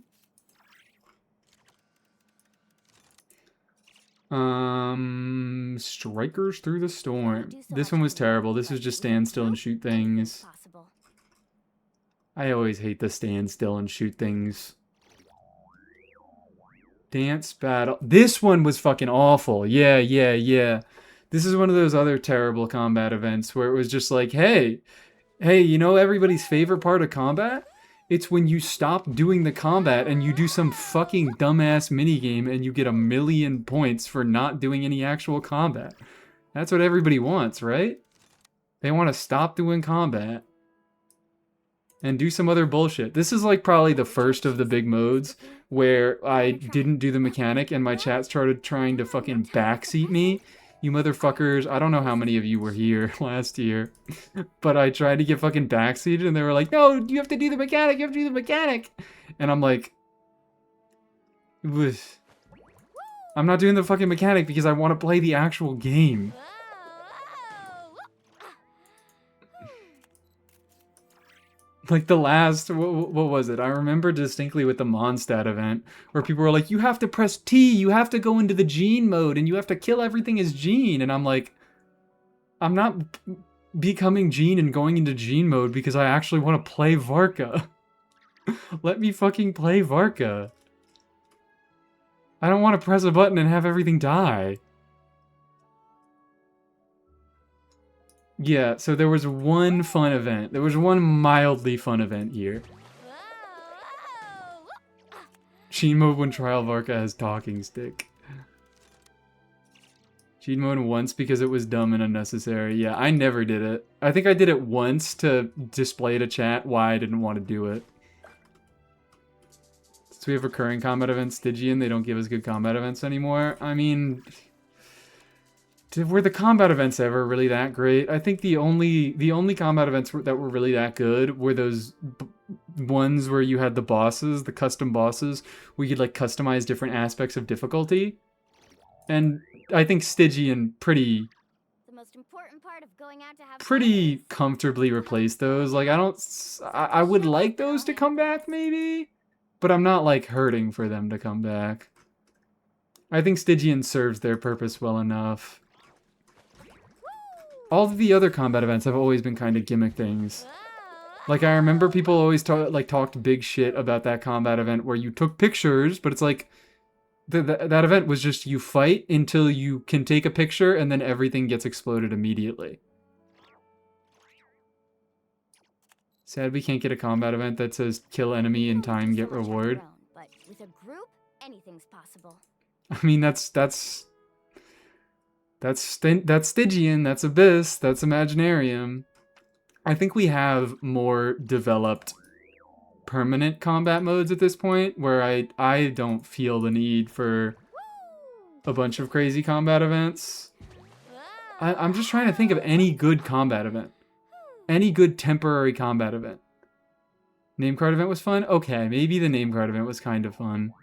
Strikers Through the Storm. This one was terrible. This was just stand still and shoot things. I always hate the stand still and shoot things. Dance battle. This one was fucking awful. Yeah. This is one of those other terrible combat events where it was just like, hey, you know everybody's favorite part of combat? It's when you stop doing the combat and you do some fucking dumbass minigame and you get 1,000,000 points for not doing any actual combat. That's what everybody wants, right? They want to stop doing combat and do some other bullshit. This is like probably the first of the big modes where I didn't do the mechanic and my chat started trying to fucking backseat me. You motherfuckers, I don't know how many of you were here last year, but I tried to get fucking backseated and they were like, no, you have to do the mechanic, you have to do the mechanic. And I'm like, I'm not doing the fucking mechanic because I want to play the actual game. Like the last, what was it? I remember distinctly with the Mondstadt event where people were like, you have to press T, you have to go into the Gene mode and you have to kill everything as Gene. And I'm like, I'm not becoming Gene and going into Gene mode because I actually want to play Varka. Let me fucking play Varka. I don't want to press a button and have everything die. Yeah, so there was one fun event. There was one mildly fun event here. Cheat mode when Trial of Arca has talking stick. Cheat mode once because it was dumb and unnecessary. Yeah, I never did it. I think I did it once to display to chat why I didn't want to do it. Since we have recurring combat events, Stygian, they don't give us good combat events anymore. I mean, were the combat events ever really that great? I think the only combat events that were really that good were those ones where you had the bosses, the custom bosses, where you could like customize different aspects of difficulty. And I think Stygian pretty comfortably replaced those. Like I would like those to come back maybe, but I'm not like hurting for them to come back. I think Stygian serves their purpose well enough. All of the other combat events have always been kind of gimmick things. Like, I remember people always talked big shit about that combat event where you took pictures, but it's like, that event was just you fight until you can take a picture and then everything gets exploded immediately. Sad we can't get a combat event that says kill enemy in time, get reward. But with a group, anything's possible. I mean, that's Stygian, that's Abyss, that's Imaginarium. I think we have more developed permanent combat modes at this point, where I don't feel the need for a bunch of crazy combat events. I'm just trying to think of any good combat event. Any good temporary combat event. Name card event was fun? Okay, maybe the name card event was kind of fun.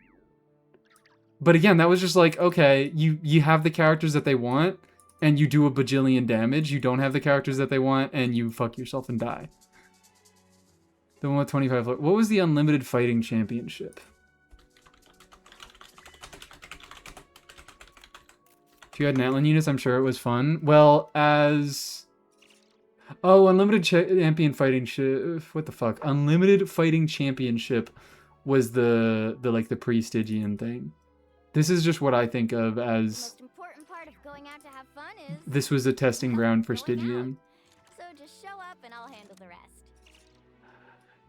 But again, that was just like, okay, you have the characters that they want, and you do a bajillion damage. You don't have the characters that they want, and you fuck yourself and die. The one with 25... What was the Unlimited Fighting Championship? If you had Natlan units, I'm sure it was fun. Well, as... Oh, Unlimited Champion Fighting... What the fuck? Unlimited Fighting Championship was the pre-Stygian thing. This is just what I think of as... The most important part of going out to have fun is... This was a testing ground for Stygian. So just show up and I'll handle the rest.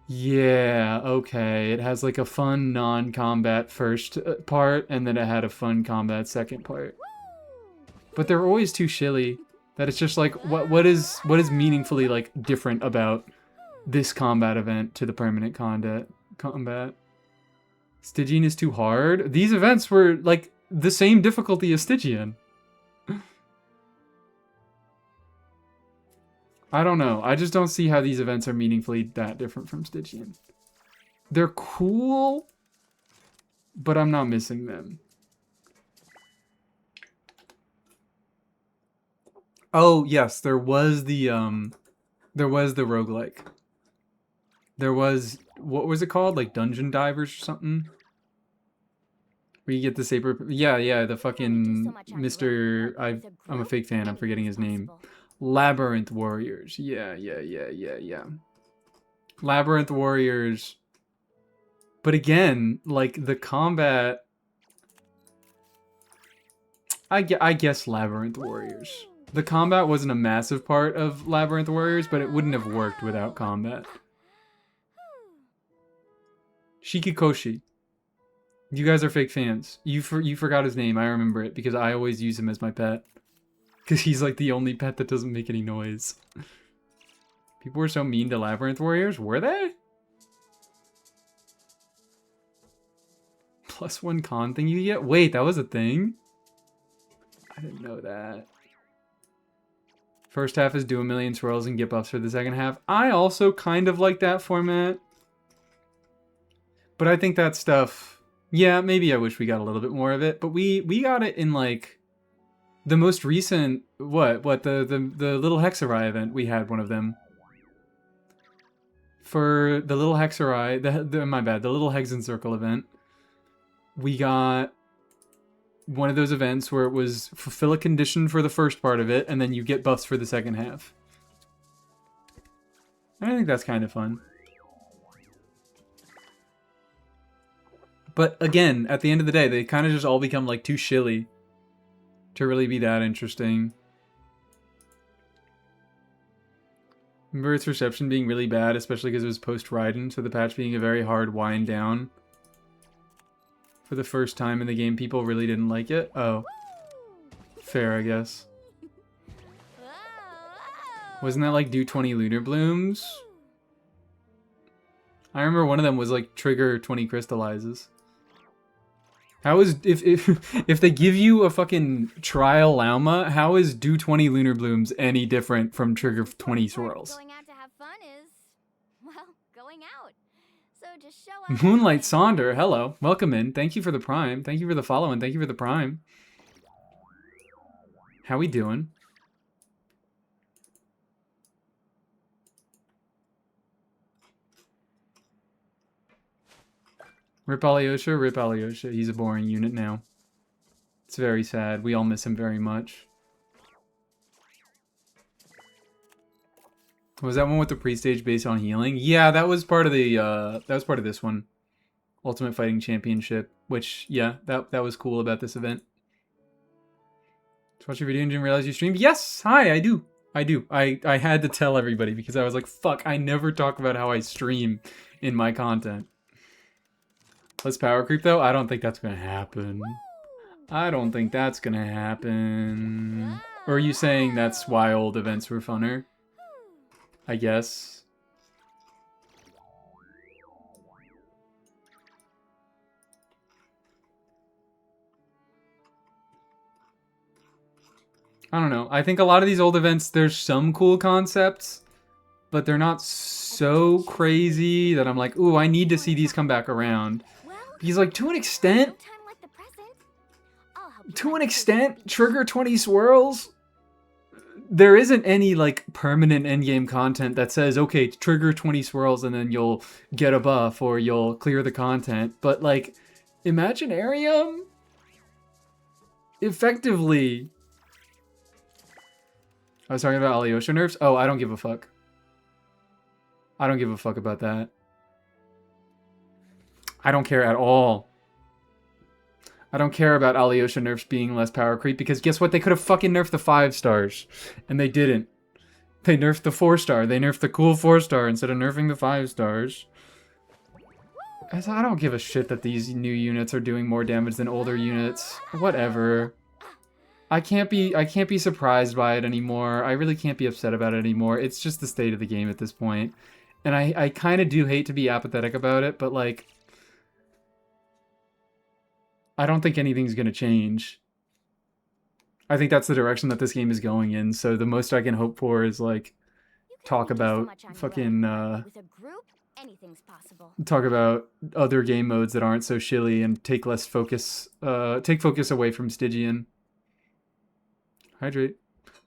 Yeah, okay. It has like a fun non-combat first part, and then it had a fun combat second part. But they're always too shilly that it's just like, what is meaningfully like different about this combat event to the permanent combat? Stygian is too hard. These events were like the same difficulty as Stygian. I don't know. I just don't see how these events are meaningfully that different from Stygian. They're cool, but I'm not missing them. Oh, yes, there was the roguelike. There was, what was it called? Like Dungeon Divers or something? Where you get the saber. Yeah, the fucking Mr. I'm a fake fan. I'm forgetting his name. Labyrinth Warriors. Yeah. Labyrinth Warriors. But again, like the combat... I guess Labyrinth Warriors. The combat wasn't a massive part of Labyrinth Warriors, but it wouldn't have worked without combat. Shikikoshi. You guys are fake fans. You forgot his name. I remember it because I always use him as my pet. Because he's like the only pet that doesn't make any noise. People were so mean to Labyrinth Warriors. Were they? +1 con thing you get? Wait, that was a thing? I didn't know that. First half is do a million swirls and get buffs for the second half. I also kind of like that format. But I think that stuff... Yeah, maybe I wish we got a little bit more of it. But we got it in like... The most recent, the little Hexarai event, we had one of them. For the little Hexarai, the little Hexen Circle event, we got one of those events where it was fulfill a condition for the first part of it, and then you get buffs for the second half. I think that's kind of fun. But again, at the end of the day, they kind of just all become like too shilly to really be that interesting. Remember its reception being really bad, especially because it was post-Raiden, so the patch being a very hard wind down. For the first time in the game, people really didn't like it. Oh. Fair, I guess. Wasn't that like do 20 lunar blooms? I remember one of them was like trigger 20 crystallizes. How is if they give you a fucking trial Lauma, how is do 20 lunar blooms any different from trigger 20 swirls? Going out to have fun is, well, going out. So just show up. Moonlight Sonder, hello. Welcome in. Thank you for the prime. Thank you for the follow and thank you for the prime. How we doing? Rip Alyosha, rip Alyosha. He's a boring unit now. It's very sad. We all miss him very much. Was that one with the pre-stage based on healing? Yeah, that was part of the that was part of this one. Ultimate Fighting Championship, which yeah, that was cool about this event. Just watch your video and didn't realize you streamed? Yes! Hi, I do. I had to tell everybody because I was like, fuck, I never talk about how I stream in my content. Let's power creep though? I don't think that's gonna happen. I don't think that's gonna happen. Or are you saying that's why old events were funner? I guess. I don't know. I think a lot of these old events, there's some cool concepts, but they're not so crazy that I'm like, ooh, I need to see these come back around. Because, like, to an extent, trigger 20 swirls, there isn't any, like, permanent endgame content that says, okay, trigger 20 swirls and then you'll get a buff or you'll clear the content. But, like, Imaginarium, effectively... I was talking about Alyosha nerfs? Oh, I don't give a fuck. I don't give a fuck about that. I don't care at all. I don't care about Alyosha nerfs being less power creep because guess what? They could have fucking nerfed the 5 stars. And they didn't. They nerfed the 4 star. They nerfed the cool 4 star instead of nerfing the 5 stars. I don't give a shit that these new units are doing more damage than older units. Whatever. I can't be surprised by it anymore. I really can't be upset about it anymore. It's just the state of the game at this point. And I kind of do hate to be apathetic about it, but like... I don't think anything's going to change. I think that's the direction that this game is going in, so the most I can hope for is, like, talk about fucking, talk about other game modes that aren't so shilly and take focus away from Stygian. Hydrate.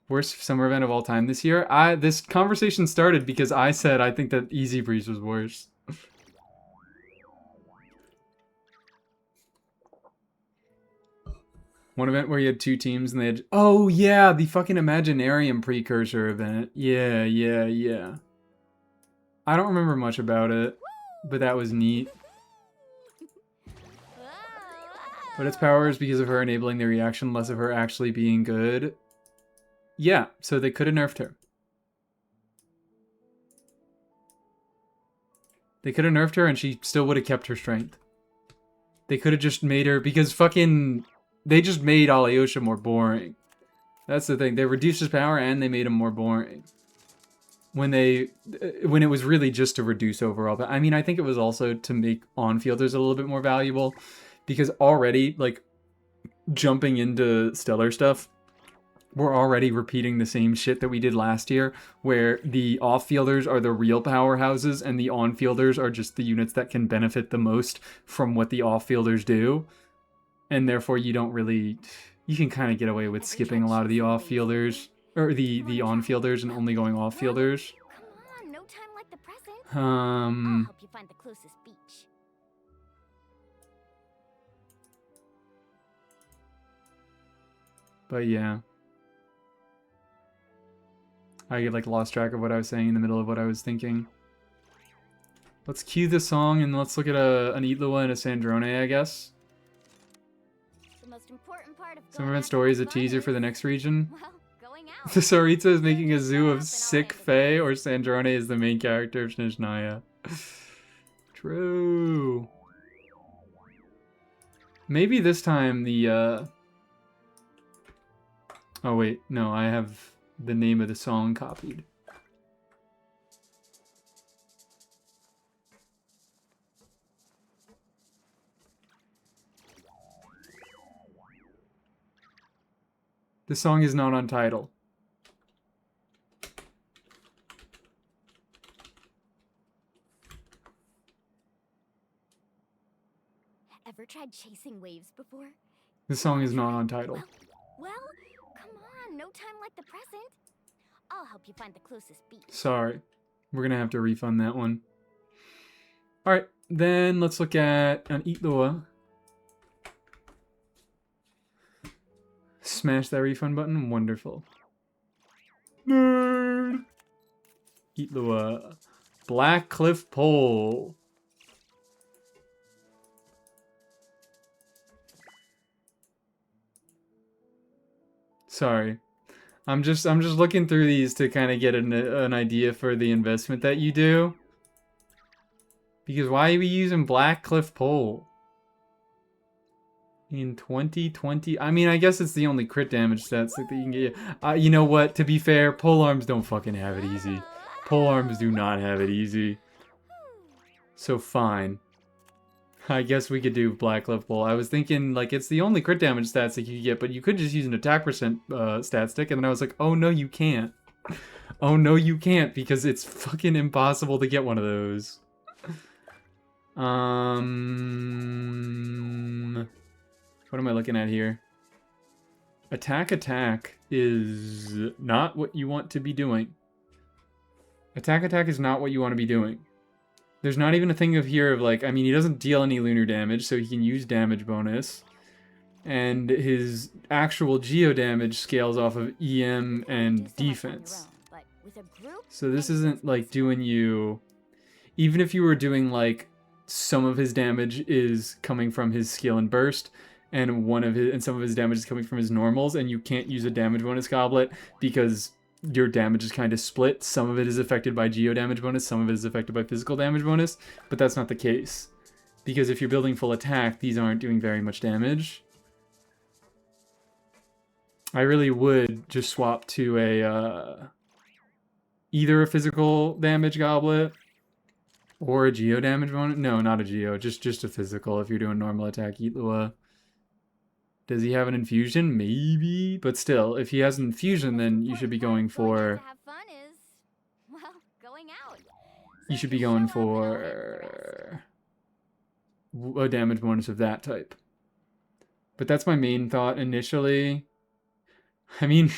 Worst summer event of all time this year? This conversation started because I said I think that Easy Breeze was worse. One event where you had 2 teams and they had... Oh, yeah, the fucking Imaginarium precursor event. Yeah. I don't remember much about it, but that was neat. But its power is because of her enabling the reaction, less of her actually being good. Yeah, so they could have nerfed her. They could have nerfed her and she still would have kept her strength. They could have just made her... Because fucking... They just made Alyosha more boring. That's the thing. They reduced his power and they made him more boring. When it was really just to reduce overall. But I mean, I think it was also to make on-fielders a little bit more valuable. Because already, like, jumping into stellar stuff, we're already repeating the same shit that we did last year. Where the off-fielders are the real powerhouses and the on-fielders are just the units that can benefit the most from what the off-fielders do. And therefore, you don't really... You can kind of get away with skipping a lot of the off-fielders. Or the on-fielders and only going off-fielders. Come on, no time like the present. I'll help you find the closest beach. But yeah. I like lost track of what I was saying in the middle of what I was thinking. Let's cue the song and let's look at an Itlua and a Sandrone, I guess. The most important part of Summer Event Story is a teaser for the next region. Well, going out. The Sarita is making a zoo of sick Fae, or Sandrone is the main character of Snezhnaya. True. Maybe this time the, Oh wait, no, I have the name of the song copied. The song is not on Tidal. Ever tried chasing waves before? The song is not on Tidal. Well, come on, no time like the present. I'll help you find the closest beach. Sorry. We're gonna have to refund that one. Alright, then let's look at an Itlua. Smash that refund button. Wonderful. Nerd! Itlua. Black Cliff Pole. Sorry. I'm just looking through these to kind of get an idea for the investment that you do. Because why are we using Black Cliff Pole? In 2020, I mean, I guess it's the only crit damage stats that you can get. You know what? To be fair, pole arms don't fucking have it easy. Pole arms do not have it easy. So fine. I guess we could do Black Cliff Pole. I was thinking, like, it's the only crit damage stats that you could get, but you could just use an attack percent stat stick, and then I was like, oh no, you can't. Oh no, you can't, because it's fucking impossible to get one of those. What am I looking at here? Attack is not what you want to be doing. Attack is not what you want to be doing. There's not even a thing of here of like, I mean, he doesn't deal any lunar damage, so he can use damage bonus. And his actual geo damage scales off of EM and defense. So this isn't like doing you... Even if you were doing like, some of his damage is coming from his skill and burst, and some of his damage is coming from his normals, and you can't use a damage bonus goblet because your damage is kind of split. Some of it is affected by geo damage bonus, some of it is affected by physical damage bonus, but that's not the case. Because if you're building full attack, these aren't doing very much damage. I really would just swap to a either a physical damage goblet or a geo damage bonus. No, not a geo, just a physical if you're doing normal attack Itlua. Does he have an infusion? Maybe, but still, if he has an infusion, then you should be going for... You should be going for a damage bonus of that type. But that's my main thought initially. I mean,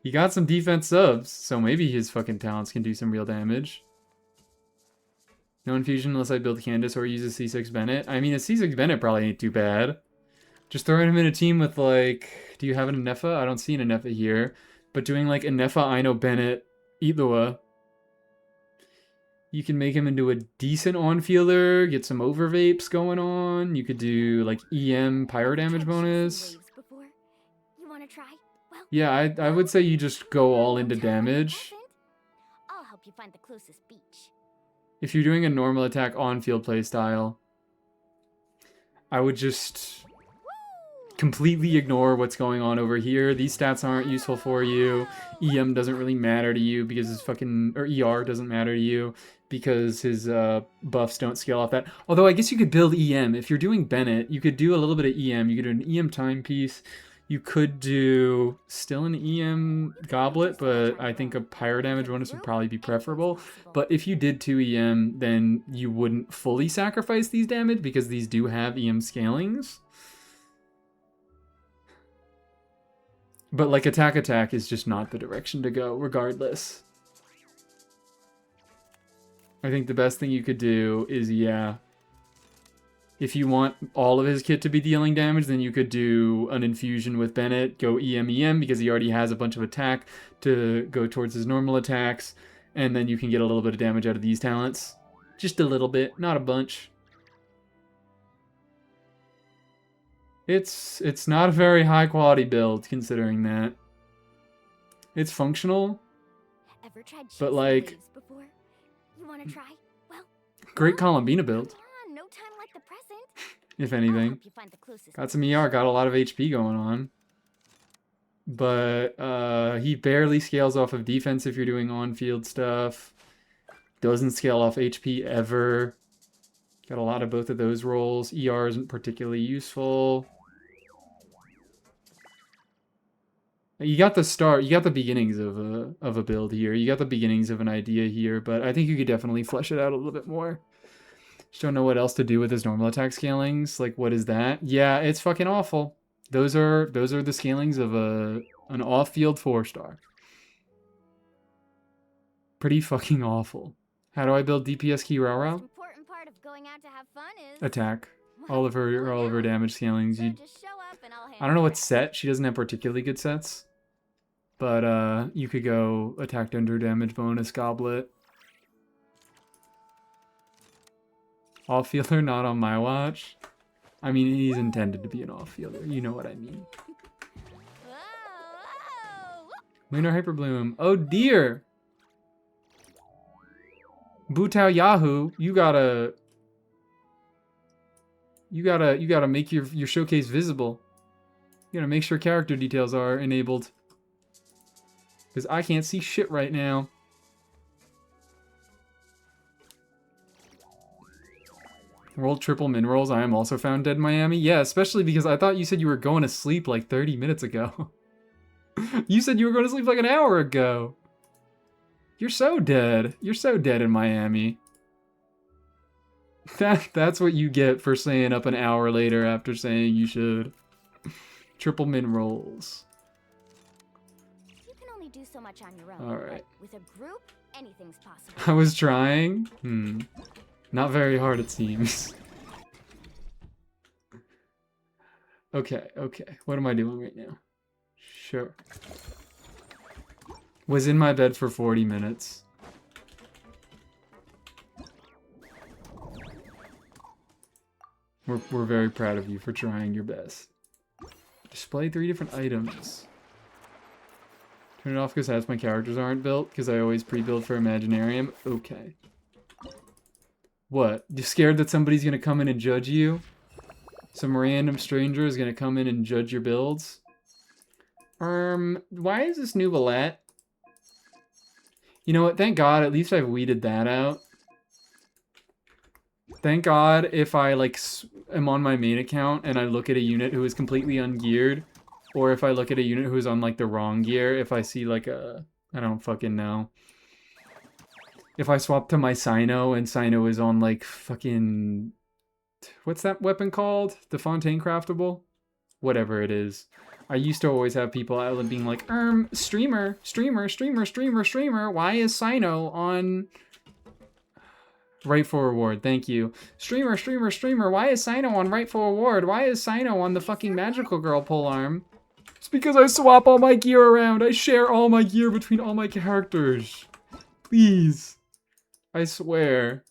he got some defense subs, so maybe his fucking talents can do some real damage. No infusion unless I build Candace or use a C6 Bennett. I mean, a C6 Bennett probably ain't too bad. Just throwing him in a team with, like... Do you have an Anefa? I don't see an Anefa here. But doing, like, Anefa, Aino, Bennett, Itlua. You can make him into a decent on-fielder. Get some overvapes going on. You could do, like, EM pyro damage bonus. Yeah, I would say you just go all into damage. I'll help you find the closest beach. If you're doing a normal attack on-field playstyle, I would just... completely ignore what's going on over here. These stats aren't useful for you. EM doesn't really matter to you because his fucking... Or ER doesn't matter to you because his buffs don't scale off that. Although I guess you could build EM. If you're doing Bennett, you could do a little bit of EM. You could do an EM timepiece. You could do still an EM goblet, but I think a pyro damage bonus would probably be preferable. But if you did 2 EM, then you wouldn't fully sacrifice these damage because these do have EM scalings. But, like, attack is just not the direction to go, regardless. I think the best thing you could do is, yeah... If you want all of his kit to be dealing damage, then you could do an infusion with Bennett, go EM, because he already has a bunch of attack to go towards his normal attacks, and then you can get a little bit of damage out of these talents. Just a little bit, not a bunch. It's not a very high quality build, considering that. It's functional. Ever tried But, chasing like, waves before? You want to try? Well, great Columbina build, come on, no time like the present. if I'll anything. help you find the closest. Got some ER, got a lot of HP going on. But he barely scales off of defense if you're doing on-field stuff. Doesn't scale off HP ever. Got a lot of both of those roles. ER isn't particularly useful. You got the start, you got the beginnings of a build here. You got the beginnings of an idea here, but I think you could definitely flesh it out a little bit more. Just don't know what else to do with his normal attack scalings. Like, what is that? Yeah, it's fucking awful. Those are the scalings of an off-field 4-star. Pretty fucking awful. How do I build DPS key The Rao? most important part of going out to have fun is Attack. All of her damage scalings. So You, just show up and I'll I don't handle know the what rest. set. She doesn't have particularly good sets. But you could go attack under damage bonus goblet. Off-fielder not on my watch. I mean, he's intended to be an off-fielder. You know what I mean. Whoa, whoa. Lunar Hyper Bloom. Oh dear! Butao Yahoo, you gotta make your showcase visible. You gotta make sure character details are enabled. Because I can't see shit right now. Rolled triple min rolls. I am also found dead in Miami. Yeah, especially because I thought you said you were going to sleep like 30 minutes ago. You said you were going to sleep like an hour ago. You're so dead. You're so dead in Miami. That's what you get for staying up an hour later after saying you should. Triple min rolls. You can only do so much on your own. All right. But with a group, anything's possible. I was trying. Not very hard, it seems. Okay. What am I doing right now? Sure. Was in my bed for 40 minutes. We're very proud of you for trying your best. Display 3 different items. Turn it off because half my characters aren't built, because I always pre-build for Imaginarium. Okay. What? You scared that somebody's gonna come in and judge you? Some random stranger is gonna come in and judge your builds? Why is this new Valette? You know what? Thank God, at least I've weeded that out. Thank God if I, like, am on my main account and I look at a unit who is completely ungeared, or if I look at a unit who's on, like, the wrong gear, if I see, like, I don't fucking know. If I swap to my Sino and Sino is on, like, fucking... What's that weapon called? The Fontaine Craftable? Whatever it is. I used to always have people out being like, streamer, why is Sino on... Right for reward, thank you. Streamer, why is Sino on right for reward? Why is Sino on the fucking magical girl polearm? It's because I swap all my gear around. I share all my gear between all my characters. Please. I swear.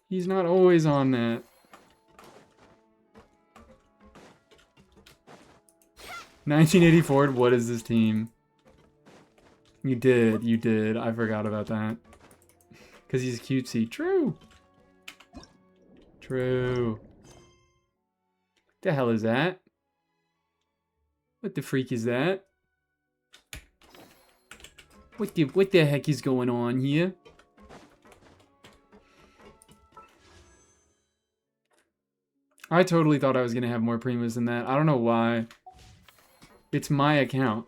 He's not always on that. $1984, what is this team? You did. I forgot about that. Because he's cutesy. True. The hell is that? What the freak is that? What the heck is going on here? I totally thought I was going to have more Primas than that. I don't know why. It's my account.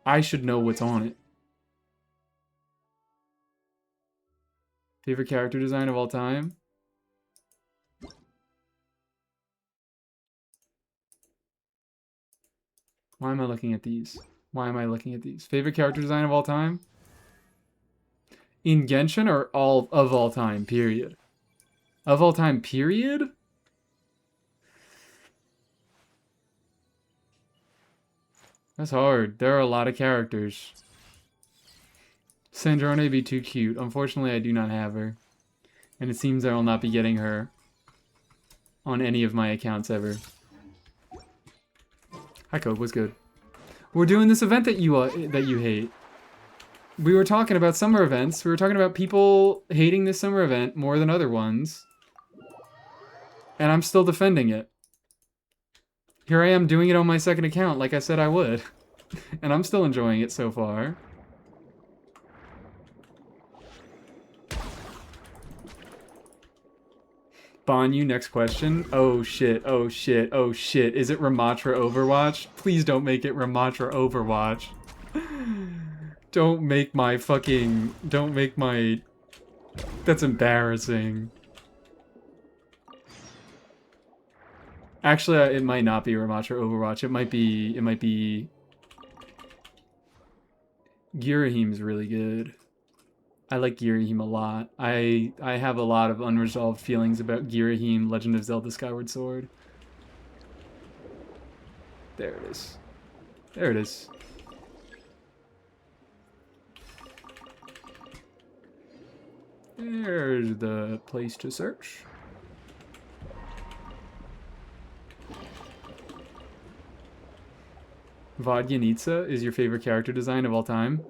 I should know what's on it. Favorite character design of all time? Why am I looking at these? Favorite character design of all time? In Genshin or of all time, period? Of all time, period? That's hard. There are a lot of characters. Sandrone be too cute. Unfortunately, I do not have her. And it seems I will not be getting her on any of my accounts ever. Hi, Cope. What's good? We're doing this event that you hate. We were talking about summer events. We were talking about people hating this summer event more than other ones. And I'm still defending it. Here I am doing it on my second account like I said I would. And I'm still enjoying it so far. Banyu, next question. Oh shit, oh shit, oh shit. Is it Ramatra Overwatch? Please don't make it Ramatra Overwatch. Don't make my fucking... Don't make my... That's embarrassing. Actually, it might not be Ramatra Overwatch. It might be... Girahim's really good. I like Girahim a lot. I have a lot of unresolved feelings about Girahim, Legend of Zelda Skyward Sword. There it is. There it is. There's the place to search. Vodyanitsa is your favorite character design of all time?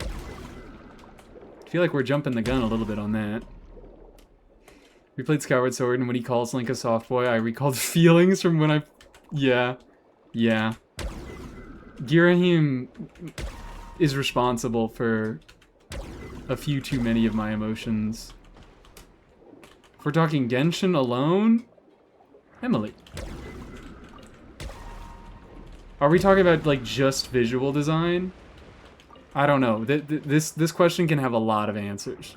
I feel like we're jumping the gun a little bit on that. We played Skyward Sword, and when he calls Link a soft boy, I recalled feelings from when I... Yeah. Yeah. Girahim is responsible for a few too many of my emotions. If we're talking Genshin alone, Emily. Are we talking about, like, just visual design? I don't know. This question can have a lot of answers.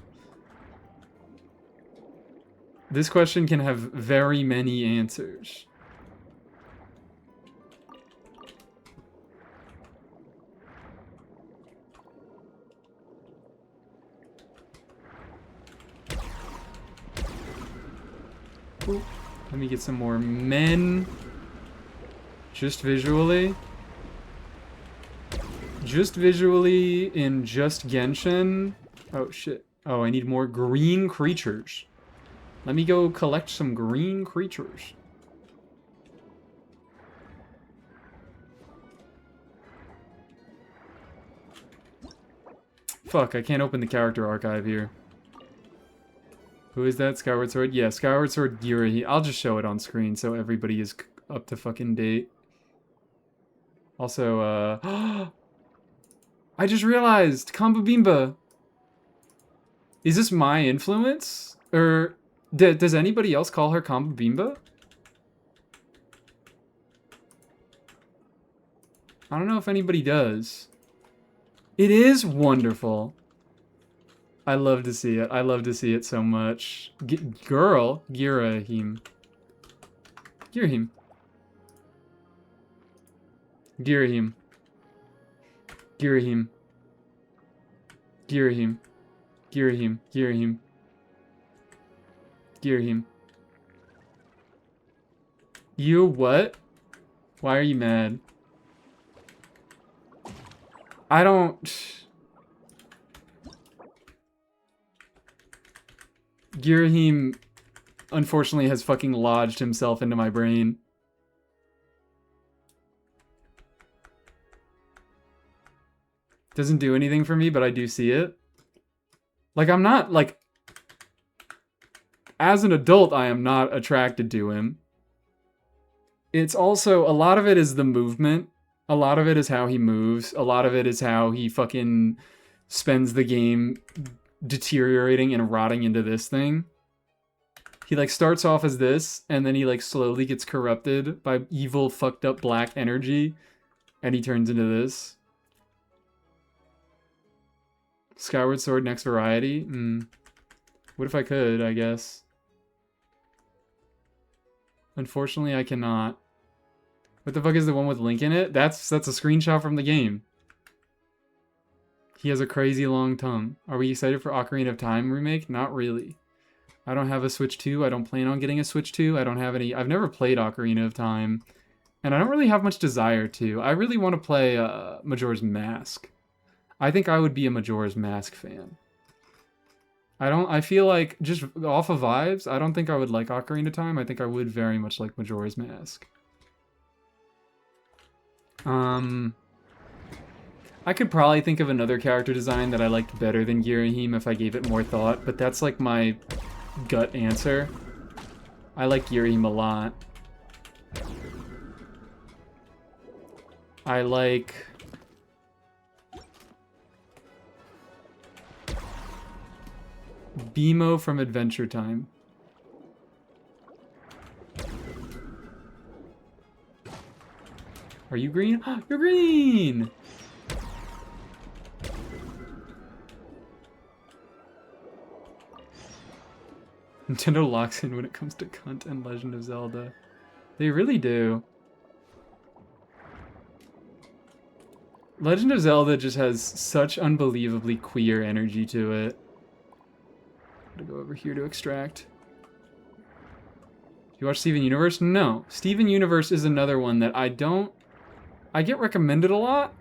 This question can have very many answers. Ooh, let me get some more men. Just visually. Just visually in just Genshin. Oh shit. Oh, I need more green creatures. Let me go collect some green creatures. Fuck, I can't open the character archive here. Who is that? Skyward Sword? Yeah, Skyward Sword Girahim. I'll just show it on screen so everybody is up to fucking date. Also, I just realized, Combo Bimba. Is this my influence? Or does anybody else call her Combo Bimba? I don't know if anybody does. It is wonderful. I love to see it. I love to see it so much. Girl, Girahim. Girahim. Girahim. Girahim. Girahim. Girahim. Girahim. Girahim. You what? Why are you mad? I don't... Girahim, unfortunately, has fucking lodged himself into my brain. Doesn't do anything for me, but I do see it. Like, I'm not, like... As an adult, I am not attracted to him. It's also, a lot of it is the movement. A lot of it is how he moves. A lot of it is how he fucking spends the game deteriorating and rotting into this thing. He, like, starts off as this, and then he, like, slowly gets corrupted by evil, fucked up black energy, and he turns into this. Skyward Sword next variety? What if I could, I guess? Unfortunately, I cannot. What the fuck is the one with Link in it? That's a screenshot from the game. He has a crazy long tongue. Are we excited for Ocarina of Time remake? Not really. I don't have a Switch 2. I don't plan on getting a Switch 2. I don't have any... I've never played Ocarina of Time. And I don't really have much desire to. I really want to play Majora's Mask. I think I would be a Majora's Mask fan. I feel like, just off of vibes, I don't think I would like Ocarina of Time. I think I would very much like Majora's Mask. I could probably think of another character design that I liked better than Girahim if I gave it more thought, but that's like my gut answer. I like Girahim a lot. I like... Bimo from Adventure Time. Are you green? You're green! Nintendo locks in when it comes to cunt and Legend of Zelda. They really do. Legend of Zelda just has such unbelievably queer energy to it. Gotta go over here to extract. You watch Steven Universe? No. Steven Universe is another one that I get recommended a lot,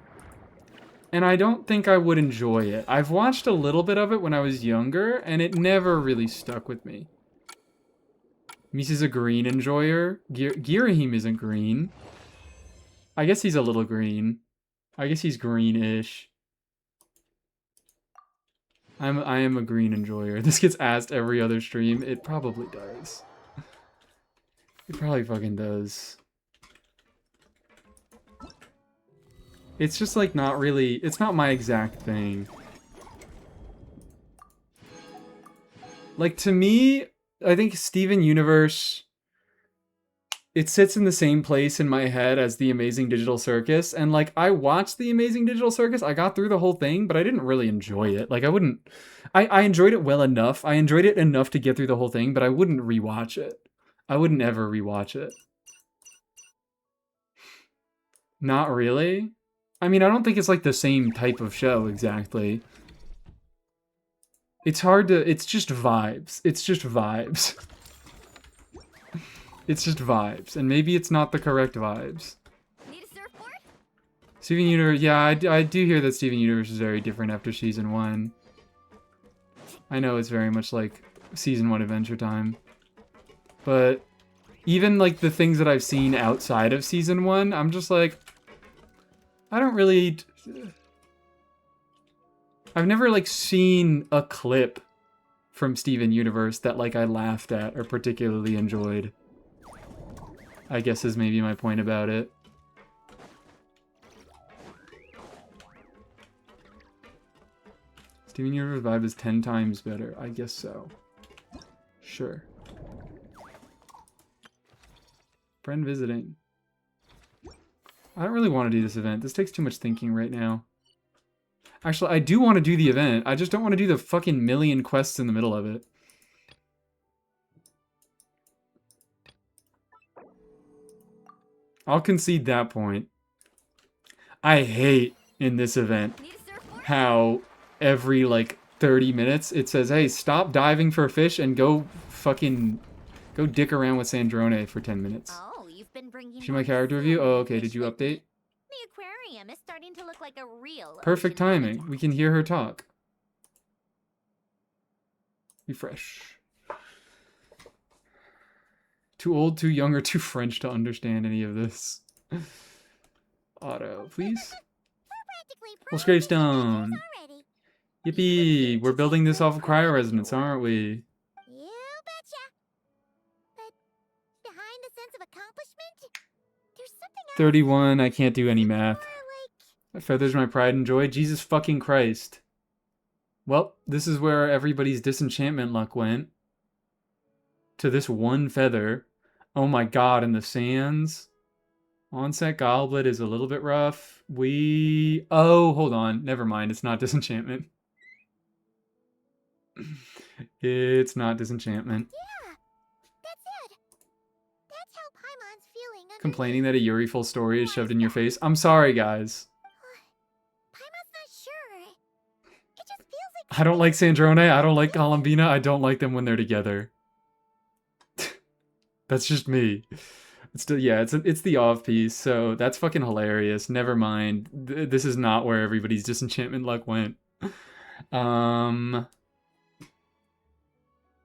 and I don't think I would enjoy it. I've watched a little bit of it when I was younger, and it never really stuck with me. Misa's a green enjoyer. Girahim isn't green. I guess he's a little green. I guess he's greenish. I am a green enjoyer. This gets asked every other stream. It probably does. It probably fucking does. It's just like not really, it's not my exact thing. Like to me, I think Steven Universe, it sits in the same place in my head as The Amazing Digital Circus, and like I watched The Amazing Digital Circus, I got through the whole thing, but I didn't really enjoy it. Like I enjoyed it well enough. I enjoyed it enough to get through the whole thing, but I wouldn't rewatch it. I wouldn't ever rewatch it. Not really. I mean, I don't think it's like the same type of show exactly. It's hard to, it's just vibes. It's just vibes. It's just vibes, and maybe it's not the correct vibes. Need a surfboard? Steven Universe, yeah, I do hear that Steven Universe is very different after Season 1. I know it's very much like Season 1 Adventure Time. But even like the things that I've seen outside of Season 1, I'm just like, I don't really... I've never like seen a clip from Steven Universe that like I laughed at or particularly enjoyed. I guess is maybe my point about it. Steven Universe vibe is 10 times better. I guess so. Sure. Friend visiting. I don't really want to do this event. This takes too much thinking right now. Actually, I do want to do the event. I just don't want to do the fucking million quests in the middle of it. I'll concede that point. I hate in this event how every like 30 minutes it says, hey, stop diving for fish and go fucking go dick around with Sandrone for 10 minutes. Oh, you've been bringing See my character review? Oh, okay. Did you update? The aquarium is starting to look like a real Perfect timing. We can hear her talk. Refresh. Too old, too young, or too French to understand any of this. Auto, please. Well, Scrapestone. Yippee! We're building this off of cryo resonance, aren't we? You betcha. But behind the sense of accomplishment, there's something else. 31, I can't do any math. That feathers my pride and joy. Jesus fucking Christ. Well, this is where everybody's disenchantment luck went. To this one feather. Oh my god, and the sands. Onset Goblet is a little bit rough. Oh, hold on. Never mind. It's not disenchantment. It's not disenchantment. Yeah, that's it. That's how Paimon's feeling. Complaining that a Yuri full story is shoved in your face. I'm sorry, guys. Paimon's not sure. It just feels like I don't like Sandrone. I don't like Columbina. I don't like them when they're together. That's just me. It's still, yeah, it's the off piece, so that's fucking hilarious. Never mind. This is not where everybody's disenchantment luck went.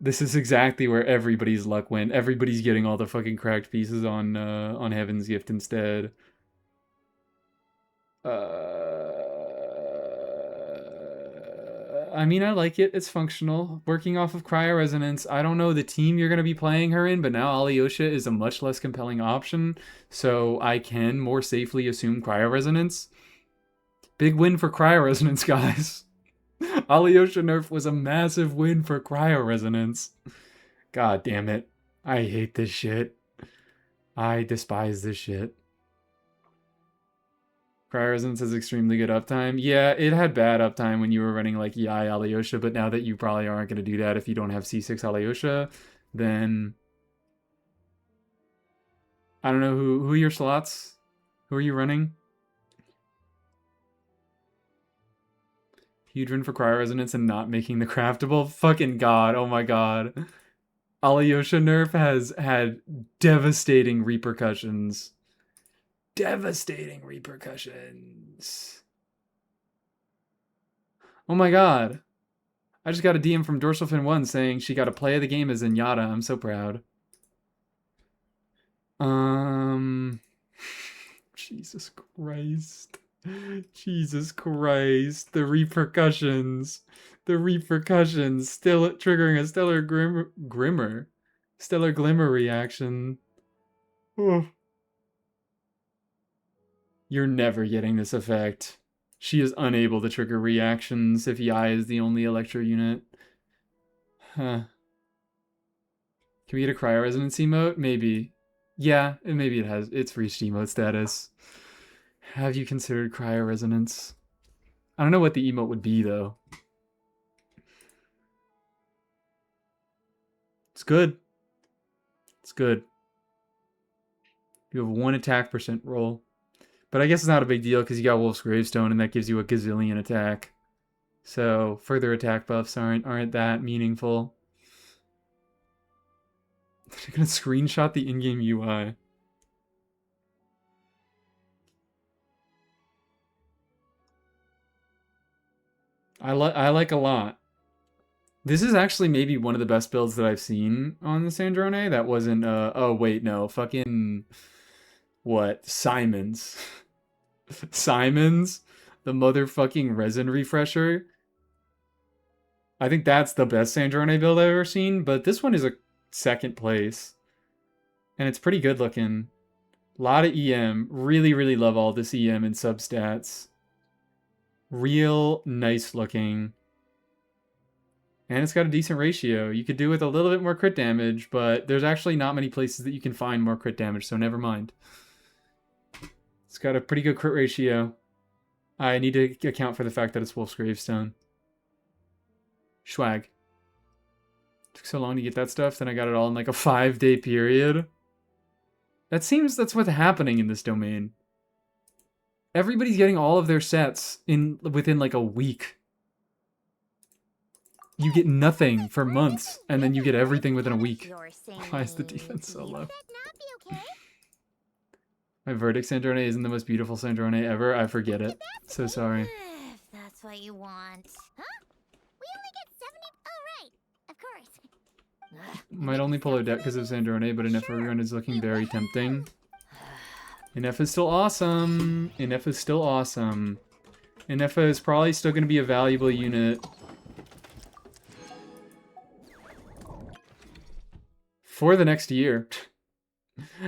This is exactly where everybody's luck went. Everybody's getting all the fucking cracked pieces on Heaven's Gift instead. I mean, I like it. It's functional. Working off of cryoresonance. I don't know the team you're going to be playing her in, but now Alyosha is a much less compelling option, so I can more safely assume cryoresonance. Big win for cryoresonance, guys. Alyosha nerf was a massive win for cryoresonance. God damn it. I hate this shit. I despise this shit. Cryoresonance has extremely good uptime. Yeah, it had bad uptime when you were running like EI Alyosha, but now that you probably aren't going to do that if you don't have C6 Alyosha, then I don't know who are your slots? Who are you running? Huge win for cryoresonance and not making the craftable. Fucking god, oh my god. Alyosha nerf has had devastating repercussions. Devastating repercussions. Oh my god. I just got a DM from DorsalFin1 saying she got a play of the game as Zenyatta. I'm so proud. Jesus Christ. Jesus Christ. The repercussions. The repercussions. Still triggering a Stellar Glimmer. Stellar Glimmer reaction. Oh. You're never getting this effect. She is unable to trigger reactions if EI is the only Electro unit. Huh. Can we get a cryoresonance emote? Maybe. Yeah, maybe it has. It's reached emote status. Have you considered cryoresonance? I don't know what the emote would be, though. It's good. It's good. You have 1 attack % roll. But I guess it's not a big deal because you got Wolf's Gravestone and that gives you a gazillion attack. So further attack buffs aren't that meaningful. They're gonna screenshot the in-game UI. I like a lot. This is actually maybe one of the best builds that I've seen on the Sandrone. That wasn't oh wait, no, fucking what? Simon's. Simon's, the motherfucking resin refresher. I think that's the best Sandrone build I've ever seen, but this one is a second place. And it's pretty good looking. A lot of EM. Really, really love all this EM and substats. Real nice looking. And it's got a decent ratio. You could do with a little bit more crit damage, but there's actually not many places that you can find more crit damage, so never mind. It's got a pretty good crit ratio. I need to account for the fact that it's Wolf's Gravestone. Swag. Took so long to get that stuff, then I got it all in like a 5-day period. That seems that's what's happening in this domain. Everybody's getting all of their sets within like a week. You get nothing for months, and then you get everything within a week. Why is the defense so low? My verdict Sandrone isn't the most beautiful Sandrone ever. I forget it. So sorry. If that's what you want. Huh? We only get 70. Oh, right. Of course. Might only pull Odette because of Sandrone, but Inef rerun is looking very tempting. Inef is still awesome. Inef is still awesome. Inef is probably still going to be a valuable unit. For the next year.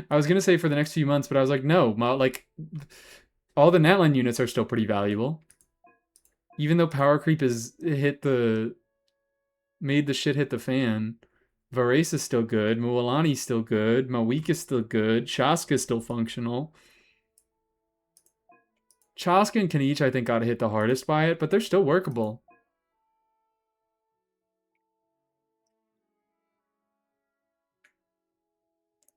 I was going to say for the next few months, but I was like, no. Like, all the Natlan units are still pretty valuable. Even though power creep is made the shit hit the fan. Varese is still good. Mualani's still good. Mawik is still good. Chaska is still functional. Chaska and Kanich, I think, got hit the hardest by it, but they're still workable.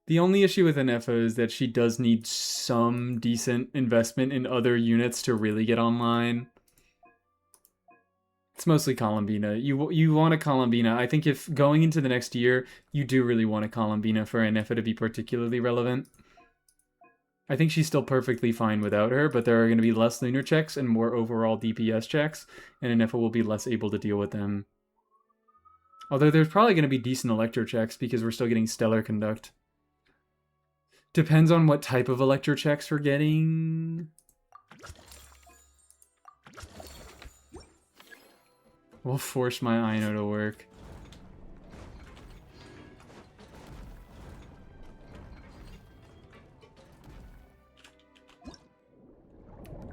The only issue with Inefa is that she does need some decent investment in other units to really get online. It's mostly Columbina. You want a Columbina. I think if going into the next year, you do really want a Columbina for Inefa to be particularly relevant. I think she's still perfectly fine without her, but there are going to be less lunar checks and more overall DPS checks, and Inefa will be less able to deal with them. Although there's probably going to be decent Electro checks because we're still getting Stellar Conduct. Depends on what type of Electro checks we're getting. We'll force my Ino to work.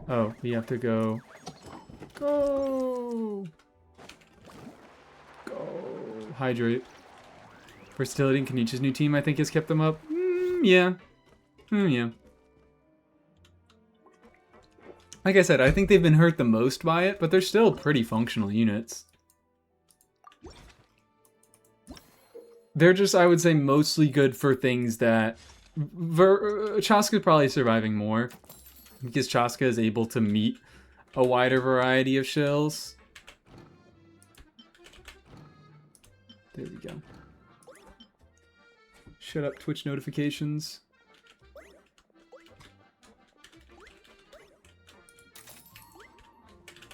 Oh, we have to go. Go! Go! Hydrate. Versatility and Kenichi's new team, I think, has kept them up. Yeah. Yeah. Like I said, I think they've been hurt the most by it, but they're still pretty functional units. They're just, I would say, mostly good for things that... Chaska's probably surviving more, because Chaska is able to meet a wider variety of shills. There we go. Shut up, Twitch notifications.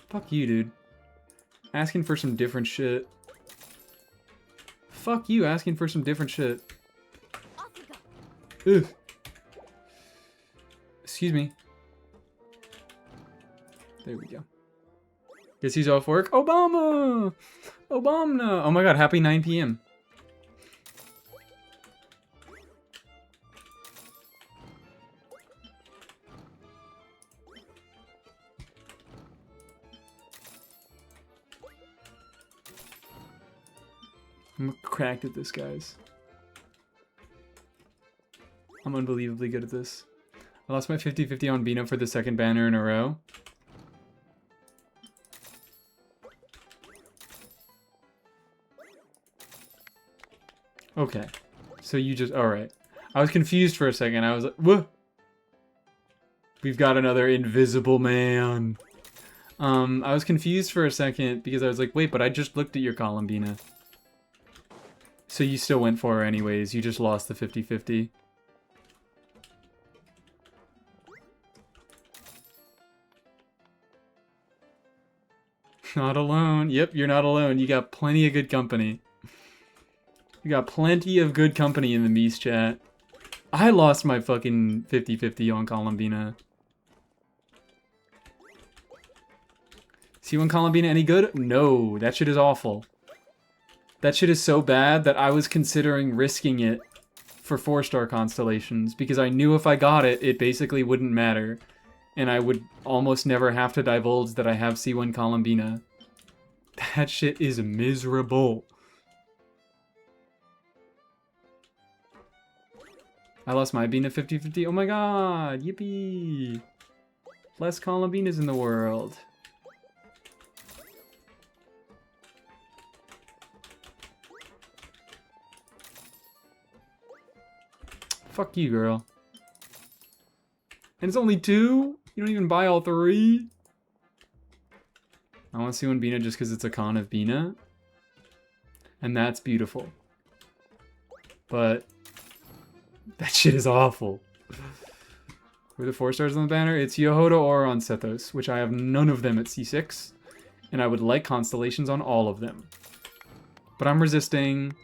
Fuck you, dude. Asking for some different shit. Fuck you, asking for some different shit. Ugh. Excuse me. There we go. Guess he's off work. Obama! Obama! Oh my god, happy 9 p.m. I'm cracked at this, guys. I'm unbelievably good at this. I lost my 50-50 on Bino for the second banner in a row. Okay. So you just... Alright. I was confused for a second. I was like, whoa! We've got another invisible man. I was confused for a second because I was like, wait, but I just looked at your Columbina. So you still went for her anyways. You just lost the 50-50. Not alone. Yep, you're not alone. You got plenty of good company. You got plenty of good company in the Mies chat. I lost my fucking 50-50 on Columbina. C1 Columbina any good? No, that shit is awful. That shit is so bad that I was considering risking it for 4-star constellations because I knew if I got it, it basically wouldn't matter. And I would almost never have to divulge that I have C1 Columbina. That shit is miserable. I lost my Bina 50-50. Oh my god, yippee. Less Columbinas in the world. Fuck you, girl. And it's only 2? You don't even buy all 3? I want to see one Bina just because it's a con of Bina. And that's beautiful. But that shit is awful. Who are the 4 stars on the banner? It's Yohoda or on Sethos, which I have none of them at C6. And I would like constellations on all of them. But I'm resisting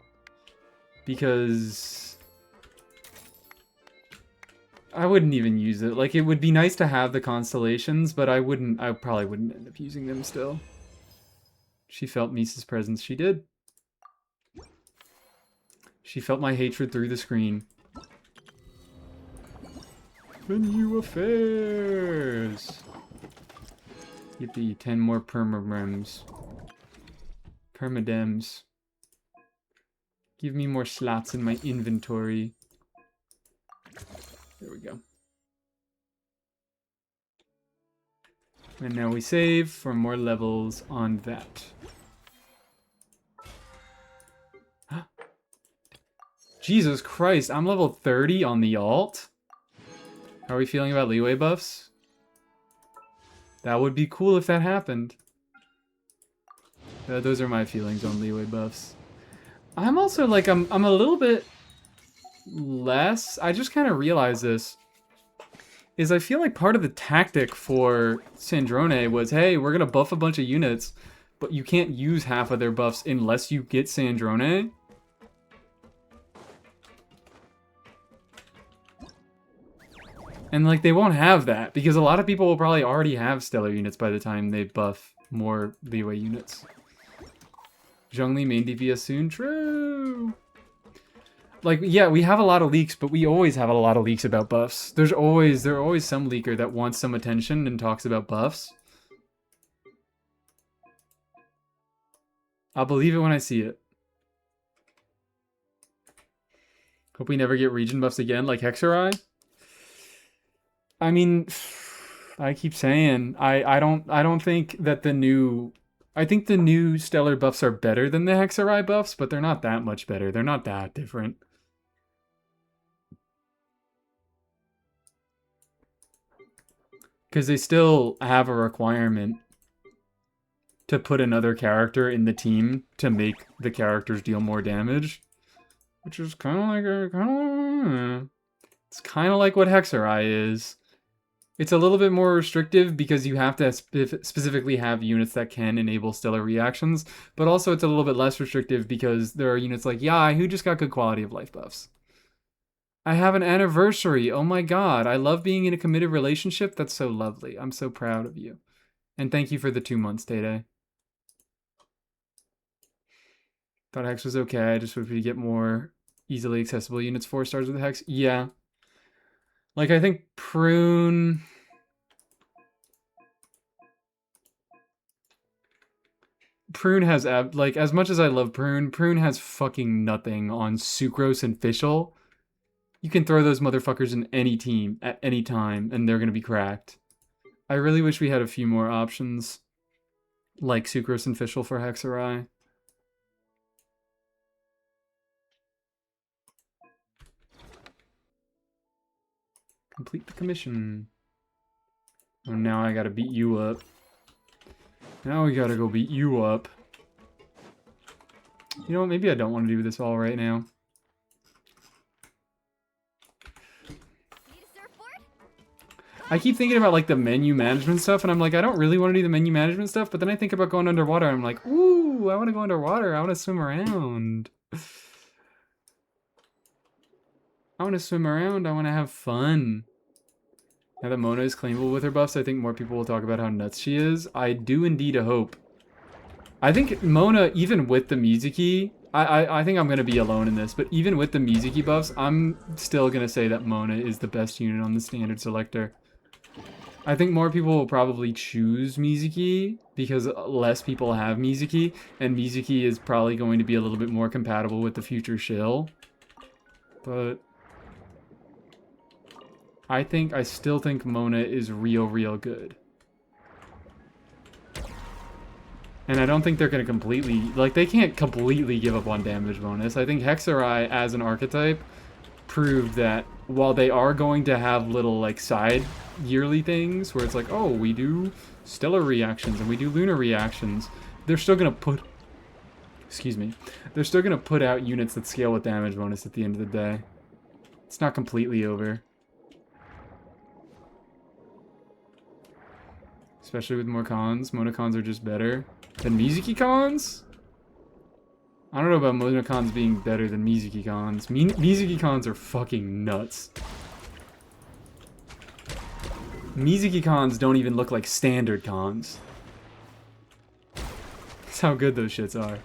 because I wouldn't even use it. Like, it would be nice to have the constellations, but I probably wouldn't end up using them still. She felt Misa's presence. She did. She felt my hatred through the screen. Venue affairs! Yippee, 10 more permadems. Permadems. Give me more slots in my inventory. There we go. And now we save for more levels on that. Jesus Christ, I'm level 30 on the alt? How are we feeling about leeway buffs? That would be cool if that happened. Those are my feelings on leeway buffs. I'm also like, I'm a little bit less. I just kind of realized this. Is I feel like part of the tactic for Sandrone was, hey, we're going to buff a bunch of units, but you can't use half of their buffs unless you get Sandrone. And like, they won't have that, because a lot of people will probably already have stellar units by the time they buff more leeway units. Zhongli main DPS soon. True. Like, yeah, we have a lot of leaks, but we always have a lot of leaks about buffs. There are always some leaker that wants some attention and talks about buffs. I'll believe it when I see it. Hope we never get region buffs again, like Hexerai. I mean, I keep saying I don't think that the new. I think the new stellar buffs are better than the Hexerai buffs, but they're not that much better. They're not that different. Because they still have a requirement to put another character in the team to make the characters deal more damage. Which is kind of like it's kind of like what Hexerai is. It's a little bit more restrictive because you have to specifically have units that can enable stellar reactions, but also it's a little bit less restrictive because there are units like Yai who just got good quality of life buffs. I have an anniversary. Oh my god. I love being in a committed relationship. That's so lovely. I'm so proud of you. And thank you for the 2 months, Tay. Thought Hex was okay. I just wish we get more easily accessible units 4 stars with Hex. Yeah. Like, I think Prune... Prune has, like, as much as I love Prune, Prune has fucking nothing on Sucrose and Fischl. You can throw those motherfuckers in any team at any time, and they're gonna be cracked. I really wish we had a few more options, like Sucrose and Fischl for Hexerai. Complete the commission. Oh, now I gotta beat you up. Now we gotta go beat you up. You know what? Maybe I don't want to do this all right now. I keep thinking about like the menu management stuff, and I'm like, I don't really want to do the menu management stuff, but then I think about going underwater, and I'm like, ooh, I want to go underwater. I want to swim around. I want to swim around. I want to have fun. Now that Mona is claimable with her buffs, I think more people will talk about how nuts she is. I do indeed hope. I think Mona, even with the Mizuki, I think I'm going to be alone in this, but even with the Mizuki buffs, I'm still going to say that Mona is the best unit on the standard selector. I think more people will probably choose Mizuki because less people have Mizuki, and Mizuki is probably going to be a little bit more compatible with the future shill. But I still think Mona is real good. And I don't think they're going to completely, like, they can't completely give up on damage bonus. I think Hexerai as an archetype proved that while they are going to have little, like, side yearly things where it's like, oh, we do stellar reactions and we do lunar reactions, they're still going to put, excuse me, they're still going to put out units that scale with damage bonus at the end of the day. It's not completely over. Especially with more cons. Monocons are just better than Mizuki cons? I don't know about Monocons being better than Mizuki cons. Mizuki cons are fucking nuts. Mizuki cons don't even look like standard cons. That's how good those shits are.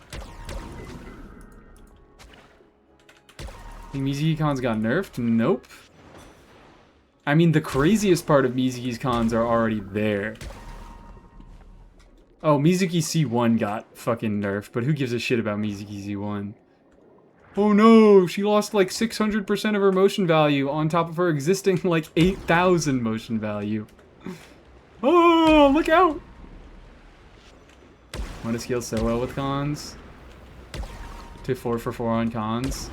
Think Mizuki cons got nerfed? Nope. I mean, the craziest part of Mizuki's cons are already there. Oh, Mizuki C1 got fucking nerfed, but who gives a shit about Mizuki C1? Oh no, she lost like 600% of her motion value on top of her existing like 8,000 motion value. Oh, look out! Want to scale so well with cons? To 4 for 4 on cons.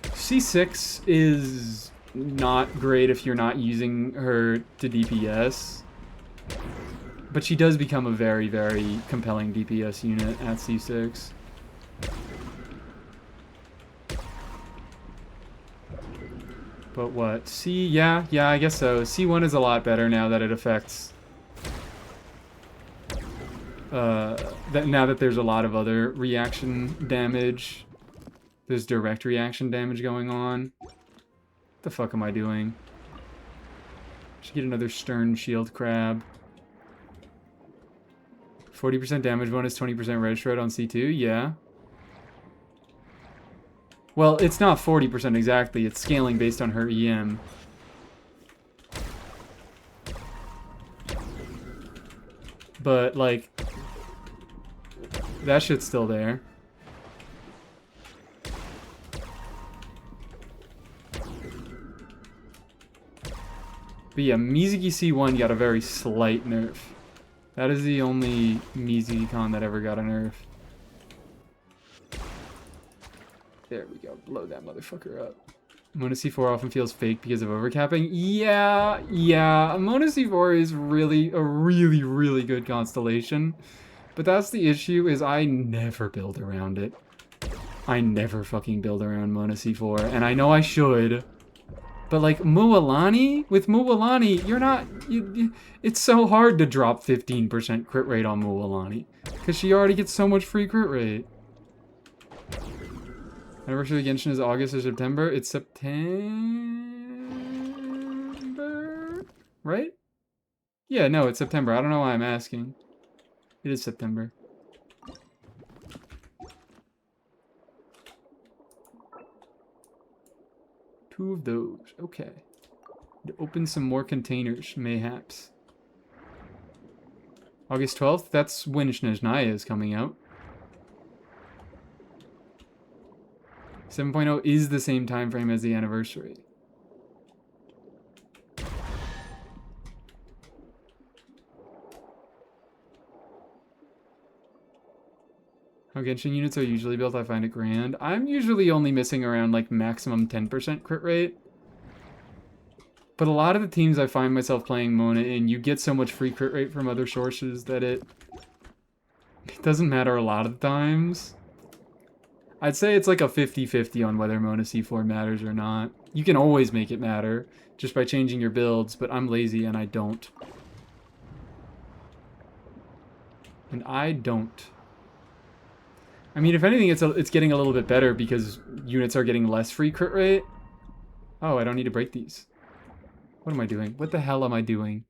C6 is not great if you're not using her to DPS. But she does become a very compelling DPS unit at C6. But what? C, yeah, I guess so. C1 is a lot better now that it affects... now that there's a lot of other reaction damage. There's direct reaction damage going on. What the fuck am I doing? Should get another Stern Shield Crab. 40% damage bonus, 20% red shred on C2, yeah. Well, it's not 40% exactly, it's scaling based on her EM. But, like, that shit's still there. But yeah, Mizuki C1 got a very slight nerf. That is the only Mizuki con that ever got a nerf. There we go. Blow that motherfucker up. Mona C4 often feels fake because of overcapping. Yeah. Mona C4 is really a really good constellation. But that's the issue, is I never build around it. I never fucking build around Mona C4. And I know I should. But like Mualani, with Mualani, you're not... it's so hard to drop 15% crit rate on Mualani. Because she already gets so much free crit rate. Anniversary of Genshin is August or September? It's September? Right? Yeah, no, it's September. I don't know why I'm asking. It is September. Two of those. Okay. To open some more containers, mayhaps. August 12th? That's when Snezhnaya is coming out. 7.0 is the same time frame as the anniversary. How Genshin units are usually built, I find it grand. I'm usually only missing around like maximum 10% crit rate. But a lot of the teams I find myself playing Mona in, you get so much free crit rate from other sources that it doesn't matter a lot of times. I'd say it's like a 50-50 on whether Mona C4 matters or not. You can always make it matter just by changing your builds, but I'm lazy and I don't. And I don't. I mean, if anything, it's getting a little bit better because units are getting less free crit rate. Oh, I don't need to break these. What am I doing? What the hell am I doing?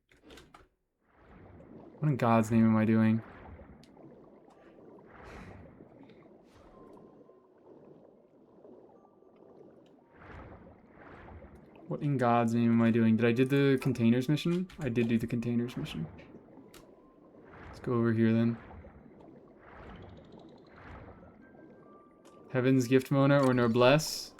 What in God's name am I doing? What in God's name am I doing? Did I do the containers mission? I did do the containers mission. Let's go over here then. Heaven's Gift Mona or Noblesse.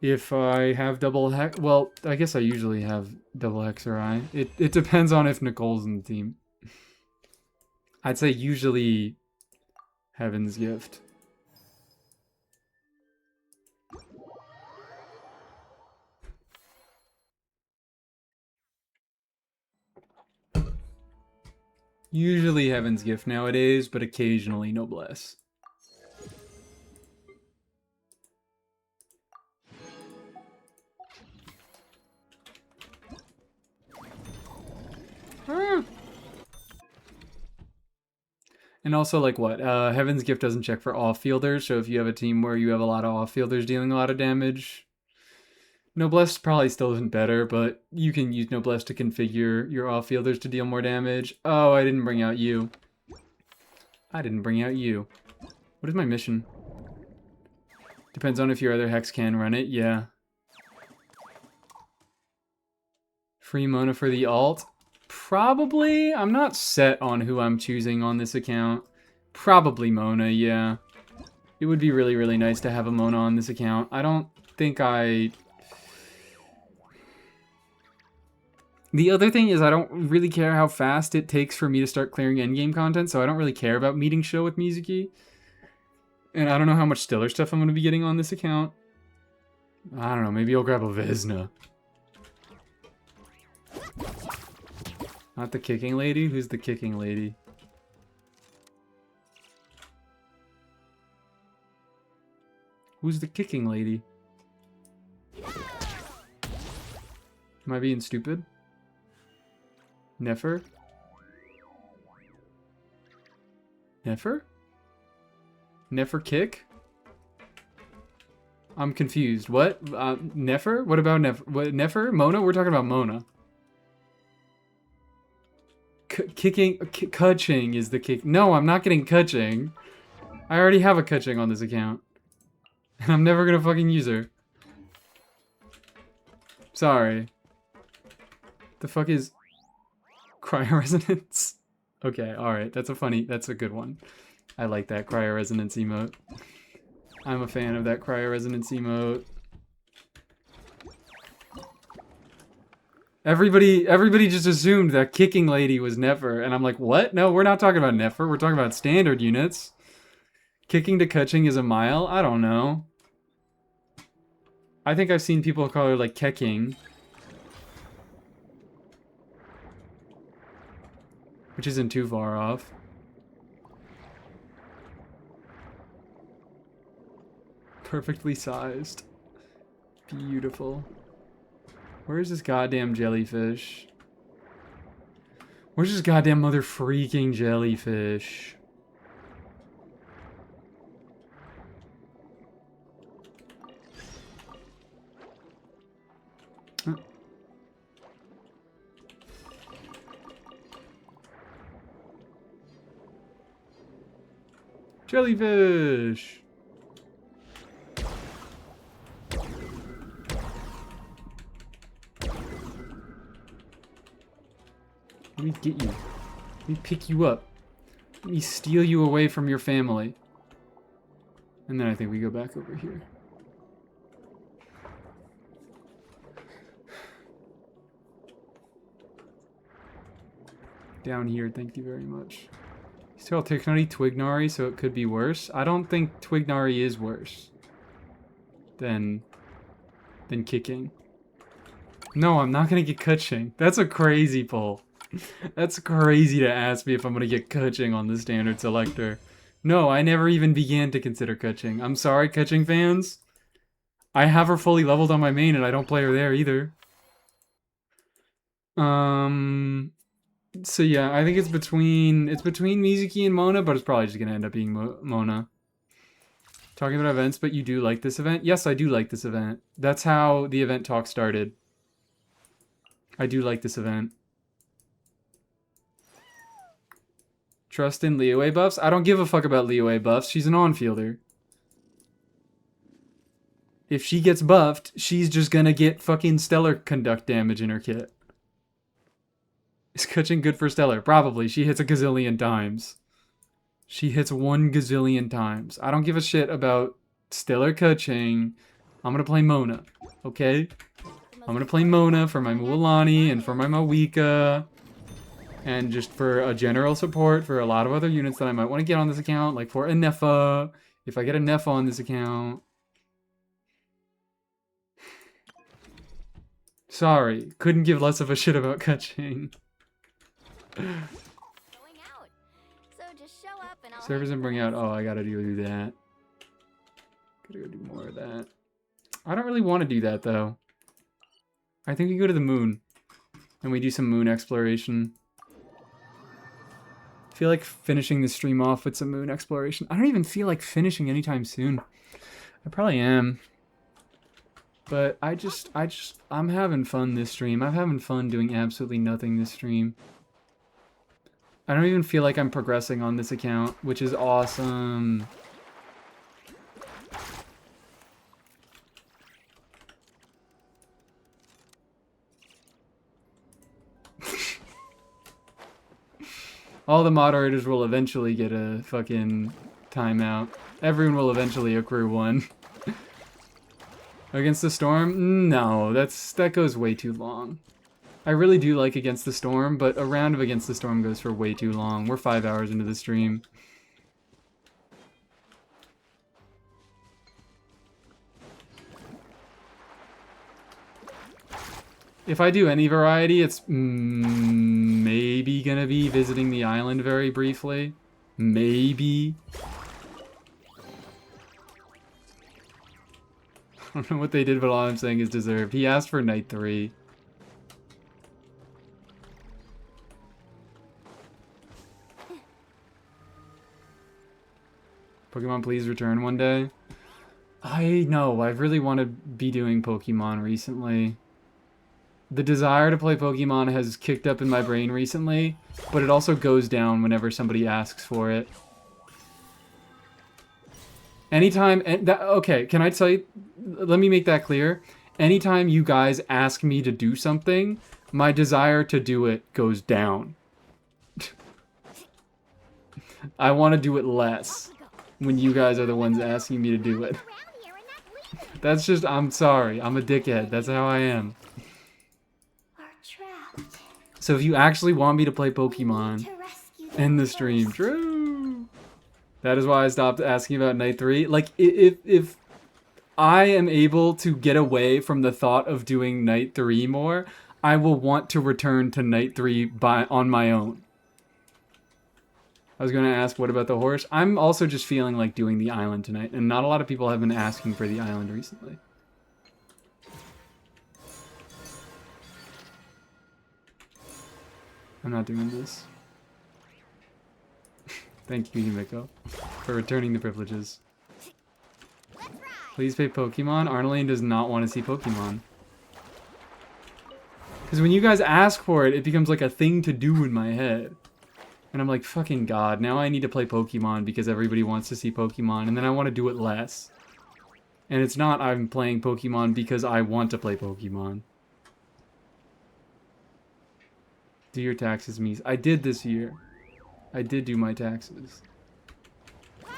If I have double hex... Well, I guess I usually have double hex or I. It depends on if Nicole's in the team. I'd say usually Heaven's Gift. Usually Heaven's Gift nowadays, but occasionally Noblesse. And also, like, what? Heaven's Gift doesn't check for off-fielders, so if you have a team where you have a lot of off-fielders dealing a lot of damage, Noblesse probably still isn't better, but you can use Noblesse to configure your off-fielders to deal more damage. Oh, I didn't bring out you. I didn't bring out you. What is my mission? Depends on if your other hex can run it, yeah. Free Mona for the alt? Probably. I'm not set on who I'm choosing on this account. Probably Mona, yeah. It would be really, really nice to have a Mona on this account. I don't think I... The other thing is I don't really care how fast it takes for me to start clearing endgame content, so I don't really care about meeting show with Mizuki. And I don't know how much Stiller stuff I'm going to be getting on this account. I don't know, maybe I'll grab a Vesna. Not the kicking lady? Who's the kicking lady? Who's the kicking lady? Am I being stupid? Nefer? Nefer? Nefer kick? I'm confused. What? Nefer? What about Nefer? What, Nefer? Mona? We're talking about Mona. Kutching is the kick. No, I'm not getting Kutching. I already have a Kutching on this account. And I'm never gonna fucking use her. Sorry. The fuck is cryoresonance? Okay, alright. That's a good one. I like that cryoresonance emote. I'm a fan of that cryoresonance emote. Everybody just assumed that kicking lady was Nefer, and I'm like, what? No, we're not talking about Nefer, we're talking about standard units. Kicking to Kutching is a mile? I don't know. I think I've seen people call her like Kecking. Which isn't too far off. Perfectly sized. Beautiful. Where's this goddamn jellyfish? Where's this goddamn mother freaking jellyfish? Huh. Jellyfish! Let me get you. Let me pick you up. Let me steal you away from your family. And then I think we go back over here. Down here, thank you very much. Still technically Twignari, so it could be worse. I don't think Twignari is worse than kicking. No, I'm not gonna get Kutching. That's a crazy pull. That's crazy to ask me if I'm gonna get Kutching on the standard selector. No, I never even began to consider Kutching. I'm sorry, Kutching fans. I have her fully leveled on my main and I don't play her there either. So yeah, I think it's between Mizuki and Mona, but it's probably just gonna end up being Mona. Talking about events, but you do like this event? Yes, I do like this event. That's how the event talk started. I do like this event. Trust in Liyue buffs? I don't give a fuck about Liyue buffs. She's an on-fielder. If she gets buffed, she's just gonna get fucking stellar conduct damage in her kit. Is Kutching good for stellar? Probably. She hits a gazillion times. She hits 1 gazillion times. I don't give a shit about stellar Kutching. I'm gonna play Mona. Okay? I'm gonna play Mona for my Mualani and for my Mawika. And just for a general support for a lot of other units that I might want to get on this account. Like for a Nefa. If I get a Nefa on this account. Sorry. Couldn't give less of a shit about Kutching. Going out. So just show up and I'll Servers and bring out. Oh, I gotta do that. Gotta go do more of that. I don't really want to do that though. I think we go to the moon. And we do some moon exploration. I feel like finishing the stream off with some moon exploration. I don't even feel like finishing anytime soon. I probably am. But I'm having fun this stream. I'm having fun doing absolutely nothing this stream. I don't even feel like I'm progressing on this account, which is awesome. All the moderators will eventually get a fucking timeout. Everyone will eventually accrue one. Against the Storm? No, that goes way too long. I really do like Against the Storm, but a round of Against the Storm goes for way too long. We're 5 hours into the stream. If I do any variety, it's maybe gonna be visiting the island very briefly. Maybe. I don't know what they did, but all I'm saying is deserved. He asked for night 3. Pokemon, please return one day. I know, I really want to be doing Pokemon recently. The desire to play Pokemon has kicked up in my brain recently, but it also goes down whenever somebody asks for it. Anytime, okay, can I tell you, let me make that clear. Anytime you guys ask me to do something, my desire to do it goes down. I want to do it less when you guys are the ones asking me to do it. That's just, I'm sorry, I'm a dickhead, that's how I am. So if you actually want me to play Pokemon, end the stream. True! That is why I stopped asking about Night 3. Like, if I am able to get away from the thought of doing Night 3 more, I will want to return to Night 3 on my own. I was going to ask, what about the horse? I'm also just feeling like doing the island tonight, and not a lot of people have been asking for the island recently. I'm not doing this. Thank you, Yumiko, for returning the privileges. Please play Pokemon. Arnoline does not want to see Pokemon. Because when you guys ask for it, it becomes like a thing to do in my head. And I'm like, fucking god, now I need to play Pokemon because everybody wants to see Pokemon, and then I want to do it less. And it's not I'm playing Pokemon because I want to play Pokemon. Do your taxes, Mies. I did this year. I did do my taxes.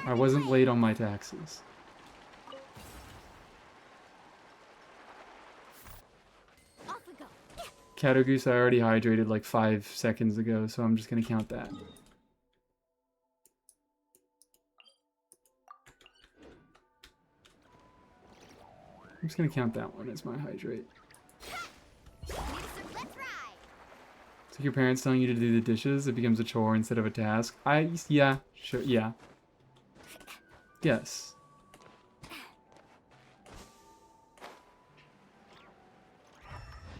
I wasn't late on my taxes. Catagoose I already hydrated like 5 seconds ago, so I'm just gonna count that. I'm just gonna count that one as my hydrate. It's like your parents telling you to do the dishes, it becomes a chore instead of a task. Yeah, sure, yeah. Yes.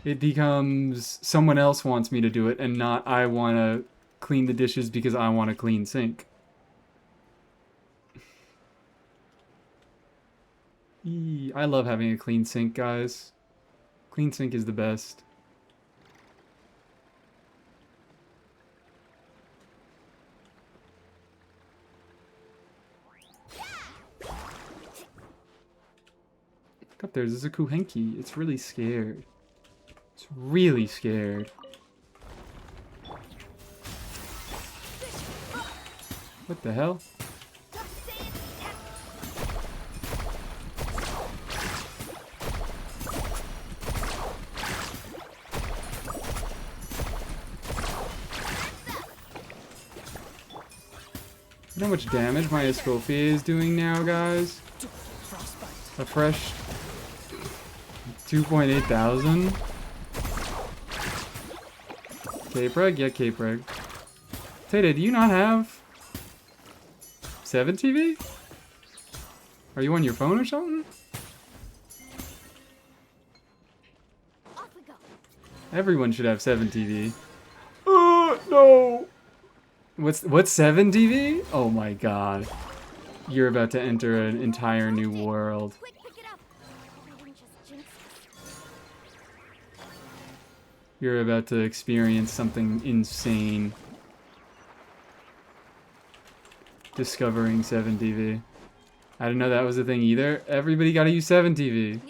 It becomes someone else wants me to do it and not I want to clean the dishes because I want a clean sink. I love having a clean sink, guys. Clean sink is the best. Look up there, there's a Kuhenki. It's really scared. It's really scared. What the hell? You know how much damage my Escoffier is doing now, guys? A fresh 2.8 thousand. K-Preg? Yeah, K-Preg. Tata, do you not have 7 TV? Are you on your phone or something? Everyone should have 7 TV. No! What's 7 TV? Oh my god. You're about to enter an entire new world. You're about to experience something insane. Discovering 7 TV. I didn't know that was a thing either. Everybody gotta use 7 TV.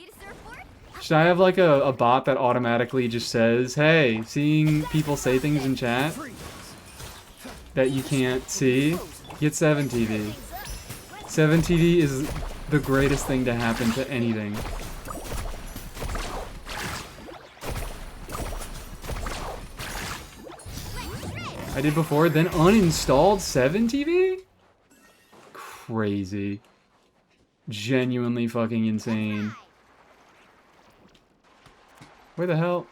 Should I have like a bot that automatically just says, hey, seeing people say things in chat that you can't see, get 7 TV. 7 TV is the greatest thing to happen to anything. I did before, then uninstalled 7 TV? Crazy. Genuinely fucking insane. Where the hell?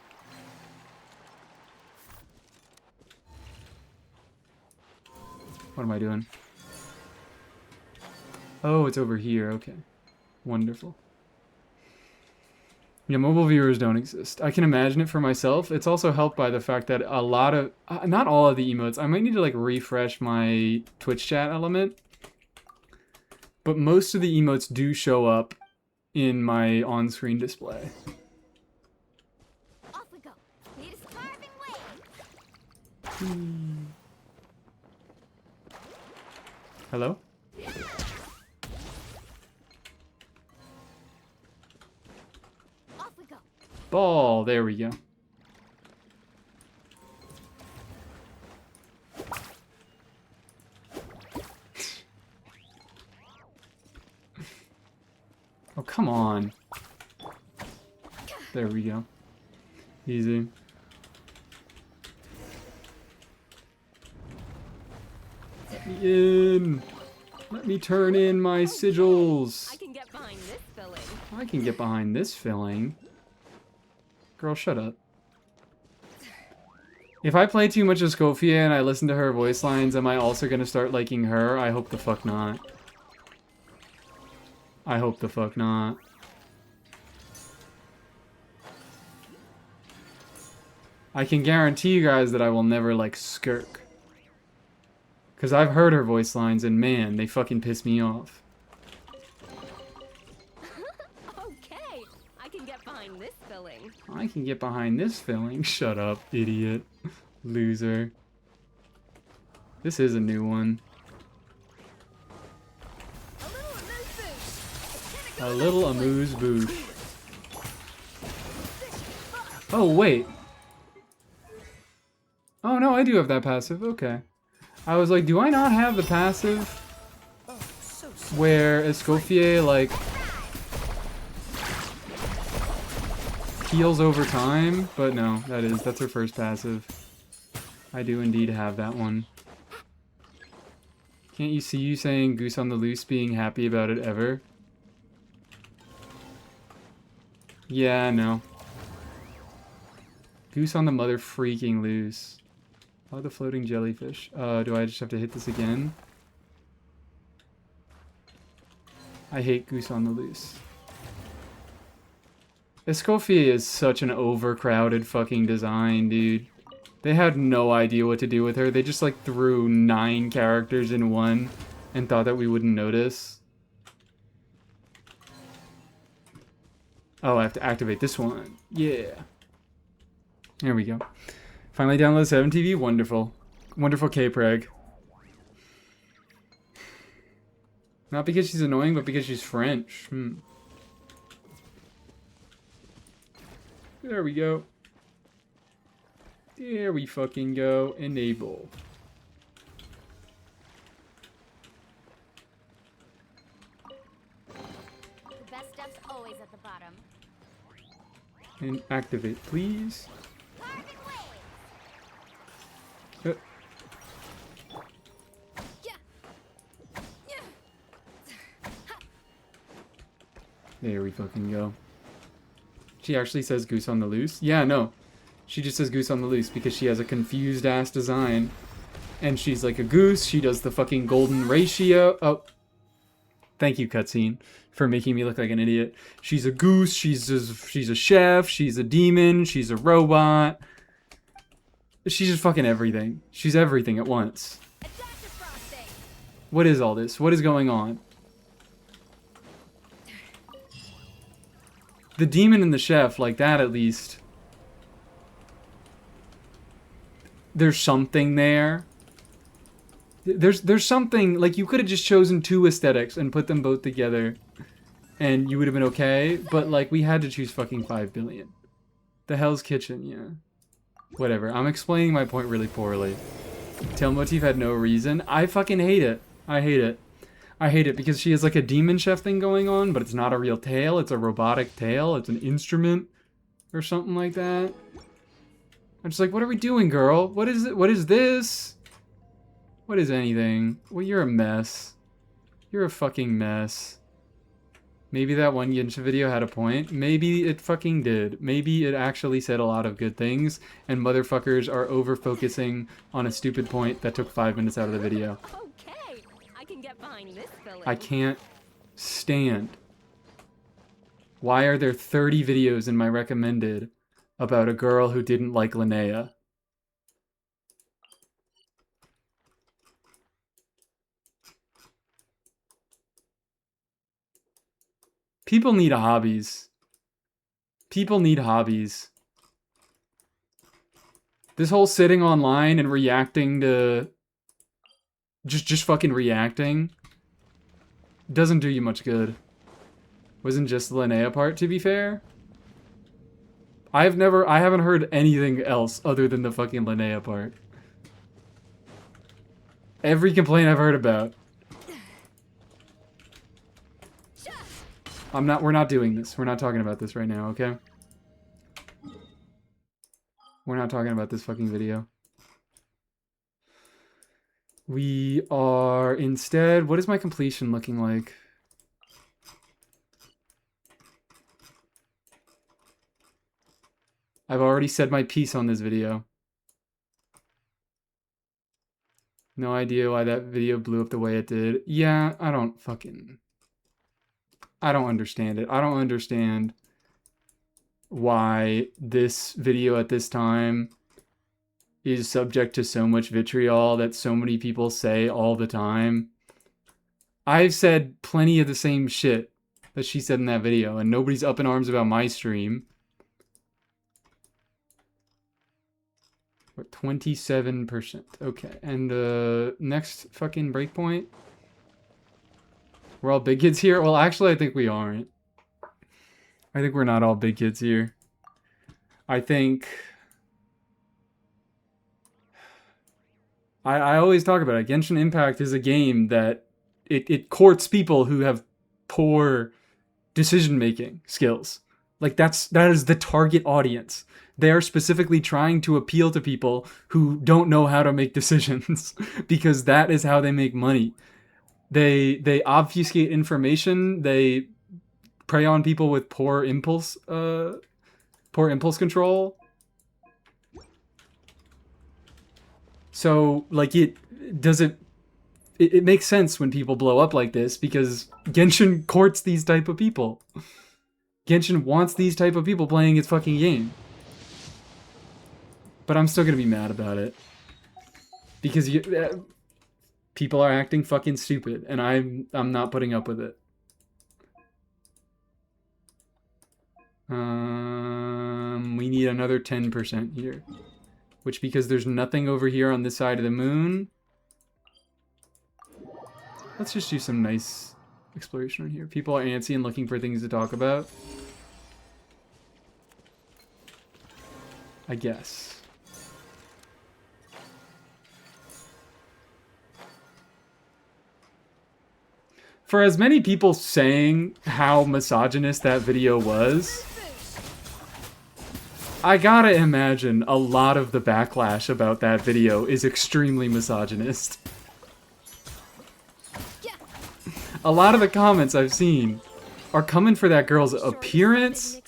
What am I doing? Oh, it's over here. Okay. Wonderful. Yeah, mobile viewers don't exist. I can imagine it for myself. It's also helped by the fact that a lot of... not all of the emotes. I might need to, like, refresh my Twitch chat element. But most of the emotes do show up in my on-screen display. Hello? Off we go. Ball. There we go. Oh, come on. There we go. Easy. Let me in. Let me turn in my sigils. I can get behind this filling. I can get behind this filling. Girl, shut up. If I play too much of Scofia and I listen to her voice lines, am I also gonna start liking her? I hope the fuck not. I hope the fuck not. I can guarantee you guys that I will never like Skirk. Because I've heard her voice lines and man, they fucking piss me off. Okay, I can get behind this filling. I can get behind this filling. Shut up, idiot. Loser. This is a new one. A little amuse-bouche. Oh, wait. Oh, no, I do have that passive. Okay. I was like, do I not have the passive where Escoffier, like, heals over time? But no, that's her first passive. I do indeed have that one. Can't you see you saying Goose on the Loose being happy about it ever? Yeah, no. Goose on the mother freaking loose. Oh, the floating jellyfish. Do I just have to hit this again? I hate Goose on the Loose. Escoffier is such an overcrowded fucking design, dude. They had no idea what to do with her. They just like threw 9 characters in one and thought that we wouldn't notice. Oh, I have to activate this one. Yeah. There we go. Finally download 7TV. Wonderful. Wonderful K-Preg. Not because she's annoying, but because she's French. There we go. There we fucking go. Enable. The best stuff's always at the bottom. And activate, please. There we fucking go. She actually says Goose on the Loose? Yeah, no. She just says Goose on the Loose because she has a confused ass design. And she's like a goose. She does the fucking golden ratio. Oh. Thank you, cutscene, for making me look like an idiot. She's a goose. She's a chef. She's a demon. She's a robot. She's just fucking everything. She's everything at once. What is all this? What is going on? The demon and the chef, like that at least. There's something there. There's something, like you could have just chosen 2 aesthetics and put them both together and you would have been okay, but like we had to choose fucking 5 billion. The Hell's Kitchen, yeah. Whatever, I'm explaining my point really poorly. Tail motif had no reason. I fucking hate it. I hate it. I hate it because she has like a demon chef thing going on, but it's not a real tail. It's a robotic tail. It's an instrument or something like that. I'm just like, what are we doing, girl? What is it? What is this? What is anything? Well, you're a mess. You're a fucking mess. Maybe that one Genshin video had a point. Maybe it fucking did. Maybe it actually said a lot of good things, and motherfuckers are over-focusing on a stupid point that took 5 minutes out of the video. Okay, I can get behind this filling. I can't stand. Why are there 30 videos in my recommended about a girl who didn't like Linnea? People need hobbies. People need hobbies. This whole sitting online and reacting to... Just fucking reacting doesn't do you much good. Wasn't just the Linnea part, to be fair. I haven't heard anything else other than the fucking Linnea part. Every complaint I've heard about. We're not doing this. We're not talking about this right now, okay? We're not talking about this fucking video. We are instead... What is my completion looking like? I've already said my piece on this video. No idea why that video blew up the way it did. Yeah, I don't understand it. I don't understand why this video at this time is subject to so much vitriol that so many people say all the time. I've said plenty of the same shit that she said in that video, and nobody's up in arms about my stream. We're 27%. Okay, and the next fucking breakpoint? We're all big kids here? Well, actually, I think we aren't. I think we're not all big kids here. I think... I always talk about it. Genshin Impact is a game that it courts people who have poor decision-making skills. Like, that is the target audience. They are specifically trying to appeal to people who don't know how to make decisions because that is how they make money. They obfuscate information. They prey on people with poor impulse control. So, like, it makes sense when people blow up like this because Genshin courts these type of people. Genshin wants these type of people playing its fucking game. But I'm still gonna be mad about it. Because people are acting fucking stupid, and I'm not putting up with it. We need another 10% here. Which, because there's nothing over here on this side of the moon... Let's just do some nice exploration on here. People are antsy and looking for things to talk about. I guess. For as many people saying how misogynist that video was, I gotta imagine a lot of the backlash about that video is extremely misogynist. A lot of the comments I've seen are coming for that girl's appearance,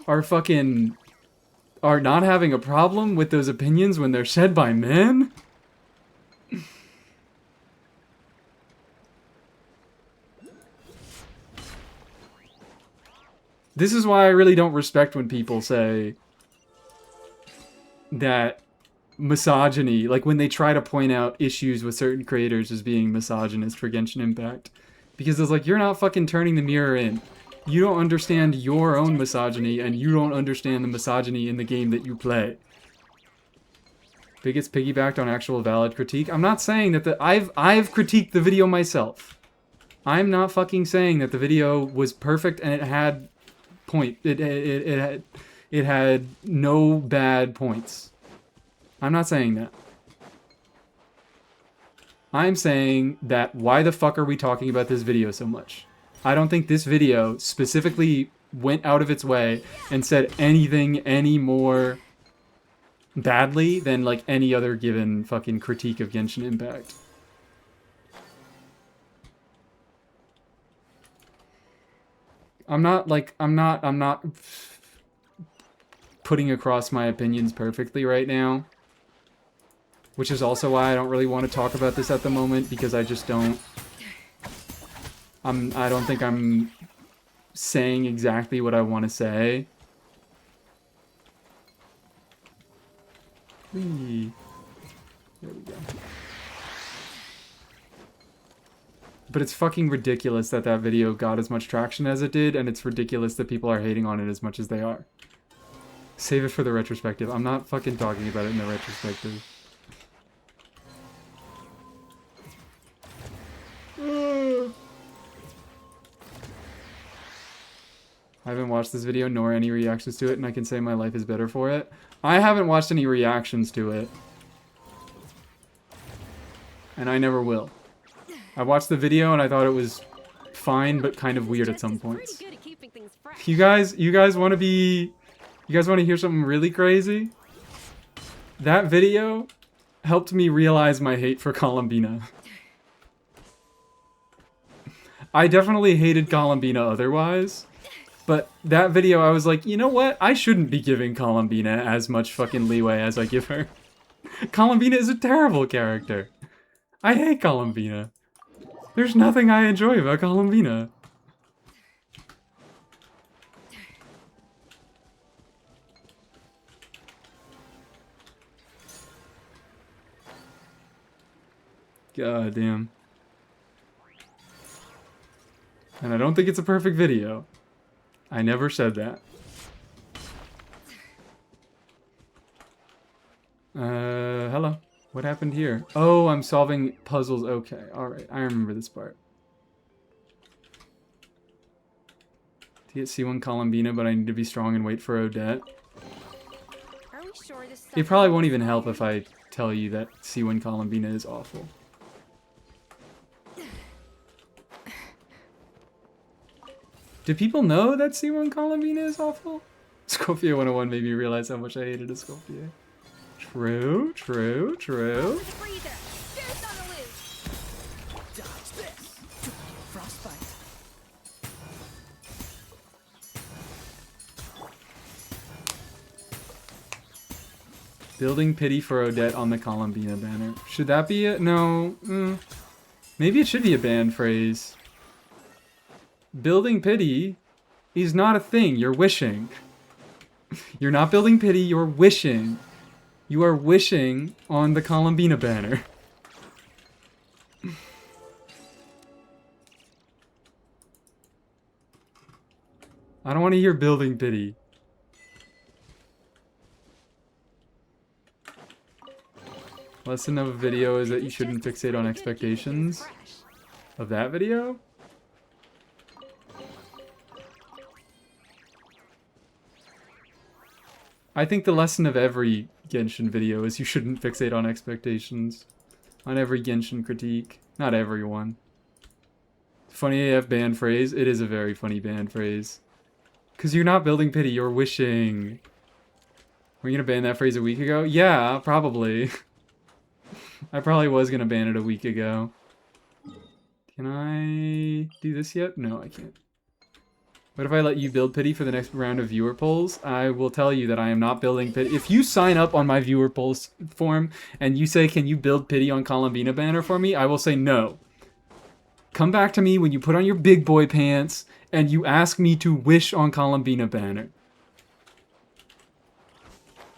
are not having a problem with those opinions when they're said by men. This is why I really don't respect when people say that misogyny, like when they try to point out issues with certain creators as being misogynist for Genshin Impact. Because it's like, you're not fucking turning the mirror in. You don't understand your own misogyny, and you don't understand the misogyny in the game that you play. Bigots piggybacked on actual valid critique. I'm not saying that I've critiqued the video myself. I'm not fucking saying that the video was perfect and it had it had no bad points. I'm not saying that. I'm saying that why the fuck are we talking about this video so much? I don't think this video specifically went out of its way and said anything any more badly than like any other given fucking critique of Genshin Impact. I'm not putting across my opinions perfectly right now. Which is also why I don't really want to talk about this at the moment, because I just don't... I don't think I'm saying exactly what I want to say. Whee. There we go. But it's fucking ridiculous that that video got as much traction as it did, and it's ridiculous that people are hating on it as much as they are. Save it for the retrospective. I'm not fucking talking about it in the retrospective. I haven't watched this video nor any reactions to it, and I can say my life is better for it. I haven't watched any reactions to it. And I never will. I watched the video and I thought it was fine, but kind of weird at some points. You guys want to be... You guys want to hear something really crazy? That video helped me realize my hate for Columbina. I definitely hated Columbina otherwise, but that video I was like, you know what? I shouldn't be giving Columbina as much fucking leeway as I give her. Columbina is a terrible character. I hate Columbina. There's nothing I enjoy about Columbina. God damn. And I don't think it's a perfect video. I never said that. Hello. What happened here? Oh, I'm solving puzzles. Okay, alright. I remember this part. To get C1 Columbina, but I need to be strong and wait for Odette. Are we sure this It probably won't even help if I tell you that C1 Columbina is awful. Do people know that C1 Columbina is awful? Scorpio 101 made me realize how much I hated a Scorpio. True, true, true. Building pity for Odette on the Columbina banner. Should that be it? No. Maybe it should be a banned phrase. Building pity is not a thing. You're wishing. You're not building pity, you're wishing. You are wishing on the Columbina banner. I don't want to hear building pity. Lesson of a video is that you shouldn't fixate on expectations of that video. I think the lesson of every Genshin video is you shouldn't fixate on expectations. On every Genshin critique. Not everyone. Funny AF banned phrase. It is a very funny banned phrase. Because you're not building pity, you're wishing. Were you going to ban that phrase a week ago? Yeah, probably. I probably was going to ban it a week ago. Can I do this yet? No, I can't. What if I let you build pity for the next round of viewer polls? I will tell you that I am not building pity. If you sign up on my viewer polls form and you say, can you build pity on Columbina banner for me? I will say no. Come back to me when you put on your big boy pants and you ask me to wish on Columbina banner.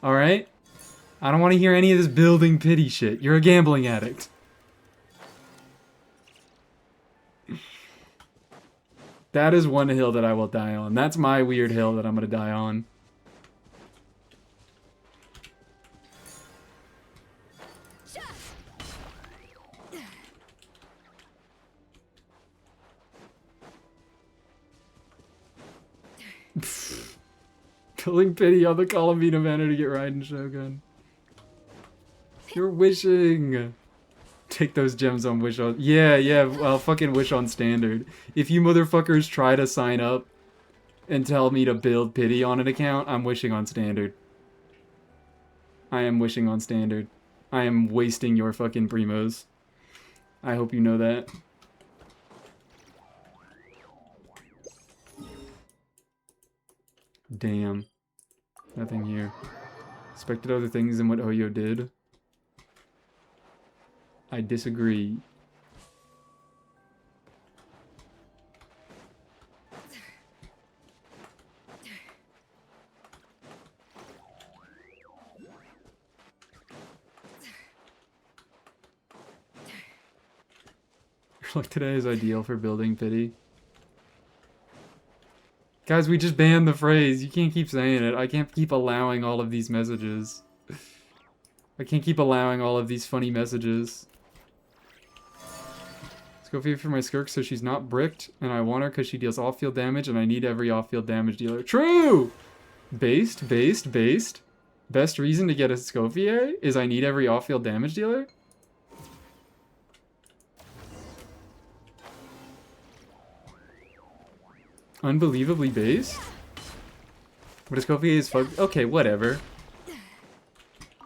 Alright? I don't want to hear any of this building pity shit. You're a gambling addict. That is one hill that I will die on. That's my weird hill that I'm gonna die on. Killing pity on the Columbina banner to get Raiden Shogun. You're wishing. Take those gems on wish on. Yeah, I'll fucking wish on standard. If you motherfuckers try to sign up and tell me to build pity on an account, I'm wishing on standard. I am wishing on standard. I am wasting your fucking primos. I hope you know that. Damn. Nothing here. Expected other things than what Oyo did. I disagree. Like today is ideal for building pity. Guys, we just banned the phrase. You can't keep saying it. I can't keep allowing all of these messages. I can't keep allowing all of these funny messages. Let's go for my Skirk so she's not bricked, and I want her because she deals off-field damage, and I need every off-field damage dealer. True! Based. Best reason to get a Scofier is I need every off-field damage dealer? Unbelievably based? But a Scofier is fuck. Okay, whatever.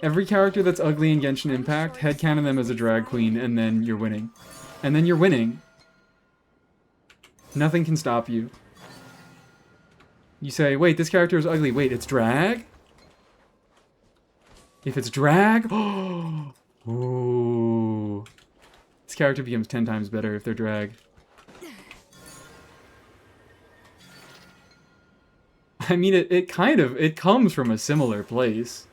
Every character that's ugly in Genshin Impact, headcanon them as a drag queen, and then you're winning. And then you're winning. Nothing can stop you. You say, wait, this character is ugly. Wait, it's drag? If it's drag, ooh. This character becomes 10 times better if they're drag. I mean, it comes from a similar place.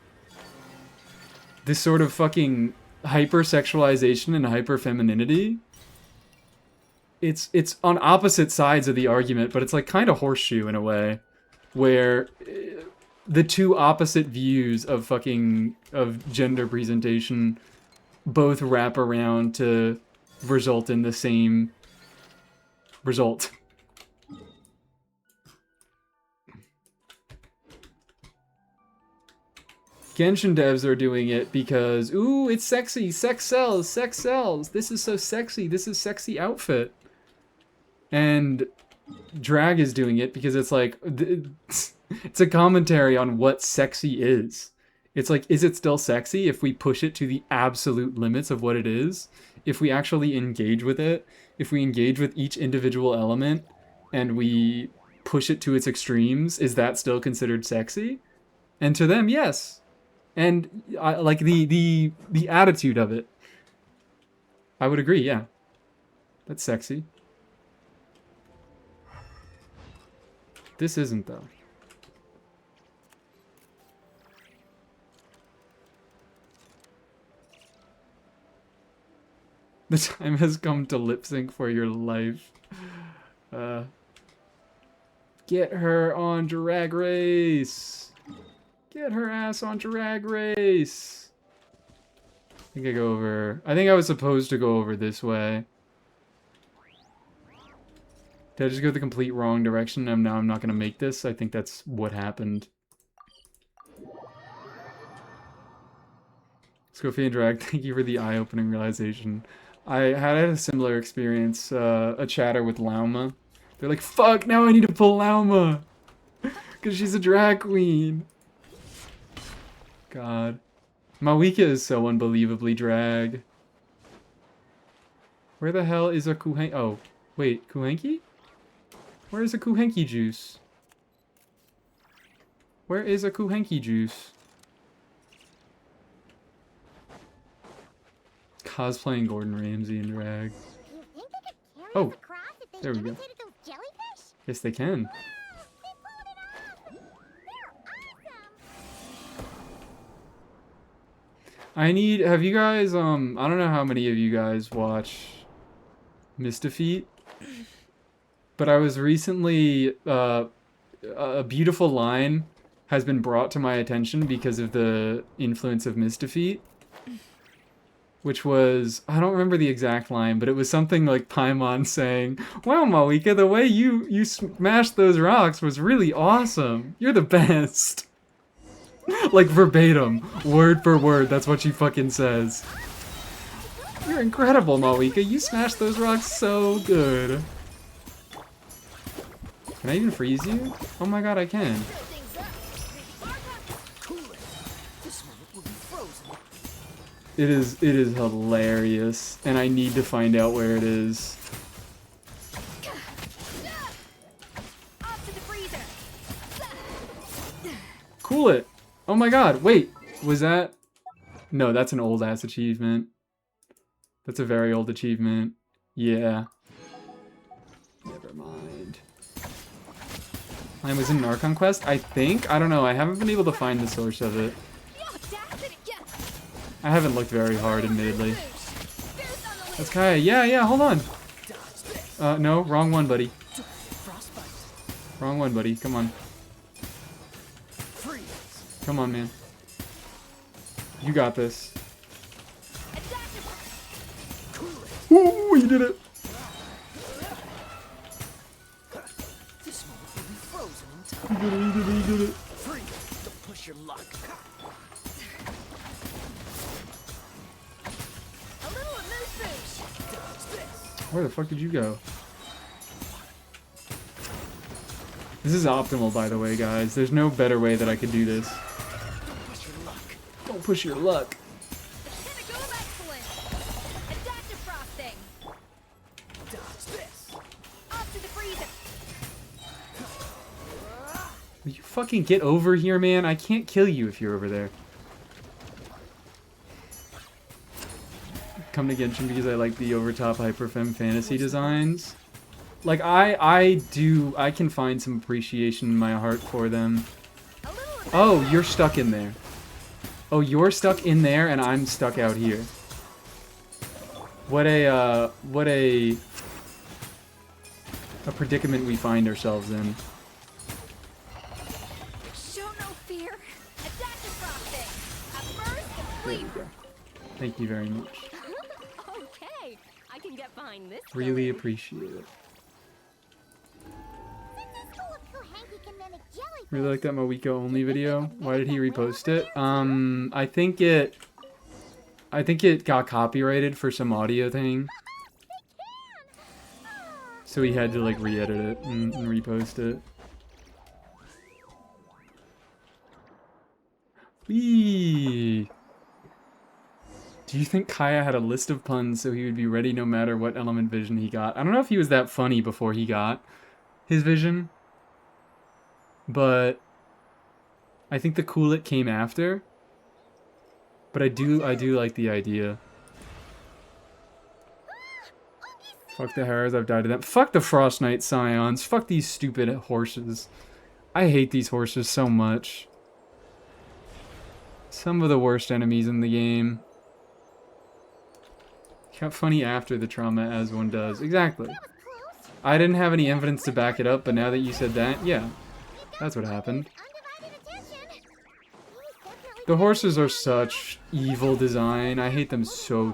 This sort of fucking hypersexualization and hyperfemininity. It's on opposite sides of the argument, but it's like kind of horseshoe in a way, where the two opposite views of gender presentation both wrap around to result in the same result. Genshin devs are doing it because, ooh, it's sexy, sex sells, this is so sexy, this is sexy outfit. And drag is doing it because it's like, it's a commentary on what sexy is. It's like, is it still sexy if we push it to the absolute limits of what it is? If we actually engage with it, if we engage with each individual element and we push it to its extremes, is that still considered sexy? And to them, yes. And I like the attitude of it. I would agree, yeah. That's sexy. This isn't, though. The time has come to lip sync for your life. Get her on Drag Race. Get her ass on Drag Race. I think I was supposed to go over this way. Did I just go the complete wrong direction and now I'm not going to make this? I think that's what happened. Scofian and Drag, thank you for the eye-opening realization. I had a similar experience, a chatter with Lauma. They're like, fuck, now I need to pull Lauma! Because she's a drag queen. God. Mawika is so unbelievably drag. Where the hell is a Kuhenki? Oh, wait, Kuhenki? Where is a Kuhenki juice? Where is a Kuhenki juice? Cosplaying Gordon Ramsay in drag. Oh, there we go. Yes, they can. Have you guys, I don't know how many of you guys watch Misdefeat, but I was recently, a beautiful line has been brought to my attention because of the influence of Misdefeat, which was, I don't remember the exact line, but it was something like Paimon saying, wow, Mawika, the way you smashed those rocks was really awesome. You're the best. Like verbatim, word for word, that's what she fucking says. You're incredible, Mawika. You smashed those rocks so good. Can I even freeze you? Oh my god, I can. It is hilarious, and I need to find out where it is. Cool it! Oh my god, wait, was that? No, that's an old ass achievement. That's a very old achievement. Yeah. Never mind. I was in Narcon Quest, I think? I don't know, I haven't been able to find the source of it. I haven't looked very hard, admittedly. That's Kaya. Yeah, hold on. No, wrong one, buddy. Wrong one, buddy. Come on. Come on, man. You got this. Ooh, he did it. This moment will be frozen in He time. did it, he did it, he did it. Freeze! Don't push your luck. A little amuse-bouche. Dodge this. Where the fuck did you go? This is optimal, by the way, guys. There's no better way that I could do this. Don't push your luck. Don't push your luck. Pinnacle of excellence. Adaptive frosting. Dodge this. Off to the freezer. Will you fucking get over here, man? I can't kill you if you're over there. Come to Genshin because I like the overtop hyperfem fantasy designs. Like, I can find some appreciation in my heart for them. Oh, you're stuck in there. Oh, you're stuck in there and I'm stuck out here. What a predicament we find ourselves in. Show no fear. Adaptive frosting. A burst of There sleep. we go. Thank you very much. Okay, I can get behind this. Really appreciate it. Really like that Moiko only video. Why did he repost it? I think it got copyrighted for some audio thing. So he had to like re-edit it and repost it. Whee! Do you think Kaya had a list of puns so he would be ready no matter what element vision he got? I don't know if he was that funny before he got his vision. But I think the coolet came after. But I do like the idea. Fuck the Harrows, I've died to them. Fuck the Frost Knight Scions. Fuck these stupid horses. I hate these horses so much. Some of the worst enemies in the game. Got funny after the trauma, as one does. Exactly. I didn't have any evidence to back it up, but now that you said that, yeah. That's what happened. The horses are such evil design. I hate them so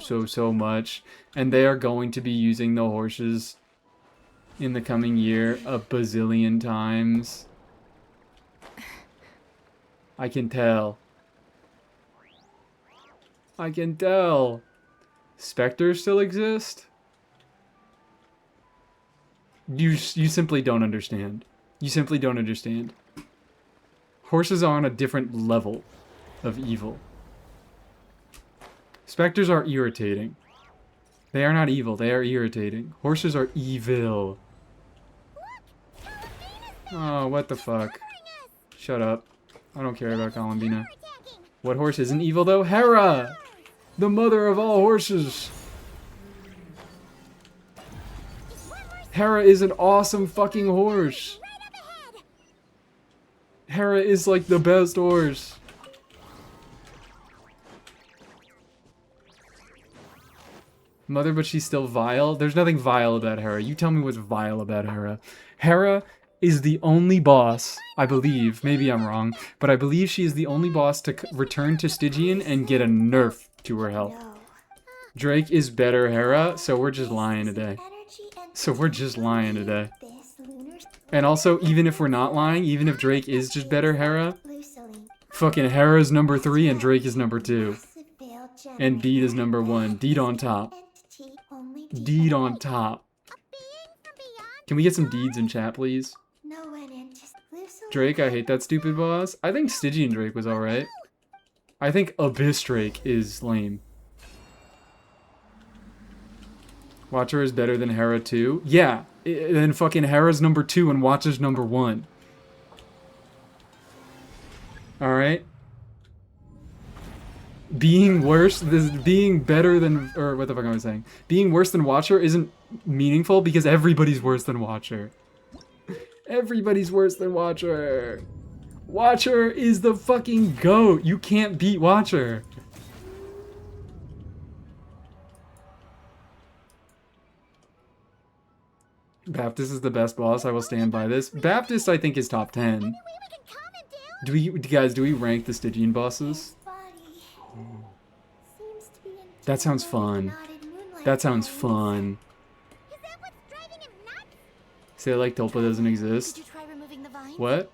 much. And they are going to be using the horses in the coming year a bazillion times. I can tell. I can tell. Spectres still exist? You simply don't understand. You simply don't understand. Horses are on a different level of evil. Spectres are irritating. They are not evil, they are irritating. Horses are evil. Oh, what the fuck. Shut up. I don't care about Columbina. What horse isn't evil though? Hera! The mother of all horses! Hera is an awesome fucking horse! Hera is like the best horse. Mother, but she's still vile? There's nothing vile about Hera. You tell me what's vile about Hera. Hera is the only boss, I believe, maybe I'm wrong, but I believe she is the only boss to return to Stygian and get a nerf to her health. Drake is better Hera, so we're just lying today. And also, even if we're not lying, even if Drake is just better Hera, fucking Hera's number 3 and Drake is number 2. And Deed is number 1. Deed on top. Deed on top. Can we get some deeds in chat, please? Drake, I hate that stupid boss. I think Stygian Drake was alright. I think Abyss Drake is lame. Watcher is better than Hera 2? Yeah, then fucking Hera's number 2 and Watcher's number 1. Alright? Being being better than, or what the fuck am I saying? Being worse than Watcher isn't meaningful because everybody's worse than Watcher. Everybody's worse than Watcher. Watcher is the fucking GOAT. You can't beat Watcher. Baptist is the best boss. I will stand by this. Baptist, I think, is top 10. Do we rank the Stygian bosses? That sounds fun. That sounds fun. Say like Tulpa doesn't exist. What?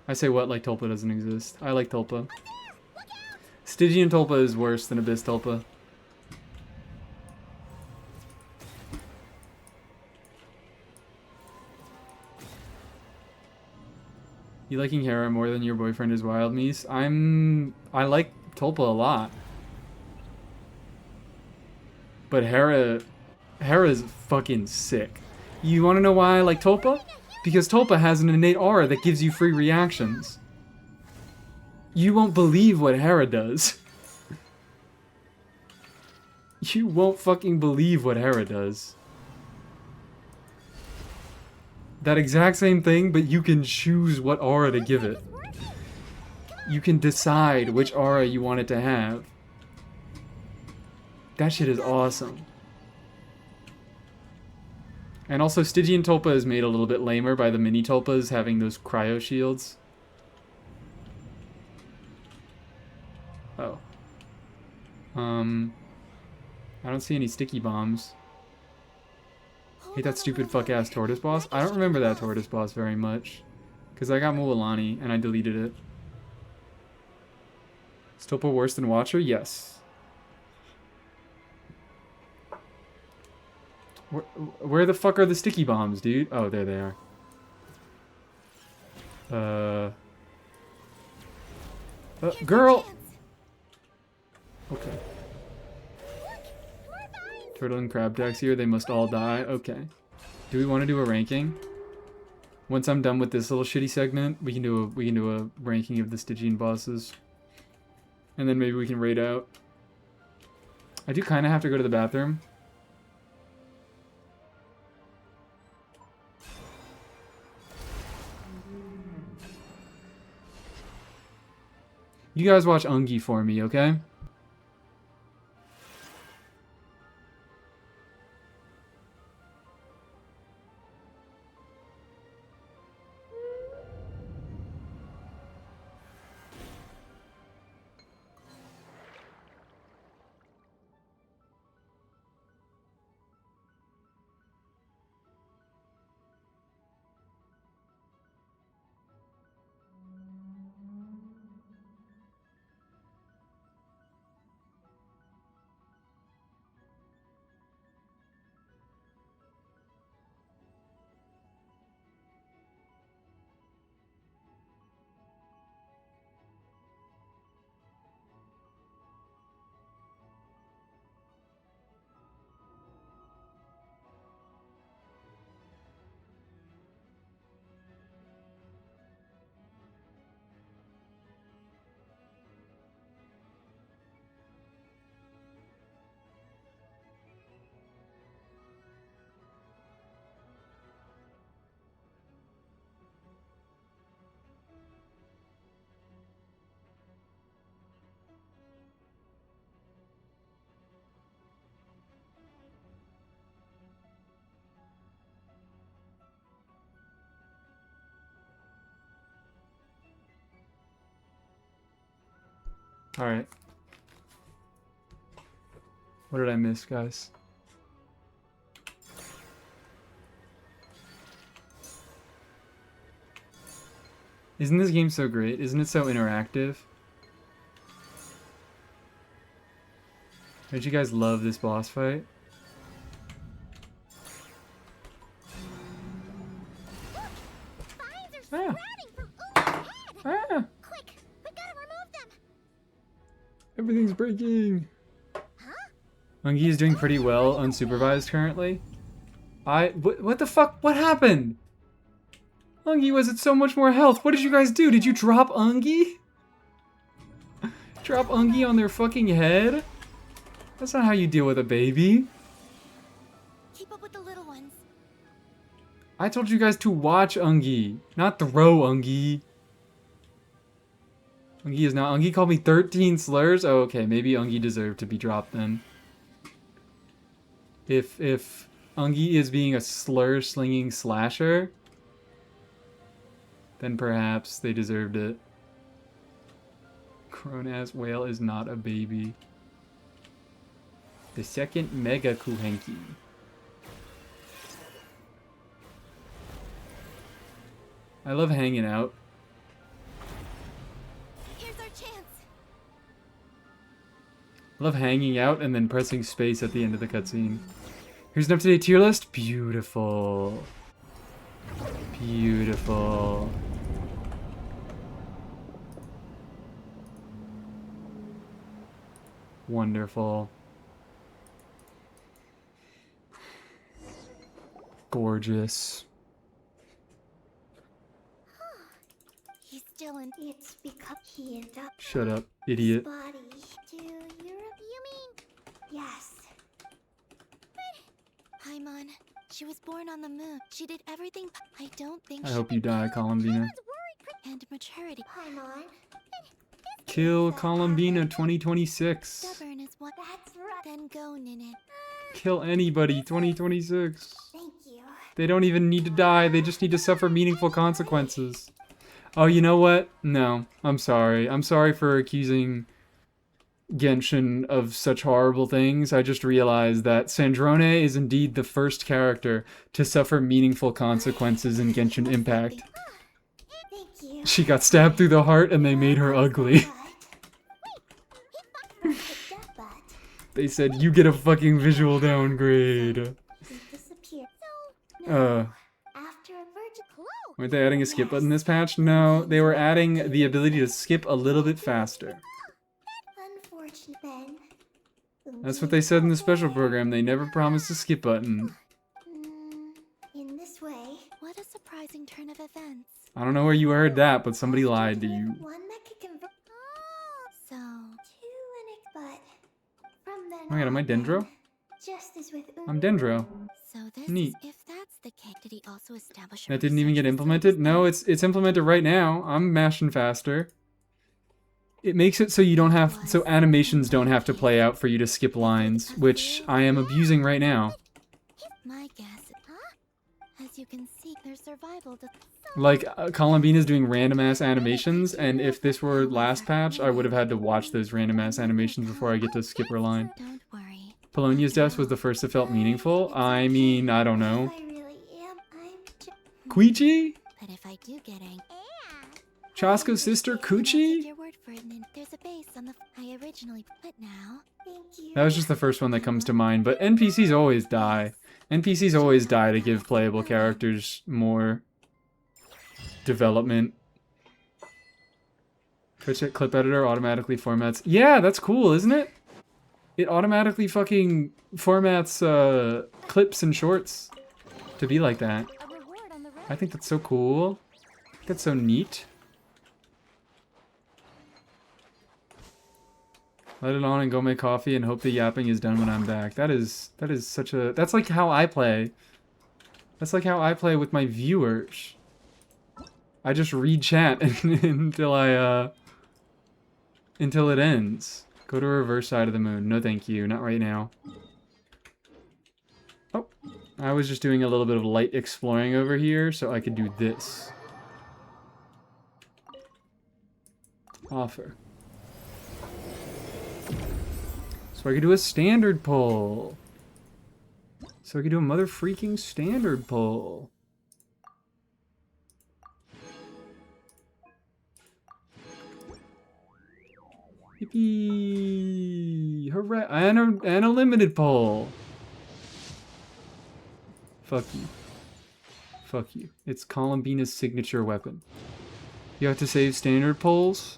I say what like Tulpa doesn't exist. I like Tulpa. Stygian Tulpa is worse than Abyss Tulpa. You liking Hera more than your boyfriend is Wild Mies? I like Tulpa a lot. But Hera's fucking sick. You wanna know why I like Tulpa? Because Tulpa has an innate aura that gives you free reactions. You won't believe what Hera does. You won't fucking believe what Hera does. That exact same thing, but you can choose what aura to give it. You can decide which aura you want it to have. That shit is awesome. And also, Stygian Tulpa is made a little bit lamer by the mini Tulpas having those cryo shields. Oh. I don't see any sticky bombs. Hate that stupid fuck-ass tortoise boss. I don't remember that tortoise boss very much. Because I got Mualani and I deleted it. Is Tulpa worse than Watcher? Yes. Where the fuck are the sticky bombs, dude? Oh, there they are. Girl! Okay. Turtle and Crab Taxi, or they must all die. Okay. Do we want to do a ranking? Once I'm done with this little shitty segment, we can do a ranking of the Stygian bosses. And then maybe we can raid out. I do kind of have to go to the bathroom. You guys watch Ungi for me, okay? Alright. What did I miss, guys? Isn't this game so great? Isn't it so interactive? Don't you guys love this boss fight? Ah. Ah. Everything's breaking. Ungi is doing pretty well unsupervised currently. What the fuck? What happened? Ungi was at so much more health. What did you guys do? Did you drop Ungi? Drop Ungi on their fucking head? That's not how you deal with a baby. Keep up with the little ones. I told you guys to watch Ungi, not throw Ungi. Ungi is not. Ungi called me 13 slurs. Oh, okay. Maybe Ungi deserved to be dropped then. If Ungi is being a slur-slinging slasher, then perhaps they deserved it. Grown-ass whale is not a baby. The second Mega Kuhenki. I love hanging out. Here's our chance. I love hanging out and then pressing space at the end of the cutscene. Here's an up-to-date tier list. Beautiful. Beautiful. Wonderful. Gorgeous. He's still in. It's because he ended up. Shut up, idiot. Body to Europe. You mean? Yes. Paimon. She was born on the moon. She did everything. I don't think. I hope you die, Columbina. And maturity. Paimon. Kill Columbina 2026. Stubborn is what. That's right. Then go, Ninette. Kill anybody 2026. Thank you. They don't even need to die. They just need to suffer meaningful consequences. Oh, you know what? No, I'm sorry. I'm sorry for accusing Genshin of such horrible things. I just realized that Sandrone is indeed the first character to suffer meaningful consequences in Genshin Impact. Thank you. She got stabbed through the heart and they made her ugly. They said, you get a fucking visual downgrade. Weren't they adding a skip button this patch? No, they were adding the ability to skip a little bit faster. That's what they said in the special program. They never promised a skip button. In this way, what a surprising turn of events. I don't know where you heard that, but somebody lied to you. One that could convert. So, but from then Oh my god, am I Dendro? just as with I'm Dendro. So this Neat. if that's the case, did he also establish That didn't even get implemented? No, it's implemented right now. I'm mashing faster. It makes it so you don't have, so animations don't have to play out for you to skip lines, which I am abusing right now. My guess, as you can see, their survival. Like, Columbina's doing random-ass animations, and if this were last patch, I would have had to watch those random-ass animations before I get to skip her line. Don't worry. Polonia's death was the first that felt meaningful. I mean, I don't know. I really am. Queechy? But if I do get angry, Chosco's sister, Coochie? your word for it, and there's a base on the. I originally, but now. Thank you. That was just the first one that comes to mind, but NPCs always die. NPCs always die to give playable characters more development. Twitch clip editor automatically formats. Yeah, that's cool, isn't it? It automatically fucking formats clips and shorts to be like that. I think that's so cool. That's so neat. Let it on and go make coffee and hope the yapping is done when I'm back. That is such a... That's like how I play. That's like how I play with my viewers. I just read chat until it ends. Go to reverse side of the moon. No thank you. Not right now. Oh. I was just doing a little bit of light exploring over here so I could do this. Offer. So I could do a standard pull. So I could do a mother freaking standard pull. Yippee! Hooray! And a limited pull. Fuck you. Fuck you. It's Columbina's signature weapon. You have to save standard pulls?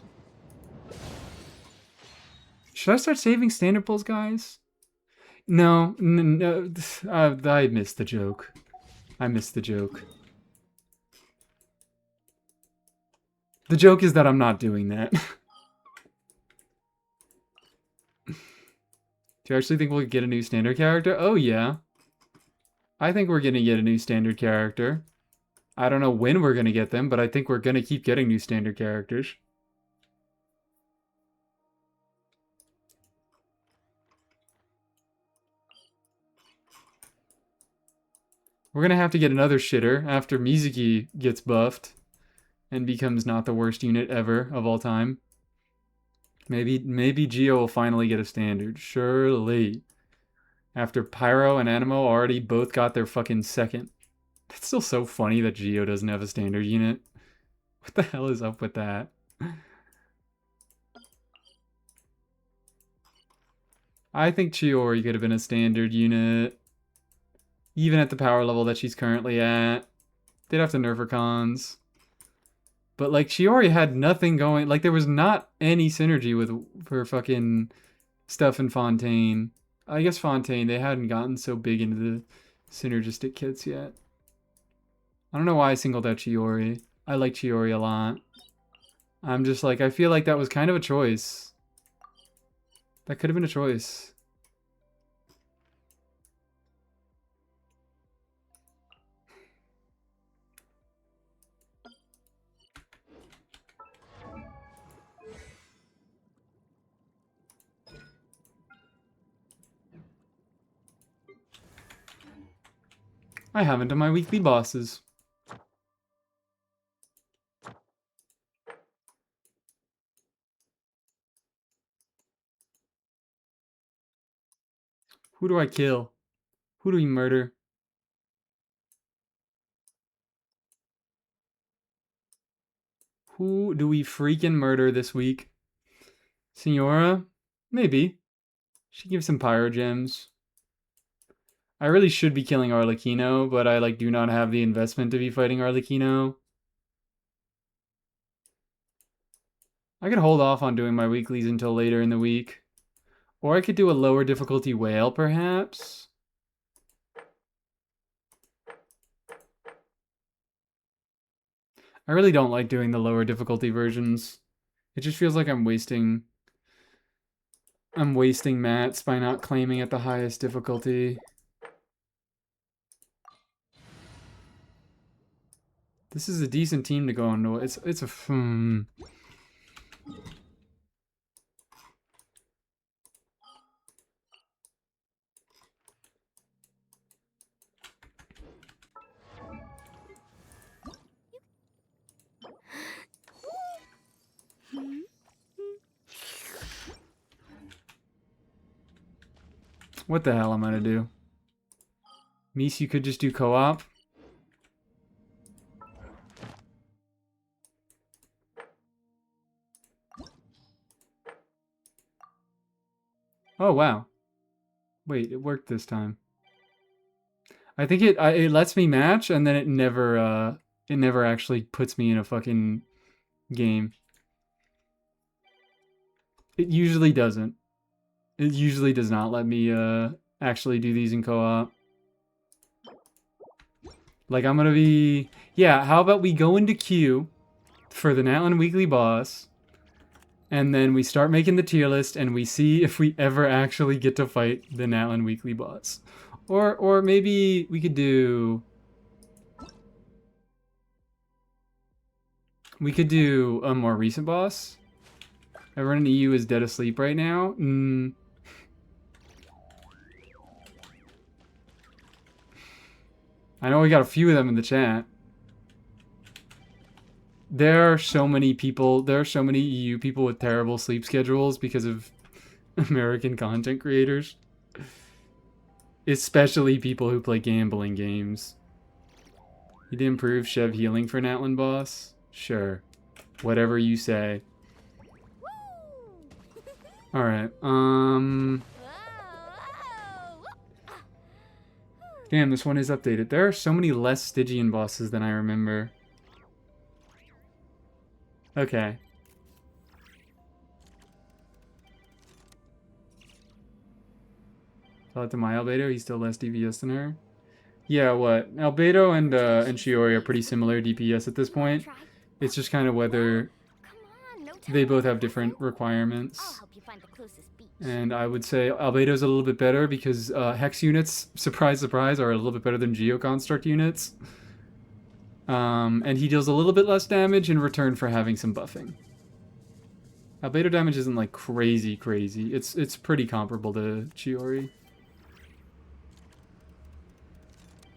Should I start saving standard pulls, guys? No, no, I missed the joke. I missed the joke. The joke is that I'm not doing that. Do you actually think we'll get a new standard character? Oh, yeah. I think we're gonna get a new standard character. I don't know when we're gonna get them, but I think we're gonna keep getting new standard characters. We're gonna have to get another shitter after Mizuki gets buffed and becomes not the worst unit ever of all time. Maybe Geo will finally get a standard. Surely. After Pyro and Animo already both got their fucking second. It's still so funny that Geo doesn't have a standard unit. What the hell is up with that? I think Chiori could have been a standard unit. Even at the power level that she's currently at. They'd have to nerf her cons. But, like, Chiori had nothing going... Like, there was not any synergy with her fucking stuff in Fontaine. I guess Fontaine, they hadn't gotten so big into the synergistic kits yet. I don't know why I singled out Chiori. I like Chiori a lot. I'm just like, I feel like that was kind of a choice. That could have been a choice. I haven't done my weekly bosses. Who do I kill? Who do we murder? Who do we freaking murder this week? Senora? Maybe. She gives some pyro gems. I really should be killing Arlecchino, but I like do not have the investment to be fighting Arlecchino. I could hold off on doing my weeklies until later in the week. Or I could do a lower difficulty whale, perhaps. I really don't like doing the lower difficulty versions. It just feels like I'm wasting mats by not claiming at the highest difficulty. This is a decent team to go into. It's a What the hell am I gonna do? Mies, you could just do co-op. Oh, wow. Wait, it worked this time. I think it lets me match, and then it never actually puts me in a fucking game. It usually doesn't. It usually does not let me actually do these in co-op. Like, I'm gonna be... Yeah, how about we go into queue for the Natlan Weekly boss, and then we start making the tier list, and we see if we ever actually get to fight the Natlan Weekly boss. Or maybe we could do... We could do a more recent boss. Everyone in EU is dead asleep right now. I know we got a few of them in the chat. There are so many people, there are so many EU people with terrible sleep schedules because of American content creators. Especially people who play gambling games. You'd improve Chev healing for Natlan boss? Sure. Whatever you say. Alright, Damn, this one is updated. There are so many less Stygian bosses than I remember. Okay. Tell it to my Albedo, he's still less DPS than her. Yeah, what? Albedo and Shiori are pretty similar DPS at this point. It's just kind of whether they both have different requirements. And I would say Albedo's a little bit better because Hex units, surprise, surprise, are a little bit better than Geoconstruct units. And he deals a little bit less damage in return for having some buffing. Albedo damage isn't like crazy. It's pretty comparable to Chiori.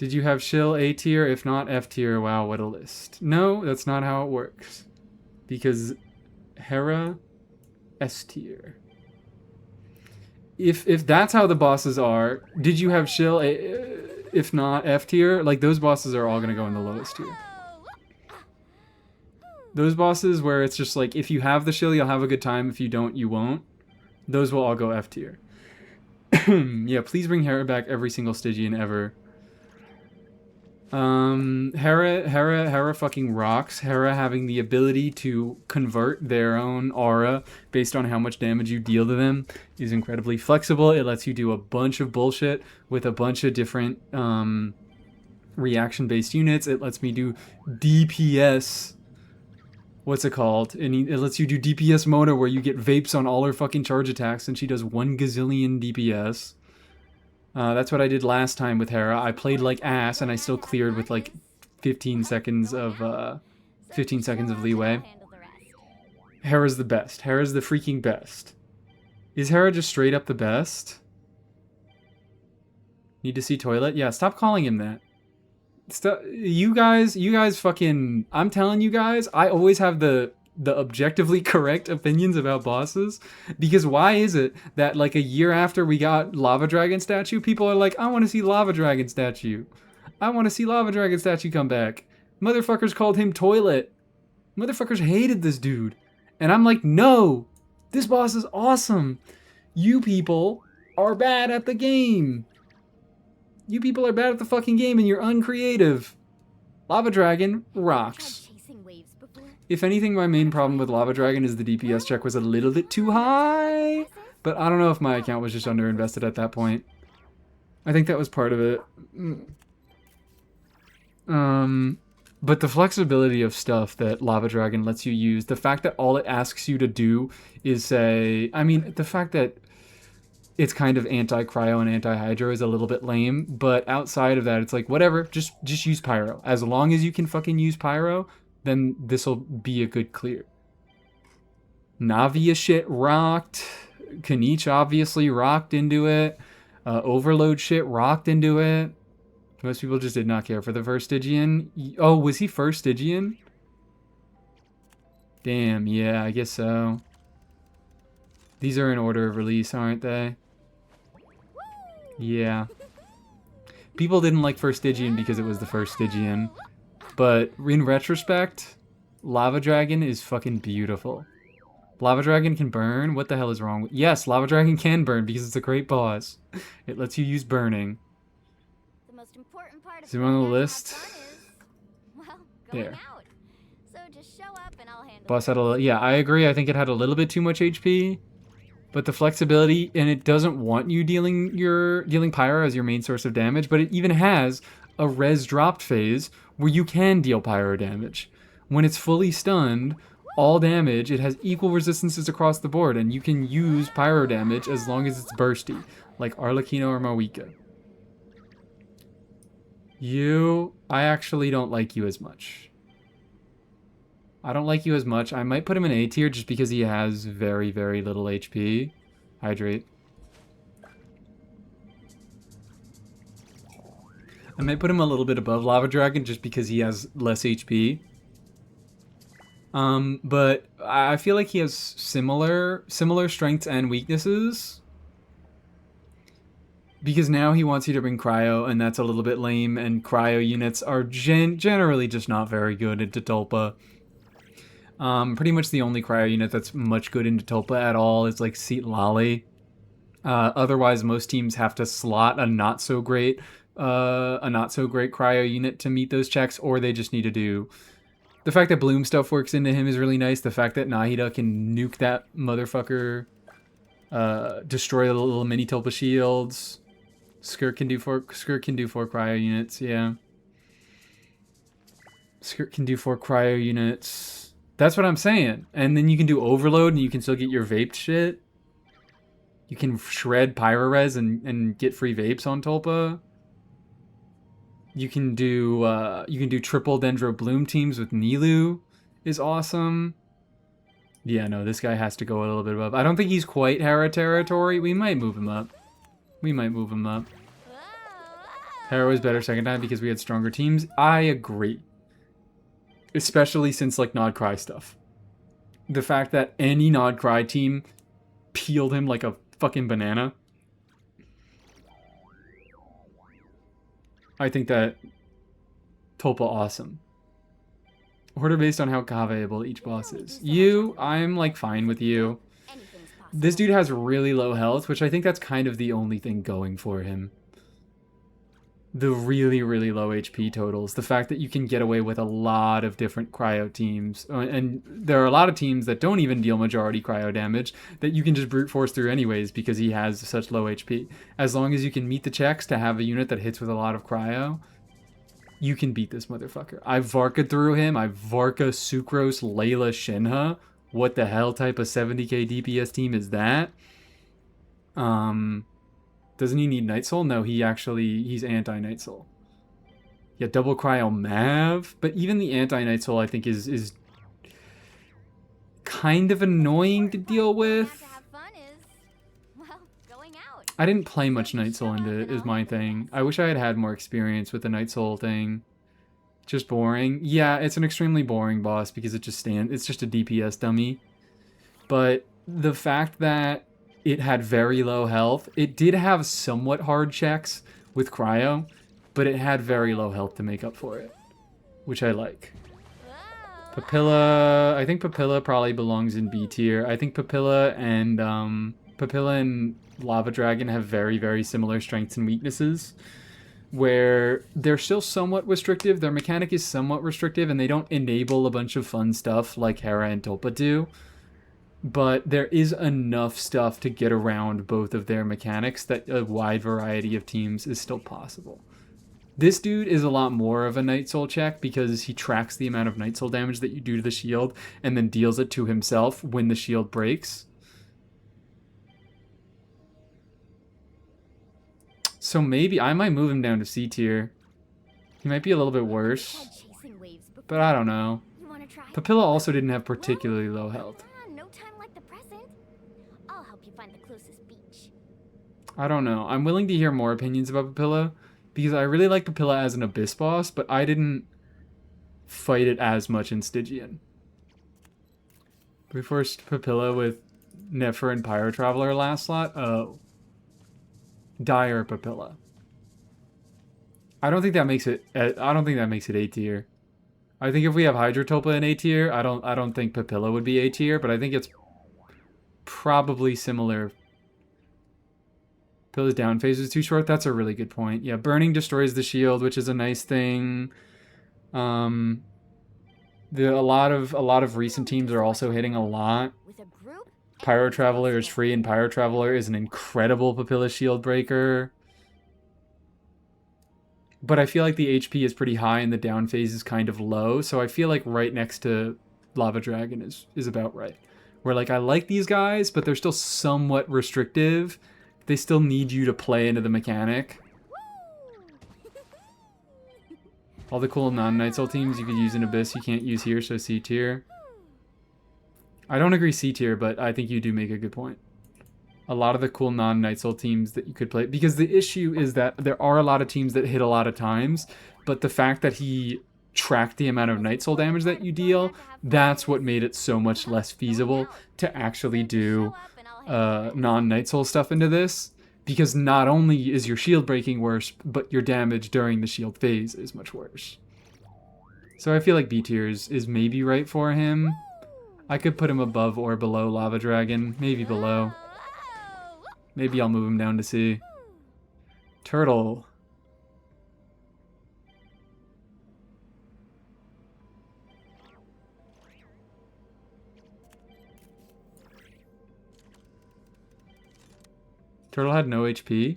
Did you have Shill A tier? If not, F tier. Wow, what a list. No, that's not how it works. Because Hera, S tier. If that's how the bosses are, did you have Shill A, if not F tier? Like, those bosses are all going to go in the lowest tier. Those bosses where it's just like, if you have the Shill, you'll have a good time. If you don't, you won't. Those will all go F tier. Yeah, please bring Hera back every single Stygian ever. Hera fucking rocks. Hera having the ability to convert their own aura based on how much damage you deal to them is incredibly flexible. It lets you do a bunch of bullshit with a bunch of different reaction-based units. It lets me do DPS. What's it called? And it lets you do DPS Mona where you get vapes on all her fucking charge attacks and she does 1 gazillion DPS. That's what I did last time with Hera. I played like ass and I still cleared with like 15 seconds of leeway. Hera's the best. Hera's the freaking best. Is Hera just straight up the best? Need to see toilet? Yeah, stop calling him that. You guys fucking... I'm telling you guys, I always have the objectively correct opinions about bosses, because why is it that like a year after we got Lava Dragon statue, people are like, I want to see Lava Dragon statue. I want to see Lava Dragon statue come back. Motherfuckers called him toilet. Motherfuckers hated this dude. And I'm like, no, this boss is awesome. You people are bad at the game. You people are bad at the fucking game and you're uncreative. Lava Dragon rocks. If anything, my main problem with Lava Dragon is the DPS check was a little bit too high. But I don't know if my account was just underinvested at that point. I think that was part of it. But the flexibility of stuff that Lava Dragon lets you use, the fact that all it asks you to do is say... I mean, the fact that it's kind of anti-cryo and anti-hydro is a little bit lame, but outside of that, it's like, whatever, just use pyro. As long as you can fucking use pyro, then this'll be a good clear. Navia shit rocked. Kanich obviously rocked into it. Overload shit rocked into it. Most people just did not care for the first Stygian. Oh, was he first Stygian? Damn, yeah, I guess so. These are in order of release, aren't they? Yeah. People didn't like first Stygian because it was the first Stygian. But in retrospect, Lava Dragon is fucking beautiful. Lava Dragon can burn? What the hell is wrong with... Yes, Lava Dragon can burn because it's a great boss. It lets you use burning. The most important part of Is it on the list? Well, going there. out. So just show up and I'll handle Boss had a... Yeah, I agree. I think it had a little bit too much HP. But the flexibility, and it doesn't want you dealing pyro as your main source of damage, but it even has a res dropped phase where you can deal pyro damage. When it's fully stunned, all damage, it has equal resistances across the board, and you can use pyro damage as long as it's bursty, like Arlecchino or Mawika. I actually don't like you as much. I don't like you as much. I might put him in A tier just because he has very, very little HP. Hydrate. I might put him a little bit above Lava Dragon just because he has less HP. But I feel like he has similar strengths and weaknesses. Because now he wants you to bring Cryo, and that's a little bit lame, and Cryo units are generally just not very good into Tulpa. Pretty much the only Cryo unit that's much good into Tulpa at all is like Seat Lolly. Otherwise, most teams have to slot a not so great Cryo unit to meet those checks, or they just need to do... The fact that Bloom stuff works into him is really nice. The fact that Nahida can nuke that motherfucker, destroy the little mini Tulpa shields. Skirt can do 4 Cryo units, yeah. Skirt can do 4 Cryo units. That's what I'm saying. And then you can do Overload and you can still get your vaped shit. You can shred Pyro Res and get free vapes on Tulpa. You can do triple Dendro Bloom teams with Nilu is awesome. Yeah, no, this guy has to go a little bit above. I don't think he's quite Hera territory. We might move him up. Hera was better second time because we had stronger teams. I agree. Especially since, like, Nod Cry stuff. The fact that any Nod Cry team peeled him like a fucking banana. I think that Tulpa awesome. Order based on how Kaveh-able each boss is. You, I'm like fine with you. This dude has really low health, which I think that's kind of the only thing going for him. The really, really low HP totals. The fact that you can get away with a lot of different cryo teams. And there are a lot of teams that don't even deal majority cryo damage that you can just brute force through anyways because he has such low HP. As long as you can meet the checks to have a unit that hits with a lot of cryo, you can beat this motherfucker. I Varka'd through him. I Varka, Sucrose, Layla, Shinha. What the hell type of 70k DPS team is that? Doesn't he need Night Soul? No, he's anti-Night Soul. Yeah, double cryo Mav. But even the anti-Night Soul I think is kind of annoying to deal with. I didn't play much Night Soul into it, is my thing. I wish I had had more experience with the Night Soul thing. Just boring. Yeah, it's an extremely boring boss because it's just a DPS dummy. But the fact that it had very low health, it did have somewhat hard checks with cryo, but it had very low health to make up for it, which I like. Papilla, I think Papilla probably belongs in B tier. I think Papilla and Lava Dragon have very, very similar strengths and weaknesses, where they're still somewhat restrictive. Their mechanic is somewhat restrictive, and they don't enable a bunch of fun stuff like Hera and Tulpa do. But there is enough stuff to get around both of their mechanics that a wide variety of teams is still possible. This dude is a lot more of a Night Soul check because he tracks the amount of Night Soul damage that you do to the shield and then deals it to himself when the shield breaks. So maybe I might move him down to C tier. He might be a little bit worse, but I don't know. Papilla also didn't have particularly low health. I don't know. I'm willing to hear more opinions about Papilla because I really like Papilla as an Abyss boss, but I didn't fight it as much in Stygian. We forced Papilla with Nefer and Pyro Traveler last slot. Oh. Dire Papilla. I don't think that makes it A tier. I think if we have Hydrotulpa in A tier, I don't think Papilla would be A tier, but I think it's probably similar. Papilla's down phase is too short. That's a really good point. Yeah, burning destroys the shield, which is a nice thing. A lot of recent teams are also hitting a lot. Pyro Traveler is free, and Pyro Traveler is an incredible Papilla shield breaker. But I feel like the HP is pretty high and the down phase is kind of low, so I feel like right next to Lava Dragon is about right. Where like I like these guys, but they're still somewhat restrictive. They still need you to play into the mechanic. All the cool non-Night Soul teams you could use in Abyss you can't use here, so C tier. I don't agree C tier, but I think you do make a good point. A lot of the cool non-Night Soul teams that you could play, because the issue is that there are a lot of teams that hit a lot of times, but the fact that he tracked the amount of Night Soul damage that you deal, that's what made it so much less feasible to actually do non-Night Soul stuff into this, because not only is your shield breaking worse, but your damage during the shield phase is much worse. So I feel like B tier is maybe right for him. I could put him above or below Lava Dragon, maybe below. Maybe I'll move him down to C. Turtle. Turtle had no HP.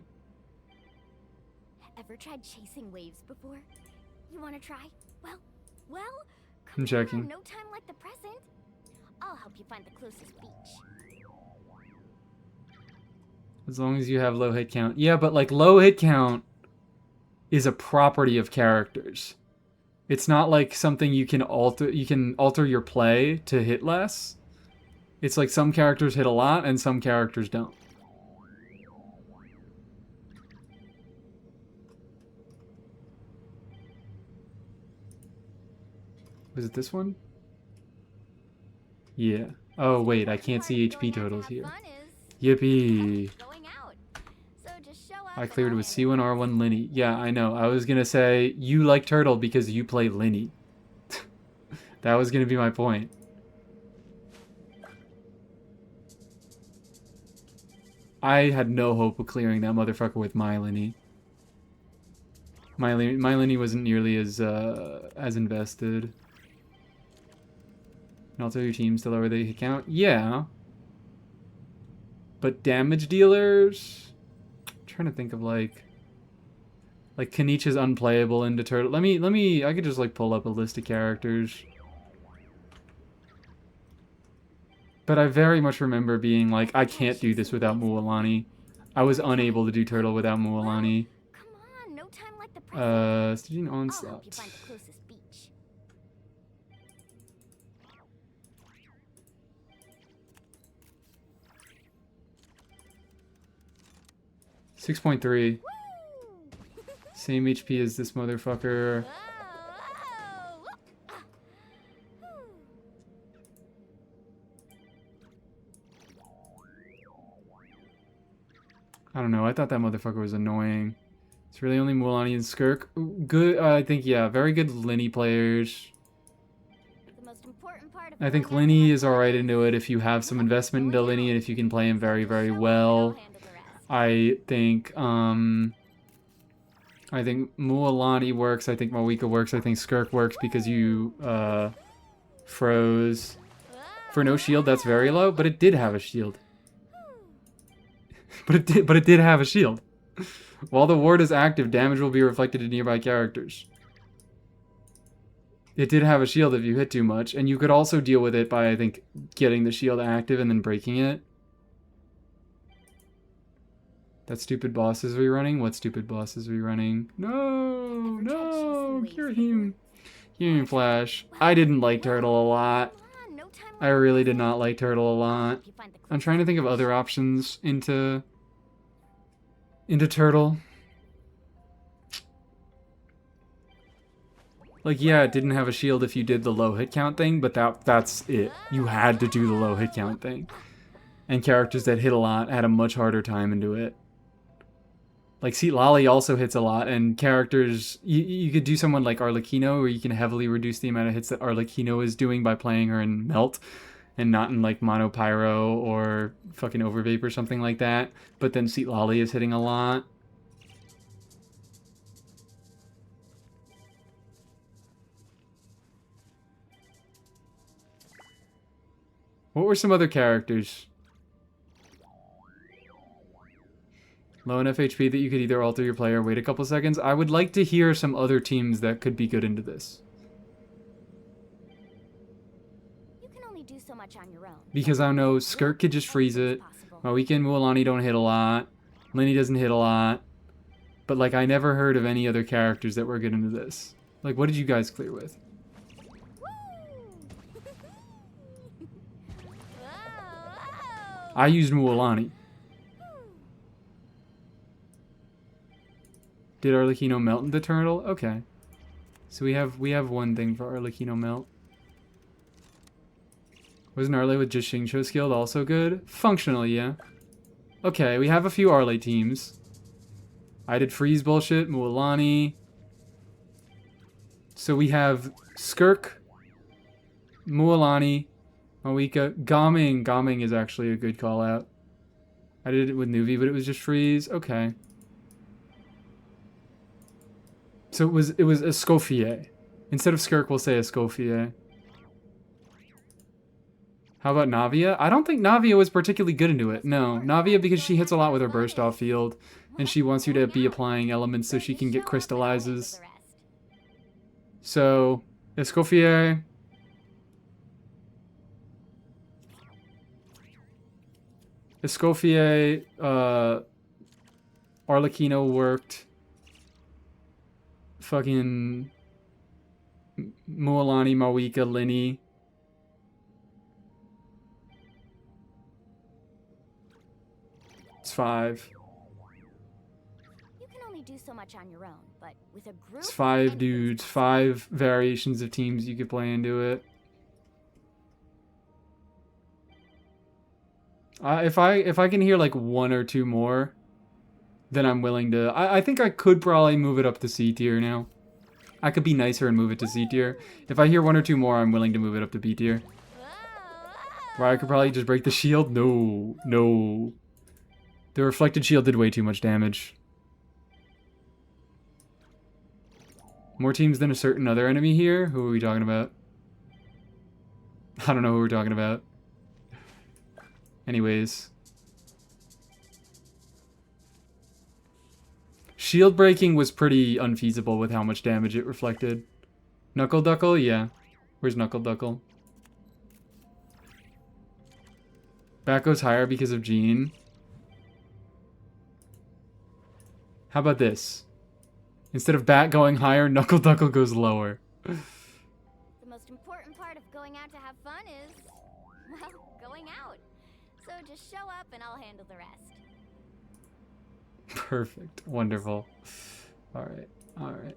Ever tried chasing waves before? You want to try? Well, I'm checking. no time like the present. I'll help you find the closest beach. As long as you have low hit count. Yeah, but like low hit count is a property of characters. It's not like something you can alter your play to hit less. It's like some characters hit a lot and some characters don't. Was it this one? Yeah. Oh, wait, I can't see HP totals here. Yippee. I cleared with C1, R1, Linny. Yeah, I know. I was gonna say, you like Turtle because you play Linny. That was gonna be my point. I had no hope of clearing that motherfucker with my Linny. My Linny wasn't nearly as invested. And also your teams to lower the hit count? Yeah. But damage dealers? I'm trying to think of like Kanicha's unplayable into Turtle. Let me I could just like pull up a list of characters. But I very much remember being like, I can't do this without Mualani. I was unable to do Turtle without Mualani. Staging Onslaught. 6.3. Same HP as this motherfucker. I don't know. I thought that motherfucker was annoying. It's really only Mualani and Skirk. Good. I think, yeah, very good Linny players. I think Linny is alright into it if you have some investment into Linny and if you can play him very, very well. I think Mualani works. I think Mawika works. I think Skirk works because you froze. For no shield, that's very low, but it did have a shield. But it did have a shield. While the ward is active, damage will be reflected to nearby characters. It did have a shield if you hit too much, and you could also deal with it by, I think, getting the shield active and then breaking it. That stupid boss is rerunning? What stupid boss is rerunning? No! Kirihime Flash. I didn't like Turtle a lot. I really did not like Turtle a lot. I'm trying to think of other options into Turtle. Like, yeah, it didn't have a shield if you did the low hit count thing, but that's it. You had to do the low hit count thing. And characters that hit a lot had a much harder time into it. Like, Seat Lolly also hits a lot, and characters... You could do someone like Arlecchino, where you can heavily reduce the amount of hits that Arlecchino is doing by playing her in Melt, and not in, like, Mono Pyro or fucking Overvape or something like that. But then Seat Lolly is hitting a lot. What were some other characters? Low enough HP that you could either alter your player or wait a couple seconds. I would like to hear some other teams that could be good into this. You can only do so much on your own. Because I know Skirk could just freeze it. Mawika and Mualani don't hit a lot. Linny doesn't hit a lot. But, like, I never heard of any other characters that were good into this. Like, what did you guys clear with? I used Mualani. Did Arlecchino melt into Turtle? Okay. So we have one thing for Arlecchino melt. Wasn't Arle with just Xingqiu skilled also good? Functional, yeah. Okay, we have a few Arle teams. I did freeze bullshit, Mualani. So we have Skirk, Mualani, Mawika, Gaming. Gaming is actually a good call out. I did it with Nuvi, but it was just freeze. Okay. So it was Escoffier. Instead of Skirk, we'll say Escoffier. How about Navia? I don't think Navia was particularly good into it. No, Navia because she hits a lot with her burst off field, and she wants you to be applying elements so she can get crystallizes. So, Escoffier. Escoffier, Arlecchino worked. Fucking Mualani, Mawika, Linny. It's 5. You can only do so much on your own, but with a group, It's 5 dudes, 5 variations of teams you could play into it. If I can hear like 1 or 2 more, then I'm willing to. I think I could probably move it up to C tier now. I could be nicer and move it to C tier. If I hear 1 or 2 more, I'm willing to move it up to B tier. Where I could probably just break the shield. No, no. The reflected shield did way too much damage. More teams than a certain other enemy here? Who are we talking about? I don't know who we're talking about. Anyways. Shield breaking was pretty unfeasible with how much damage it reflected. Knuckle Duckle? Yeah. Where's Knuckle Duckle? Bat goes higher because of Jean. How about this? Instead of Bat going higher, Knuckle Duckle goes lower. The most important part of going out to have fun is, well, going out. So just show up and I'll handle the rest. Perfect. Wonderful. Alright. Alright.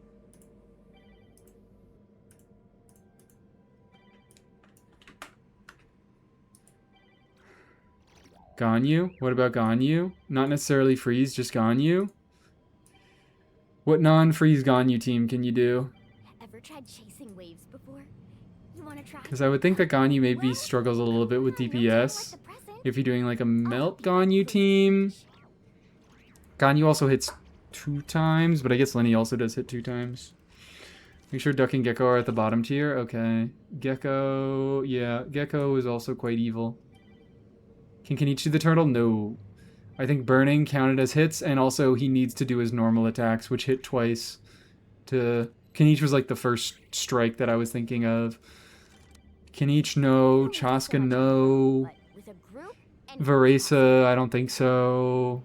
Ganyu? What about Ganyu? Not necessarily freeze, just Ganyu? What non-freeze Ganyu team can you do? Ever tried chasing waves before? You wanna try? Because I would think that Ganyu maybe struggles a little bit with DPS. If you're doing like a Melt Ganyu team. Ganyu also hits 2 times, but I guess Lenny also does hit 2 times. Make sure Duck and Gecko are at the bottom tier. Okay. Gecko... yeah, Gecko is also quite evil. Can Kenichi the turtle? No. I think burning counted as hits, and also he needs to do his normal attacks, which hit twice. Kenichi was like the first strike that I was thinking of. Kenichi, no. Chaska, no. Varesa, I don't think so.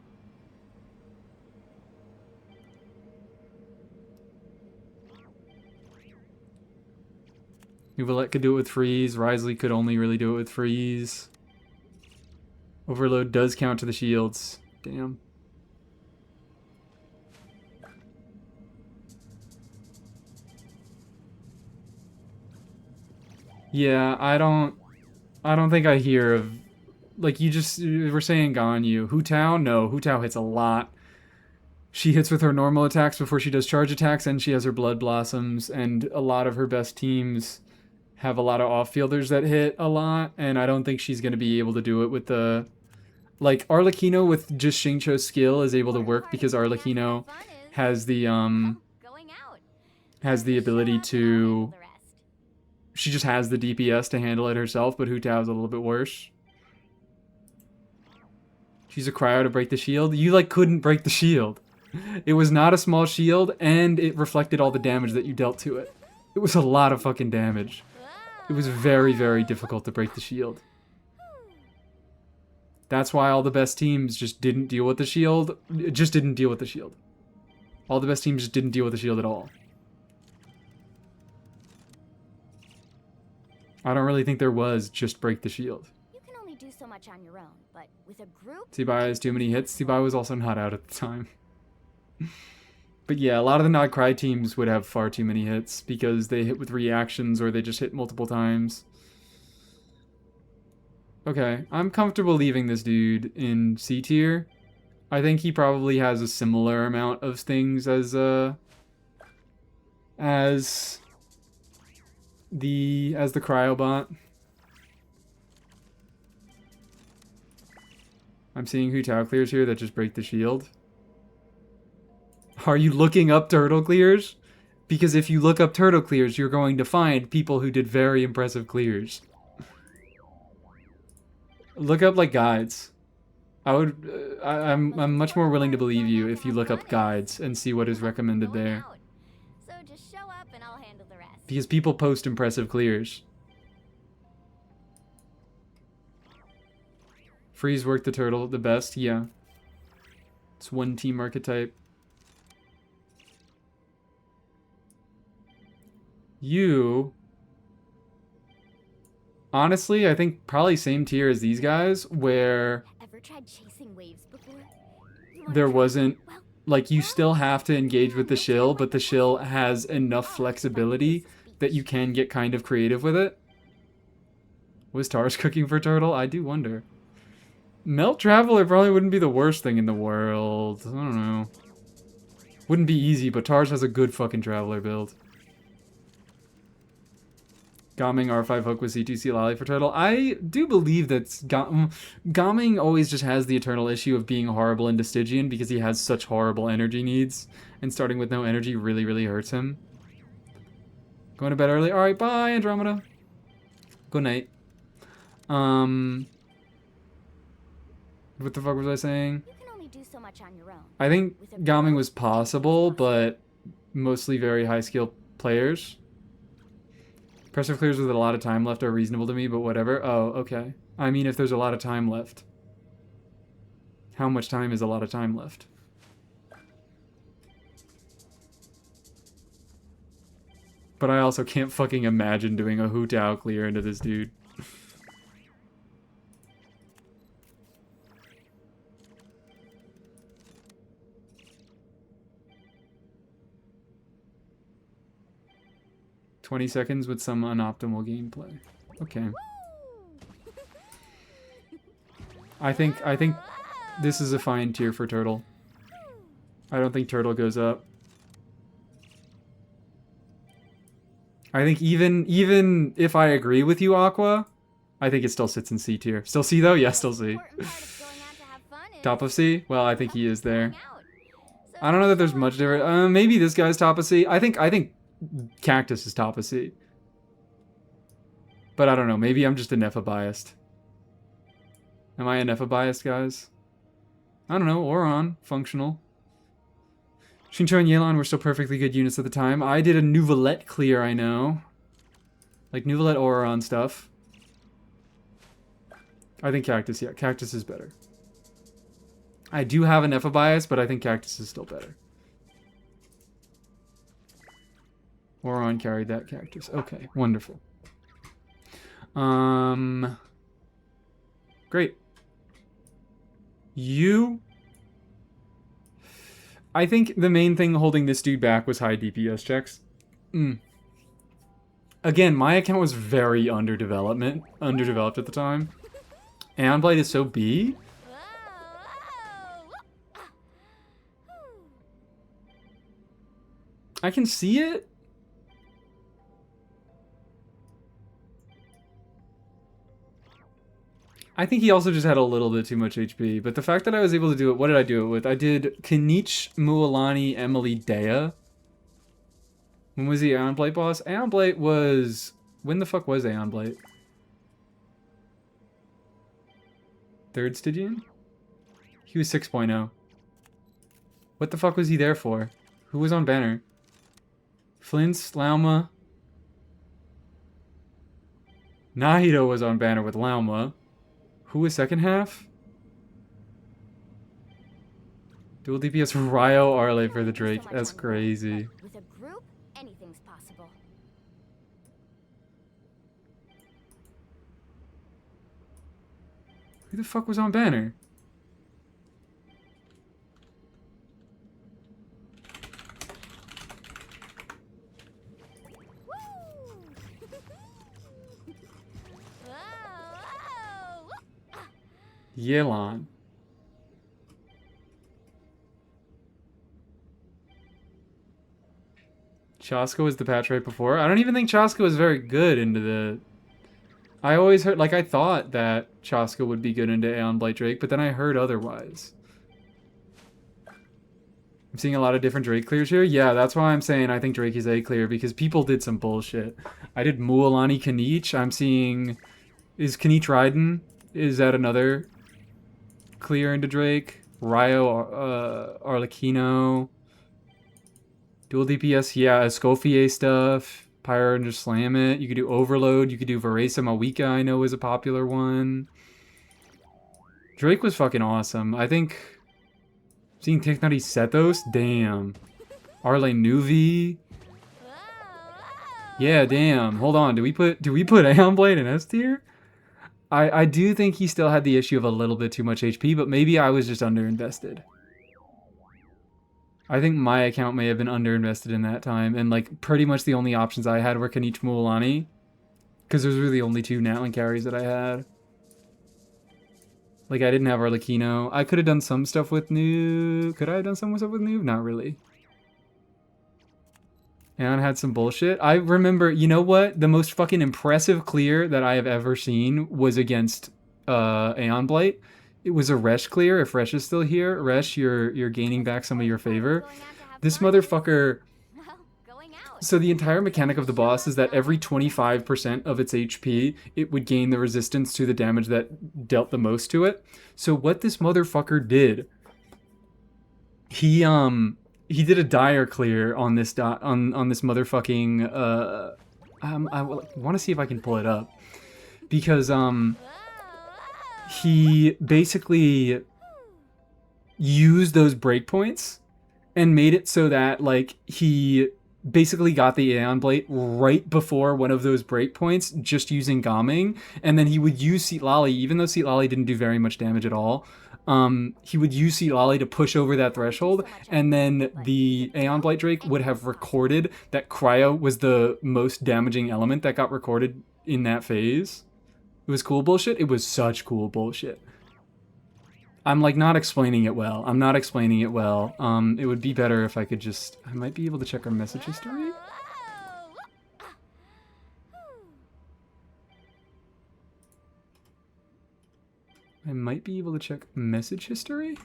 Uvalette could do it with freeze. Risley could only really do it with freeze. Overload does count to the shields. Damn. Yeah, I don't think I hear of... like, you were saying Ganyu. Hu Tao? No, Hu Tao hits a lot. She hits with her normal attacks before she does charge attacks, and she has her Blood Blossoms, and a lot of her best teams have a lot of off-fielders that hit a lot, and I don't think she's going to be able to do it with the... like, Arlecchino with just Xingqiu's skill is able to work because Arlecchino has the ability to... she just has the DPS to handle it herself, but Hu Tao's a little bit worse. She's a cryo to break the shield. You, like, couldn't break the shield. It was not a small shield, and it reflected all the damage that you dealt to it. It was a lot of fucking damage. It was very, very difficult to break the shield. That's why all the best teams just didn't deal with the shield. Just didn't deal with the shield. All the best teams just didn't deal with the shield at all. I don't really think there was just break the shield. You can only do so much on your own, but with a group... Tsibai has too many hits. Tsibai was also not out at the time. But yeah, a lot of the not cry teams would have far too many hits because they hit with reactions or they just hit multiple times. Okay, I'm comfortable leaving this dude in C tier. I think he probably has a similar amount of things as the Cryobot. I'm seeing Hu Tao clears here that just break the shield. Are you looking up turtle clears? Because if you look up turtle clears, you're going to find people who did very impressive clears. Look up, like, guides. I'm much more willing to believe you if you look up guides and see what is recommended there. So just show up and I'll handle the rest. Because people post impressive clears. Freeze worked the turtle the best, yeah. It's one team archetype. You... honestly, I think probably same tier as these guys, where Ever tried chasing waves before? there wasn't like, you still have to engage with the shill, but the shill has enough flexibility that you can get kind of creative with it. Was Tars cooking for Turtle? I do wonder. Melt Traveler probably wouldn't be the worst thing in the world. I don't know. Wouldn't be easy, but Tars has a good fucking Traveler build. Gaming R5 hook with C2C Lally for Turtle. I do believe that Gaming always just has the eternal issue of being horrible into Stygian because he has such horrible energy needs. And starting with no energy really, really hurts him. Going to bed early? Alright, bye, Andromeda. Good night. What the fuck was I saying? You can only do so much on your own. I think Gaming was possible, but mostly very high-skill players. Pressure clears with a lot of time left are reasonable to me, but whatever. Oh, okay. I mean, if there's a lot of time left. How much time is a lot of time left? But I also can't fucking imagine doing a Hu Tao clear into this dude. "20 seconds with some unoptimal gameplay." Okay. I think this is a fine tier for Turtle. I don't think Turtle goes up. I think even if I agree with you, Aqua, I think it still sits in C tier. Still C though? Yeah, still C. Top of C? Well, I think he is there. I don't know that there's much different. Maybe this guy's top of C. I think Cactus is top of C. But I don't know. Maybe I'm just a Nefa biased. Am I a Nefa biased, guys? I don't know. Oron. Functional. Shincho and Yelan were still perfectly good units at the time. I did a Nouvelette clear, I know. Like Nouvelette Oron stuff. I think Cactus, yeah. Cactus is better. I do have a Nefa bias, but I think Cactus is still better. Oron carried that Cactus. Okay, wonderful. Great. I think the main thing holding this dude back was high DPS checks. Again, my account was very underdeveloped at the time. Aeon Blade is so B. I can see it. I think he also just had a little bit too much HP, but the fact that I was able to do it, what did I do it with? I did Kanich, Mualani, Emily, Dea. When was the Aeon Blight boss? Aeon Blight was... When the fuck was Aeon Blight? Third Stygian? He was 6.0. What the fuck was he there for? Who was on banner? Flint's, Lauma. Nahito was on banner with Lauma. Who was second half? Dual DPS Ryo Arle for the Drake. That's crazy. With a group, anything's possible. Who the fuck was on banner? Yelan. Chasko was the patch right before. I don't even think Chasko was very good into the... I always heard... Like, I thought that Chasko would be good into Aeon Blight Drake, but then I heard otherwise. I'm seeing a lot of different Drake clears here. Yeah, that's why I'm saying I think Drake is A clear, because people did some bullshit. I did Mualani Kanich. I'm seeing... Is Kanich Raiden? Is that another... clear into Drake? Ryo, Arlecchino. Dual DPS, yeah, Escoffier stuff. Pyro and just slam it. You could do Overload. You could do Varesa Mawika, I know is a popular one. Drake was fucking awesome. I think... Seeing Teknari Sethos? Damn. Arle Nuvi? Yeah, damn. Hold on. Do we put Aeon Blade in S tier? I do think he still had the issue of a little bit too much HP, but maybe I was just underinvested. I think my account may have been underinvested in that time, and like pretty much the only options I had were Kanichi Mualani, because those were the only two Natlan carries that I had. Like I didn't have Arlecchino. I could have done some stuff with Noob. Could I have done some stuff with Noob? Not really. And had some bullshit. I remember, you know what? The most fucking impressive clear that I have ever seen was against Aeon Blight. It was a Resh clear. If Resh is still here, Resh, you're gaining back some of your favor. This motherfucker... So the entire mechanic of the boss is that every 25% of its HP, it would gain the resistance to the damage that dealt the most to it. So what this motherfucker did, he did a dire clear on this on this motherfucking I want to see if I can pull it up, because he basically used those breakpoints and made it so that like he basically got the Aeon Blade right before one of those breakpoints, just using Gaming, and then he would use Seat Lally, even though Seat Lally didn't do very much damage at all. He would use Seat Lally to push over that threshold, and then the Aeon Blight Drake would have recorded that Cryo was the most damaging element that got recorded in that phase. It was cool bullshit. It was such cool bullshit. I'm like not explaining it well. I'm not explaining it well. It would be better if I could just... I might be able to check our message history. I might be able to check message history.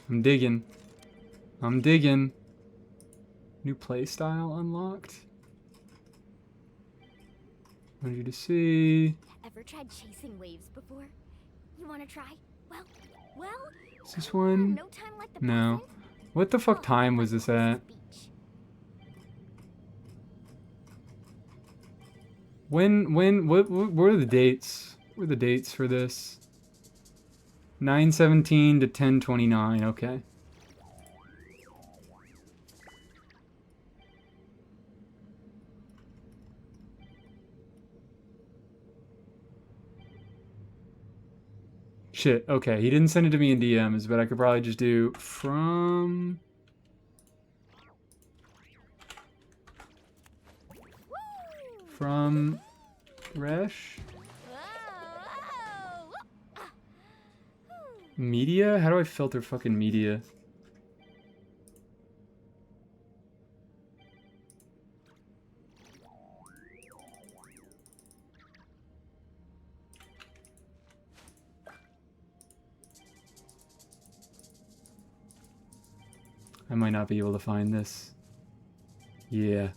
I'm digging. I'm digging. New playstyle unlocked. Want you to see. Ever tried chasing waves before? You want to try? Well. Is this one? No time like the No. What the fuck time was this at? What are the dates? What are the dates for this? 9/17 to 10/29, okay. Shit, okay, he didn't send it to me in DMs, but I could probably just do from... From Resh? Media? How do I filter fucking media? I might not be able to find this. Yeah.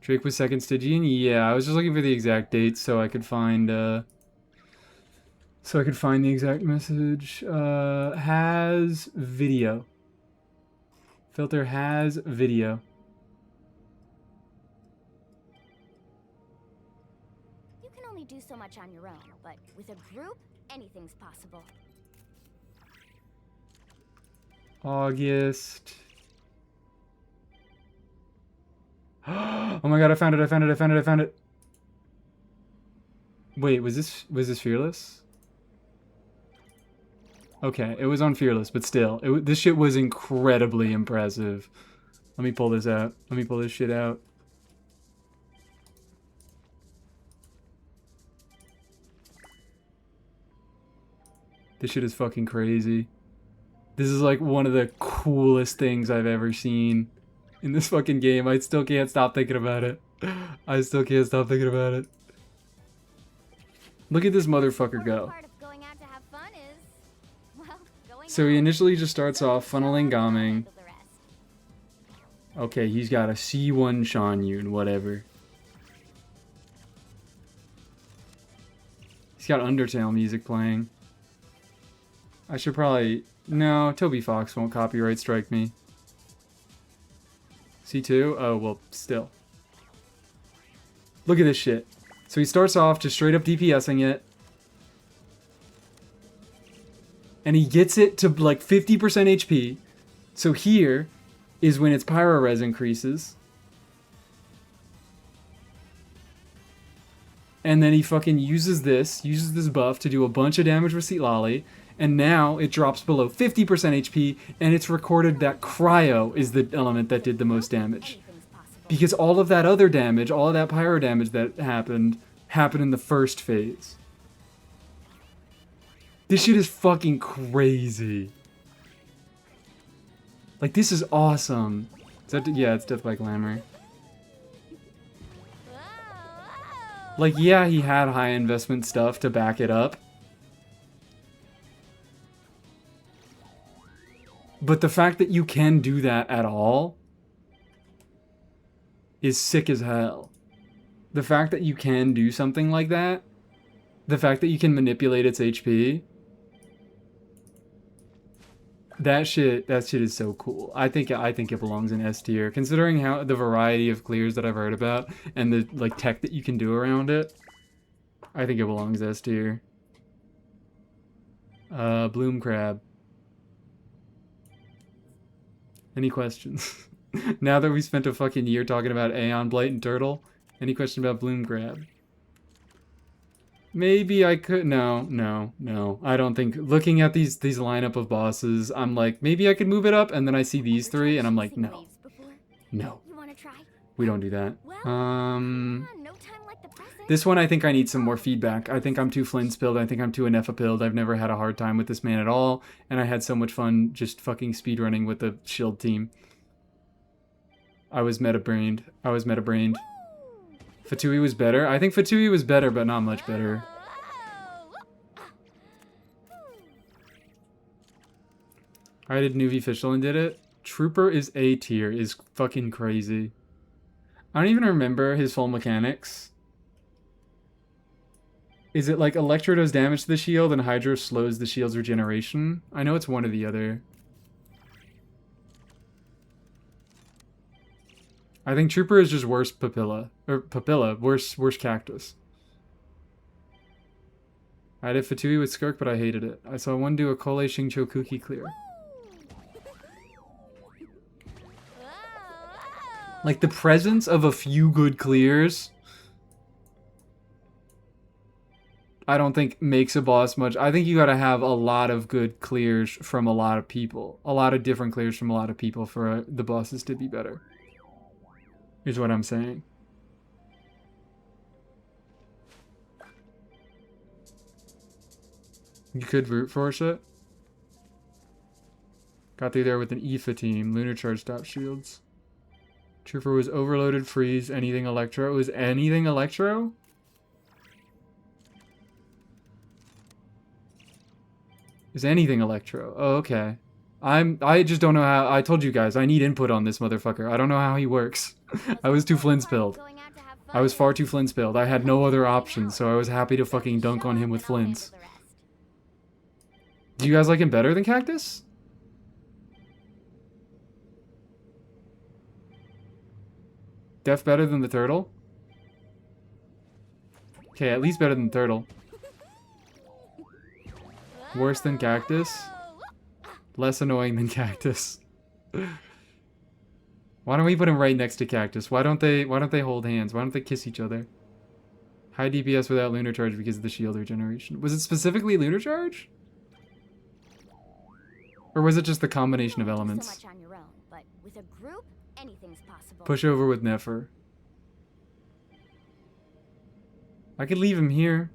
Drake was second Stygian? Yeah, I was just looking for the exact dates so I could find, the exact message. Has video. Filter has video. You can only do so much on your own, but with a group, anything's possible. August. Oh my god, I found it. Wait, was this Fearless? Okay, it was on Fearless, but still, this shit was incredibly impressive. Let me pull this out. Let me pull this shit out. This shit is fucking crazy. This is like one of the coolest things I've ever seen in this fucking game. I still can't stop thinking about it. I still can't stop thinking about it. Look at this motherfucker go. So he initially just starts off funneling Gaming. Okay, he's got a C1 Shanyun, whatever. He's got Undertale music playing. I should probably... No, Toby Fox won't copyright strike me. C2? Oh, well, still. Look at this shit. So he starts off just straight up DPSing it. And he gets it to like 50% HP. So here is when its pyro res increases. And then he fucking uses this buff to do a bunch of damage with Seatlali. And now it drops below 50% HP, and it's recorded that Cryo is the element that did the most damage. Because all of that other damage, all of that pyro damage that happened in the first phase. This shit is fucking crazy. Like, this is awesome. Is that, yeah, it's Death by Glamour. Like, yeah, he had high investment stuff to back it up. But the fact that you can do that at all is sick as hell. The fact that you can do something like that, the fact that you can manipulate its HP, that shit is so cool. I think it belongs in S tier, considering how the variety of clears that I've heard about and the like tech that you can do around it. I think it belongs S tier. Bloom Crab. Any questions? Now that we spent a fucking year talking about Aeon Blight and Turtle, any question about Bloom Crab? Maybe I could. No. I don't think. Looking at these lineup of bosses, I'm like, maybe I could move it up, and then I see these three, and I'm like, no. No. We don't do that. This one, I think I need some more feedback. I think I'm too Flynn-spilled. I think I'm too Anefa-pilled. I've never had a hard time with this man at all, and I had so much fun just fucking speedrunning with the shield team. I was meta-brained. Fatui was better. I think Fatui was better, but not much better. I did Nuvi Fischl and did it. Trooper is A tier, is fucking crazy. I don't even remember his full mechanics. Is it like Electro does damage to the shield and Hydro slows the shield's regeneration? I know it's one or the other. I think Trooper is just worse Papilla. Or Papilla, worse Cactus. I did Fatui with Skirk, but I hated it. I saw one do a Kole Shingcho Kuki clear. Like, the presence of a few good clears, I don't think makes a boss much. I think you gotta have a lot of good clears from a lot of people. A lot of different clears from a lot of people for the bosses to be better. Is what I'm saying. You could root force it. Got through there with an Aoife team. Lunar Charge stop shields. Trooper was overloaded, freeze, anything electro. It was anything electro? Is anything electro? Oh, okay. I just don't know how. I told you guys, I need input on this motherfucker. I don't know how he works. I was too Flynn-spilled. I was far too Flynn-spilled. I had no other options, so I was happy to fucking dunk on him with Flynn's. Do you guys like him better than Cactus? Def better than the Turtle? Okay, at least better than Turtle. Worse than Cactus? Less annoying than Cactus. Why don't we put him right next to Cactus? Why don't they hold hands? Why don't they kiss each other? High DPS without Lunar Charge because of the shield regeneration. Was it specifically Lunar Charge? Or was it just the combination of elements? So much on your own, but with a group, anything's possible. Push over with Nefer. I could leave him here.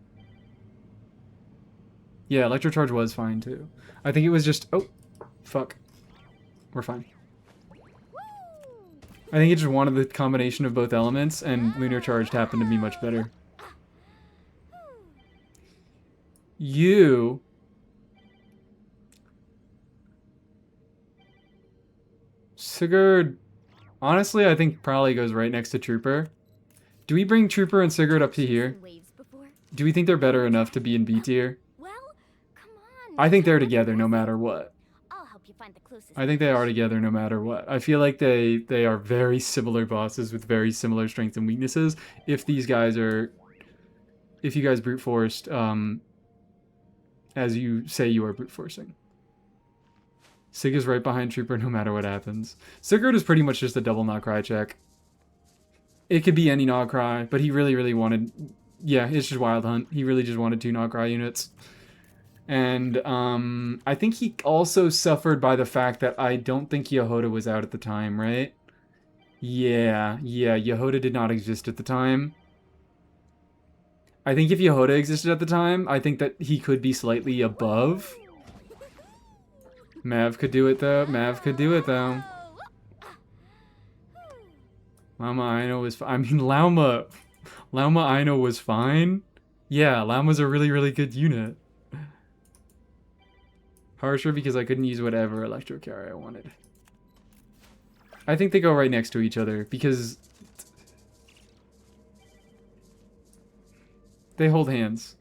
Yeah, Electro Charge was fine too. I think it was just... Oh, fuck. We're fine. I think it just wanted the combination of both elements, and Lunar Charge happened to be much better. You... Sigurd... Honestly, I think probably goes right next to Trooper. Do we bring Trooper and Sigurd up to here? Do we think they're better enough to be in B tier? I think they're together no matter what. I think they are together no matter what. I feel like they are very similar bosses with very similar strengths and weaknesses. If these guys are if you guys brute forced, as you say you are brute forcing. Sig is right behind Trooper no matter what happens. Sigurd is pretty much just a double not cry check. It could be any not cry, but he really, really wanted... Yeah, it's just Wild Hunt. He really just wanted 2 not cry units. And I think he also suffered by the fact that I don't think Yehoda was out at the time, right? Yeah, Yehoda did not exist at the time. I think if Yehoda existed at the time, I think that he could be slightly above. Mav could do it though. Llama Aino was I mean, Llama Aino was fine. Yeah, Llama's a really, really good unit. Harsher because I couldn't use whatever electro carry I wanted. I think they go right next to each other because they hold hands.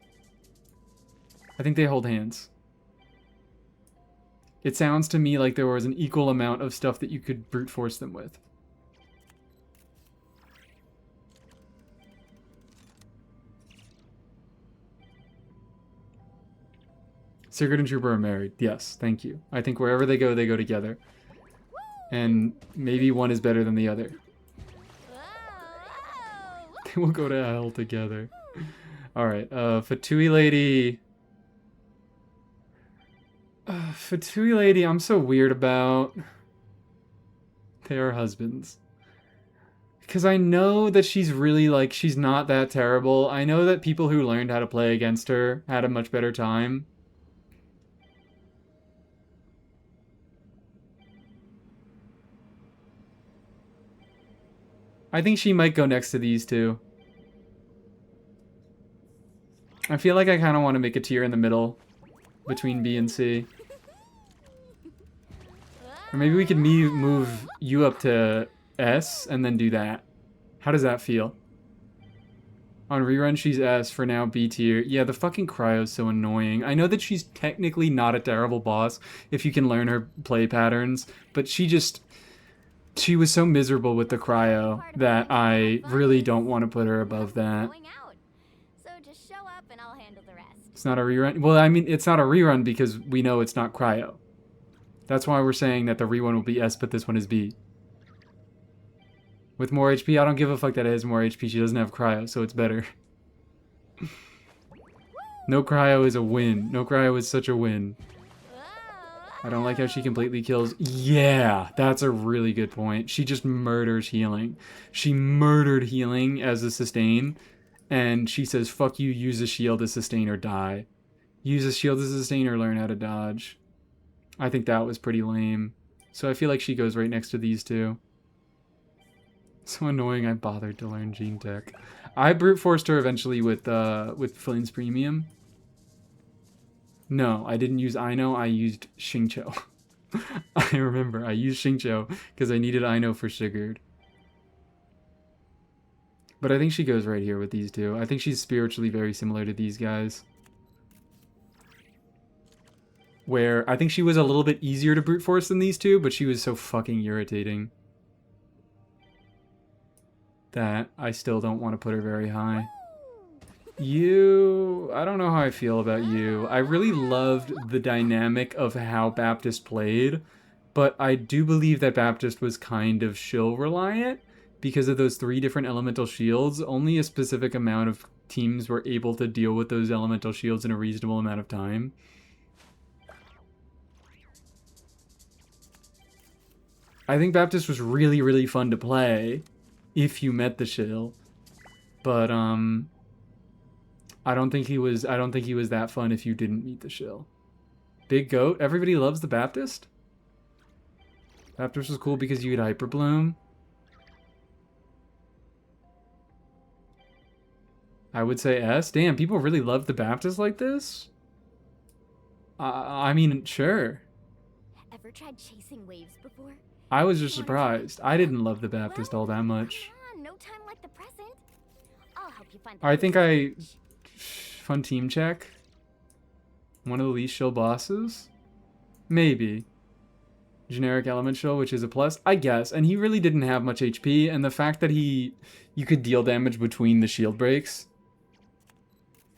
I think they hold hands. It sounds to me like there was an equal amount of stuff that you could brute force them with. Sigurd and Trooper are married. Yes, thank you. I think wherever they go together. And maybe one is better than the other. They will go to hell together. Alright, Fatui Lady. Fatui Lady, I'm so weird about. They are husbands. Because I know that she's really, like, she's not that terrible. I know that people who learned how to play against her had a much better time. I think she might go next to these two. I feel like I kind of want to make a tier in the middle between B and C. Or maybe we could move you up to S and then do that. How does that feel? On rerun, she's S. For now, B tier. Yeah, the fucking cryo's so annoying. I know that she's technically not a terrible boss if you can learn her play patterns, but she was so miserable with the cryo that I really don't want to put her above that. So just show up and I'll handle the rest. It's not a rerun. Well, I mean, it's not a rerun because we know it's not cryo. That's why we're saying that the rerun will be S, but this one is B. With more HP, I don't give a fuck that it has more HP. She doesn't have cryo, so it's better. No cryo is a win. No cryo is such a win. I don't like how she completely kills. Yeah, that's a really good point. She just murders healing. She murdered healing as a sustain. And she says, fuck you, use a shield as sustain or die. Use a shield as sustain or learn how to dodge. I think that was pretty lame. So I feel like she goes right next to these two. So annoying I bothered to learn Gene Tech. I brute forced her eventually with Flynn's Premium. No, I didn't use Aino, I used Xingqiu. I remember, I used Xingqiu because I needed Aino for Sigurd. But I think she goes right here with these two. I think she's spiritually very similar to these guys. Where I think she was a little bit easier to brute force than these two, but she was so fucking irritating that I still don't want to put her very high. I don't know how I feel about you. I really loved the dynamic of how Baptist played, but I do believe that Baptist was kind of shield reliant because of those 3 different elemental shields. Only a specific amount of teams were able to deal with those elemental shields in a reasonable amount of time. I think Baptist was really, really fun to play if you met the shield, but I don't think he was that fun if you didn't meet the shill. Big Goat. Everybody loves the Baptist? Baptist was cool because you could Hyper Bloom. I would say S. Damn, people really love the Baptist like this? I mean, sure. Ever tried chasing waves before? I was just surprised. I didn't love the Baptist all that much. Come on, no time like the present. I'll help you find I think I... Fun team check. One of the least shill bosses? Maybe. Generic element shill, which is a plus? I guess. And he really didn't have much HP, and the fact that you could deal damage between the shield breaks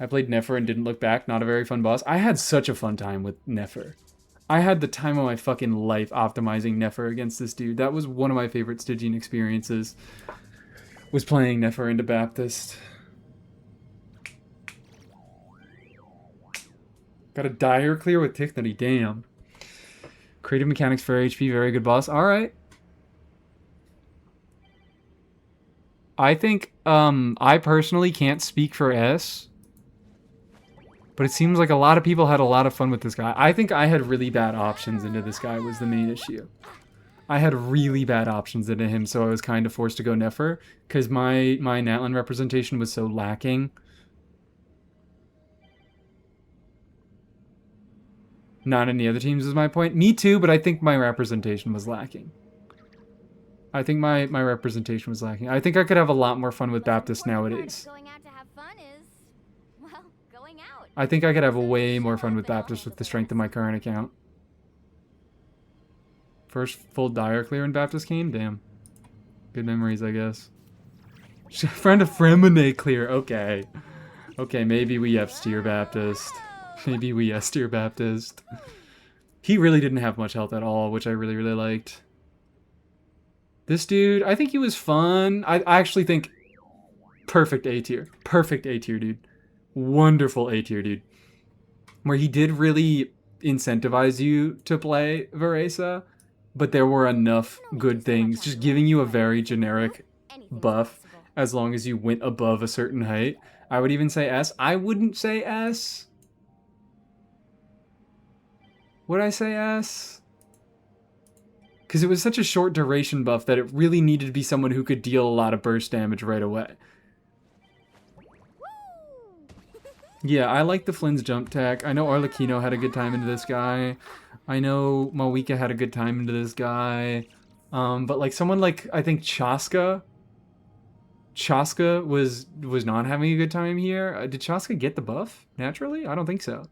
I played Nefer and didn't look back. Not a very fun boss. I had such a fun time with Nefer. I had the time of my fucking life optimizing Nefer against this dude. That was one of my favorite Stygian experiences. Was playing Nefer into Baptist. Got a dire clear with Tichnity. Damn. Creative mechanics for HP. Very good boss. Alright. I think, I personally can't speak for S. But it seems like a lot of people had a lot of fun with this guy. I think I had really bad options into this guy was the main issue. I had really bad options into him, so I was kind of forced to go Nefer. Because my Natlan representation was so lacking. Not any other teams is my point. Me too, but I think my representation was lacking. I think my representation was lacking. I think I could have a lot more fun with Baptist nowadays. Going out to have fun is, well, going out. I think I could have way more fun with Baptist with the strength of my current account. First full dire clear in Baptist came? Damn. Good memories, I guess. Friend of Fremine clear. Okay. Okay, maybe we F-tier Baptist. Maybe we S-tier Baptist. He really didn't have much health at all, which I really, really liked. This dude, I think he was fun. I actually think perfect A-tier. Perfect A-tier, dude. Wonderful A-tier, dude. Where he did really incentivize you to play Veresa, but there were enough good things. Just giving you a very generic buff as long as you went above a certain height. I would even say S. I wouldn't say S. Would I say S? Because it was such a short duration buff that it really needed to be someone who could deal a lot of burst damage right away. Yeah, I like the Flynn's jump tech. I know Arlecchino had a good time into this guy. I know Mawika had a good time into this guy. But like someone like, I think Chaska. Chaska was not having a good time here. Did Chaska get the buff naturally? I don't think so.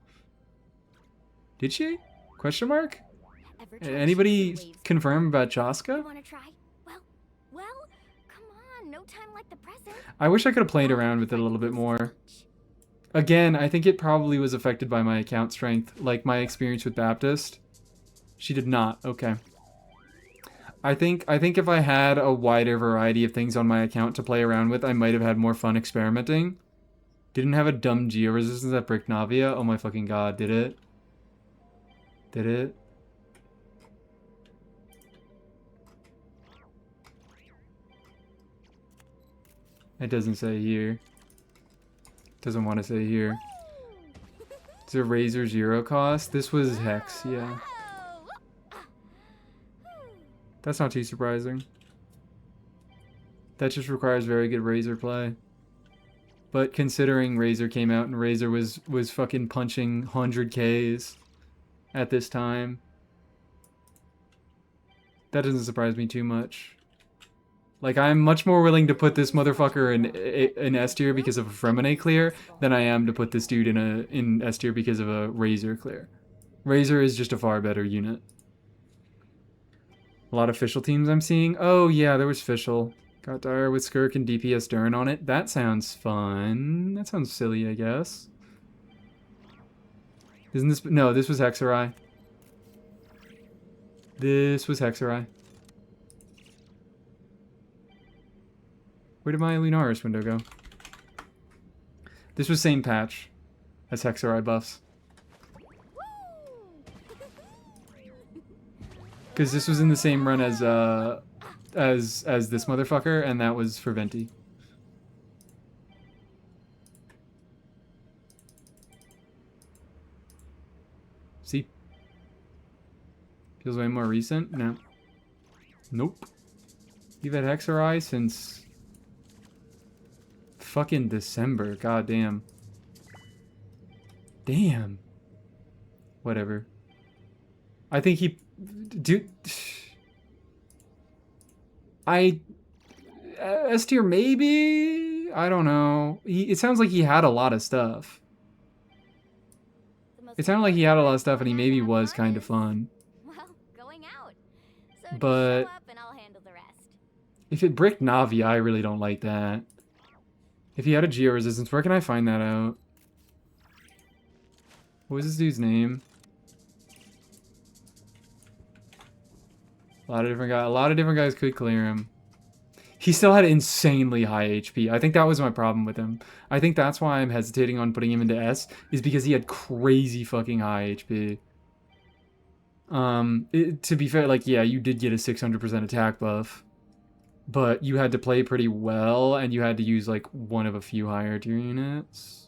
Did she? Question mark? Anybody confirm about Chaska? Want to try? Well, come on, no time like the present. I wish I could have played around with it a little bit more. Again, I think it probably was affected by my account strength, like my experience with Baptist. She did not. Okay. I think if I had a wider variety of things on my account to play around with, I might have had more fun experimenting. Didn't have a dumb Geo resistance at Brick Navia. Oh my fucking god, did it? Did it? It doesn't say here. Doesn't want to say here. It's a Razor Zero cost. This was Hex, yeah. That's not too surprising. That just requires very good Razor play. But considering Razor came out and Razor was fucking punching 100Ks at this time, that doesn't surprise me too much. Like, I'm much more willing to put this motherfucker in S tier because of a Fremine clear than I am to put this dude in S tier because of a Razor clear. Razor is just a far better unit. A lot of Fischl teams I'm seeing. Oh yeah, there was Fischl. Got Dire with Skirk and DPS Durin on it. That sounds fun. That sounds silly, I guess. Isn't this... No, this was Hexerai. This was Hexerai. Where did my Lunaris window go? This was same patch as Hexerai buffs. Because this was in the same run as this motherfucker, and that was for Venti. See? Feels way more recent? No. Nope. You've had Hexerai since fucking December. God damn. Damn. Whatever. I think he... Dude... S tier maybe? I don't know. It sounds like he had a lot of stuff. It sounded like he had a lot of stuff and he maybe was kind of fun. Well, going out. So but show up and I'll handle the rest. If it bricked Navi, I really don't like that. If he had a Geo Resistance, where can I find that out? What was this dude's name? A lot of different guys could clear him. He still had insanely high HP. I think that was my problem with him. I think that's why I'm hesitating on putting him into S, is because he had crazy fucking high HP. To be fair, like, yeah, you did get a 600% attack buff, but you had to play pretty well, and you had to use, like, one of a few higher tier units.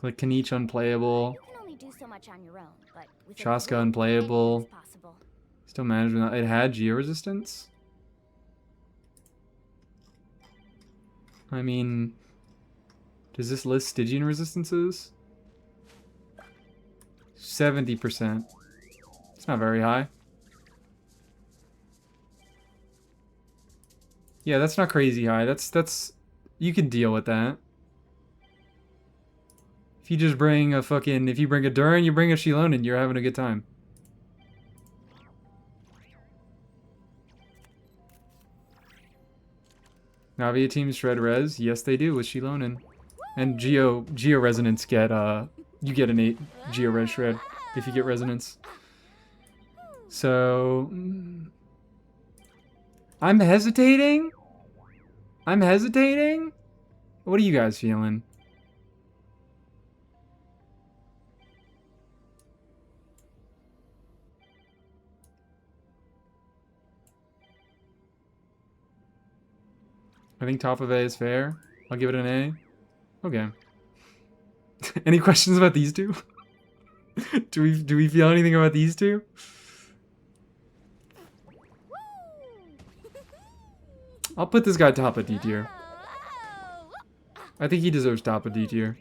Like, Kanich unplayable. You can only do so much on your own, but with a Shaska group, unplayable. anything's possible. Still managed without, it had geo resistance. I mean, does this list Stygian resistances? 70%. It's not very high. Yeah, that's not crazy high. That's you can deal with that. If you just bring a fucking, if you bring a Durin, you bring a Shilonen, you're having a good time. Navia teams shred res? Yes, they do with Shilonen. And Geo Resonance get, you get an 8 Geo Res shred if you get Resonance. So, I'm hesitating? What are you guys feeling? I think top of A is fair. I'll give it an A. Okay. Any questions about these two? do we feel anything about these two? I'll put this guy top of D tier. I think he deserves top of D tier.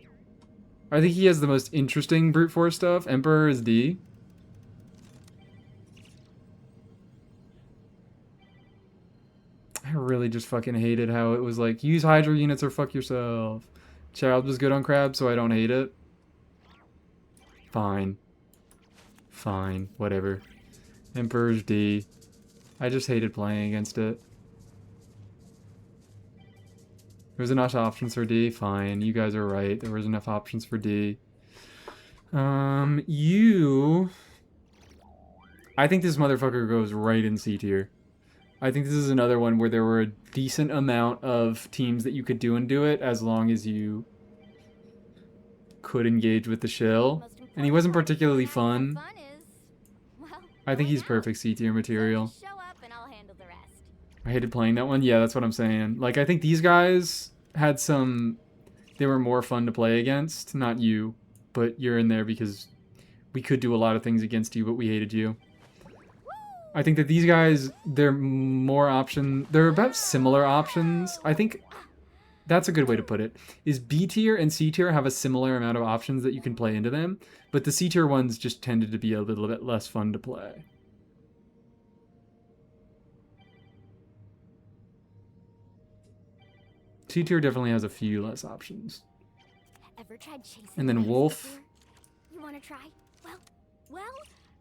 I think he has the most interesting brute force stuff. Emperor is D. I really just fucking hated how it was like, use Hydra units or fuck yourself. Child was good on Crab, so I don't hate it. Fine. Fine. Whatever. Emperor's D. I just hated playing against it. There was enough options for D. Fine. You guys are right. There was enough options for D. You... I think this motherfucker goes right in C tier. I think this is another one where there were a decent amount of teams that you could do it as long as you could engage with the shill. And he wasn't particularly fun. I think he's perfect C tier material. I hated playing that one. Yeah, that's what I'm saying. Like, I think these guys had some... They were more fun to play against. Not you, but you're in there because we could do a lot of things against you, but we hated you. I think that these guys, they're more option... They're about similar options. I think that's a good way to put it. Is B tier and C tier have a similar amount of options that you can play into them, but the C tier ones just tended to be a little bit less fun to play. C tier definitely has a few less options. Ever tried chasing And then waves Wolf. before? You want to try? Well,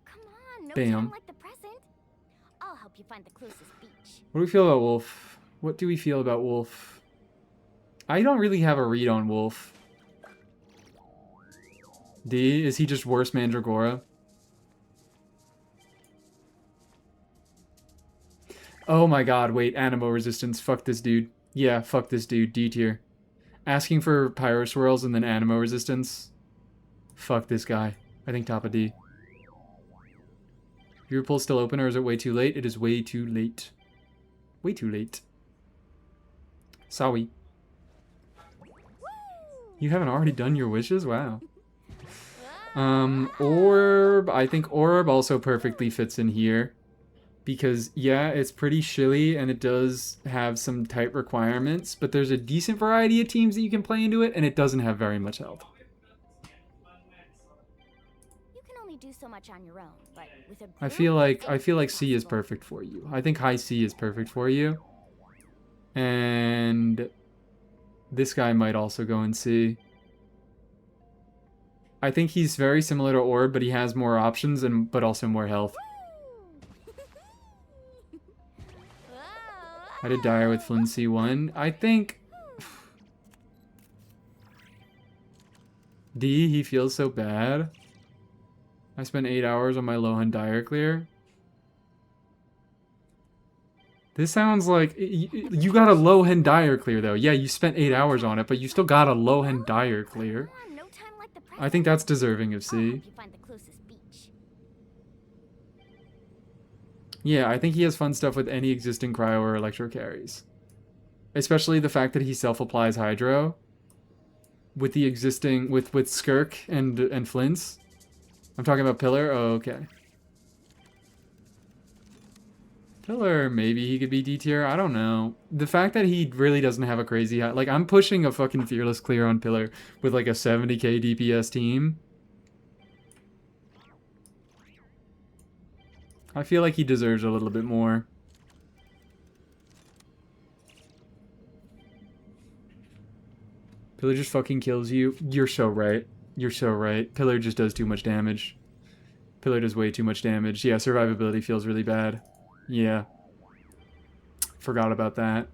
come on. No Bam. time like the present. I'll help you find the closest beach. What do we feel about Wolf? What do we feel about Wolf? I don't really have a read on Wolf. D, is he just worse Mandragora? Oh my god, wait, Animo resistance. Fuck this dude. Yeah, fuck this dude. D tier. Asking for Pyro Swirls and then Animo resistance. Fuck this guy. I think top of D. Your pool's still open or is it way too late? It is way too late. Way too late. Sorry. You haven't already done your wishes? Wow. Orb. I think Orb also perfectly fits in here. Because, yeah, it's pretty shilly and it does have some tight requirements, but there's a decent variety of teams that you can play into it, and it doesn't have very much health. You can only do so much on your own, but with a I group, feel like C is perfect for you. I think high C is perfect for you. And this guy might also go in C. I think he's very similar to Orb, but he has more options but also more health. I did Dire with Flynn C1. I think... D, he feels so bad. I spent 8 hours on my Lohan Dire clear. This sounds like... You got a Lohan Dire clear, though. Yeah, you spent 8 hours on it, but you still got a Lohan Dire clear. I think that's deserving of C. Yeah, I think he has fun stuff with any existing cryo or electro carries. Especially the fact that he self-applies Hydro. With the existing... With Skirk and Flints. I'm talking about Pillar? Oh, okay. Pillar, maybe he could be D tier. I don't know. The fact that he really doesn't have a crazy high... Like, I'm pushing a fucking Fearless clear on Pillar with, like, a 70k DPS team. I feel like he deserves a little bit more. Pillar just fucking kills you. You're so right. You're so right. Pillar just does too much damage. Pillar does way too much damage. Yeah, survivability feels really bad. Yeah. Forgot about that.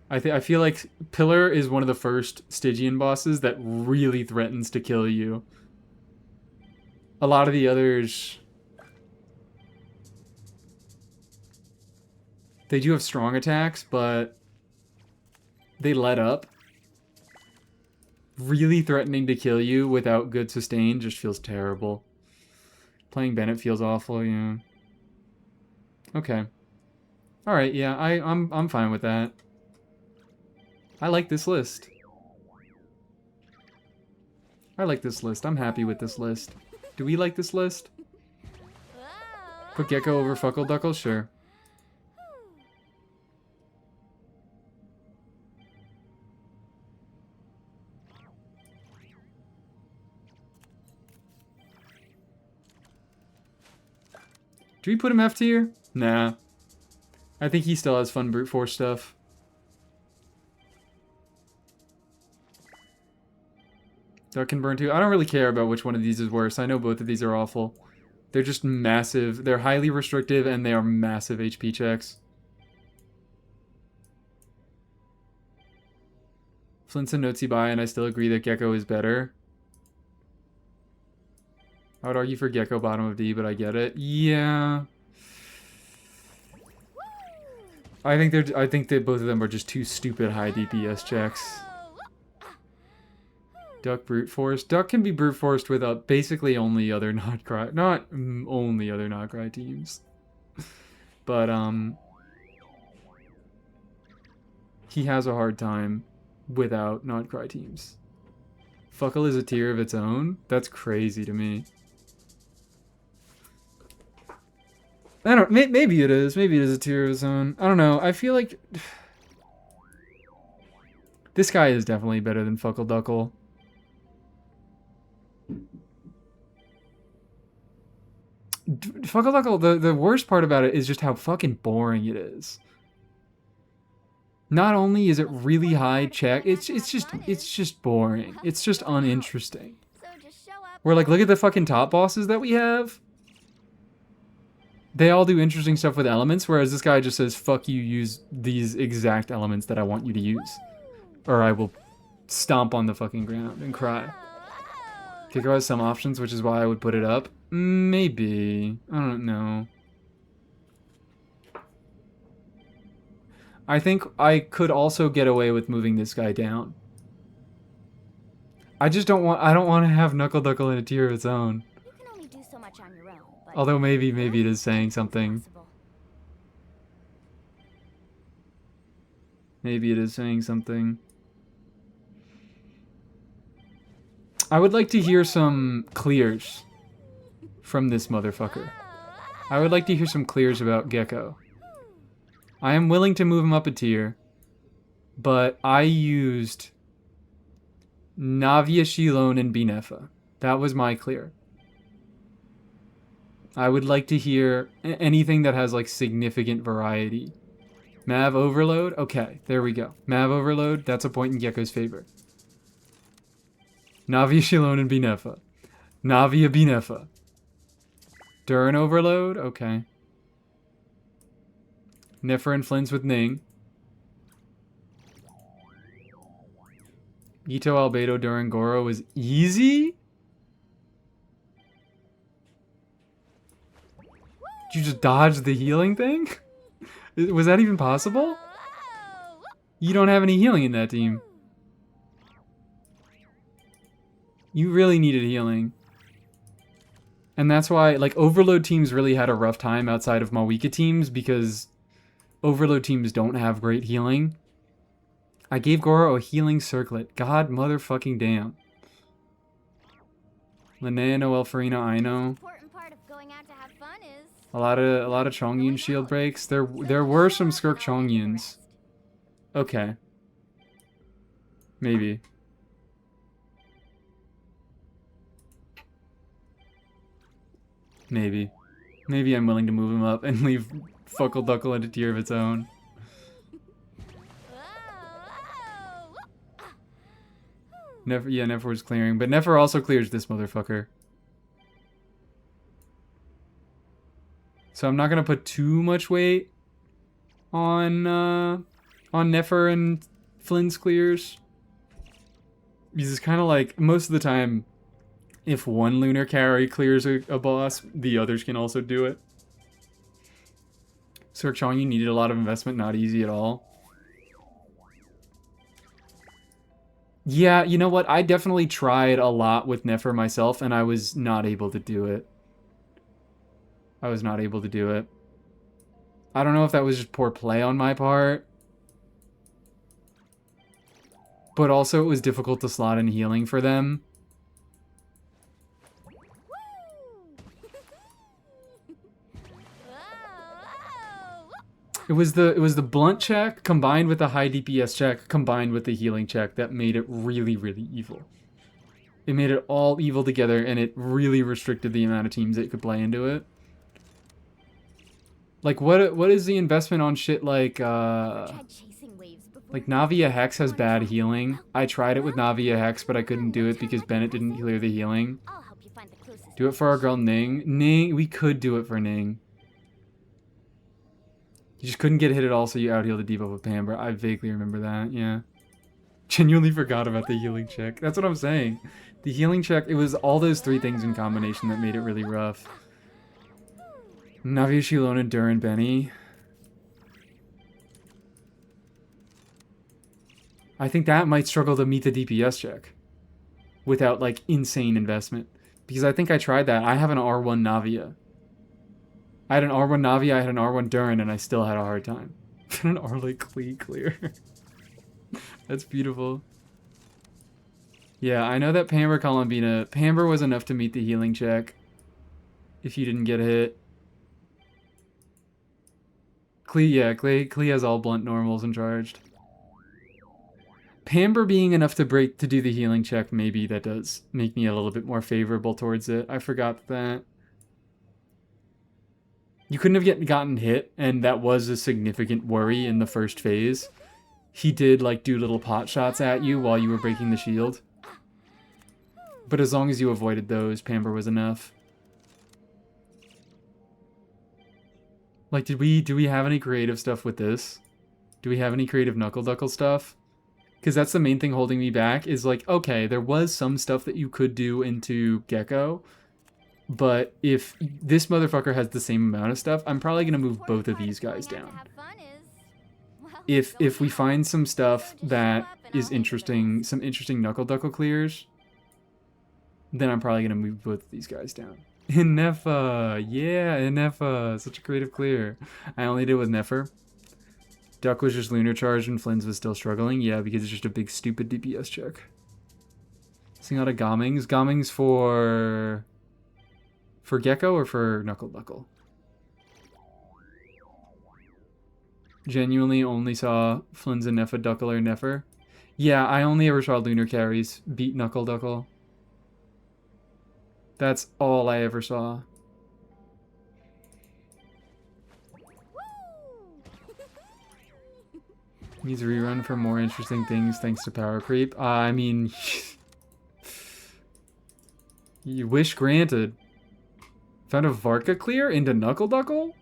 I feel like Pillar is one of the first Stygian bosses that really threatens to kill you. A lot of the others... They do have strong attacks, but they let up. Really threatening to kill you without good sustain just feels terrible. Playing Bennett feels awful, yeah. Okay. Alright, yeah, I'm fine with that. I like this list. I like this list. I'm happy with this list. Do we like this list? Put Gecko over Fuckle Duckle? Sure. Do we put him F tier? Nah. I think he still has fun brute force stuff. Duck can burn too. I don't really care about which one of these is worse. I know both of these are awful. They're just massive. They're highly restrictive and they are massive HP checks. Flint's and Notesy buy, and I still agree that Gecko is better. I would argue for Gecko bottom of D, but I get it. Yeah. I think that both of them are just two stupid high DPS checks. Duck brute force. Duck can be brute forced with basically only other not only other not cry teams. But he has a hard time without not cry teams. Fuckle is a tier of its own? That's crazy to me. I don't... Maybe it is. Maybe it is a tier of its own. I don't know. I feel like... This guy is definitely better than Fuckle Duckle. Fuckle Duckle, the worst part about it is just how fucking boring it is. Not only is it really high check, it's just boring. It's just uninteresting. We're like, look at the fucking top bosses that we have. They all do interesting stuff with elements, whereas this guy just says, fuck you, use these exact elements that I want you to use. Or I will stomp on the fucking ground and cry. Kiko has some options, which is why I would put it up. Maybe. I don't know. I think I could also get away with moving this guy down. I just don't want... I don't want to have Knuckle Duckle in a tier of its own. You can only do so much on your own, but although maybe it is saying something. Maybe it is saying something. I would like to hear some clears from this motherfucker. I would like to hear some clears about Gecko. I am willing to move him up a tier, but I used Navia, Shilon, and Binefa. That was my clear. I would like to hear anything that has like significant variety. Mav Overload? Okay, there we go. Mav Overload, that's a point in Gecko's favor. Navia, Shilon, and Binefa. Navia, Binefa. Durin Overload? Okay. Niffer and Flints with Ning. Ito, Albedo, Duran, Goro was easy? Did you just dodge the healing thing? Was that even possible? You don't have any healing in that team. You really needed healing. And that's why, like, Overload teams really had a rough time outside of Mawika teams because Overload teams don't have great healing. I gave Goro a healing circlet. God motherfucking damn. Linnea, Noel, Farina, I know. A lot of Chongyun shield breaks. There were some Skirk Chongyuns. Okay. Maybe. Maybe. Maybe I'm willing to move him up and leave Fuckle Duckle at a tier of its own. Nefer was clearing, but Nefer also clears this motherfucker. So I'm not gonna put too much weight on Nefer and Flynn's clears. Because it's kind of like, most of the time, if one lunar carry clears a boss, the others can also do it. Sir Chong, you needed a lot of investment, not easy at all. Yeah, you know what? I definitely tried a lot with Nefer myself, and I was not able to do it. I was not able to do it. I don't know if that was just poor play on my part. But also it was difficult to slot in healing for them. It was the blunt check combined with the high DPS check combined with the healing check that made it really, really evil. It made it all evil together, and it really restricted the amount of teams that could play into it. Like, what is the investment on shit like Navia Hex has bad healing. I tried it with Navia Hex, but I couldn't do it because Bennett didn't clear the healing. Do it for our girl Ning. Ning, we could do it for Ning. You just couldn't get hit at all, so you out-healed the debuff with Pamber. I vaguely remember that, yeah. Genuinely forgot about the healing check. That's what I'm saying. The healing check, it was all those three things in combination that made it really rough. Navia, Shilona, Duran, Benny. I think that might struggle to meet the DPS check without, like, insane investment. Because I think I tried that. I have an R1 Navia. I had an R1 Navia, I had an R1 Duran, and I still had a hard time. An R-like clear. That's beautiful. Yeah, I know that Pamber Columbina... Pamber was enough to meet the healing check. If you didn't get hit. Klee has all blunt normals and charged. Pamber being enough to do the healing check, maybe that does make me a little bit more favorable towards it. I forgot that. You couldn't have gotten hit, and that was a significant worry in the first phase. He did, like, do little pot shots at you while you were breaking the shield. But as long as you avoided those, Pamber was enough. Like, do we have any creative stuff with this? Do we have any creative Knuckle Duckle stuff? Because that's the main thing holding me back, is like, okay, there was some stuff that you could do into Gecko, but if this motherfucker has the same amount of stuff, I'm probably going to move both of these guys down. If we find some stuff that is interesting, some interesting Knuckle Duckle clears, then I'm probably going to move both of these guys down. Nefa! Yeah, Nefa! Such a creative clear. I only did it with Nefer. Duck was just lunar charged and Flynn's was still struggling. Yeah, because it's just a big stupid DPS check. Sing out of Gommings. Gommings for Gecko or for Knuckle Duckle? Genuinely only saw Flynn's and Nefa Duckle or Nefer. Yeah, I only ever saw lunar carries beat Knuckle Duckle. That's all I ever saw. Needs a rerun for more interesting things thanks to power creep. I mean, you wish granted. Found a Varka clear into Knuckle Duckle?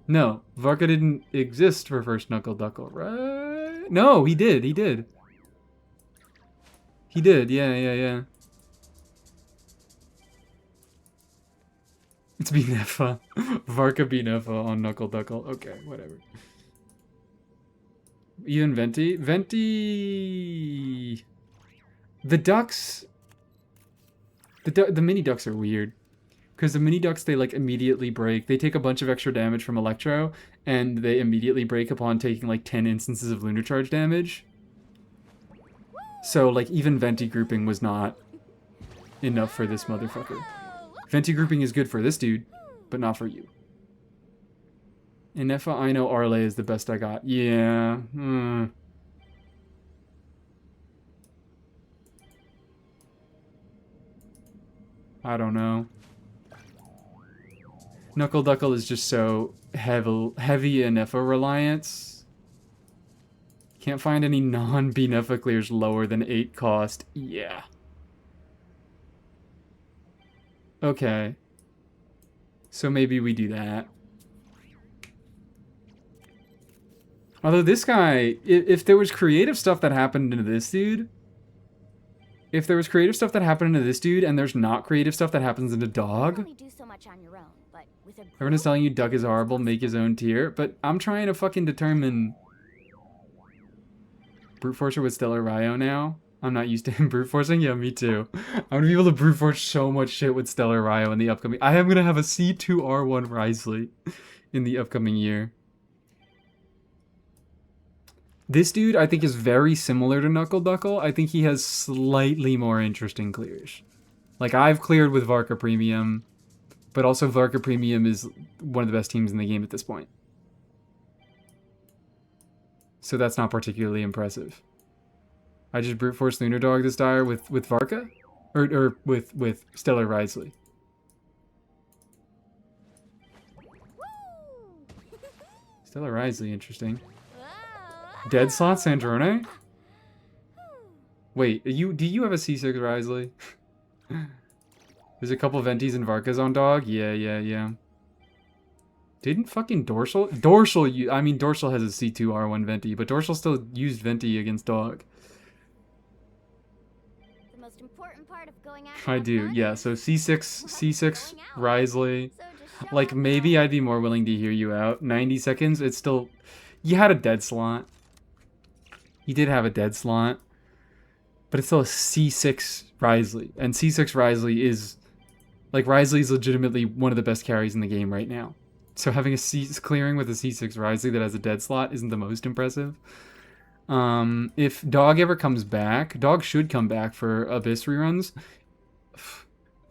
No, Varka didn't exist for first Knuckle Duckle, right? No, he did, he did. He did, yeah. It's Binefa. Varka Binefa on Knuckle Duckle. Okay, whatever. Even Venti? Venti... The ducks... The mini ducks are weird. Because the mini ducks, they like immediately break. They take a bunch of extra damage from Electro, and they immediately break upon taking like 10 instances of Lunar Charge damage. So like even Venti grouping was not enough for this motherfucker. Venti grouping is good for this dude, but not for you. Inefa, I know Arle is the best I got. Yeah. I don't know. Knuckle Duckle is just so heavy Inefa reliance. Can't find any non-Binefa clears lower than 8 cost. Yeah. Okay. So maybe we do that. Although this guy, if there was creative stuff that happened to this dude, and there's not creative stuff that happens in a dog, everyone is telling you Duck is horrible, make his own tier, but I'm trying to fucking determine Brute Forcer with Stellar Ryo now. I'm not used to him brute forcing. Yeah, me too. I'm gonna be able to brute force so much shit with Stellar Ryo in the upcoming. I am gonna have a C2R1 Risley in the upcoming year. This dude, I think, is very similar to Knuckle Duckle. I think he has slightly more interesting clears. Like, I've cleared with Varka Premium, but also Varka Premium is one of the best teams in the game at this point. So that's not particularly impressive. I just brute force Lunar Dog this dire with Varka? Or with Stellar Risley. Stellar Risley, interesting. Dead Slot Sandrone? Wait, do you have a C6 Risley? There's a couple Ventis and Varkas on Dog? Yeah. Didn't fucking Dorsal? Dorsal has a C2 R1 Venti, but Dorsal still used Venti against Dog. The most important part of going out. I do, yeah, so C6 Risley. Like, maybe I'd be more willing to hear you out. 90 seconds, it's still... You had a dead slot. You did have a dead slot. But it's still a C6 Risley. And C6 Risley is... Like, Risley is legitimately one of the best carries in the game right now. So having a clearing with a C6 Risley that has a dead slot isn't the most impressive. If Dog ever comes back... Dog should come back for Abyss reruns.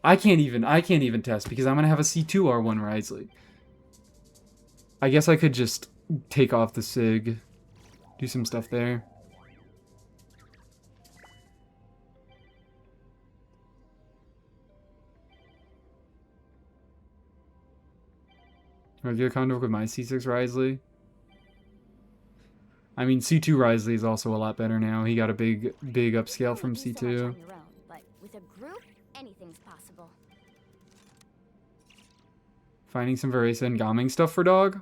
I can't even test because I'm going to have a C2 R1 Risley. I guess I could just take off the SIG. Do some stuff there. Regular Condor with my C6 Risley. I mean, C2 Risley is also a lot better now. He got a big upscale from C2. But with a group, anything's possible. Finding some Veresa and Gaming stuff for Dog.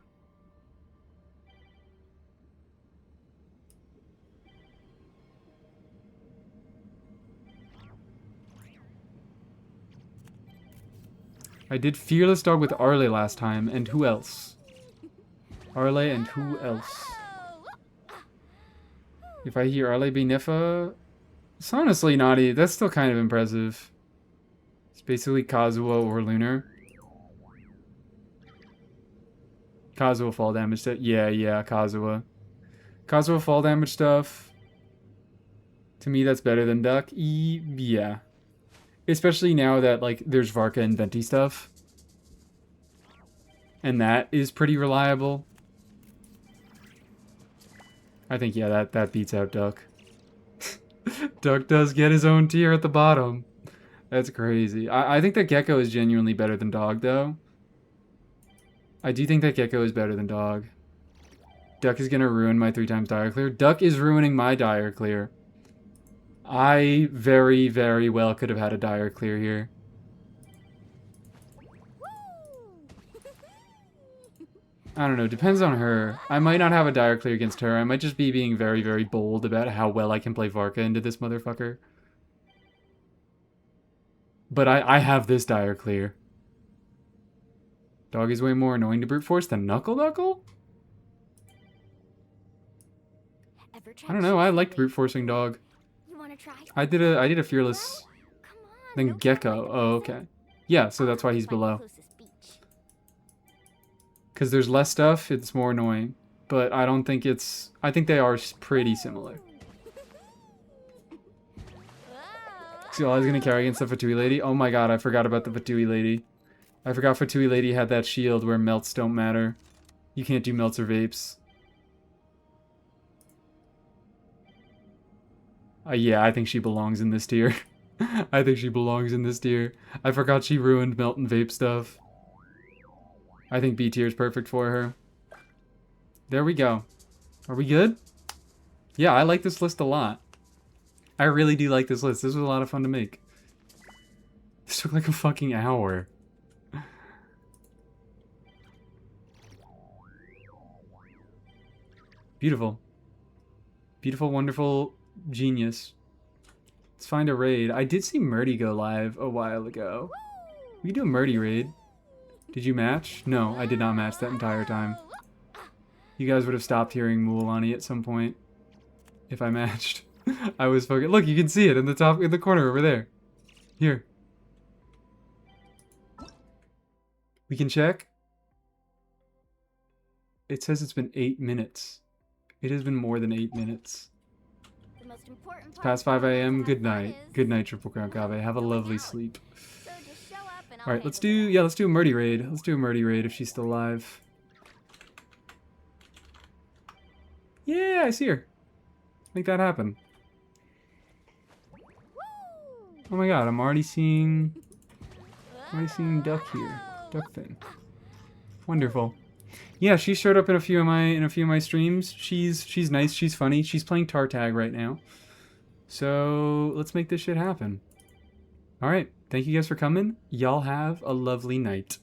I did Fearless Dog with Arle last time, and who else? Arle and who else? If I hear Arle Binefa, it's honestly not that's still kind of impressive. It's basically Kazuo or Lunar. Kazuo fall damage stuff. Yeah, Kazuo. Kazuo fall damage stuff. To me, that's better than Duck. Yeah. Especially now that, like, there's Varka and Venti stuff. And that is pretty reliable. I think, yeah, that beats out Duck. Duck does get his own tier at the bottom. That's crazy. I think that Gecko is genuinely better than Dog, though. I do think that Gecko is better than Dog. Duck is gonna ruin my 3x Dire Clear. Duck is ruining my Dire Clear. I very, very well could have had a Dire Clear here. I don't know, depends on her. I might not have a Dire Clear against her. I might just be being very, very bold about how well I can play Varka into this motherfucker. But I have this dire clear. Dog is way more annoying to brute force than Knuckle Knuckle? I don't know, I liked brute forcing Dog. You wanna try? I did a fearless then Gecko. Oh, okay. Yeah, so that's why he's below. Because there's less stuff, it's more annoying. But I don't think it's... I think they are pretty similar. So I was gonna carry against the Fatui Lady. Oh my god, I forgot about the Fatui Lady. I forgot Fatui Lady had that shield where melts don't matter. You can't do melts or vapes. Yeah, I think she belongs in this tier. I think she belongs in this tier. I forgot she ruined melt and vape stuff. I think B tier is perfect for her. There we go. Are we good? Yeah, I like this list a lot. I really do like this list. This was a lot of fun to make. This took like a fucking hour. Beautiful. Beautiful, wonderful, genius. Let's find a raid. I did see Murdy go live a while ago. We do a Murdy raid. Did you match? No, I did not match that entire time. You guys would have stopped hearing Mualani at some point if I matched. I was fucking... Look, you can see it in the top, in the corner over there. Here. We can check. It says it's been 8 minutes. It has been more than 8 minutes. It's past 5 a.m. Good night. Good night, Triple Crown Cave. Have a lovely sleep. Alright, let's do a Murdy raid. Let's do a Murdy raid if she's still alive. Yeah, I see her. Make that happen. Oh my god, I'm already seeing Duck here. Duckfin. Wonderful. Yeah, she showed up in a few of my streams. She's nice, she's funny. She's playing Tartag right now. So let's make this shit happen. Alright, thank you guys for coming. Y'all have a lovely night.